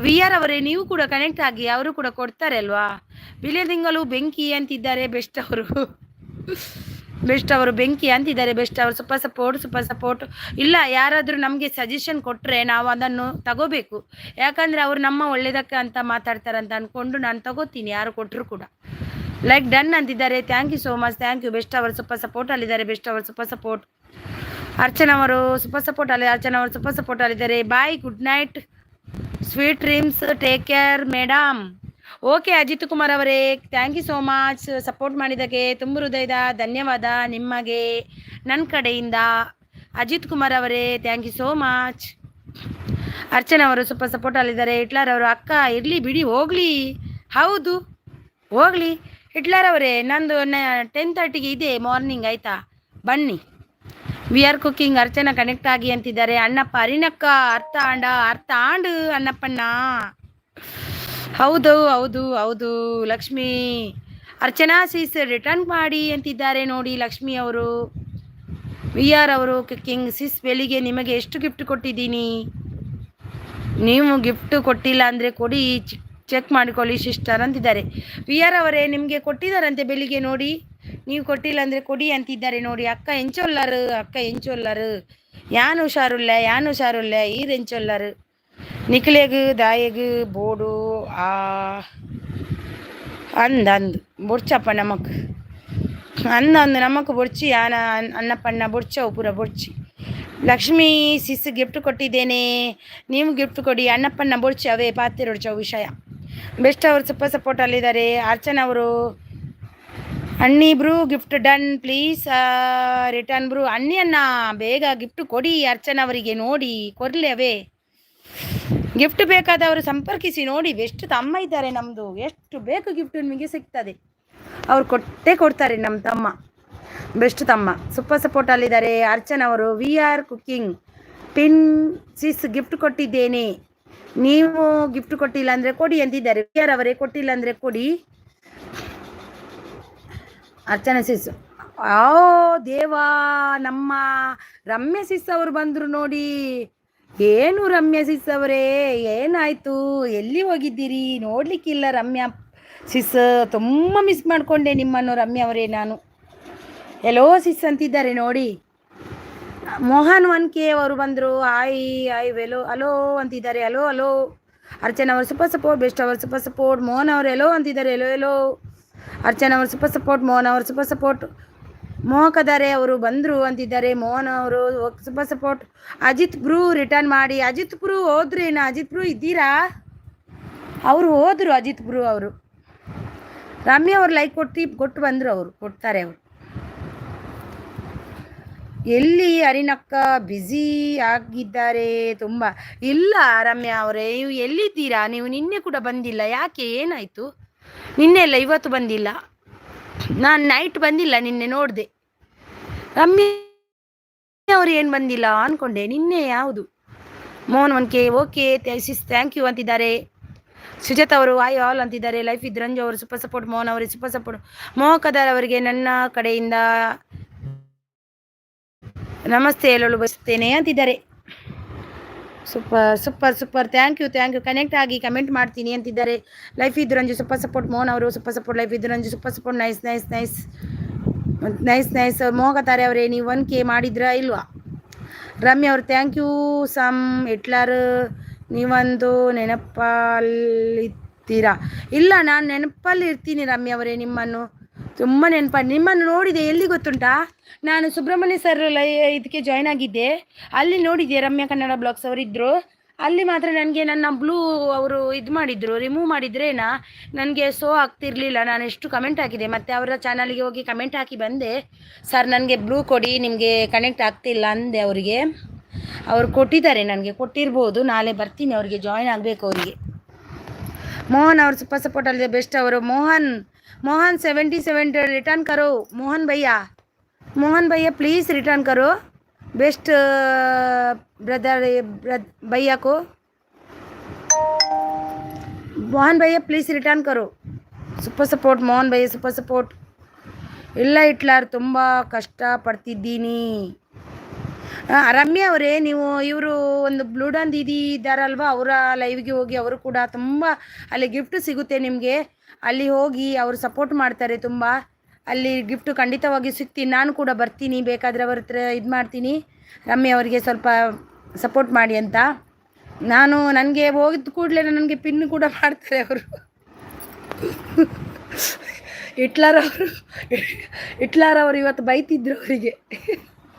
VR ಅವರೇ, ನೀವು ಕೂಡ ಕನೆಕ್ಟ್ ಆಗಿ, ಅವರು ಕೂಡ ಕೊಡ್ತಾರೆ ಅಲ್ವಾ. ಬಿಲೆ ತಿಂಗಳು ಬೆಂಕಿ ಅಂತಿದ್ದಾರೆ ಬೆಸ್ಟ್ ಅವರು ಬೆಂಕಿ ಅಂತಿದ್ದಾರೆ. ಬೆಸ್ಟ್ ಅವರು ಸೂಪರ್ ಸಪೋರ್ಟ್. ಇಲ್ಲ, ಯಾರಾದರೂ ನಮಗೆ ಸಜೆಷನ್ ಕೊಟ್ಟರೆ ನಾವು ಅದನ್ನು ತಗೋಬೇಕು. ಯಾಕಂದರೆ ಅವರು ನಮ್ಮ ಒಳ್ಳೇದಕ್ಕೆ ಅಂತ ಮಾತಾಡ್ತಾರಂತ ಅಂದ್ಕೊಂಡು ನಾನು ತಗೋತೀನಿ, ಯಾರು ಕೊಟ್ಟರು ಕೂಡ. ಲೈಕ್ ಡನ್ ಅಂತಿದ್ದಾರೆ. Thank you so much, thank you. Best ಅವರು ಸೂಪರ್ ಸಪೋರ್ಟಲ್ಲಿದ್ದಾರೆ. ಬೆಸ್ಟ್ ಅವರು ಸೂಪರ್ ಸಪೋರ್ಟ್. ಅರ್ಚನಾ ಅವರು ಸೂಪರ್ ಸಪೋರ್ಟಲ್ಲಿದ್ದಾರೆ. Bye, good night, sweet dreams, take care madam. Okay Ajit Kumar ಅವರೇ, thank you so much. Support ಮಾಡಿದ್ದಕ್ಕೆ ತುಂಬ ಹೃದಯದ ಧನ್ಯವಾದ ನಿಮಗೆ ನನ್ನ ಕಡೆಯಿಂದ. ಅಜಿತ್ ಕುಮಾರ್ ಅವರೇ, thank you so much. Archana ಅವರು ಸೂಪರ್ ಸಪೋರ್ಟಲ್ಲಿದ್ದಾರೆ. ಹಿಟ್ಲರ್ ಅವರು ಅಕ್ಕ ಇರಲಿ ಬಿಡಿ, ಹೌದು ಹೋಗಲಿ. ಹಿಟ್ಲರ್ ಅವರೇ, ನಂದು 10:30ಗೆ ಇದೆ ಮಾರ್ನಿಂಗ್, ಆಯಿತಾ? ಬನ್ನಿ. We are cooking. Archana connect ಆಗಿ ಅಂತಿದ್ದಾರೆ. ಅಣ್ಣಪ್ಪ ಹರಿನಕ್ಕ ಅರ್ಥ ಆಂಡು ಅಣ್ಣಪ್ಪಣ್ಣ. ಹೌದು ಲಕ್ಷ್ಮಿ. ಅರ್ಚನಾ ಸೀಸ್ ರಿಟರ್ನ್ ಮಾಡಿ ಅಂತಿದ್ದಾರೆ ನೋಡಿ ಲಕ್ಷ್ಮಿ ಅವರು. VR ಅವರು ಕುಕಿಂಗ್. ಸಿಸ್ ಬೆಳಿಗ್ಗೆ ನಿಮಗೆ ಎಷ್ಟು ಗಿಫ್ಟ್ ಕೊಟ್ಟಿದ್ದೀನಿ? ನೀವು ಗಿಫ್ಟ್ ಕೊಟ್ಟಿಲ್ಲ ಅಂದರೆ ಕೊಡಿ, ಚೆಕ್ ಮಾಡಿಕೊಳ್ಳಿ ಸಿಸ್ಟರ್ ಅಂತಿದ್ದಾರೆ. VR ಅವರೇ, ನಿಮಗೆ ಕೊಟ್ಟಿದ್ದಾರಂತೆ ಬೆಳಿಗ್ಗೆ ನೋಡಿ, ನೀವು ಕೊಟ್ಟಿಲ್ಲ ಅಂದರೆ ಕೊಡಿ ಅಂತಿದ್ದಾರೆ ನೋಡಿ. ಅಕ್ಕ ಎಂಚೊಲ್ಲರು ಯಾನು ಹುಷಾರುಲ್ಲ ಈರ್ ಎಂಚೊಲ್ಲರು ನಿಕ್ಲೆಗು ದಾಯಗು ಬೋಡು ಅಂದು ಬೊಡ್ಚಪ್ಪ ನಮಕ್ ಅಂದು ನಮಕ್ ಬೊಡ್ಚಿ ಯಾನ ಅನ್ನಪ್ಪಣ್ಣ ಬೊಡ್ಚವು ಪೂರ ಬೊಡ್ಚಿ. ಲಕ್ಷ್ಮೀ ಸಿಸ್ ಗಿಫ್ಟ್ ಕೊಟ್ಟಿದ್ದೇನೆ, ನೀವು ಗಿಫ್ಟ್ ಕೊಡಿ. ಅಣ್ಣಪ್ಪನ ಬೋಳ್ಚಿ ಅವೇ ಪಾತಿರೋಡ್ಚವು ವಿಷಯ. ಬೆಸ್ಟ್ ಅವರು ಸೂಪರ್ ಸಪೋರ್ಟ್ ಅಲ್ಲಿದ್ದಾರೆ. ಅರ್ಚನಾ ಅವರು ಅಣ್ಣಿ ಬ್ರೂ ಗಿಫ್ಟ್ ಡನ್ ಪ್ಲೀಸ್ ರಿಟರ್ನ್ ಬ್ರೂ. ಅಣ್ಣಿಯನ್ನ ಬೇಗ ಗಿಫ್ಟ್ ಕೊಡಿ ಅರ್ಚನಾ ಅವರಿಗೆ, ನೋಡಿ ಕೊಡಲಿ ಅವೇ ಗಿಫ್ಟ್. ಬೇಕಾದವರು ಸಂಪರ್ಕಿಸಿ ನೋಡಿ. ಎಷ್ಟು ತಮ್ಮ ಇದ್ದಾರೆ ನಮ್ಮದು, ಎಷ್ಟು ಬೇಕು ಗಿಫ್ಟ್ ನಿಮಗೆ ಸಿಗ್ತದೆ. ಅವ್ರು ಕೊಡ್ತಾರೆ ನಮ್ಮ ತಮ್ಮ, ಬೆಸ್ಟ್ ತಮ್ಮ. ಸೂಪರ್ ಸಪೋರ್ಟ್ ಅಲ್ಲಿದ್ದಾರೆ ಅರ್ಚನಾ ಅವರು. V R cooking pin sis gift ಕೊಟ್ಟಿದ್ದೇನೆ, ನೀವು ಗಿಫ್ಟ್ ಕೊಟ್ಟಿಲ್ಲ ಅಂದರೆ ಕೊಡಿ ಅಂತಿದ್ದಾರೆ. ವಿ ಆರ್ ಅವರೇ ಕೊಟ್ಟಿಲ್ಲ ಅಂದರೆ ಕೊಡಿ. ಅರ್ಚನಾ ಸಿಸ್, ಓ ದೇವಾ, ನಮ್ಮ ರಮ್ಯ ಸಿಸ್ ಅವರು ಬಂದರು ನೋಡಿ. ಏನು ರಮ್ಯ ಸಿಸ್ ಅವರೇ, ಏನಾಯಿತು, ಎಲ್ಲಿ ಹೋಗಿದ್ದೀರಿ, ನೋಡಲಿಕ್ಕಿಲ್ಲ ರಮ್ಯಾ ಸಿಸ್. ತುಂಬ ಮಿಸ್ ಮಾಡಿಕೊಂಡೆ ನಿಮ್ಮನ್ನು ರಮ್ಯಾ ಅವರೇ ನಾನು. ಎಲ್ಲೋ ಸಿಸ್ ಅಂತಿದ್ದಾರೆ ನೋಡಿ. ಮೋಹನ್ 1K ಅವರು ಬಂದರು. ವೆಲೋ ಹಲೋ ಅಂತಿದ್ದಾರೆ. Hello hello. ಅರ್ಚನಾ ಅವರು ಸೂಪರ್ ಸಪೋರ್ಟ್, ಬೆಸ್ಟ್ ಅವರು ಸೂಪರ್ ಸಪೋರ್ಟ್. ಮೋಹನ್ ಅವರು ಎಲ್ಲೋ ಅಂತಿದ್ದಾರೆ. ಎಲ್ಲೋ ಎಲ್ಲೋ. ಅರ್ಚನಾ ಅವರು ಸೂಪರ್ ಸಪೋರ್ಟ್, ಮೋಹನ್ ಅವರು ಸೂಪರ್ ಸಪೋರ್ಟ್. ಮೋಹಕದಾರೆ ಅವರು ಬಂದರು ಅಂತಿದ್ದಾರೆ. ಮೋಹನ್ ಅವರು ಸೂಪರ್ ಸಪೋರ್ಟ್. ಅಜಿತ್ ಬ್ರೂ ರಿಟರ್ನ್ ಮಾಡಿ. ಅಜಿತ್ ಬ್ರೂ ಹೋದ್ರೇನಾ? ಅಜಿತ್ ಬ್ರೂ ಇದ್ದೀರಾ? ಅವರು ಹೋದರು ಅಜಿತ್ ಬ್ರೂ ಅವರು. ರಮ್ಯಾ ಅವ್ರು ಲೈಕ್ ಕೊಟ್ಟು ಬಂದರು. ಅವರು ಕೊಡ್ತಾರೆ. ಅವರು ಎಲ್ಲಿ ಅರಿನಕ್ಕ ಬ್ಯುಸಿ ಆಗಿದ್ದಾರೆ ತುಂಬ. ಇಲ್ಲ ರಮ್ಯಾ ಅವರೇ, ನೀವು ಎಲ್ಲಿದ್ದೀರಾ? ನೀವು ನಿನ್ನೆ ಕೂಡ ಬಂದಿಲ್ಲ, ಯಾಕೆ, ಏನಾಯಿತು? ನಿನ್ನೆ ಇಲ್ಲ, ಇವತ್ತು ಬಂದಿಲ್ಲ. ನಾನು ನೈಟ್ ಬಂದಿಲ್ಲ, ನಿನ್ನೆ ನೋಡಿದೆ. ರಮ್ಯಾ ಅವರು ಏನು ಬಂದಿಲ್ಲ ಅಂದ್ಕೊಂಡೆ. ನಿನ್ನೆ ಯಾವುದು? Mohan 1K okay sis thank you ಅಂತಿದ್ದಾರೆ. ಸುಜಾತ ಅವರು ಆಲ್ ಅಂತಿದ್ದಾರೆ. ಲೈಫ್ ಇದ್ ರಂಜು ಅವರು ಸೂಪರ್ ಸಪೋರ್ಟ್. ಮೋಹನ್ ಅವರಿಗೆ ಸೂಪರ್ ಸಪೋರ್ಟ್. ಮೋಹಕದಾರ್ ಅವರಿಗೆ ನನ್ನ ಕಡೆಯಿಂದ ನಮಸ್ತೆ ಹೇಳಲು ಬಯಸುತ್ತೇನೆ ಅಂತಿದ್ದಾರೆ. Super super super, thank you connect ಆಗಿ ಕಮೆಂಟ್ ಮಾಡ್ತೀನಿ ಅಂತಿದ್ದಾರೆ. ಲೈಫ್ ಇದ್ದು ರಂಜು ಸೂಪರ್ ಸಪೋರ್ಟ್. ಮೋಹನ್ ಅವರು ಸೂಪರ್ ಸಪೋರ್ಟ್. ಲೈಫ್ ಇದ್ದು Ranju super support. Nice nice nice nice nice. ಮೋಹಕತಾರೆ ಅವರೇ, ನೀವು 1K ಮಾಡಿದ್ರಾ ಇಲ್ವಾ? ರಮ್ಯಾ ಅವರು ಥ್ಯಾಂಕ್ ಯು ಸಮ್. ಇಟ್ಲರ್ ನೀವೊಂದು ನೆನಪಲ್ಲಿರ್ತೀರಾ? ಇಲ್ಲ, ನಾನು ನೆನಪಲ್ಲಿ ಇರ್ತೀನಿ ರಮ್ಯಾ ಅವರೇ. ನಿಮ್ಮನ್ನು ತುಂಬ ನಿಮ್ಮನ್ನು ನೋಡಿದೆ. ಎಲ್ಲಿ ಗೊತ್ತುಂಟಾ, ನಾನು ಸುಬ್ರಹ್ಮಣ್ಯ ಸರ್ ಇದಕ್ಕೆ ಜಾಯ್ನ್ ಆಗಿದ್ದೆ. ಅಲ್ಲಿ ನೋಡಿದ್ದೆ ರಮ್ಯಾ ಕನ್ನಡ ಬ್ಲಾಗ್ಸ್ ಅವರಿದ್ದರು. ಅಲ್ಲಿ ಮಾತ್ರ ನನಗೆ ನನ್ನ ಬ್ಲೂ ಅವರು ಇದು ಮಾಡಿದರು, ರಿಮೂವ್ ಮಾಡಿದ್ರೇನಾ ನನಗೆ ಶೋ ಆಗ್ತಿರ್ಲಿಲ್ಲ. ನಾನು ಎಷ್ಟು ಕಮೆಂಟ್ ಹಾಕಿದೆ, ಮತ್ತು ಅವರ ಚಾನಲ್ಗೆ ಹೋಗಿ ಕಮೆಂಟ್ ಹಾಕಿ ಬಂದೆ. ಸರ್ ನನಗೆ ಬ್ಲೂ ಕೊಡಿ, ನಿಮಗೆ ಕನೆಕ್ಟ್ ಆಗ್ತಿಲ್ಲ ಅಂದೆ ಅವರಿಗೆ. ಅವರು ಕೊಟ್ಟಿದ್ದಾರೆ, ನನಗೆ ಕೊಟ್ಟಿರ್ಬೋದು. ನಾಳೆ ಬರ್ತೀನಿ, ಅವರಿಗೆ ಜಾಯ್ನ್ ಆಗಬೇಕು ಅವರಿಗೆ. ಮೋಹನ್ ಅವರು ಸೂಪರ್ ಸಪೋರ್ಟ್ ಅಲ್ಲಿದೆ. ಬೆಸ್ಟ್ ಅವರು. ಮೋಹನ್ 77 रिटर्न करो मोहन भैया प्लीज़ रिटर्न करो. बेस्ट ब्रदर भैया को मोहन भैया प्लीज़ रिटर्न करो. Super support Mohan bhaiya, super support. ಇಲ್ಲ ಇಟ್ಲಾರ್, ತುಂಬ ಕಷ್ಟಪಡ್ತಿದ್ದೀನಿ. ರಮ್ಯಾ ಅವರೇ, ನೀವು ಇವರು ಒಂದು ಬ್ಲೂಡನ್ ದೀದಿ ಇದ್ದಾರಲ್ವ, ಅವರ ಲೈವ್ಗೆ ಹೋಗಿ. ಅವರು ಕೂಡ ತುಂಬ ಅಲ್ಲಿ ಗಿಫ್ಟ್ ಸಿಗುತ್ತೆ ನಿಮಗೆ. ಅಲ್ಲಿ ಹೋಗಿ ಅವರು ಸಪೋರ್ಟ್ ಮಾಡ್ತಾರೆ ತುಂಬ. ಅಲ್ಲಿ ಗಿಫ್ಟು ಖಂಡಿತವಾಗಿ ಸಿಗ್ತೀನಿ. ನಾನು ಕೂಡ ಬರ್ತೀನಿ, ಬೇಕಾದರೆ ಅವ್ರ ಹತ್ರ ಇದು ಮಾಡ್ತೀನಿ. ರಮ್ಯಾ ಅವರಿಗೆ ಸ್ವಲ್ಪ ಸಪೋರ್ಟ್ ಮಾಡಿ ಅಂತ. ನಾನು ನನಗೆ ಹೋಗಿದ ಕೂಡಲೇ ನನಗೆ ಪಿನ್ ಕೂಡ ಮಾಡ್ತಾರೆ ಅವರು. ಹಿಟ್ಲರ್ ಅವರು ಇವತ್ತು ಬೈತಿದ್ರು ಅವರಿಗೆ,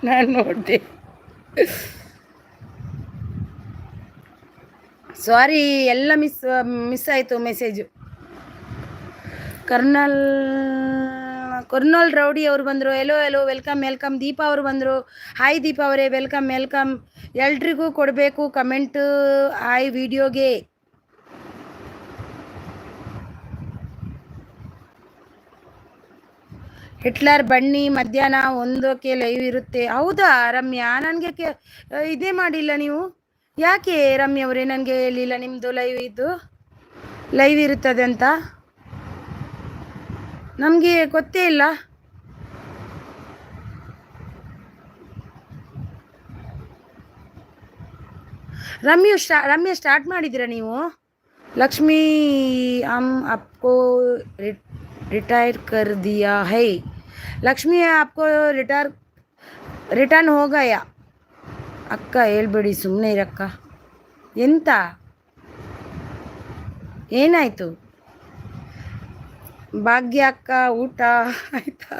ನಾನು ನೋಡಿದೆ. ಸಾರಿ, ಎಲ್ಲ ಮಿಸ್ ಆಯಿತು ಮೆಸೇಜು. ಕರ್ನಲ್ ರೌಡಿ ಅವರು ಬಂದರು. ಎಲ್ಲೋ ವೆಲ್ಕಮ್. ದೀಪಾ ಅವರು ಬಂದರು. ಹಾಯ್ ದೀಪಾ ಅವರೇ, ವೆಲ್ಕಮ್. ಎಲ್ರಿಗೂ ಕೊಡಬೇಕು ಕಮೆಂಟು ಹಾಯ್ ವಿಡಿಯೋಗೆ. ಹಿಟ್ಲರ್ ಬನ್ನಿ, ಮಧ್ಯಾಹ್ನ 1ಕ್ಕೆ ಲೈವ್ ಇರುತ್ತೆ. ಹೌದಾ ರಮ್ಯಾ? ನನಗೆ ಇದೇ ಮಾಡಿಲ್ಲ ನೀವು. ಯಾಕೆ ರಮ್ಯಾ ಅವರೇ ನನಗೆ ಹೇಳಿಲ್ಲ ನಿಮ್ಮದು ಲೈವ್ ಇರುತ್ತದೆ ಅಂತ? ನಮಗೆ ಗೊತ್ತೇ ಇಲ್ಲ. ರಮ್ಯಾ ಸ್ಟಾರ್ಟ್ ಮಾಡಿದ್ದೀರಾ ನೀವು? लक्ष्मी हम आपको रिटायर कर दिया है. लक्ष्मी आपको ರಿಟರ್ನ್ ಹೋಗಯ್ಯ. ಅಕ್ಕ ಹೇಳ್ಬೇಡಿ, ಸುಮ್ಮನೆ ಇರಕ್ಕ. ಎಂತ ಏನಾಯಿತು? ಭಾಗ್ಯ ಅಕ್ಕ ಊಟ ಆಯ್ತಾ?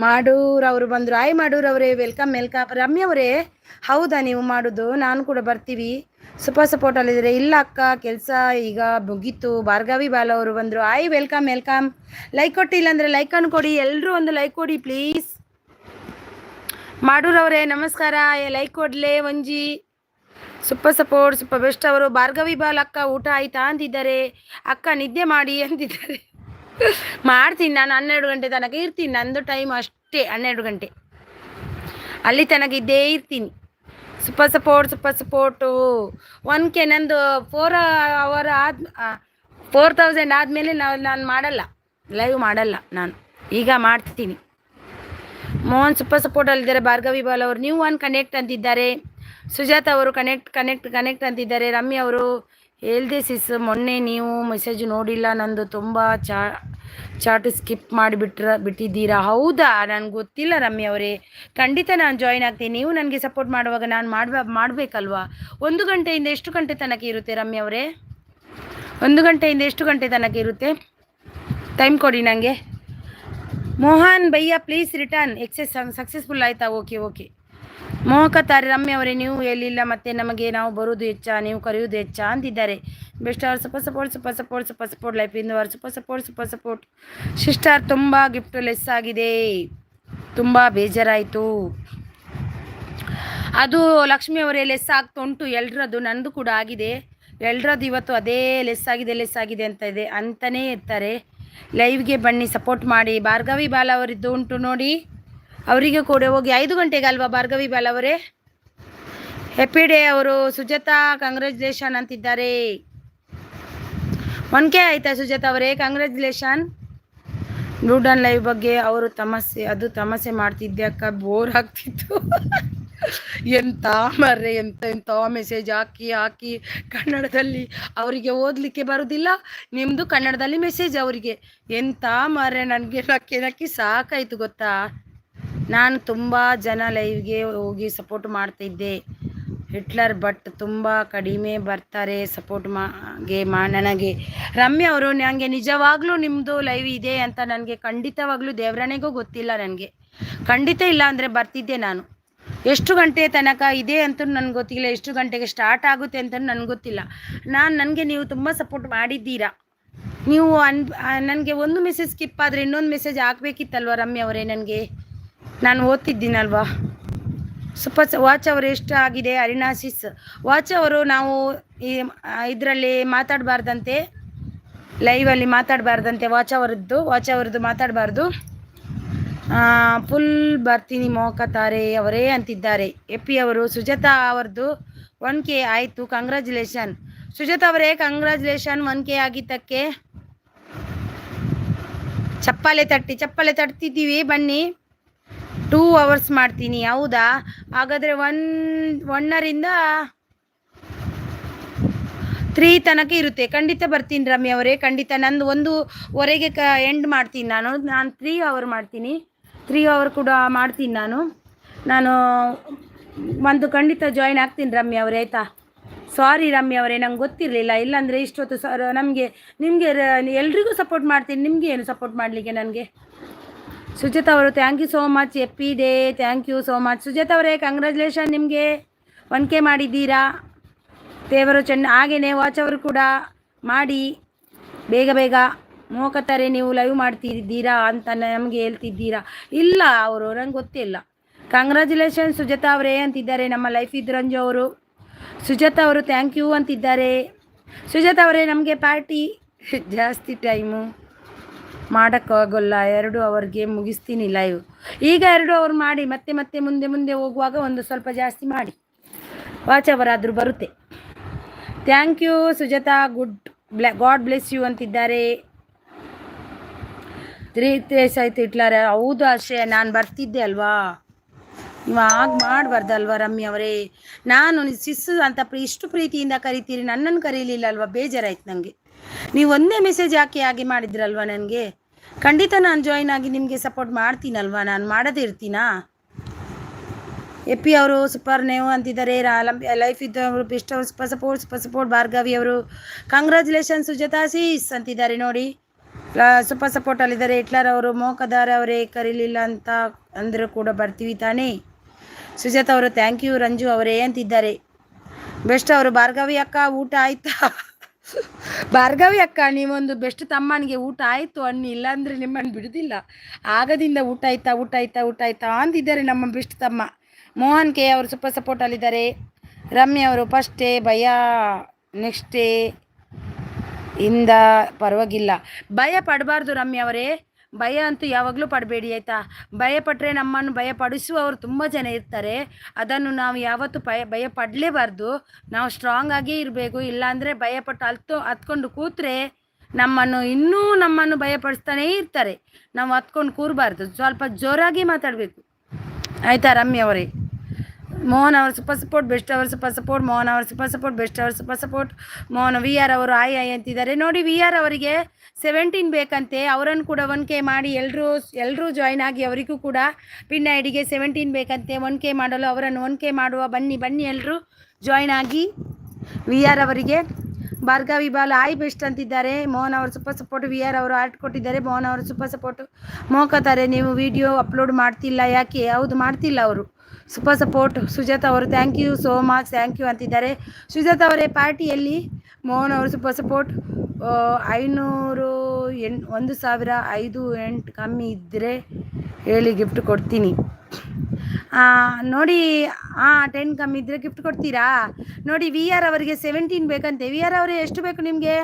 ಮಾಡೂರವರು ಬಂದರು. ಆಯ್ ಮಾಡೂರವರೇ, ವೆಲ್ಕಮ್ ವೆಲ್ಕಮ್. ರಮ್ಯ ಅವರೇ, ಹೌದಾ ನೀವು ಮಾಡೋದು? ನಾನು ಕೂಡ ಬರ್ತೀವಿ. ಸೂಪರ್ ಸಪೋರ್ಟಲ್ಲಿದ್ದಾರೆ. ಇಲ್ಲ ಅಕ್ಕ, ಕೆಲಸ ಈಗ ಮುಗೀತು. ಭಾರ್ಗವಿ ಬಾಲ ಅವರು ಬಂದರು. ಆಯ್ ವೆಲ್ಕಮ್ ವೆಲ್ಕಮ್. ಲೈಕ್ ಕೊಟ್ಟಿಲ್ಲ ಅಂದರೆ ಲೈಕನ್ನು ಕೊಡಿ. ಎಲ್ಲರೂ ಒಂದು ಲೈಕ್ ಕೊಡಿ ಪ್ಲೀಸ್. ಮಾಡೂರವರೇ ನಮಸ್ಕಾರ. ಲೈಕ್ ಕೊಡಲೇ ಒಂಜಿ. ಸೂಪರ್ ಸಪೋರ್ಟ್, ಸೂಪರ್ ಬೆಸ್ಟ್ ಅವರು. ಭಾರ್ಗವಿ ಬಾಲ್ ಅಕ್ಕ ಊಟ ಆಯ್ತಾ ಅಂತಿದ್ದಾರೆ. ಅಕ್ಕ ನಿದ್ದೆ ಮಾಡಿ ಅಂತಿದ್ದಾರೆ. ಮಾಡ್ತೀನಿ ನಾನು, 12 ಗಂಟೆ ತನಕ ಇರ್ತೀನಿ. ನಂದು ಟೈಮ್ ಅಷ್ಟೇ 12 ಗಂಟೆ, ಅಲ್ಲಿ ತನಕ ಇದ್ದೇ ಇರ್ತೀನಿ. ಸೂಪರ್ ಸಪೋರ್ಟು 1K ನಂದು 4000 ಆದಮೇಲೆ ನಾನು ಮಾಡಲ್ಲ, ಲೈವ್ ಮಾಡಲ್ಲ ನಾನು. ಈಗ ಮಾಡ್ತೀನಿ. ಮೋಹನ್ ಸೂಪರ್ ಸಪೋರ್ಟಲ್ಲಿದ್ದಾರೆ. ಭಾರ್ಗವಿ ಬಾಲ್ ಅವರು ನೀವು ಒನ್ ಕನೆಕ್ಟ್ ಅಂತಿದ್ದಾರೆ. ಸುಜಾತ ಅವರು ಕನೆಕ್ಟ್ ಅಂತಿದ್ದಾರೆ. ರಮ್ಯ ಅವರು ಹೇಳ್ದೆ ಸಿಸ್, ಮೊನ್ನೆ ನೀವು ಮೆಸೇಜ್ ನೋಡಿಲ್ಲ, ನಂದು ತುಂಬ ಚಾಟ್ ಸ್ಕಿಪ್ ಬಿಟ್ಟಿದ್ದೀರಾ. ಹೌದಾ? ನನಗೆ ಗೊತ್ತಿಲ್ಲ ರಮ್ಯ ಅವರೇ. ಖಂಡಿತ ನಾನು ಜಾಯ್ನ್ ಆಗ್ತೀನಿ. ನೀವು ನನಗೆ ಸಪೋರ್ಟ್ ಮಾಡುವಾಗ ನಾನು ಮಾಡಬೇಕಲ್ವಾ? 1 ಗಂಟೆಯಿಂದ ಎಷ್ಟು ಗಂಟೆ ತನಕ ಇರುತ್ತೆ ರಮ್ಯ ಅವರೇ? 1 ಗಂಟೆಯಿಂದ ಎಷ್ಟು ಗಂಟೆ ತನಕ ಇರುತ್ತೆ? ಟೈಮ್ ಕೊಡಿ ನನಗೆ. Mohan bhaiya please return. Successful ಆಯಿತಾ? ಓಕೆ. ಮೋಹಕತ್ತಾರೆ. ರಮ್ಯ ಅವರೇ ನೀವು ಹೇಳಿಲ್ಲ ಮತ್ತೆ ನಮಗೆ, ನಾವು ಬರೋದು ಹೆಚ್ಚಾ ನೀವು ಕರೆಯೋದು ಹೆಚ್ಚಾ ಅಂತಿದ್ದಾರೆ. ಬೆಸ್ಟ್ ಅವರ್ ಸೂಪರ್ ಸಪೋರ್ಟ್ ಲೈಫ್ ಇಂದು ಅವರ್ ಸೂಪರ್ ಸಪೋರ್ಟ್ ಸಿಸ್ಟರ್. ತುಂಬ ಗಿಫ್ಟ್ ಲೆಸ್ ಆಗಿದೆ, ತುಂಬ ಬೇಜಾರಾಯಿತು. ಅದು ಲಕ್ಷ್ಮಿ ಅವರೇ ಲೆಸ್ ಆಗ್ತಾ ಉಂಟು ಎಲ್ರದ್ದು, ನಂದು ಕೂಡ ಆಗಿದೆ. ಎಲ್ರದ್ದು ಇವತ್ತು ಅದೇ ಲೆಸ್ ಆಗಿದೆ ಅಂತ ಇದೆ ಅಂತಲೇ ಇರ್ತಾರೆ. ಲೈವ್ಗೆ ಬನ್ನಿ, ಸಪೋರ್ಟ್ ಮಾಡಿ. ಭಾರ್ಗವಿ ಬಾಲ ಅವರಿದ್ದು ಉಂಟು ನೋಡಿ, ಅವರಿಗೆ ಕೂಡ ಹೋಗಿ. 5 ಗಂಟೆಗೆ ಅಲ್ವಾ ಭಾರ್ಗವಿ ಬಾಲ್ ಅವರೇ? ಹ್ಯಾಪಿ ಡೇ ಅವರು. ಸುಜಾತಾ ಕಂಗ್ರ್ಯಾಚುಲೇಷನ್ ಅಂತಿದ್ದಾರೆ. 1K ಆಯ್ತಾ ಸುಜಾತ ಅವರೇ? ಕಂಗ್ರ್ಯಾಚುಲೇಷನ್. ಡೂಡನ್ ಲೈವ್ ಬಗ್ಗೆ ಅವರು ತಮಾಷೆ ಮಾಡ್ತಿದ್ದೆ ಅಕ್ಕ, ಬೋರ್ ಆಗ್ತಿತ್ತು. ಎಂತ ಮೆಸೇಜ್ ಹಾಕಿ ಕನ್ನಡದಲ್ಲಿ ಅವರಿಗೆ ಓದಲಿಕ್ಕೆ ಬರೋದಿಲ್ಲ, ನಿಮ್ಮದು ಕನ್ನಡದಲ್ಲಿ ಮೆಸೇಜ್ ಅವರಿಗೆ. ಎಂತ ಮರ್ರೆ, ನನಗೆ ನಕ್ಕಿ ಸಾಕಾಯಿತು ಗೊತ್ತಾ. ನಾನು ತುಂಬ ಜನ ಲೈವ್ಗೆ ಹೋಗಿ ಸಪೋರ್ಟ್ ಮಾಡ್ತಿದ್ದೆ ಹಿಟ್ಲರ್, ಬಟ್ ತುಂಬ ಕಡಿಮೆ ಬರ್ತಾರೆ ಸಪೋರ್ಟ್ ನನಗೆ. ರಮ್ಯ ಅವರು, ನನಗೆ ನಿಜವಾಗ್ಲೂ ನಿಮ್ಮದು ಲೈವ್ ಇದೆ ಅಂತ ನನಗೆ ಖಂಡಿತವಾಗ್ಲೂ ದೇವರಣೆಗೂ ಗೊತ್ತಿಲ್ಲ. ನನಗೆ ಖಂಡಿತ ಇಲ್ಲ ಅಂದರೆ ಬರ್ತಿದ್ದೆ ನಾನು. ಎಷ್ಟು ಗಂಟೆ ತನಕ ಇದೆ ಅಂತೂ ನನಗೆ ಗೊತ್ತಿಲ್ಲ, ಎಷ್ಟು ಗಂಟೆಗೆ ಸ್ಟಾರ್ಟ್ ಆಗುತ್ತೆ ಅಂತ ನನಗೆ ಗೊತ್ತಿಲ್ಲ. ನನಗೆ ನೀವು ತುಂಬ ಸಪೋರ್ಟ್ ಮಾಡಿದ್ದೀರಾ. ನೀವು ನನಗೆ ಒಂದು ಮೆಸೇಜ್ ಸ್ಕಿಪ್ ಆದರೆ ಇನ್ನೊಂದು ಮೆಸೇಜ್ ಹಾಕಬೇಕಿತ್ತಲ್ವ ರಮ್ಯ ಅವರೇ? ನನಗೆ ನಾನು ಓದ್ತಿದ್ದೀನಲ್ವಾ. ಸೂಪರ್ ವಾಚ್ ಅವರು ಎಷ್ಟು ಆಗಿದೆ? ಅರಿನಾಸಿಸ್ ವಾಚ್ ಅವರು, ನಾವು ಇದರಲ್ಲಿ ಮಾತಾಡಬಾರ್ದಂತೆ, ಲೈವಲ್ಲಿ ಮಾತಾಡಬಾರ್ದಂತೆ. ವಾಚ್ ಅವರದ್ದು ಮಾತಾಡಬಾರ್ದು. ಫುಲ್ ಬರ್ತೀನಿ ಮೋಕತಾರೆ ಅವರೇ ಅಂತಿದ್ದಾರೆ. ಎಪಿ ಅವರು. ಸುಜಾತಾ ಅವರದ್ದು 1K ಆಯಿತು, ಕಂಗ್ರ್ಯಾಚುಲೇಷನ್. ಸುಜಾತಾ ಅವರೇ ಕಂಗ್ರ್ಯಾಚುಲೇಷನ್ 1K ಆಗಿದ್ದಕ್ಕೆ. ಚಪ್ಪಾಳೆ ತಟ್ತಿದ್ದೀವಿ, ಬನ್ನಿ. 2 ಅವರ್ಸ್ ಮಾಡ್ತೀನಿ. ಹೌದಾ? ಹಾಗಾದರೆ 1ರಿಂದ 3 ತನಕ ಇರುತ್ತೆ. ಖಂಡಿತ ಬರ್ತೀನಿ ರಮ್ಯ ಅವರೇ, ಖಂಡಿತ. ನಂದು 1ವರೆಗೆ ಎಂಡ್ ಮಾಡ್ತೀನಿ ನಾನು 3 ಅವರ್ ಮಾಡ್ತೀನಿ. 3 ಅವರ್ ಕೂಡ ಮಾಡ್ತೀನಿ ನಾನು ಒಂದು ಖಂಡಿತ ಜಾಯ್ನ್ ಆಗ್ತೀನಿ ರಮ್ಯ ಅವರೇ, ಆಯಿತಾ? ಸಾರಿ ರಮ್ಯ ಅವರೇ, ನಂಗೆ ಗೊತ್ತಿರಲಿಲ್ಲ. ಇಲ್ಲಾಂದರೆ ಇಷ್ಟೊತ್ತು ನಿಮಗೆ ಎಲ್ರಿಗೂ ಸಪೋರ್ಟ್ ಮಾಡ್ತೀನಿ, ನಿಮಗೆ ಏನು ಸಪೋರ್ಟ್ ಮಾಡಲಿಕ್ಕೆ ನನಗೆ. ಸುಜಾತ ಅವರು thank you so much. Happy day. Thank you so much Sujata ಅವರೇ. ಕಂಗ್ರ್ಯಾಚುಲೇಷನ್, ನಿಮಗೆ 1K ಮಾಡಿದ್ದೀರಾ. ದೇವರು ಹಾಗೆಯೇ ವಾಚ್ ಅವರು ಕೂಡ ಮಾಡಿ ಬೇಗ. ಮೋಕತ್ತಾರೆ ನೀವು ಲೈವ್ ಮಾಡ್ತಿದ್ದೀರಾ ಅಂತ ನಮಗೆ ಹೇಳ್ತಿದ್ದೀರಾ. ಇಲ್ಲ ಅವರು, ನಂಗೆ ಗೊತ್ತಿಲ್ಲ. ಕಂಗ್ರ್ಯಾಚುಲೇಷನ್ ಸುಜಾತ ಅವರೇ ಅಂತಿದ್ದಾರೆ ನಮ್ಮ ಲೈಫ್ ಇದ್ರಂಜು ಅವರು. ಸುಜಾತ ಅವರು ಥ್ಯಾಂಕ್ ಯು ಅಂತಿದ್ದಾರೆ. ಸುಜಾತ ಅವರೇ, ನಮಗೆ ಪಾರ್ಟಿ ಜಾಸ್ತಿ ಟೈಮು ಮಾಡೋಕ್ಕಾಗಲ್ಲ. 2 ಅವರ್ಗೆ ಮುಗಿಸ್ತೀನಿ ಲೈವ್. ಈಗ 2 ಅವರ್ ಮಾಡಿ ಮತ್ತೆ ಮುಂದೆ ಹೋಗುವಾಗ ಒಂದು ಸ್ವಲ್ಪ ಜಾಸ್ತಿ ಮಾಡಿ. ವಾಚ್ ಅವರಾದರೂ ಬರುತ್ತೆ. Thank you Sujata. God bless you ಅಂತಿದ್ದಾರೆ. 3 days ಆಯಿತು ಹಿಟ್ಲರ್. ಹೌದು ಅಷ್ಟೇ, ನಾನು ಬರ್ತಿದ್ದೆ ಅಲ್ವಾ. ನೀವು ಮಾಡಬಾರ್ದಲ್ವ ರಮ್ಯ ಅವರೇ? ನಾನು ಸಿಸ್ಸು ಅಂತ ಇಷ್ಟು ಪ್ರೀತಿಯಿಂದ ಕರಿತೀರಿ, ನನ್ನನ್ನು ಕರೀಲಿಲ್ಲ ಅಲ್ವಾ? ಬೇಜಾರಾಯ್ತು ನನಗೆ. ನೀವು ಒಂದೇ ಮೆಸೇಜ್ ಹಾಗೆ ಮಾಡಿದ್ರಲ್ವ ನನಗೆ. ಖಂಡಿತ ನಾನು ಜಾಯ್ನ್ ಆಗಿ ನಿಮಗೆ ಸಪೋರ್ಟ್ ಮಾಡ್ತೀನಲ್ವ, ನಾನು ಮಾಡದೇ ಇರ್ತೀನಾ? ಎಪಿ ಅವರು ಸೂಪರ್ ನೇವು ಅಂತಿದ್ದಾರೆ. ಲೈಫ್ ಇದ್ದವರು ಬೆಸ್ಟ್ ಅವರು ಸೂಪರ್ ಸಪೋರ್ಟ್ ಭಾರ್ಗವಿ ಅವರು. ಕಂಗ್ರ್ಯಾಚುಲೇಷನ್ ಸುಜಾತಾ ಸೀಸ್ ಅಂತಿದ್ದಾರೆ ನೋಡಿ. ಸೂಪರ್ ಸಪೋರ್ಟಲ್ಲಿದ್ದಾರೆ. ಹಿಟ್ಲರ್ ಅವರು ಮೋಕದಾರ ಅವರೇ ಕರೀಲಿಲ್ಲ ಅಂತ ಅಂದರೂ ಕೂಡ ಬರ್ತೀವಿ ತಾನೇ. ಸುಜಾತ ಅವರು ಥ್ಯಾಂಕ್ ಯು ರಂಜು ಅವರೇ ಅಂತಿದ್ದಾರೆ. ಬೆಸ್ಟ್ ಅವರು ಭಾರ್ಗವಿ ಅಕ್ಕ ಊಟ ಆಯ್ತಾ? ಭಾರ್ಗವಿ ಅಕ್ಕ ನೀವೊಂದು ಬೆಸ್ಟ್ ತಮ್ಮನಿಗೆ ಊಟ ಆಯಿತು ಅನ್ನಿ, ಇಲ್ಲಾಂದರೆ ನಿಮ್ಮನ್ನು ಬಿಡುವುದಿಲ್ಲ. ಆಗದಿಂದ ಊಟ ಆಯ್ತಾ ಊಟ ಆಯ್ತಾ ಊಟ ಆಯ್ತಾ ಅಂತಿದ್ದಾರೆ ನಮ್ಮ ಬೆಸ್ಟ್ ತಮ್ಮ. ಮೋಹನ್ ಕೆ ಅವರು ಸೂಪರ್ ಸಪೋರ್ಟಲ್ಲಿದ್ದಾರೆ. ರಮ್ಯ ಅವರು ಫಸ್ಟ್ ಡೇ ಭಯ, ನೆಕ್ಸ್ಟ್ ಡೇ ಇಂದ ಪರವಾಗಿಲ್ಲ. ಭಯ ಪಡಬಾರ್ದು ರಮ್ಯ ಅವರೇ, ಭಯ ಅಂತೂ ಯಾವಾಗಲೂ ಪಡಬೇಡಿ ಆಯಿತಾ. ಭಯಪಟ್ಟರೆ ನಮ್ಮನ್ನು ಭಯಪಡಿಸುವವರು ತುಂಬ ಜನ ಇರ್ತಾರೆ. ಅದನ್ನು ನಾವು ಯಾವತ್ತೂ ಭಯ ಪಡಲೇಬಾರ್ದು. ನಾವು ಸ್ಟ್ರಾಂಗ್ ಆಗೇ ಇರಬೇಕು. ಇಲ್ಲಾಂದರೆ ಭಯಪಟ್ಟು ಹತ್ಕೊಂಡು ಕೂತ್ರೆ ನಮ್ಮನ್ನು ಭಯಪಡಿಸ್ತಾನೇ ಇರ್ತಾರೆ. ನಾವು ಹತ್ಕೊಂಡು ಕೂರಬಾರ್ದು, ಸ್ವಲ್ಪ ಜೋರಾಗಿ ಮಾತಾಡಬೇಕು ಆಯಿತಾ ರಮ್ಯ ಅವರೇ. ಮೋಹನ್ ಅವರು ಸೂಪರ್ ಸಪೋರ್ಟ್, ಬೆಸ್ಟ್ ಅವರು ಸೂಪರ್ ಸಪೋರ್ಟ್. ಮೋಹನ್ ಅವರು ಸೂಪರ್ ಸಪೋರ್ಟ್, ಬೆಸ್ಟ್ ಅವರು super support. Mohan V R ಅವರು ಆಯ್ ಅಂತಿದ್ದಾರೆ ನೋಡಿ. ವಿ ಆರ್ ಅವರಿಗೆ 17 ಬೇಕಂತೆ. ಅವರನ್ನು ಕೂಡ 1K ಮಾಡಿ ಎಲ್ಲರೂ ಜಾಯ್ನ್ ಆಗಿ. ಅವರಿಗೂ ಕೂಡ ಪಿನ್ ಐಡಿಗೆ 17 ಬೇಕಂತೆ 1K ಮಾಡಲು. ಅವರನ್ನು 1K ಮಾಡುವ, ಬನ್ನಿ ಎಲ್ಲರೂ ಜಾಯ್ನ್ ಆಗಿ. ವಿ ಆರ್ ಅವರಿಗೆ ಭಾರ್ಗವಿ ಬಾಲ್ ಆಯ್ ಬೆಸ್ಟ್ ಅಂತಿದ್ದಾರೆ. ಮೋಹನ್ ಅವರು ಸೂಪರ್ ಸಪೋರ್ಟ್. ವಿ ಆರ್ ಅವರು ಆರ್ಟ್ ಕೊಟ್ಟಿದ್ದಾರೆ. ಮೋಹನ್ ಅವರು ಸೂಪರ್ ಸಪೋರ್ಟ್. ಮೋಕತಾರೆ ನೀವು ವಿಡಿಯೋ ಅಪ್ಲೋಡ್ ಮಾಡ್ತಿಲ್ಲ ಯಾಕೆ? ಹೌದು ಮಾಡ್ತಿಲ್ಲ ಅವರು. Super support. ಸುಜಾತ ಅವರು thank you so much, thank you ಅಂತಿದ್ದಾರೆ. ಸುಜಾತ ಅವರೇ ಪಾರ್ಟಿಯಲ್ಲಿ. ಮೋಹನ್ ಅವರು ಸೂಪರ್ ಸಪೋರ್ಟ್. 500 1,008 ಕಮ್ಮಿ ಇದ್ದರೆ ಹೇಳಿ ಗಿಫ್ಟ್ ಕೊಡ್ತೀನಿ ನೋಡಿ. 10 ಕಮ್ಮಿ ಇದ್ದರೆ ಗಿಫ್ಟ್ ಕೊಡ್ತೀರಾ ನೋಡಿ. ವಿ ಆರ್ ಅವರಿಗೆ 17 ಬೇಕಂತೆ. ವಿ ಆರ್ ಅವರೇ ಎಷ್ಟು ಬೇಕು ನಿಮಗೆ?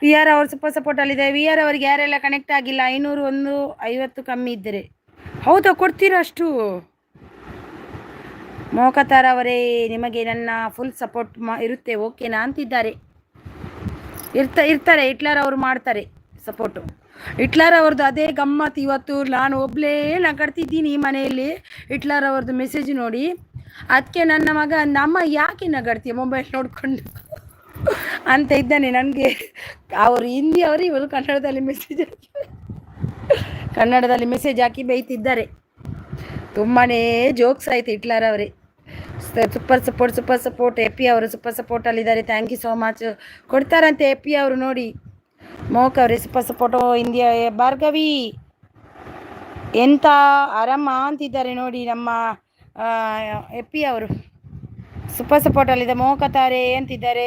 ವಿ ಆರ್ ಅವರು ಸೂಪರ್ ಸಪೋರ್ಟಲ್ಲಿದೆ. ವಿ ಆರ್ ಅವರಿಗೆ ಯಾರೆಲ್ಲ ಕನೆಕ್ಟ್ ಆಗಿಲ್ಲ 501 ಕಮ್ಮಿ ಇದ್ದರೆ ಹೌದಾ ಕೊಡ್ತೀರಾ ಅಷ್ಟು? ಮೋಕತಾರ್ ಅವರೇ ನಿಮಗೆ ನನ್ನ ಫುಲ್ ಸಪೋರ್ಟ್ ಇರುತ್ತೆ ಓಕೆನಾ ಅಂತಿದ್ದಾರೆ. ಇರ್ತಾರೆ ಹಿಟ್ಲರ್ ಅವರು ಮಾಡ್ತಾರೆ ಸಪೋರ್ಟು. ಹಿಟ್ಲರ್ ಅವ್ರದ್ದು ಅದೇ ಗಮ್ಮತ್ತು. ಇವತ್ತು ನಾನು ಒಬ್ಬಳೇ ನಗಾಡ್ತಿದ್ದೀನಿ ಮನೆಯಲ್ಲಿ. ಹಿಟ್ಲರ್ ಅವ್ರದ್ದು ಮೆಸೇಜ್ ನೋಡಿ, ಅದಕ್ಕೆ ನನ್ನ ಮಗ ನಮ್ಮ ಯಾಕೆ ನಗಾಡ್ತೀಯ ಮೊಬೈಲ್ ನೋಡಿಕೊಂಡು ಅಂತ ಇದ್ದಾನೆ. ನನಗೆ ಅವರು ಹಿಂದಿ ಅವರು ಇವರು ಕನ್ನಡದಲ್ಲಿ ಮೆಸೇಜ್ ಹಾಕಿ ಬೈತಿದ್ದಾರೆ. ತುಂಬಾ ಜೋಕ್ಸ್ ಆಯ್ತು ಹಿಟ್ಲರ್ ಅವರೇ. Super support. ಎ ಪಿ ಅವರು ಸೂಪರ್ ಸಪೋರ್ಟಲ್ಲಿದ್ದಾರೆ. Thank you so much. ಕೊಡ್ತಾರಂತೆ ಎ ಪಿ ಅವರು ನೋಡಿ. ಮೋಕ್ ಅವರೇ ಸೂಪರ್ ಸಪೋರ್ಟು. ಇಂಡಿಯಾ ಭಾರ್ಗವಿ ಎಂತ ಆರಾಮ ಅಂತಿದ್ದಾರೆ ನೋಡಿ ನಮ್ಮ ಎ ಪಿ ಅವರು ಸೂಪರ್ ಸಪೋರ್ಟಲ್ಲಿದೆ. ಮೋಕತಾರೆ ಅಂತಿದ್ದಾರೆ.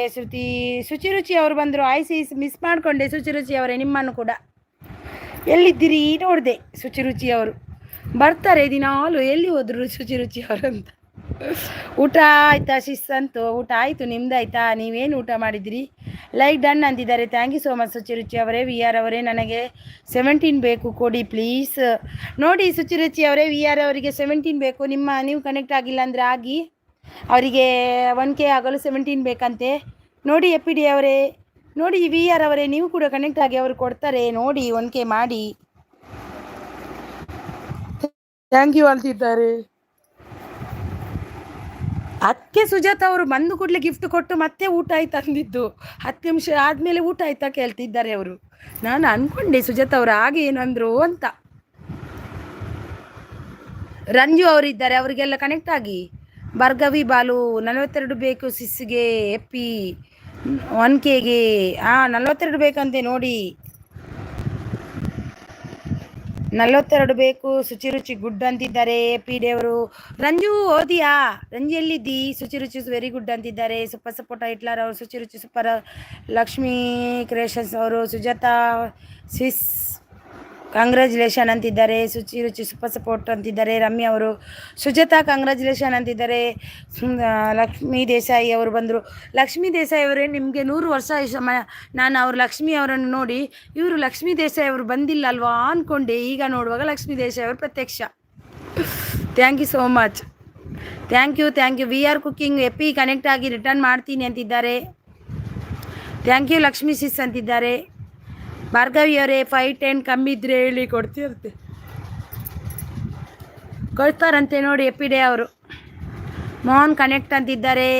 ಶುಚಿರುಚಿ ಅವರು ಬಂದರು. ಮಿಸ್ ಮಾಡಿಕೊಂಡೆ ಶುಚಿರುಚಿ ಅವರೇ ನಿಮ್ಮನ್ನು ಕೂಡ. ಎಲ್ಲಿದ್ದೀರಿ ನೋಡಿದೆ. ಶುಚಿರುಚಿ ಅವರು ಬರ್ತಾರೆ ದಿನಾಲು. ಎಲ್ಲಿ ಹೋದ್ರು ಶುಚಿರುಚಿ ಅವರು ಅಂತ. ಊಟ ಆಯ್ತಾ ಶಿಸ್ತಂತು? ಊಟ ಆಯಿತು. ನಿಮ್ದಾಯ್ತಾ? ನೀವೇನು ಊಟ ಮಾಡಿದಿರಿ? ಲೈಕ್ ಡನ್ ಅಂತಿದ್ದಾರೆ. ಥ್ಯಾಂಕ್ ಯು ಸೋ ಮಚ್ ಶುಚಿರುಚಿ ಅವರೇ. ವಿ ಆರ್ ಅವರೇ ನನಗೆ 17 ಬೇಕು ಕೊಡಿ ಪ್ಲೀಸ್ ನೋಡಿ. ಶುಚಿರುಚಿ ಅವರೇ ವಿ ಆರ್ ಅವರಿಗೆ 17 ಬೇಕು. ನೀವು ಕನೆಕ್ಟ್ ಆಗಿಲ್ಲ ಅಂದರೆ ಆಗಿ. ಅವರಿಗೆ 1K ಆಗಲು 17 ಬೇಕಂತೆ ನೋಡಿ. ಎ ಪಿ ಡಿ ಅವರೇ ನೋಡಿ. ವಿ ಆರ್ ಅವರೇ ನೀವು ಕೂಡ ಕನೆಕ್ಟ್ ಆಗಿ ಅವರು ಕೊಡ್ತಾರೆ ನೋಡಿ. 1K ಮಾಡಿ. ಥ್ಯಾಂಕ್ ಯು ಅಂತಿದ್ದಾರೆ. ಅದಕ್ಕೆ ಸುಜಾತ ಅವರು ಬಂದು ಕೂಡಲೇ ಗಿಫ್ಟ್ ಕೊಟ್ಟು ಮತ್ತೆ ಊಟ ಆಯ್ತು ಅಂದಿದ್ದು. 10 ನಿಮಿಷ ಆದಮೇಲೆ ಊಟ ಆಯ್ತಾ ಕೇಳ್ತಿದ್ದಾರೆ ಅವರು. ನಾನು ಅಂದ್ಕೊಂಡೆ ಸುಜಾತ ಅವರು ಹಾಗೆ ಏನಂದ್ರು ಅಂತ. ರಂಜು ಅವರಿದ್ದಾರೆ, ಅವರಿಗೆಲ್ಲ ಕನೆಕ್ಟ್ ಆಗಿ. ಭಾರ್ಗವಿ ಬಾಲು 42 ಬೇಕು ಸಿಸ್ಗೆ. ಎಪ್ಪಿ 1Kಗೆ 42 ಬೇಕಂತೆ ನೋಡಿ. 42 ಬೇಕು. ಶುಚಿರುಚಿ ಗುಡ್ ಅಂತಿದ್ದಾರೆ ಎ ಪಿ ಡಿ ಅವರು. ರಂಜು ಓದಿಯಾ? ರಂಜು ಎಲ್ಲಿದ್ದಿ? ಶುಚಿರುಚಿ ವೆರಿ ಗುಡ್ ಅಂತಿದ್ದಾರೆ. ಸೂಪರ್ ಸಪೋರ್ಟ್ ಹಿಟ್ಲರ್ ಅವರು. ಶುಚಿರುಚಿ ಸೂಪರ್. ಲಕ್ಷ್ಮೀ ಕ್ರಿಯೇಷನ್ಸ್ ಅವರು. ಸುಜಾತಾ ಸಿಸ್ ಕಂಗ್ರ್ಯಾಚುಲೇಷನ್ ಅಂತಿದ್ದಾರೆ. ಶುಚಿರುಚಿ ಸೂಪರ್ ಸಪೋರ್ಟ್ ಅಂತಿದ್ದಾರೆ. ರಮ್ಯ ಅವರು. ಸುಜಾತಾ ಕಂಗ್ರ್ಯಾಚುಲೇಷನ್ ಅಂತಿದ್ದಾರೆ. ಲಕ್ಷ್ಮೀ ದೇಸಾಯಿ ಅವರು ಬಂದರು. ಲಕ್ಷ್ಮೀ ದೇಸಾಯಿ ಅವರೇ ನಿಮಗೆ 100 ವರ್ಷ. ನಾನು ಅವರು ಲಕ್ಷ್ಮೀ ಅವರನ್ನು ನೋಡಿ ಇವರು ಲಕ್ಷ್ಮೀ ದೇಸಾಯಿ ಅವರು ಬಂದಿಲ್ಲ ಅಲ್ವಾ ಅಂದ್ಕೊಂಡೆ. ಈಗ ನೋಡುವಾಗ ಲಕ್ಷ್ಮೀ ದೇಸಾಯಿ ಅವರು ಪ್ರತ್ಯಕ್ಷ. Thank you so much. Thank you. V R cooking AP connect ಆಗಿ ರಿಟರ್ನ್ ಮಾಡ್ತೀನಿ ಅಂತಿದ್ದಾರೆ. ಥ್ಯಾಂಕ್ ಯು ಲಕ್ಷ್ಮೀ ಸಿಸ್ ಅಂತಿದ್ದಾರೆ. ಭಾರ್ಗವಿ ಅವರೇ 5-10 ಕಮ್ಮಿ ಇದ್ದರೆ ಹೇಳಿ ಕೊಡ್ತಾರಂತೆ ನೋಡಿ ಎ ಪಿ ಡಿ ಅವರು. ಮೋಹನ್ ಕನೆಕ್ಟ್ ಅಂತಿದ್ದಾರೆ.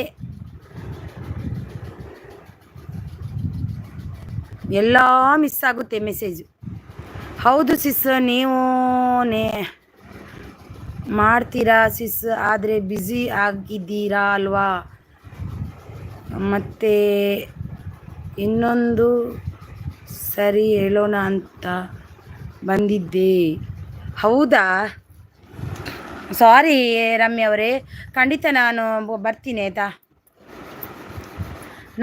ಎಲ್ಲ ಮಿಸ್ ಆಗುತ್ತೆ ಮೆಸೇಜು. ಹೌದು ಸಿಸ್ ನೀವು ಮಾಡ್ತೀರಾ ಸಿಸ್, ಆದರೆ ಬ್ಯುಸಿ ಆಗಿದ್ದೀರಾ ಅಲ್ವಾ? ಮತ್ತೆ ಇನ್ನೊಂದು ಸರಿ ಹೇಳೋಣ ಅಂತ ಬಂದಿದ್ದೆ. ಹೌದಾ, ಸಾರಿ ರಮ್ಯ ಅವರೇ, ಖಂಡಿತ ನಾನು ಬರ್ತೀನಿ ಆಯಿತಾ.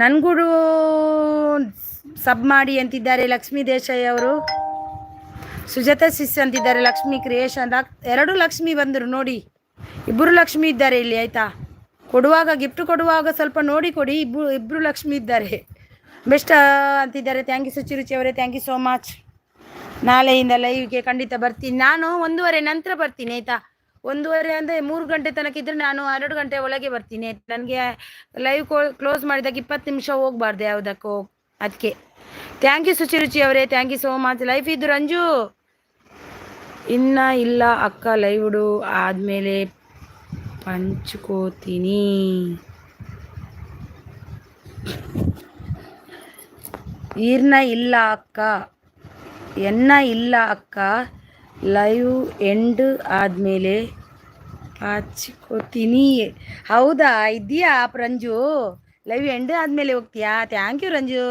ನನಗೂ ಸಬ್ ಮಾಡಿ ಅಂತಿದ್ದಾರೆ ಲಕ್ಷ್ಮೀ ದೇಸಾಯಿ ಅವರು. ಸುಜಾತ ಸಿಸ್ ಅಂತಿದ್ದಾರೆ ಲಕ್ಷ್ಮಿ ಕ್ರಿಯೇಷನ್. 2 ಲಕ್ಷ್ಮಿ ಬಂದರು ನೋಡಿ, 2 ಲಕ್ಷ್ಮಿ ಇದ್ದಾರೆ ಇಲ್ಲಿ ಆಯಿತಾ. ಕೊಡುವಾಗ ಗಿಫ್ಟ್ ಕೊಡುವಾಗ ಸ್ವಲ್ಪ ನೋಡಿ ಕೊಡಿ. ಇಬ್ಬರು ಲಕ್ಷ್ಮಿ ಇದ್ದಾರೆ. ಬೆಸ್ಟ್ ಅಂತಿದ್ದಾರೆ. ಥ್ಯಾಂಕ್ ಯು ಸುಚಿರುಚಿ ಅವರೇ, ಥ್ಯಾಂಕ್ ಯು ಸೋ ಮಚ್. ನಾಳೆಯಿಂದ ಲೈವ್ಗೆ ಖಂಡಿತ ಬರ್ತೀನಿ. ನಾನು 1:30 ನಂತರ ಬರ್ತೀನಿ ಆಯಿತಾ. 1:30 ಅಂದರೆ 3 ಗಂಟೆ ತನಕ ಇದ್ದರೆ ನಾನು 2 ಗಂಟೆ ಒಳಗೆ ಬರ್ತೀನಿ. ನನಗೆ ಲೈವ್ ಕ್ಲೋಸ್ ಮಾಡಿದಾಗ 20 ನಿಮಿಷ ಹೋಗಬಾರ್ದು ಯಾವುದಕ್ಕೂ, ಅದಕ್ಕೆ. ಥ್ಯಾಂಕ್ ಯು ಸುಚಿರುಚಿ ಅವರೇ, thank you so much. Life ಇದ್ದು ರಂಜು ಇಲ್ಲ ಅಕ್ಕ, ಲೈವ್ಡು ಆದಮೇಲೆ ಪಂಚ್ಕೋತೀನಿ. ಇಲ್ಲ ಅಕ್ಕ, ಲೈವ್ ಎಂಡ್ ಆದಮೇಲೆ ಹಚ್ಕೋತೀನಿ. ಹೌದಾ, ಇದೆಯಾ ರಂಜು? ಲೈವ್ ಎಂಡ್ ಆದಮೇಲೆ ಹೋಗ್ತೀಯಾ? Thank you Ranju.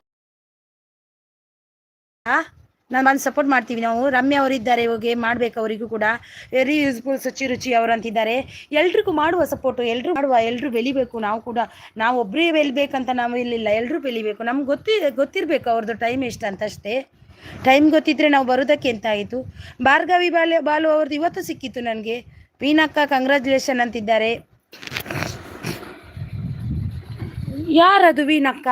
ನಾನು ಬಂದು ಸಪೋರ್ಟ್ ಮಾಡ್ತೀವಿ ನಾವು. ರಮ್ಯಾ ಅವರಿದ್ದಾರೆ, ಹೋಗಿ ಮಾಡಬೇಕು ಅವರಿಗೂ ಕೂಡ. ವೆರಿ ಯೂಸ್ಫುಲ್ ಸುಚಿರುಚಿ ಅವರು ಅಂತಿದ್ದಾರೆ. ಎಲ್ರಿಗೂ ಮಾಡುವ ಸಪೋರ್ಟು, ಎಲ್ಲರೂ ಬೆಳಿಬೇಕು. ನಾವು ಒಬ್ಬರೇ ಬೆಳಿಬೇಕಂತ ನಾವು ಇಲ್ಲಿಲ್ಲ, ಎಲ್ಲರೂ ಬೆಳಿಬೇಕು. ನಮ್ಗೆ ಗೊತ್ತಿರಬೇಕು ಅವ್ರದ್ದು ಟೈಮ್ ಎಷ್ಟು ಅಂತ ಅಷ್ಟೇ. ಟೈಮ್ ಗೊತ್ತಿದ್ರೆ ನಾವು ಬರೋದಕ್ಕೆ ಅಂತ ಆಯಿತು. ಭಾರ್ಗವಿ ಬಾಲು ಅವ್ರದ್ದು ಇವತ್ತು ಸಿಕ್ಕಿತ್ತು ನನಗೆ. ವೀನಕ್ಕ ಕಂಗ್ರ್ಯಾಚುಲೇಷನ್ ಅಂತಿದ್ದಾರೆ. ಯಾರದು ವೀನಕ್ಕ?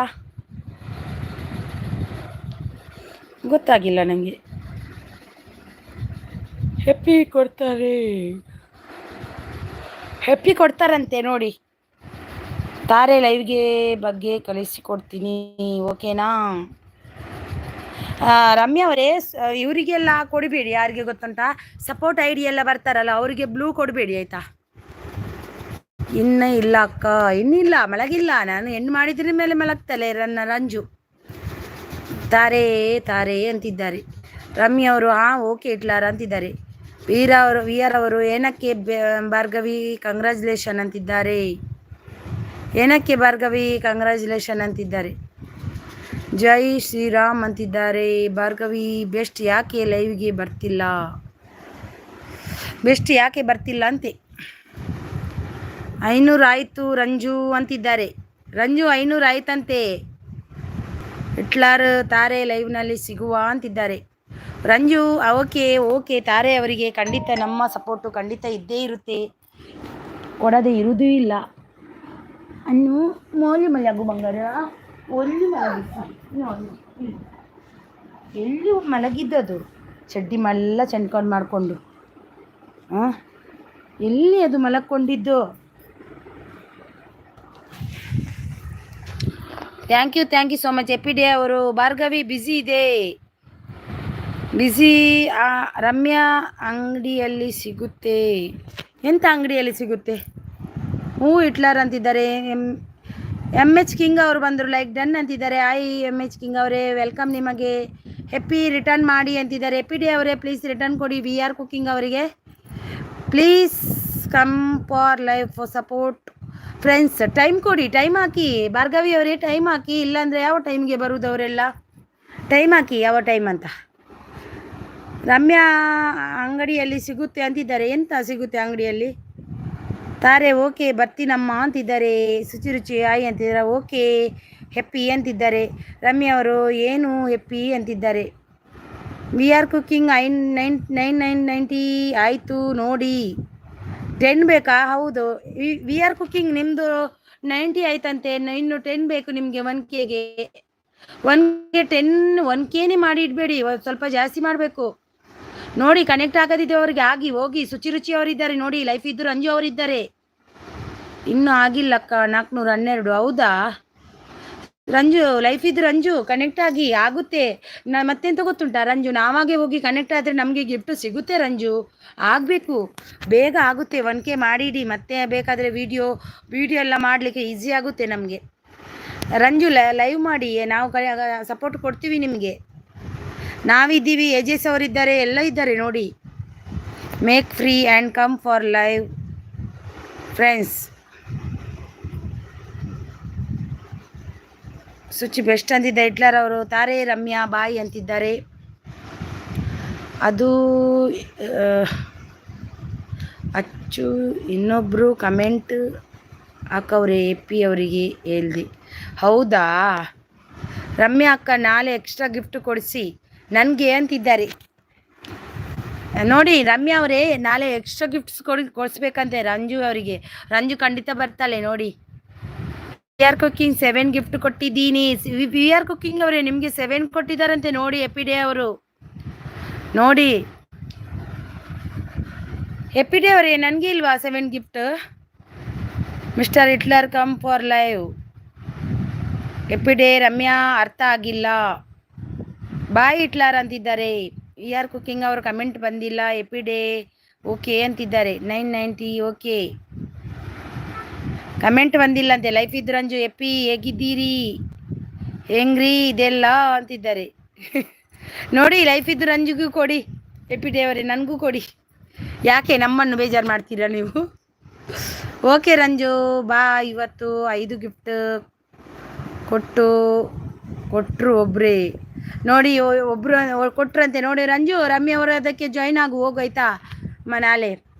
ಗೊತ್ತಾಗಿಲ್ಲ ನನಗೆ. ಹೆಪ್ಪಿ ಕೊಡ್ತಾರಂತೆ ನೋಡಿ. ತಾರೆ ಲೈವ್ಗೆ ಬಗ್ಗೆ ಕಳಿಸಿಕೊಡ್ತೀನಿ, ಓಕೆನಾ? ರಮ್ಯಾ ಅವರೇ, ಇವರಿಗೆಲ್ಲ ಕೊಡಬೇಡಿ. ಯಾರಿಗೆ ಗೊತ್ತುಂಟ, ಸಪೋರ್ಟ್ ಐಡಿ ಎಲ್ಲ ಬರ್ತಾರಲ್ಲ ಅವರಿಗೆ ಬ್ಲೂ ಕೊಡಬೇಡಿ ಆಯಿತಾ. ಇಲ್ಲ ಅಕ್ಕ, ಇನ್ನಿಲ್ಲ, ಮಲಗಿಲ್ಲ. ನಾನು ಹೆಣ್ಣು ಮಾಡಿದ್ರ ಮೇಲೆ ಮಲಗ್ತಲೆ ರಂಜು. ತಾರೆ ಅಂತಿದ್ದಾರೆ. ರಮ್ಯಾ ಅವರು ಓಕೆ ಇಟ್ಲಾರ ಅಂತಿದ್ದಾರೆ. ವಿಆರ್ ಅವರು ಏನಕ್ಕೆ ಭಾರ್ಗವಿ ಕಂಗ್ರ್ಯಾಚುಲೇಷನ್ ಅಂತಿದ್ದಾರೆ. ಏನಕ್ಕೆ ಭಾರ್ಗವಿ ಕಂಗ್ರ್ಯಾಚುಲೇಷನ್ ಅಂತಿದ್ದಾರೆ. ಜೈ ಶ್ರೀರಾಮ್ ಅಂತಿದ್ದಾರೆ. ಭಾರ್ಗವಿ ಬೆಸ್ಟ್ ಯಾಕೆ ಲೈವ್ಗೆ ಬರ್ತಿಲ್ಲ ಅಂತೆ. 500 ಆಯಿತು ರಂಜು ಅಂತಿದ್ದಾರೆ. ರಂಜು 500 ಆಯ್ತಂತೆ. ಇಟ್ಲಾರ್ ತಾರೆ ಲೈವ್ನಲ್ಲಿ ಸಿಗುವ ಅಂತಿದ್ದಾರೆ. ರಂಜು ಓಕೆ ತಾರೆ ಅವರಿಗೆ ಖಂಡಿತ ನಮ್ಮ ಸಪೋರ್ಟು ಖಂಡಿತ ಇದ್ದೇ ಇರುತ್ತೆ, ಕೊಡದೆ ಇರುವುದೂ ಇಲ್ಲ. ಅನ್ನು ಮೋಲಿ ಮಲಗು ಬಂಗಾರ, ಎಲ್ಲಿ ಮಲಗಿದ್ದದು ಚಡ್ಡಿ ಮಲ್ಲ ಚೆಂಡ್ಕೊಂಡು ಮಾಡಿಕೊಂಡು. ಎಲ್ಲಿ ಅದು ಮಲಕ್ಕೊಂಡಿದ್ದು? Thank you so much. AP day ಅವರು. ಭಾರ್ಗವಿ ಬ್ಯುಸಿ ಇದೆ. ರಮ್ಯಾ ಅಂಗಡಿಯಲ್ಲಿ ಸಿಗುತ್ತೆ. ಎಂಥ ಅಂಗಡಿಯಲ್ಲಿ ಸಿಗುತ್ತೆ? ಇಟ್ಲಾರ್ ಅಂತಿದ್ದಾರೆ. MH ಕಿಂಗ್ ಅವರು ಬಂದರು. ಲೈಕ್ ಡನ್ ಅಂತಿದ್ದಾರೆ. MH ಕಿಂಗ್ ಅವರೇ, ವೆಲ್ಕಮ್ ನಿಮಗೆ. ಹೆಪ್ಪಿ ರಿಟರ್ನ್ ಮಾಡಿ ಅಂತಿದ್ದಾರೆ. ಎಪಿ ಡೇ ಅವರೇ, ಪ್ಲೀಸ್ ರಿಟರ್ನ್ ಕೊಡಿ. VR ಕುಕಿಂಗ್ ಅವರಿಗೆ please come for live for support friends. Time ಕೊಡಿ, ಟೈಮ್ ಹಾಕಿ. ಭಾರ್ಗವಿ ಅವರೇ ಟೈಮ್ ಹಾಕಿ, ಇಲ್ಲಾಂದರೆ ಯಾವ ಟೈಮ್ಗೆ ಬರುವುದು ಅವರೆಲ್ಲ? ಟೈಮ್ ಹಾಕಿ, ಯಾವ ಟೈಮ್ ಅಂತ. ರಮ್ಯಾ ಅಂಗಡಿಯಲ್ಲಿ ಸಿಗುತ್ತೆ ಅಂತಿದ್ದಾರೆ. ಎಂತ ಸಿಗುತ್ತೆ ಅಂಗಡಿಯಲ್ಲಿ? ತಾರೆ ಓಕೆ ಬರ್ತೀನಮ್ಮ ಅಂತಿದ್ದಾರೆ. ಸುಚಿರುಚಿ ಅಂತಿದ್ದಾರೆ. ಓಕೆ ಹೆಪ್ಪಿ ಅಂತಿದ್ದಾರೆ. ರಮ್ಯಾ ಅವರು ಏನು ಹೆಪ್ಪಿ ಅಂತಿದ್ದಾರೆ. VR ಕುಕಿಂಗ್ 990 ಆಯಿತು ನೋಡಿ. 10 ಬೇಕಾ? ಹೌದು, VR ಕುಕಿಂಗ್ ನಿಮ್ಮದು 90 ಆಯ್ತಂತೆ. ಇನ್ನು 10 ಬೇಕು ನಿಮಗೆ 1Kಗೆ. 1Kನೇ ಮಾಡಿ ಇಡಬೇಡಿ, ಸ್ವಲ್ಪ ಜಾಸ್ತಿ ಮಾಡಬೇಕು ನೋಡಿ. ಕನೆಕ್ಟ್ ಆಗದಿದ್ದೆ ಅವ್ರಿಗೆ ಹೋಗಿ. ಸುಚಿರುಚಿ ಅವರಿದ್ದಾರೆ ನೋಡಿ. ಲೈಫ್ ಇದ್ದು ರಂಜು ಅವರಿದ್ದಾರೆ. ಇನ್ನೂ ಆಗಿಲ್ಲಕ್ಕ 412. ಹೌದಾ ರಂಜು? ಲೈಫ್ ಇದ್ದು ರಂಜು ಕನೆಕ್ಟ್ ಆಗುತ್ತೆ. ಮತ್ತೆಂತ ಗೊತ್ತುಂಟಾ ರಂಜು, ನಾವಾಗೆ ಹೋಗಿ ಕನೆಕ್ಟ್ ಆದರೆ ನಮಗೆ ಗಿಫ್ಟು ಸಿಗುತ್ತೆ ರಂಜು. ಆಗಬೇಕು, ಬೇಗ ಆಗುತ್ತೆ. 1K ಮಾಡಿಡಿ, ಮತ್ತೆ ಬೇಕಾದರೆ ವಿಡಿಯೋ ಎಲ್ಲ ಮಾಡಲಿಕ್ಕೆ ಈಸಿ ಆಗುತ್ತೆ ನಮಗೆ. ರಂಜು ಲೈವ್ ಮಾಡಿ, ನಾವು ಸಪೋರ್ಟ್ ಕೊಡ್ತೀವಿ ನಿಮಗೆ. ನಾವಿದ್ದೀವಿ, AJS ಅವರಿದ್ದಾರೆ, ಎಲ್ಲ ಇದ್ದಾರೆ ನೋಡಿ. Make free and come for live friends. Suchi best ಅಂತಿದ್ದ ಹಿಟ್ಲರ್ ಅವರು. ತಾರೆ ರಮ್ಯಾ ಬಾಯ್ ಅಂತಿದ್ದಾರೆ. ಅದು ಅಚ್ಚು ಇನ್ನೊಬ್ಬರು ಕಮೆಂಟ್ ಹಾಕವ್ರೆ ಎಪ್ಪಿ ಅವರಿಗೆ ಹೇಳ್ದೆ. ಹೌದಾ ರಮ್ಯಾ ಅಕ್ಕ ನಾಳೆ ಎಕ್ಸ್ಟ್ರಾ ಗಿಫ್ಟ್ ಕೊಡಿಸಿ ನನಗೆ ಅಂತಿದ್ದಾರೆ ನೋಡಿ. ರಮ್ಯಾ ಅವರೇ ನಾಳೆ ಎಕ್ಸ್ಟ್ರಾ ಗಿಫ್ಟ್ಸ್ ಕೊಡಿಸ್ಬೇಕಂತೆ ರಂಜು ಅವರಿಗೆ. ರಂಜು ಖಂಡಿತ ಬರ್ತಾಳೆ ನೋಡಿ. ವಿ ಆರ್ ಕುಕಿಂಗ್ 7 ಗಿಫ್ಟ್ ಕೊಟ್ಟಿದ್ದೀನಿ. ವಿ ಆರ್ ಕುಕಿಂಗ್ ಅವರೇ ನಿಮಗೆ 7 ಕೊಟ್ಟಿದ್ದಾರಂತೆ ನೋಡಿ. ಎಪಿ ಡೇ ಅವರು ನೋಡಿ. ಎಪಿ ಡೇ ಅವರೇ ನನಗೆ ಇಲ್ವಾ 7 gift? Mister Hitler come for live. ಎಪಿ ಡೇ ರಮ್ಯಾ ಅರ್ಥ ಆಗಿಲ್ಲ. ಬಾಯ್ ಹಿಟ್ಲರ್ ಅಂತಿದ್ದಾರೆ. ವಿ ಆರ್ ಕುಕಿಂಗ್ ಅವರು ಕಮೆಂಟ್ ಬಂದಿಲ್ಲ. ಎಪಿ ಡೇ ಓಕೆ ಅಂತಿದ್ದಾರೆ. 990 ಓಕೆ. ಕಮೆಂಟ್ ಬಂದಿಲ್ಲ ಅಂತೆ. ಲೈಫ್ ಇದ್ದು ರಂಜು ಎಪ್ಪಿ ಹೇಗಿದ್ದೀರಿ ಹೆಂಗ್ರಿ ಇದೆಲ್ಲ ಅಂತಿದ್ದಾರೆ ನೋಡಿ. ಲೈಫ್ ಇದ್ದು ರಂಜುಗೂ ಕೊಡಿ. ಎಪಿ ಡೇ ಅವರೇ ನನಗೂ ಕೊಡಿ. ಯಾಕೆ ನಮ್ಮನ್ನು ಬೇಜಾರು ಮಾಡ್ತೀರಾ ನೀವು? ಓಕೆ ರಂಜು ಬಾ. ಇವತ್ತು 5 ಗಿಫ್ಟ್ ಕೊಟ್ಟರು ಒಬ್ಬರೇ ನೋಡಿ. ಒಬ್ಬರು ಕೊಟ್ರಂತೆ ನೋಡಿ. ರಂಜು ರಮ್ಯಾ ಅವರು ಅದಕ್ಕೆ ಜಾಯ್ನ್ ಆಗು ಹೋಗಾಯ್ತಾ ನಾಳೆ.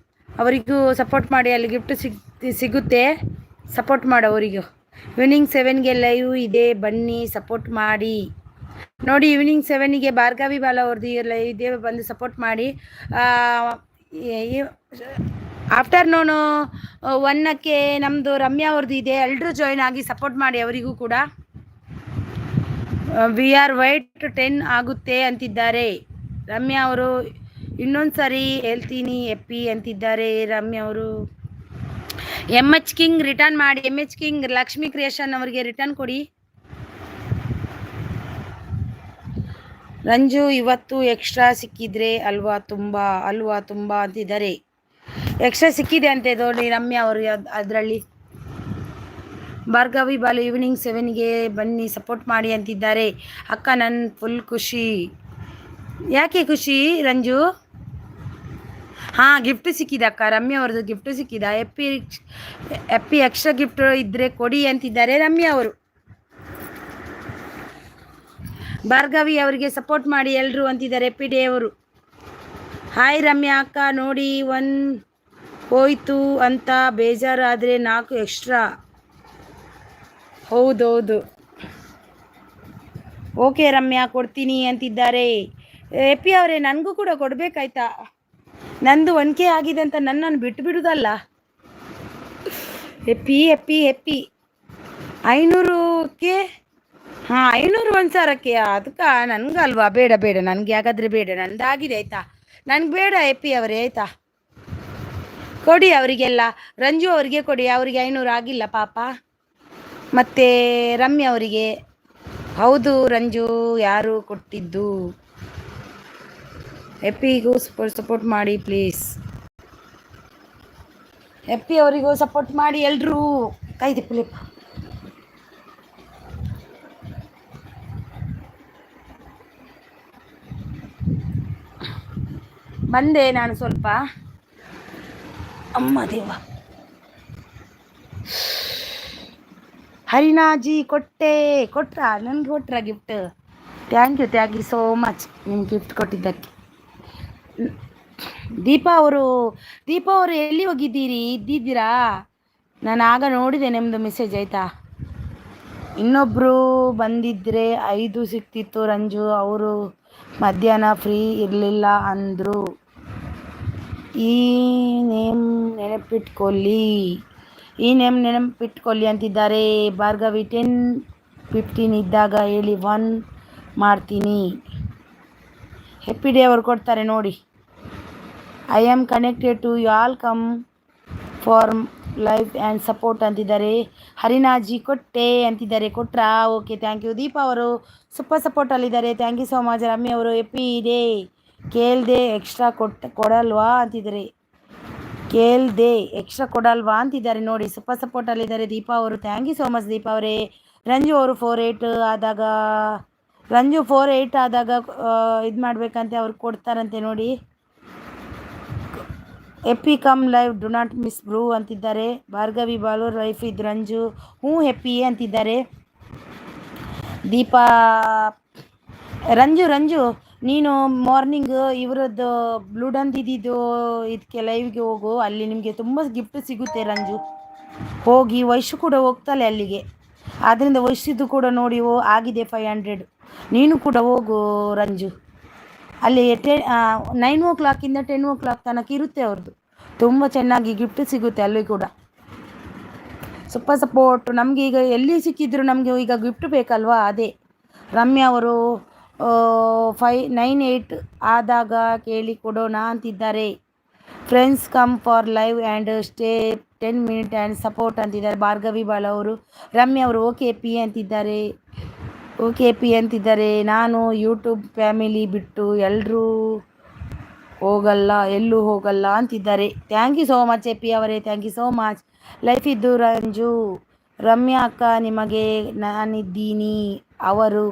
ಅವರಿಗೂ ಸಪೋರ್ಟ್ ಮಾಡಿ. ಅಲ್ಲಿ ಗಿಫ್ಟ್ ಸಿಗುತ್ತೆ. ಸಪೋರ್ಟ್ ಮಾಡು ಅವರಿಗೂ. ಈವ್ನಿಂಗ್ 7ಗೆ ಲೈವ್ ಇದೆ ಬನ್ನಿ ಸಪೋರ್ಟ್ ಮಾಡಿ ನೋಡಿ. ಈವ್ನಿಂಗ್ 7ಗೆ ಭಾರ್ಗವಿ ಬಾಲ ಅವ್ರದ್ದು ಲೈವ್ ಇದೆ, ಬಂದು ಸಪೋರ್ಟ್ ಮಾಡಿ. ಆಫ್ಟರ್ನೂನು 1ಕ್ಕೆ ನಮ್ಮದು ರಮ್ಯಾ ಅವ್ರದ್ದು ಇದೆ. ಎಲ್ಲರೂ ಜಾಯ್ನ್ ಆಗಿ ಸಪೋರ್ಟ್ ಮಾಡಿ ಅವರಿಗೂ ಕೂಡ. ವಿ ಆರ್ ವೈಟ್ 10 ಆಗುತ್ತೆ ಅಂತಿದ್ದಾರೆ ರಮ್ಯಾ ಅವರು. ಇನ್ನೊಂದು ಸರಿ ಹೇಳ್ತೀನಿ ಎಪ್ಪಿ ಅಂತಿದ್ದಾರೆ ರಮ್ಯಾ ಅವರು. MH ಕಿಂಗ್ ರಿಟರ್ನ್ ಮಾಡಿ. MH ಕಿಂಗ್ ಲಕ್ಷ್ಮಿ ಕ್ರಿಯೇಷನ್ ಅವರಿಗೆ ರಿಟರ್ನ್ ಕೊಡಿ. ರಂಜು ಇವತ್ತು ಎಕ್ಸ್ಟ್ರಾ ಸಿಕ್ಕಿದ್ರೆ ಅಲ್ವಾ ತುಂಬ ಅಂತಿದ್ದಾರೆ. ಎಕ್ಸ್ಟ್ರಾ ಸಿಕ್ಕಿದೆ ಅಂತೆ ನೋಡಿ ರಮ್ಯಾ ಅವರು ಅದರಲ್ಲಿ. ಭಾರ್ಗವಿ ಬಾಲು ಈವ್ನಿಂಗ್ 7ಗೆ ಬನ್ನಿ ಸಪೋರ್ಟ್ ಮಾಡಿ ಅಂತಿದ್ದಾರೆ. ಅಕ್ಕ ನನ್ನ ಫುಲ್ ಖುಷಿ. ಯಾಕೆ ಖುಷಿ ರಂಜು? ಹಾಂ ಗಿಫ್ಟ್ ಸಿಕ್ಕಿದೆ ಅಕ್ಕ. ರಮ್ಯಾ ಅವ್ರದ್ದು ಗಿಫ್ಟ್ ಸಿಕ್ಕಿದ. ಎಪ್ಪಿ ಎಕ್ಸ್ಟ್ರಾ ಗಿಫ್ಟ್ ಇದ್ದರೆ ಕೊಡಿ ಅಂತಿದ್ದಾರೆ ರಮ್ಯಾ ಅವರು. ಭಾರ್ಗವಿ ಅವರಿಗೆ ಸಪೋರ್ಟ್ ಮಾಡಿ ಎಲ್ಲರೂ ಅಂತಿದ್ದಾರೆ ಎಪ್ಪಿ ಡೇ ಅವರು. ಹಾಯ್ ರಮ್ಯಾ ಅಕ್ಕ ನೋಡಿ 1 ಹೋಯ್ತು ಅಂತ ಬೇಜಾರಾದರೆ 4 ಎಕ್ಸ್ಟ್ರಾ. ಹೌದೌದು ಓಕೆ ರಮ್ಯಾ ಕೊಡ್ತೀನಿ ಅಂತಿದ್ದಾರೆ. ಎಪ್ಪಿ ಅವರೇ ನನಗೂ ಕೂಡ ಕೊಡಬೇಕಾಯ್ತಾ? ನಂದು 1K ಆಗಿದೆ ಅಂತ ನನ್ನನ್ನು ಬಿಟ್ಟು ಬಿಡುವುದಲ್ಲ. ಎಪ್ಪಿ 500ಕ್ಕೆ. ಹಾಂ 500 1,000ಕ್ಕೆ. ಅದಕ್ಕೆ ನನಗಲ್ವಾ? ಬೇಡ ನನಗೆ ಹಾಗಾದರೆ ಬೇಡ. ನಂದಾಗಿದೆ ಆಯಿತಾ? ನನಗೆ ಬೇಡ ಎಪ್ಪಿ ಅವರೇ ಆಯಿತಾ? ಕೊಡಿ ಅವರಿಗೆಲ್ಲ. ರಂಜು ಅವರಿಗೆ ಕೊಡಿ. ಅವರಿಗೆ 500 ಆಗಿಲ್ಲ ಪಾಪ. ಮತ್ತು ರಮ್ಯಾ ಅವರಿಗೆ. ಹೌದು ರಂಜು ಯಾರು ಕೊಟ್ಟಿದ್ದು? ಎಪ್ಪಿಗೂ ಸಪೋರ್ಟ್ ಮಾಡಿ ಪ್ಲೀಸ್. ಎಪ್ಪಿ ಅವರಿಗೂ ಸಪೋರ್ಟ್ ಮಾಡಿ ಎಲ್ಲರೂ. ಕೈದೆ ಪ್ಲೇಪ್. ಬಂದೆ ನಾನು ಸ್ವಲ್ಪ. ಅಮ್ಮ ದೇವ. ಹರಿನಾಜಿ ಕೊಟ್ರಾ? ನನಗೆ ಕೊಟ್ರಾ gift? Thank you so much ನಿಮ್ಗೆ ಗಿಫ್ಟ್ ಕೊಟ್ಟಿದ್ದಕ್ಕೆ. ದೀಪಾ ಅವರು ಎಲ್ಲಿ ಹೋಗಿದ್ದೀರಿ? ಇದ್ದಿದ್ದೀರಾ? ನಾನು ಆಗ ನೋಡಿದೆ ನಿಮ್ಮದು ಮೆಸೇಜ್ ಆಯಿತಾ. ಇನ್ನೊಬ್ಬರು ಬಂದಿದ್ದರೆ 5 ಸಿಕ್ತಿತ್ತು ರಂಜು. ಅವರು ಮಧ್ಯಾಹ್ನ ಫ್ರೀ ಇರಲಿಲ್ಲ ಅಂದರು. ಈ ನೇಮ್ ನೆನಪಿಟ್ಕೊಳ್ಳಿ ಅಂತಿದ್ದಾರೆ. ಭಾರ್ಗವಿ 10-15 ಇದ್ದಾಗ ಹೇಳಿ 1 ಮಾಡ್ತೀನಿ. ಹ್ಯಾಪಿ ಡೇ ಅವರು ಕೊಡ್ತಾರೆ ನೋಡಿ. I am connected to you all come for life and support ಅಂತಿದ್ದಾರೆ. ಹರಿನಾಜಿ ಕೊಟ್ಟೆ ಅಂತಿದ್ದಾರೆ. ಕೊಟ್ರಾ? Okay thank you. ದೀಪಾ ಅವರು ಸೂಪರ್ ಸಪೋರ್ಟಲ್ಲಿದ್ದಾರೆ. Thank you so much. Ramya ಅವರು ಹ್ಯಾಪಿ ಡೇ. ಕೇಳ್ದೆ ಎಕ್ಸ್ಟ್ರಾ ಕೊಡಲ್ವಾ ಅಂತಿದ್ದಾರೆ. ಕೇಳ್ದೆ ಎಕ್ಸ್ಟ್ರಾ ಕೊಡಲ್ವಾ ಅಂತಿದ್ದಾರೆ ನೋಡಿ. ಸೂಪರ್ ಸಪೋರ್ಟಲ್ಲಿದ್ದಾರೆ ದೀಪಾ ಅವರು. Thank you so much Deepa ಅವರೇ. ರಂಜು ಅವರು 4-8 ಆದಾಗ ಇದು ಮಾಡಬೇಕಂತೆ ಅವ್ರು ಕೊಡ್ತಾರಂತೆ ನೋಡಿ. AP come live do not miss bro ಅಂತಿದ್ದಾರೆ. ಭಾರ್ಗವಿ ಬಾಲು ಲೈಫ್ ಇದ್ ರಂಜು ಹ್ಞೂ ಹೆಪ್ಪಿ ಅಂತಿದ್ದಾರೆ. ದೀಪಾ ರಂಜು ರಂಜು ನೀನು ಮಾರ್ನಿಂಗ್ ಇವರದ್ದು ಬ್ಲೂಡನ್ ದಿದಿದ್ದು ಇದಕ್ಕೆ ಲೈವ್ಗೆ ಹೋಗು, ಅಲ್ಲಿ ನಿಮಗೆ ತುಂಬ ಗಿಫ್ಟ್ ಸಿಗುತ್ತೆ ರಂಜು. ಹೋಗಿ ವೈಶು ಕೂಡ ಹೋಗ್ತಾಳೆ ಅಲ್ಲಿಗೆ, ಆದ್ದರಿಂದ ವೈಶಿದ್ದು ಕೂಡ ನೋಡಿ ಆಗಿದೆ 500. ನೀನು ಕೂಡ ಹೋಗು ರಂಜು. ಅಲ್ಲಿ 9 o'clock 10 o'clock ತನಕ ಇರುತ್ತೆ ಅವ್ರದ್ದು. ತುಂಬ ಚೆನ್ನಾಗಿ ಗಿಫ್ಟ್ ಸಿಗುತ್ತೆ ಅಲ್ಲಿ ಕೂಡ. ಸಪೋರ್ಟ್ ನಮಗೆ ಈಗ ಎಲ್ಲಿ ಸಿಕ್ಕಿದ್ರು ನಮಗೆ ಈಗ ಗಿಫ್ಟ್ ಬೇಕಲ್ವಾ, ಅದೇ ರಮ್ಯಾ ಅವರು 9-8 ಆದಾಗ ಕೇಳಿ ಕೊಡೋಣ ಅಂತಿದ್ದಾರೆ. Friends come for live and stay 10 minutes and support ಅಂತಿದ್ದಾರೆ ಭಾರ್ಗವಿ ಬಾಳ ಅವರು. ರಮ್ಯಾ ಅವರು ಓಕೆ ಪಿ ಅಂತಿದ್ದಾರೆ. ನಾನು ಯೂಟ್ಯೂಬ್ ಫ್ಯಾಮಿಲಿ ಬಿಟ್ಟು ಎಲ್ಲೂ ಹೋಗಲ್ಲ ಅಂತಿದ್ದಾರೆ. Thank you so much AP ಅವರೇ, thank you so much. Life ಇದ್ದು ರಂಜು, ರಮ್ಯಾ ಅಕ್ಕ ನಿಮಗೆ ನಾನಿದ್ದೀನಿ ಅವರು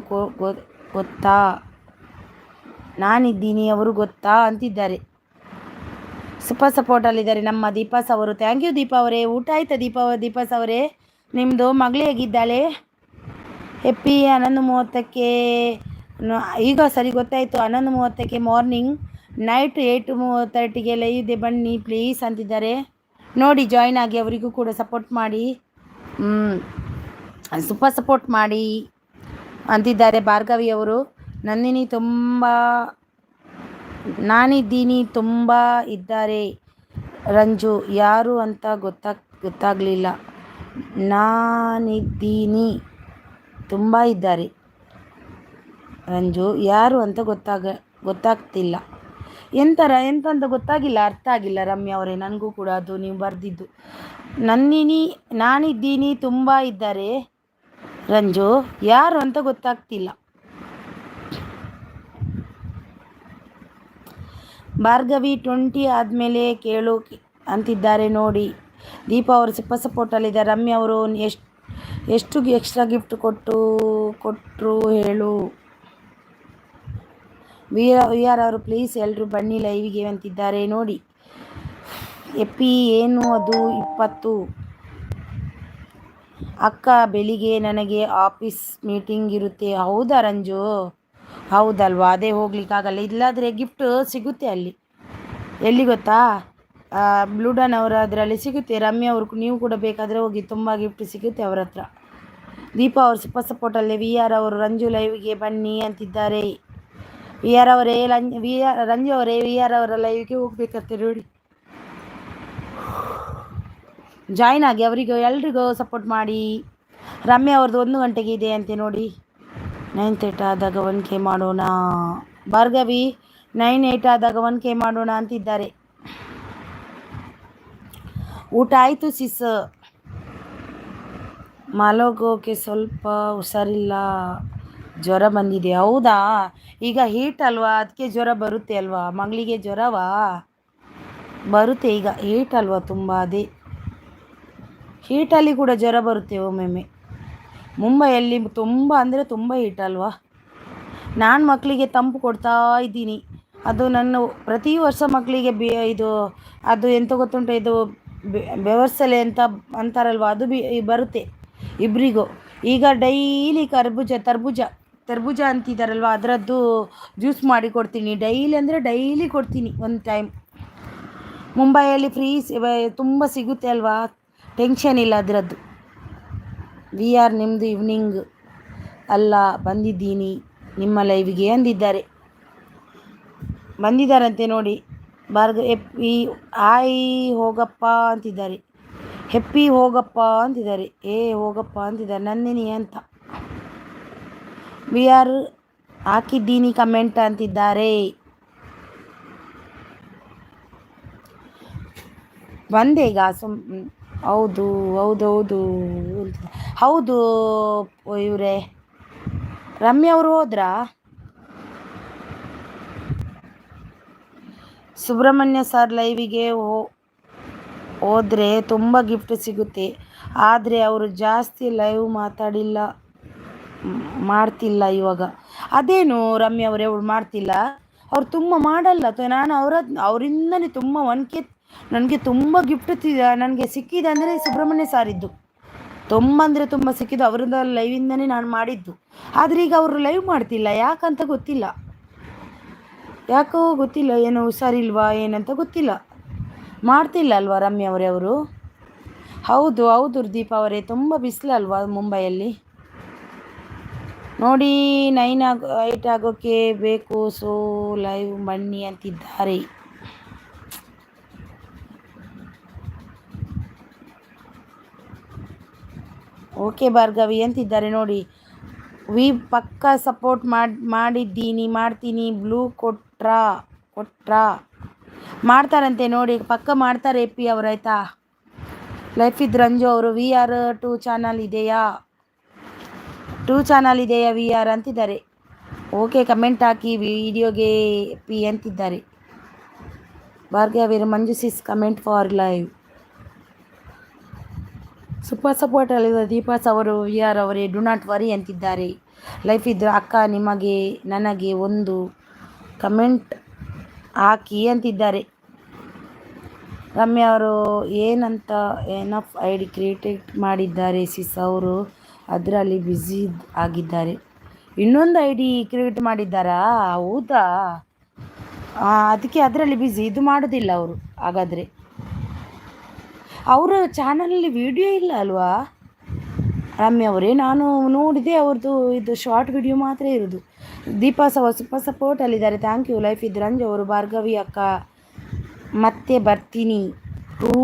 ಗೊತ್ತಾ ಅಂತಿದ್ದಾರೆ. ಸೂಪರ್ ಸಪೋರ್ಟಲ್ಲಿದ್ದಾರೆ ನಮ್ಮ ದೀಪಾಸ್ ಅವರು. ಥ್ಯಾಂಕ್ ಯು ದೀಪಾ ಅವರೇ. ಊಟ ಆಯ್ತಾ ದೀಪಾಸ್ ಅವರೇ? ನಿಮ್ಮದು ಮಗಳು ಹೇಗಿದ್ದಾಳೆ? ಹೆಪ್ಪಿ 11:30ಕ್ಕೆ ಈಗ ಸರಿ ಗೊತ್ತಾಯಿತು. 11:30ಕ್ಕೆ ಮಾರ್ನಿಂಗ್, ನೈಟ್ 8:30ಗೆ ಲೈವ್ ಇದೆ ಬನ್ನಿ ಪ್ಲೀಸ್ ಅಂತಿದ್ದಾರೆ. ನೋಡಿ ಜಾಯ್ನ್ ಆಗಿ, ಅವರಿಗೂ ಕೂಡ ಸಪೋರ್ಟ್ ಮಾಡಿ, ಸೂಪರ್ ಸಪೋರ್ಟ್ ಮಾಡಿ ಅಂತಿದ್ದಾರೆ ಭಾರ್ಗವಿ ಅವರು. ನಾನಿದ್ದೀನಿ ತುಂಬ ಇದ್ದಾರೆ ರಂಜು, ಯಾರು ಅಂತ ಗೊತ್ತಾಗಲಿಲ್ಲ. ನಾನಿದ್ದೀನಿ ತುಂಬ ಇದ್ದಾರೆ ರಂಜು, ಯಾರು ಅಂತ ಗೊತ್ತಾಗ್ತಿಲ್ಲ. ಎಂತಂತ ಗೊತ್ತಾಗಿಲ್ಲ, ಅರ್ಥ ಆಗಿಲ್ಲ ರಮ್ಯಾ ಅವರೇ. ನನಗೂ ಕೂಡ ಅದು ನೀವು ಬರೆದಿದ್ದು. ನಾನಿದ್ದೀನಿ ತುಂಬ ಇದ್ದಾರೆ ರಂಜು, ಯಾರು ಅಂತ ಗೊತ್ತಾಗ್ತಿಲ್ಲ. ಭಾರ್ಗವಿ 20 ಆದಮೇಲೆ ಕೇಳು ಅಂತಿದ್ದಾರೆ ನೋಡಿ. ದೀಪಾ ಅವರು ಸೂಪರ್ ಸಪೋರ್ಟಲ್ಲಿದ್ದಾರೆ. ರಮ್ಯಾ ಅವರು ಎಷ್ಟು ಎಕ್ಸ್ಟ್ರಾ ಗಿಫ್ಟ್ ಕೊಟ್ಟರು ಹೇಳು. ವಿ ಆರ್ ಅವರು ಪ್ಲೀಸ್ ಎಲ್ಲರೂ ಬನ್ನಿ ಲೈವಿಗೆ ಅಂತಿದ್ದಾರೆ ನೋಡಿ. ಎಪ್ಪಿ ಏನು ಅದು 20 ಅಕ್ಕ ಬೆಳಿಗ್ಗೆ ನನಗೆ ಆಫೀಸ್ ಮೀಟಿಂಗ್ ಇರುತ್ತೆ. ಹೌದಾ ರಂಜು? ಹೌದಲ್ವಾ, ಅದೇ ಹೋಗ್ಲಿಕ್ಕಾಗಲ್ಲ. ಇಲ್ಲಾದರೆ ಗಿಫ್ಟ್ ಸಿಗುತ್ತೆ ಅಲ್ಲಿ. ಎಲ್ಲಿ ಗೊತ್ತಾ, ಬ್ಲೂಡನ್ ಅವರ ಅದರಲ್ಲಿ ಸಿಗುತ್ತೆ. ರಮ್ಯಾ ಅವ್ರಿಗೆ ನೀವು ಕೂಡ ಬೇಕಾದರೆ ಹೋಗಿ, ತುಂಬ ಗಿಫ್ಟ್ ಸಿಗುತ್ತೆ ಅವ್ರ ಹತ್ರ. ದೀಪಾ ಅವರು ಸೂಪರ್ ಸಪೋರ್ಟಲ್ಲಿ. ವಿ ಆರ್ ಅವರು ರಂಜು ಲೈವ್ಗೆ ಬನ್ನಿ ಅಂತಿದ್ದಾರೆ. ವಿ ಆರ್ ಅವರೇ ರಂಜು ಅವರೇ ವಿ ಆರ್ ಅವರ ಲೈವ್ಗೆ ಹೋಗ್ಬೇಕಂತೆ ನೋಡಿ. ಜಾಯ್ನ್ ಆಗಿ, ಅವರಿಗೂ ಎಲ್ರಿಗೂ ಸಪೋರ್ಟ್ ಮಾಡಿ. ರಮ್ಯಾ ಅವ್ರದ್ದು 1 ಗಂಟೆಗೆ ಇದೆ ಅಂತೆ ನೋಡಿ. 9:30 ಆದಾಗ 1K ಮಾಡೋಣ. ಭಾರ್ಗವಿ 9:08 ಆದಾಗ 1K ಮಾಡೋಣ ಅಂತಿದ್ದಾರೆ. ಊಟ ಆಯಿತು ಸಿಸ್. ಮಲಗೋಕೆ ಸ್ವಲ್ಪ ಹುಷಾರಿಲ್ಲ, ಜ್ವರ ಬಂದಿದೆ. ಹೌದಾ, ಈಗ ಹೀಟ್ ಅಲ್ವಾ, ಅದಕ್ಕೆ ಜ್ವರ ಬರುತ್ತೆ ಅಲ್ವಾ ಮಗಳಿಗೆ? ಜ್ವರವಾ ಬರುತ್ತೆ ಈಗ, ಹೀಟ್ ಅಲ್ವಾ ತುಂಬ, ಅದೇ ಹೀಟಲ್ಲಿ ಕೂಡ ಜ್ವರ ಬರುತ್ತೆ ಒಮ್ಮೊಮ್ಮೆ. ಮುಂಬೈಯಲ್ಲಿ ತುಂಬ ಅಂದರೆ ತುಂಬ ಹೀಟ್ ಅಲ್ವಾ. ನಾನು ಮಕ್ಕಳಿಗೆ ತಂಪು ಕೊಡ್ತಾ ಇದ್ದೀನಿ. ಅದು ನನ್ನ ಪ್ರತಿ ವರ್ಷ ಮಕ್ಕಳಿಗೆ ಅದು ಎಂತ ಗೊತ್ತುಂಟು, ಇದು ಬೆವರ್ಸಲೆ ಅಂತ ಅಂತಾರಲ್ವ, ಅದು ಬರುತ್ತೆ ಇಬ್ಬರಿಗೂ. ಈಗ ಡೈಲಿ ತರ್ಬೂಜ ಅಂತಿದ್ದಾರಲ್ವ, ಅದರದ್ದು ಜ್ಯೂಸ್ ಮಾಡಿ ಕೊಡ್ತೀನಿ ಡೈಲಿ, ಅಂದರೆ ಡೈಲಿ ಕೊಡ್ತೀನಿ ಒಂದು ಟೈಮ್. ಮುಂಬೈಯಲ್ಲಿ ಫ್ರೀ ತುಂಬ ಸಿಗುತ್ತೆ ಅಲ್ವಾ, ಟೆನ್ಷನ್ ಇಲ್ಲ ಅದರದ್ದು. ವಿ ಆರ್ ನಿಮ್ಮದು ಈವ್ನಿಂಗ್ ಅಲ್ಲ ಬಂದಿದ್ದೀನಿ ನಿಮ್ಮ ಲೈವಿಗೆ ಬಂದಿದ್ದಾರಂತೆ ನೋಡಿ. ಹೆಪ್ಪಿ ಹೋಗಪ್ಪ ಅಂತಿದ್ದಾರೆ. ಹೆಪ್ಪಿ ಹೋಗಪ್ಪ ಅಂತಿದ್ದಾರೆ. ಹೋಗಪ್ಪ ಅಂತಿದ್ದಾರೆ. ನಂದಿನಿ ಅಂತ ವಿ ಆರ್ ಹಾಕಿದ್ದೀನಿ ಕಮೆಂಟ್ ಅಂತಿದ್ದಾರೆ. ಬಂದೆ ಈಗ ಹೌದು ಇವರೇ ರಮ್ಯಾ ಅವರು ಹೋದ್ರಾ? ಸುಬ್ರಹ್ಮಣ್ಯ ಸರ್ ಲೈವಿಗೆ ಹೋದರೆ ತುಂಬ ಗಿಫ್ಟ್ ಸಿಗುತ್ತೆ, ಆದರೆ ಅವರು ಜಾಸ್ತಿ ಲೈವ್ ಮಾಡ್ತಿಲ್ಲ ಇವಾಗ. ಅದೇನು ರಮ್ಯಾ ಅವರೇ, ಅವ್ರು ಮಾಡ್ತಿಲ್ಲ, ಅವ್ರು ತುಂಬ ಮಾಡಲ್ಲ. ನಾನು ಅವರಿಂದನೇ ತುಂಬ 1K ನನಗೆ ತುಂಬ ಗಿಫ್ಟ್ ನನಗೆ ಸಿಕ್ಕಿದೆ ಅಂದರೆ ಸುಬ್ರಹ್ಮಣ್ಯ ಸಾರಿದ್ದು. ತುಂಬ ಅಂದರೆ ತುಂಬ ಸಿಕ್ಕಿದ್ದು ಅವರಿಂದ ಲೈವಿಂದನೇ ನಾನು ಮಾಡಿದ್ದು. ಆದರೆ ಈಗ ಅವರು ಲೈವ್ ಮಾಡ್ತಿಲ್ಲ, ಯಾಕಂತ ಗೊತ್ತಿಲ್ಲ. ಯಾಕೋ ಗೊತ್ತಿಲ್ಲ, ಏನೋ ಹುಷಾರಿಲ್ವಾ ಏನಂತ ಗೊತ್ತಿಲ್ಲ. ಮಾಡ್ತಿಲ್ಲ ಅಲ್ವಾ ರಮ್ಯ ಅವರೇ ಅವರು? ಹೌದು ಹೌದು ದೀಪ ಅವರೇ, ತುಂಬ ಬಿಸಿಲಲ್ವಾ ಮುಂಬೈಯಲ್ಲಿ. ನೋಡಿ 8 ಆಗೋಕ್ಕೆ ಬೇಕು, ಸೊ ಲೈವ್ ಬನ್ನಿ ಅಂತಿದ್ದಾರೆ. ಓಕೆ ಭಾರ್ಗವಿ ಅಂತಿದ್ದಾರೆ ನೋಡಿ. ಪಕ್ಕ ಸಪೋರ್ಟ್ ಮಾಡ್ತೀನಿ. ಬ್ಲೂ ಕೊಟ್ರಾ ಮಾಡ್ತಾರಂತೆ ನೋಡಿ, ಪಕ್ಕ ಮಾಡ್ತಾರೆ ಎ ಪಿ ಅವರು, ಆಯಿತಾ. ಲೈಫ್ ಇದ್ ರಂಜು ಅವರು VR 2 ಚಾನಲ್ ಇದೆಯಾ VR ಅಂತಿದ್ದಾರೆ. ಓಕೆ ಕಮೆಂಟ್ ಹಾಕಿ ವಿಡಿಯೋಗೆ ಪಿ ಅಂತಿದ್ದಾರೆ. Bhargavi Manju sis comment for live. Super support ಅಲ್ಲಿದೆ ದೀಪಾಸ್ ಅವರು. VR ಅವರೇ ಡು ನಾಟ್ ವರಿ ಅಂತಿದ್ದಾರೆ. ಲೈಫ್ ಇದ್ರೆ ಅಕ್ಕ ನನಗೆ ಒಂದು ಕಮೆಂಟ್ ಹಾಕಿ ಅಂತಿದ್ದಾರೆ. ರಮ್ಯ ಅವರು ಏನಂತ ಎನಫ್ ID ಕ್ರಿಯೇಟೆಡ್ ಮಾಡಿದ್ದಾರೆ ಸಿಸ್ ಅವರು, ಅದರಲ್ಲಿ ಬ್ಯುಸಿ ಆಗಿದ್ದಾರೆ. ಇನ್ನೊಂದು ID ಕ್ರಿಯೇಟ್ ಮಾಡಿದ್ದಾರಾ? ಹೌದಾ, ಅದಕ್ಕೆ ಅದರಲ್ಲಿ ಬ್ಯುಸಿ, ಇದು ಮಾಡೋದಿಲ್ಲ ಅವರು. ಹಾಗಾದರೆ ಅವರ ಚಾನಲಲ್ಲಿ ವಿಡಿಯೋ ಇಲ್ಲ ಅಲ್ವಾ ರಮ್ಯ ಅವರೇ? ನಾನು ನೋಡಿದೆ ಅವ್ರದ್ದು ಇದು ಶಾರ್ಟ್ ವಿಡಿಯೋ ಮಾತ್ರ ಇರೋದು. ದೀಪಾಸ್ ಅವರು ಸೂಪರ್ ಸಪೋರ್ಟಲ್ಲಿದ್ದಾರೆ, ಥ್ಯಾಂಕ್ ಯು. ಲೈಫ್ ಇದ್ ರಂಜು ಅವರು ಭಾರ್ಗವಿ ಅಕ್ಕ ಮತ್ತೆ ಬರ್ತೀನಿ, 2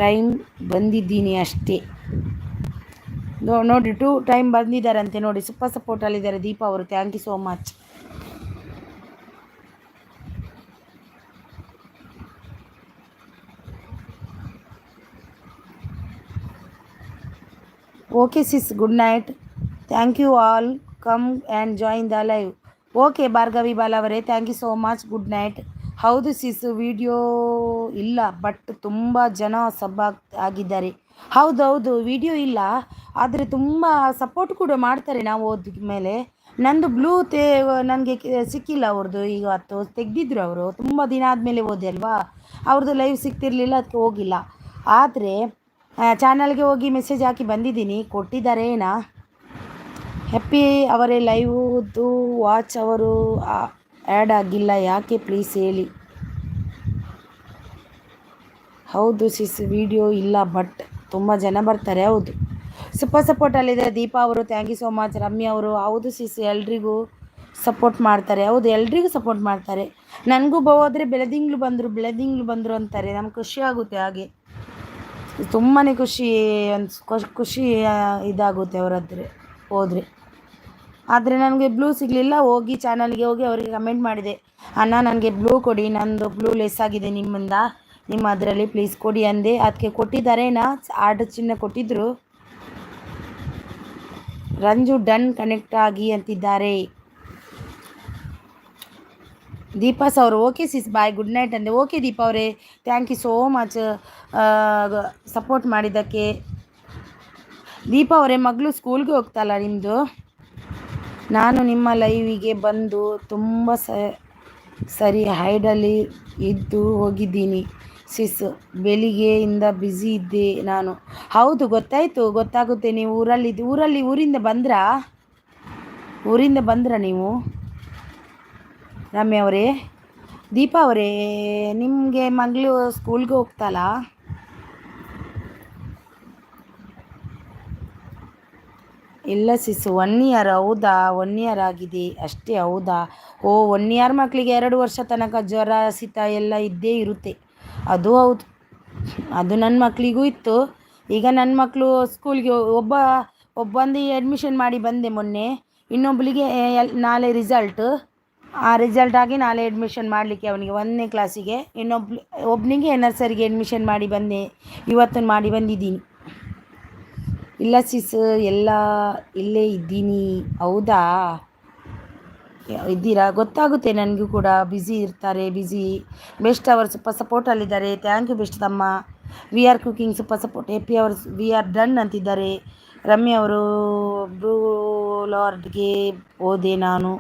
ಟೈಮ್ ಬಂದಿದ್ದೀನಿ ಅಷ್ಟೇ. ನೋಡಿ 2 ಟೈಮ್ ಬಂದಿದ್ದಾರಂತೆ ನೋಡಿ. ಸೂಪರ್ ಸಪೋರ್ಟಲ್ಲಿದ್ದಾರೆ ದೀಪಾ ಅವರು, thank you so much. Okay sis, good night, thank you all, come and join the live. Okay Bhargavi ಬಾಲವರೇ, thank you so much, good night. ಹೌದು ಸಿಸ್, ವಿಡಿಯೋ ಇಲ್ಲ, ಬಟ್ ತುಂಬ ಜನ ಸಬ್ ಆಗಿದ್ದಾರೆ. ಹೌದೌದು, ವಿಡಿಯೋ ಇಲ್ಲ, ಆದರೆ ತುಂಬ ಸಪೋರ್ಟ್ ಕೂಡ ಮಾಡ್ತಾರೆ. ನಾವು ಓದಿದ ಮೇಲೆ ನಂದು ಬ್ಲೂ ನನಗೆ ಸಿಕ್ಕಿಲ್ಲ ಅವ್ರದ್ದು. ಈಗ ತೆಗೆದಿದ್ರು ಅವರು, ತುಂಬ ದಿನ ಆದಮೇಲೆ ಓದಿ ಅಲ್ವಾ, ಅವ್ರದ್ದು ಲೈವ್ ಸಿಗ್ತಿರ್ಲಿಲ್ಲ, ಅದಕ್ಕೆ ಹೋಗಿಲ್ಲ. ಆದರೆ ಚಾನಲ್ಗೆ ಹೋಗಿ ಮೆಸೇಜ್ ಹಾಕಿ ಬಂದಿದ್ದೀನಿ, ಕೊಟ್ಟಿದ್ದಾರೆ ಏನಾ. ಹ್ಯಾಪಿ ಅವರೇ ಲೈವ್ದು ವಾಚ್ ಅವರು ಆ್ಯಡ್ ಆಗಿಲ್ಲ, ಯಾಕೆ ಪ್ಲೀಸ್ ಹೇಳಿ. ಹೌದು ಸಿಸ್, ವಿಡಿಯೋ ಇಲ್ಲ, ಬಟ್ ತುಂಬ ಜನ ಬರ್ತಾರೆ. ಹೌದು, ಸೂಪರ್ ಸಪೋರ್ಟಲ್ಲಿದೆ ದೀಪಾ ಅವರು, thank you so much. Ramya ಅವರು, ಹೌದು ಸಿಸ್, ಎಲ್ರಿಗೂ ಸಪೋರ್ಟ್ ಮಾಡ್ತಾರೆ. ಹೌದು, ಎಲ್ರಿಗೂ ಸಪೋರ್ಟ್ ಮಾಡ್ತಾರೆ. ನನಗೂ ಹೋದರೆ ಬೆಳೆದಿಂಗ್ಳು ಬಂದರು ಅಂತಾರೆ. ನಮ್ಗೆ ಖುಷಿ ಆಗುತ್ತೆ, ಹಾಗೆ ತುಂಬಾ ಖುಷಿ ಇದಾಗುತ್ತೆ ಅವರದ್ರೆ ಹೋದರೆ. ಆದರೆ ನನಗೆ ಬ್ಲೂ ಸಿಗಲಿಲ್ಲ. ಹೋಗಿ ಚಾನಲ್ಗೆ ಹೋಗಿ ಅವರಿಗೆ ಕಮೆಂಟ್ ಮಾಡಿದೆ, ಅಣ್ಣ ನನಗೆ ಬ್ಲೂ ಕೊಡಿ, ನಂದು ಬ್ಲೂ ಲೆಸ್ ಆಗಿದೆ ನಿಮ್ಮ ಅದರಲ್ಲಿ ಪ್ಲೀಸ್ ಕೊಡಿ ಅಂದೆ. ಅದಕ್ಕೆ ಕೊಟ್ಟಿದ್ದಾರೇನಾ, ಆರ್ಡರ್ ಚಿನ್ನ ಕೊಟ್ಟಿದ್ದರು. ರಂಜು ಡನ್ ಕನೆಕ್ಟ್ ಆಗಿ ಅಂತಿದ್ದಾರೆ. ದೀಪಾಸ್ ಅವರು, okay sis, bye, good night ಅಂದೆ. ಓಕೆ ದೀಪಾ ಅವರೇ, thank you so much support ಮಾಡಿದ್ದಕ್ಕೆ. ದೀಪಾ ಅವರೇ, ಮಗಳು ಸ್ಕೂಲ್ಗೆ ಹೋಗ್ತಲ್ಲ ನಿಮ್ಮದು? ನಾನು ನಿಮ್ಮ ಲೈವಿಗೆ ಬಂದು ತುಂಬ ಸರಿ ಹೈಡಲ್ಲಿ ಇದ್ದು ಹೋಗಿದ್ದೀನಿ ಸಿಸ್, ಬೆಳಿಗ್ಗೆಯಿಂದ ಬ್ಯುಸಿ ಇದ್ದೆ ನಾನು. ಹೌದು, ಗೊತ್ತಾಗುತ್ತೆ. ನೀವು ಊರಿಂದ ಬಂದ್ರಾ ನೀವು ರಮ್ಯ ಅವರೇ? ದೀಪಾ ಅವರೇ, ನಿಮಗೆ ಮಗಳು ಸ್ಕೂಲ್ಗೆ ಹೋಗ್ತಲ್ಲ? ಇಲ್ಲ ಸಿಸ್, 1 ಇಯರ್. ಹೌದಾ, 1 ಇಯರ್ ಆಗಿದೆ ಅಷ್ಟೇ. ಹೌದಾ, 1 ಇಯರ್ ಮಕ್ಕಳಿಗೆ 2 ವರ್ಷ ತನಕ ಜ್ವರ ಶೀತ ಎಲ್ಲ ಇದ್ದೇ ಇರುತ್ತೆ. ಅದು ಹೌದು, ಅದು ನನ್ನ ಮಕ್ಕಳಿಗೂ ಇತ್ತು. ಈಗ ನನ್ನ ಮಕ್ಕಳು ಸ್ಕೂಲ್ಗೆ ಒಬ್ಬಂದು ಅಡ್ಮಿಷನ್ ಮಾಡಿ ಬಂದೆ ಮೊನ್ನೆ, ಇನ್ನೊಬ್ಬಳಿಗೆ ನಾಳೆ ರಿಸಲ್ಟ್ ಆಗಿ ನಾಳೆ ಅಡ್ಮಿಷನ್ ಮಾಡಲಿಕ್ಕೆ ಅವನಿಗೆ 1ನೇ ಕ್ಲಾಸಿಗೆ, ಒಬ್ಬನಿಗೆ ನರ್ಸರಿಗೆ ಅಡ್ಮಿಷನ್ ಮಾಡಿ ಬಂದೆ, ಇವತ್ತು ಮಾಡಿ ಬಂದಿದ್ದೀನಿ. ಇಲ್ಲ ಸಿಸ್, ಎಲ್ಲ ಇಲ್ಲೇ ಇದ್ದೀನಿ. ಹೌದಾ, ಇದ್ದೀರಾ? ಗೊತ್ತಾಗುತ್ತೆ ನನಗೂ ಕೂಡ, ಬ್ಯುಸಿ ಇರ್ತಾರೆ. ಬೆಸ್ಟ್ ಅವರು ಸೂಪರ್ ಸಪೋರ್ಟಲ್ಲಿದ್ದಾರೆ, ಥ್ಯಾಂಕ್ ಯು ಬೆಸ್ಟ್ ತಮ್ಮ. VR cooking super support. ಎಪಿ ಅವರು VR ಡನ್ ಅಂತಿದ್ದಾರೆ. ರಮ್ಯ ಅವರು, ಬ್ಲೂಲಾರ್ಡ್ಗೆ ಹೋದೆ ನಾನು,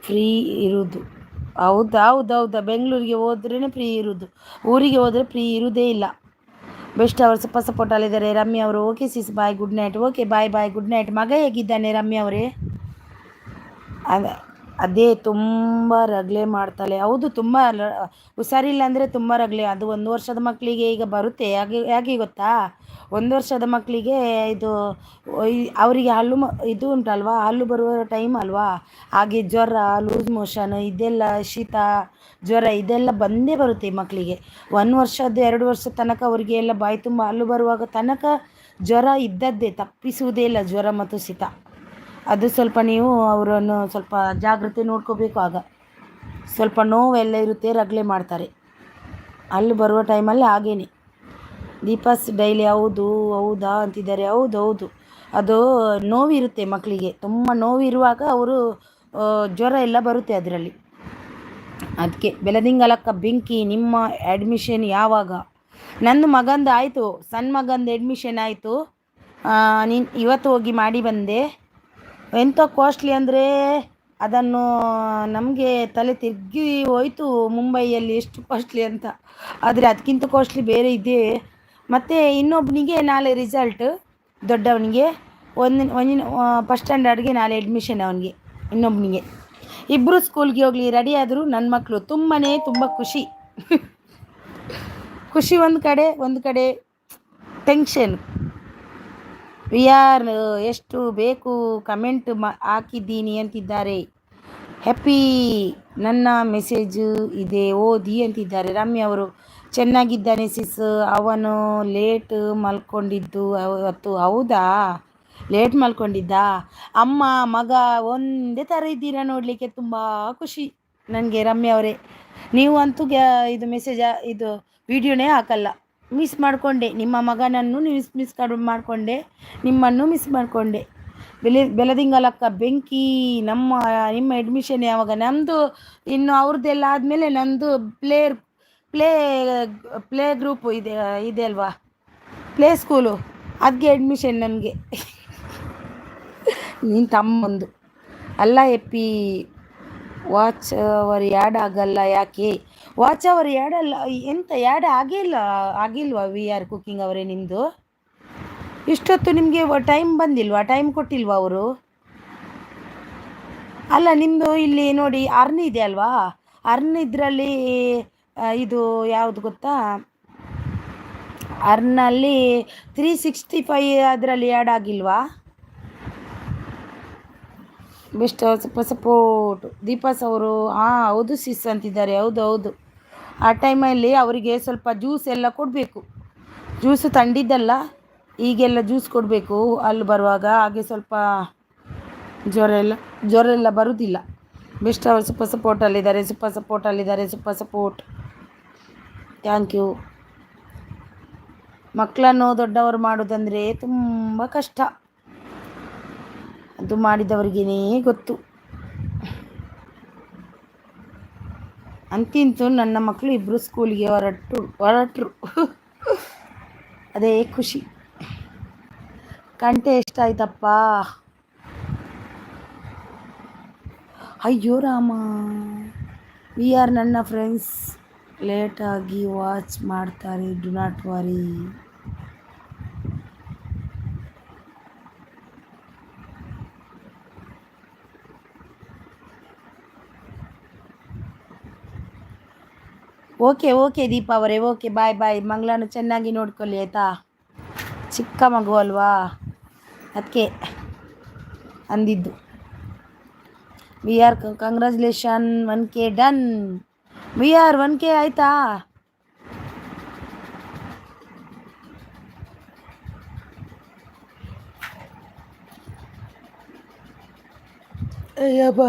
ಫ್ರೀ ಇರೋದು. ಹೌದಾ, ಬೆಂಗಳೂರಿಗೆ ಹೋದ್ರೇ ಫ್ರೀ ಇರೋದು, ಊರಿಗೆ ಹೋದರೆ ಫ್ರೀ ಇರೋದೇ ಇಲ್ಲ. ಬೆಸ್ಟ್ ಅವರು ಸ್ವಲ್ಪ ಸಪೋರ್ಟಲ್ಲಿದ್ದಾರೆ. ರಮ್ಯ ಅವರು okay sis bye good night. Okay bye bye good night. ಮಗ ಹೇಗಿದ್ದಾನೆ ರಮ್ಯ ಅವರೇ? ಅದೇ ತುಂಬ ರಗಳೆ ಮಾಡ್ತಾಳೆ. ಹೌದು, ತುಂಬ ಹುಷಾರಿಲ್ಲ ಅಂದರೆ ತುಂಬ ರಗಳೆ. ಅದು 1 ವರ್ಷದ ಮಕ್ಕಳಿಗೆ ಈಗ ಬರುತ್ತೆ. ಹೇಗೆ ಗೊತ್ತಾ, 1 ವರ್ಷದ ಮಕ್ಕಳಿಗೆ ಇದು ಅವರಿಗೆ ಇದು ಉಂಟಲ್ವಾ, ಹಲ್ಲು ಬರುವ ಟೈಮ್ ಅಲ್ವಾ, ಹಾಗೆ ಜ್ವರ, ಲೂಸ್ ಮೋಷನ್, ಇದೆಲ್ಲ ಶೀತ ಜ್ವರ ಇದೆಲ್ಲ ಬಂದೇ ಬರುತ್ತೆ ಈ ಮಕ್ಕಳಿಗೆ. 1 ವರ್ಷದ 2 ವರ್ಷದ ತನಕ ಅವರಿಗೆ ಎಲ್ಲ ಬಾಯಿ ತುಂಬ ಹಲ್ಲು ಬರುವಾಗ ತನಕ ಜ್ವರ ಇದ್ದದ್ದೇ, ತಪ್ಪಿಸುವುದೇ ಇಲ್ಲ ಜ್ವರ ಮತ್ತು ಶೀತ. ಅದು ಸ್ವಲ್ಪ ನೀವು ಅವರನ್ನು ಸ್ವಲ್ಪ ಜಾಗ್ರತೆ ನೋಡ್ಕೋಬೇಕು. ಆಗ ಸ್ವಲ್ಪ ನೋವೆಲ್ಲ ಇರುತ್ತೆ, ರಗಳೆ ಮಾಡ್ತಾರೆ. ಅಲ್ಲಿ ಬರುವ ಟೈಮಲ್ಲಿ ಹಾಗೇನೆ. ದೀಪಾಸ್ ಡೈಲಿ ಹೌದಾ ಅಂತಿದ್ದಾರೆ. ಹೌದು, ಅದು ನೋವಿರುತ್ತೆ ಮಕ್ಕಳಿಗೆ. ತುಂಬ ನೋವಿರುವಾಗ ಅವರು ಜ್ವರ ಎಲ್ಲ ಬರುತ್ತೆ ಅದರಲ್ಲಿ. ಅದಕ್ಕೆ ಬೆಳದಿಂಗಳಕ್ಕ ಬೆಂಕಿ. ನಿಮ್ಮ ಅಡ್ಮಿಷನ್ ಯಾವಾಗ? ನನ್ನ ಮಗಂದು ಆಯಿತು, ಸಣ್ಣ ಮಗಂದು ಅಡ್ಮಿಷನ್ ಆಯಿತು. ನೀನು ಇವತ್ತು ಹೋಗಿ ಮಾಡಿ ಬಂದೆ. ಎಂಥ ಕಾಸ್ಟ್ಲಿ ಅಂದರೆ ಅದನ್ನು ನಮಗೆ ತಲೆ ತಿರುಗಿ ಹೋಯಿತು ಮುಂಬೈಯಲ್ಲಿ ಎಷ್ಟು ಕಾಸ್ಟ್ಲಿ ಅಂತ. ಆದರೆ ಅದಕ್ಕಿಂತ ಕಾಸ್ಟ್ಲಿ ಬೇರೆ ಇದೆ. ಮತ್ತು ಇನ್ನೊಬ್ಬನಿಗೆ ನಾಳೆ ರಿಸಲ್ಟ್, ದೊಡ್ಡವನಿಗೆ ಒಂದಿನ ಫಸ್ಟ್ ಸ್ಟ್ಯಾಂಡರ್ಡ್ಗೆ ನಾಳೆ ಅಡ್ಮಿಷನ್ ಅವನಿಗೆ. ಇನ್ನೊಬ್ಬನಿಗೆ ಇಬ್ಬರು ಸ್ಕೂಲ್ಗೆ ಹೋಗಲಿ ರೆಡಿ ಆದರು ನನ್ನ ಮಕ್ಕಳು. ತುಂಬ ಖುಷಿ. ಖುಷಿ ಒಂದು ಕಡೆ ಟೆನ್ಷನ್. ಆರ್ ಎಷ್ಟು ಬೇಕು ಕಮೆಂಟ್ ಹಾಕಿದ್ದೀನಿ ಅಂತಿದ್ದಾರೆ. ಹ್ಯಾಪಿ ನನ್ನ ಮೆಸೇಜು ಇದೆ ಓದಿ ಅಂತಿದ್ದಾರೆ. ರಮ್ಯ ಅವರು ಚೆನ್ನಾಗಿದ್ದಾನೆ ಸಿಸ್, ಅವನು ಲೇಟ್ ಮಲ್ಕೊಂಡಿದ್ದು ಅವತ್ತು. ಹೌದಾ, ಲೇಟ್ ಮಲ್ಕೊಂಡಿದ್ದ? ಅಮ್ಮ ಮಗ ಒಂದೇ ಥರ ಇದ್ದೀರಾ ನೋಡಲಿಕ್ಕೆ, ತುಂಬ ಖುಷಿ ನನಗೆ. ರಮ್ಯ ಅವರೇ, ನೀವು ಅಂತೂ ಇದು ಮೆಸೇಜ್ ಇದು ವಿಡಿಯೋನೇ ಹಾಕಲ್ಲ. ಮಿಸ್ ಮಾಡಿಕೊಂಡೆ ನಿಮ್ಮ ಮಗನನ್ನು, ಮಿಸ್ ಮಾಡಿಕೊಂಡೆ, ನಿಮ್ಮನ್ನು ಮಿಸ್ ಮಾಡಿಕೊಂಡೆ. ಬೆಳದಿಂಗಳಕ್ಕ ಬೆಂಕಿ. ನಿಮ್ಮ ಅಡ್ಮಿಷನ್ ಯಾವಾಗ? ನಮ್ಮದು ಇನ್ನು ಅವ್ರದ್ದೆಲ್ಲ ಆದಮೇಲೆ ನಮ್ಮದು ಪ್ಲೇ ಗ್ರೂಪು ಇದೆ ಅಲ್ವಾ, ಪ್ಲೇ ಸ್ಕೂಲು, ಅದಕ್ಕೆ ಅಡ್ಮಿಷನ್ ನನಗೆ. ನೀನು ತಮ್ಮಂದು ಅಲ್ಲ. ಎಪ್ಪಿ ವಾಚ್ ಅವರ್ ಯಾಡ್ ಆಗಲ್ಲ ಯಾಕೆ? ವಾಚ್ ಅವರ್ ಯಾಡಲ್ಲ ಎಂತ ಯಾಡ್ ಆಗಿಲ್ವಾ ಆರ್ ಕುಕಿಂಗ್ ಅವರೇ? ನಿಮ್ಮದು ಇಷ್ಟೊತ್ತು ನಿಮಗೆ ಟೈಮ್ ಬಂದಿಲ್ವಾ? ಟೈಮ್ ಕೊಟ್ಟಿಲ್ವಾ ಅವರು? ಅಲ್ಲ, ನಿಮ್ಮದು ಇಲ್ಲಿ ನೋಡಿ ಅರ್ನ್ ಇದೆ ಅಲ್ವಾ, ಅರ್ನ್ ಇದರಲ್ಲಿ ಇದು ಯಾವುದು ಗೊತ್ತಾ, ಅರ್ನಲ್ಲಿ 365 ಅದರಲ್ಲಿ ಆ್ಯಡ್ ಆಗಿಲ್ವಾ? ಬೆಸ್ಟ್ ಸ್ವಲ್ಪ ಸಪೋರ್ಟ್. ದೀಪಾಸ್ ಅವರು ಹೌದು ಸಿಸ್ ಅಂತಿದ್ದಾರೆ. ಹೌದು, ಆ ಟೈಮಲ್ಲಿ ಅವರಿಗೆ ಸ್ವಲ್ಪ ಜ್ಯೂಸ್ ಎಲ್ಲ ಕೊಡಬೇಕು. ಜ್ಯೂಸು ತಂಡಿದ್ದಲ್ಲ, ಈಗೆಲ್ಲ ಜ್ಯೂಸ್ ಕೊಡಬೇಕು ಅಲ್ಲಿ ಬರುವಾಗ. ಹಾಗೆ ಸ್ವಲ್ಪ ಜ್ವರ ಎಲ್ಲ ಬರುವುದಿಲ್ಲ. ಬೆಸ್ಟ್ ಅವರು ಸ್ವಲ್ಪ ಸಪೋರ್ಟಲ್ಲಿದ್ದಾರೆ. ಸಪೋರ್ಟ್. Thank you. ಮಕ್ಕಳನ್ನು ದೊಡ್ಡವರು ಮಾಡೋದಂದರೆ ತುಂಬ ಕಷ್ಟ. ಅದು ಮಾಡಿದವರಿಗೇ ಗೊತ್ತು. ಅಂತಿಂತೂ ನನ್ನ ಮಕ್ಕಳು ಇಬ್ಬರು ಸ್ಕೂಲಿಗೆ ಹೊರಟರು. ಅದೇ ಖುಷಿ. ಕಂಟೆ ಎಷ್ಟಾಯ್ತಪ್ಪ? ಅಯ್ಯೋ ರಾಮ. ಆರ್ ನನ್ನ ಫ್ರೆಂಡ್ಸ್ ಲೇಟಾಗಿ ವಾಚ್ ಮಾಡ್ತಾರೆ, do not worry. Okay Deepa ಅವರೇ, ಓಕೆ ಬಾಯ್. ಮಂಗಳಾನು ಚೆನ್ನಾಗಿ ನೋಡ್ಕೊಳ್ಳಿ ಆಯಿತಾ? ಚಿಕ್ಕ ಮಗು ಅಲ್ವಾ, ಅದಕ್ಕೆ ಅಂದಿದ್ದು. R congratulation 1K done. R 1K ಆಯಿತಾ? ಅಯ್ಯಬ್ಬ.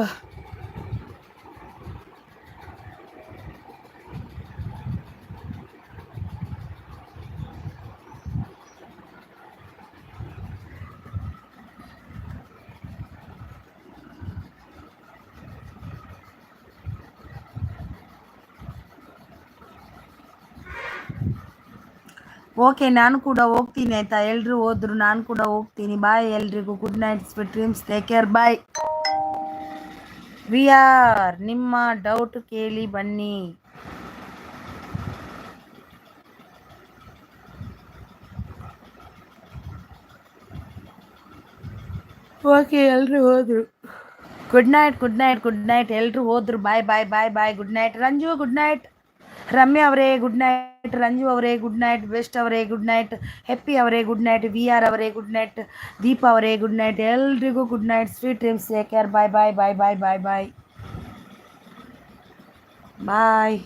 ಓಕೆ, ನಾನು ಕೂಡ ಹೋಗ್ತೀನಿ ಆಯಿತಾ? ಎಲ್ಲರೂ ಹೋದ್ರು, ನಾನು ಕೂಡ ಹೋಗ್ತೀನಿ. ಬಾಯ್ ಎಲ್ರಿಗೂ. Good night, sweet dreams, take care, bye. R ನಿಮ್ಮ ಡೌಟ್ ಕೇಳಿ ಬನ್ನಿ. ಓಕೆ ಎಲ್ಲರೂ ಹೋದರು. Good night good night good night. ಎಲ್ಲರೂ ಹೋದರು. Bye bye bye bye. Good night Ranju. Good night Ramya ಅವರೇ. ಗುಡ್ ನೈಟ್ ರಂಜು ಅವರೇ. ಗುಡ್ ನೈಟ್ ಬೆಸ್ಟ್ ಅವರೇ. ಗುಡ್ ನೈಟ್ ಹೆಪ್ಪಿ ಅವರೇ. ಗುಡ್ ನೈಟ್ ವಿ ಆರ್ ಅವರೇ. ಗುಡ್ ನೈಟ್ ದೀಪ ಅವರೇ. ಗುಡ್ ನೈಟ್ ಎಲ್ರಿಗೂ good night. Sweet dreams. Take care. Bye bye bye bye bye bye ಬಾಯ್.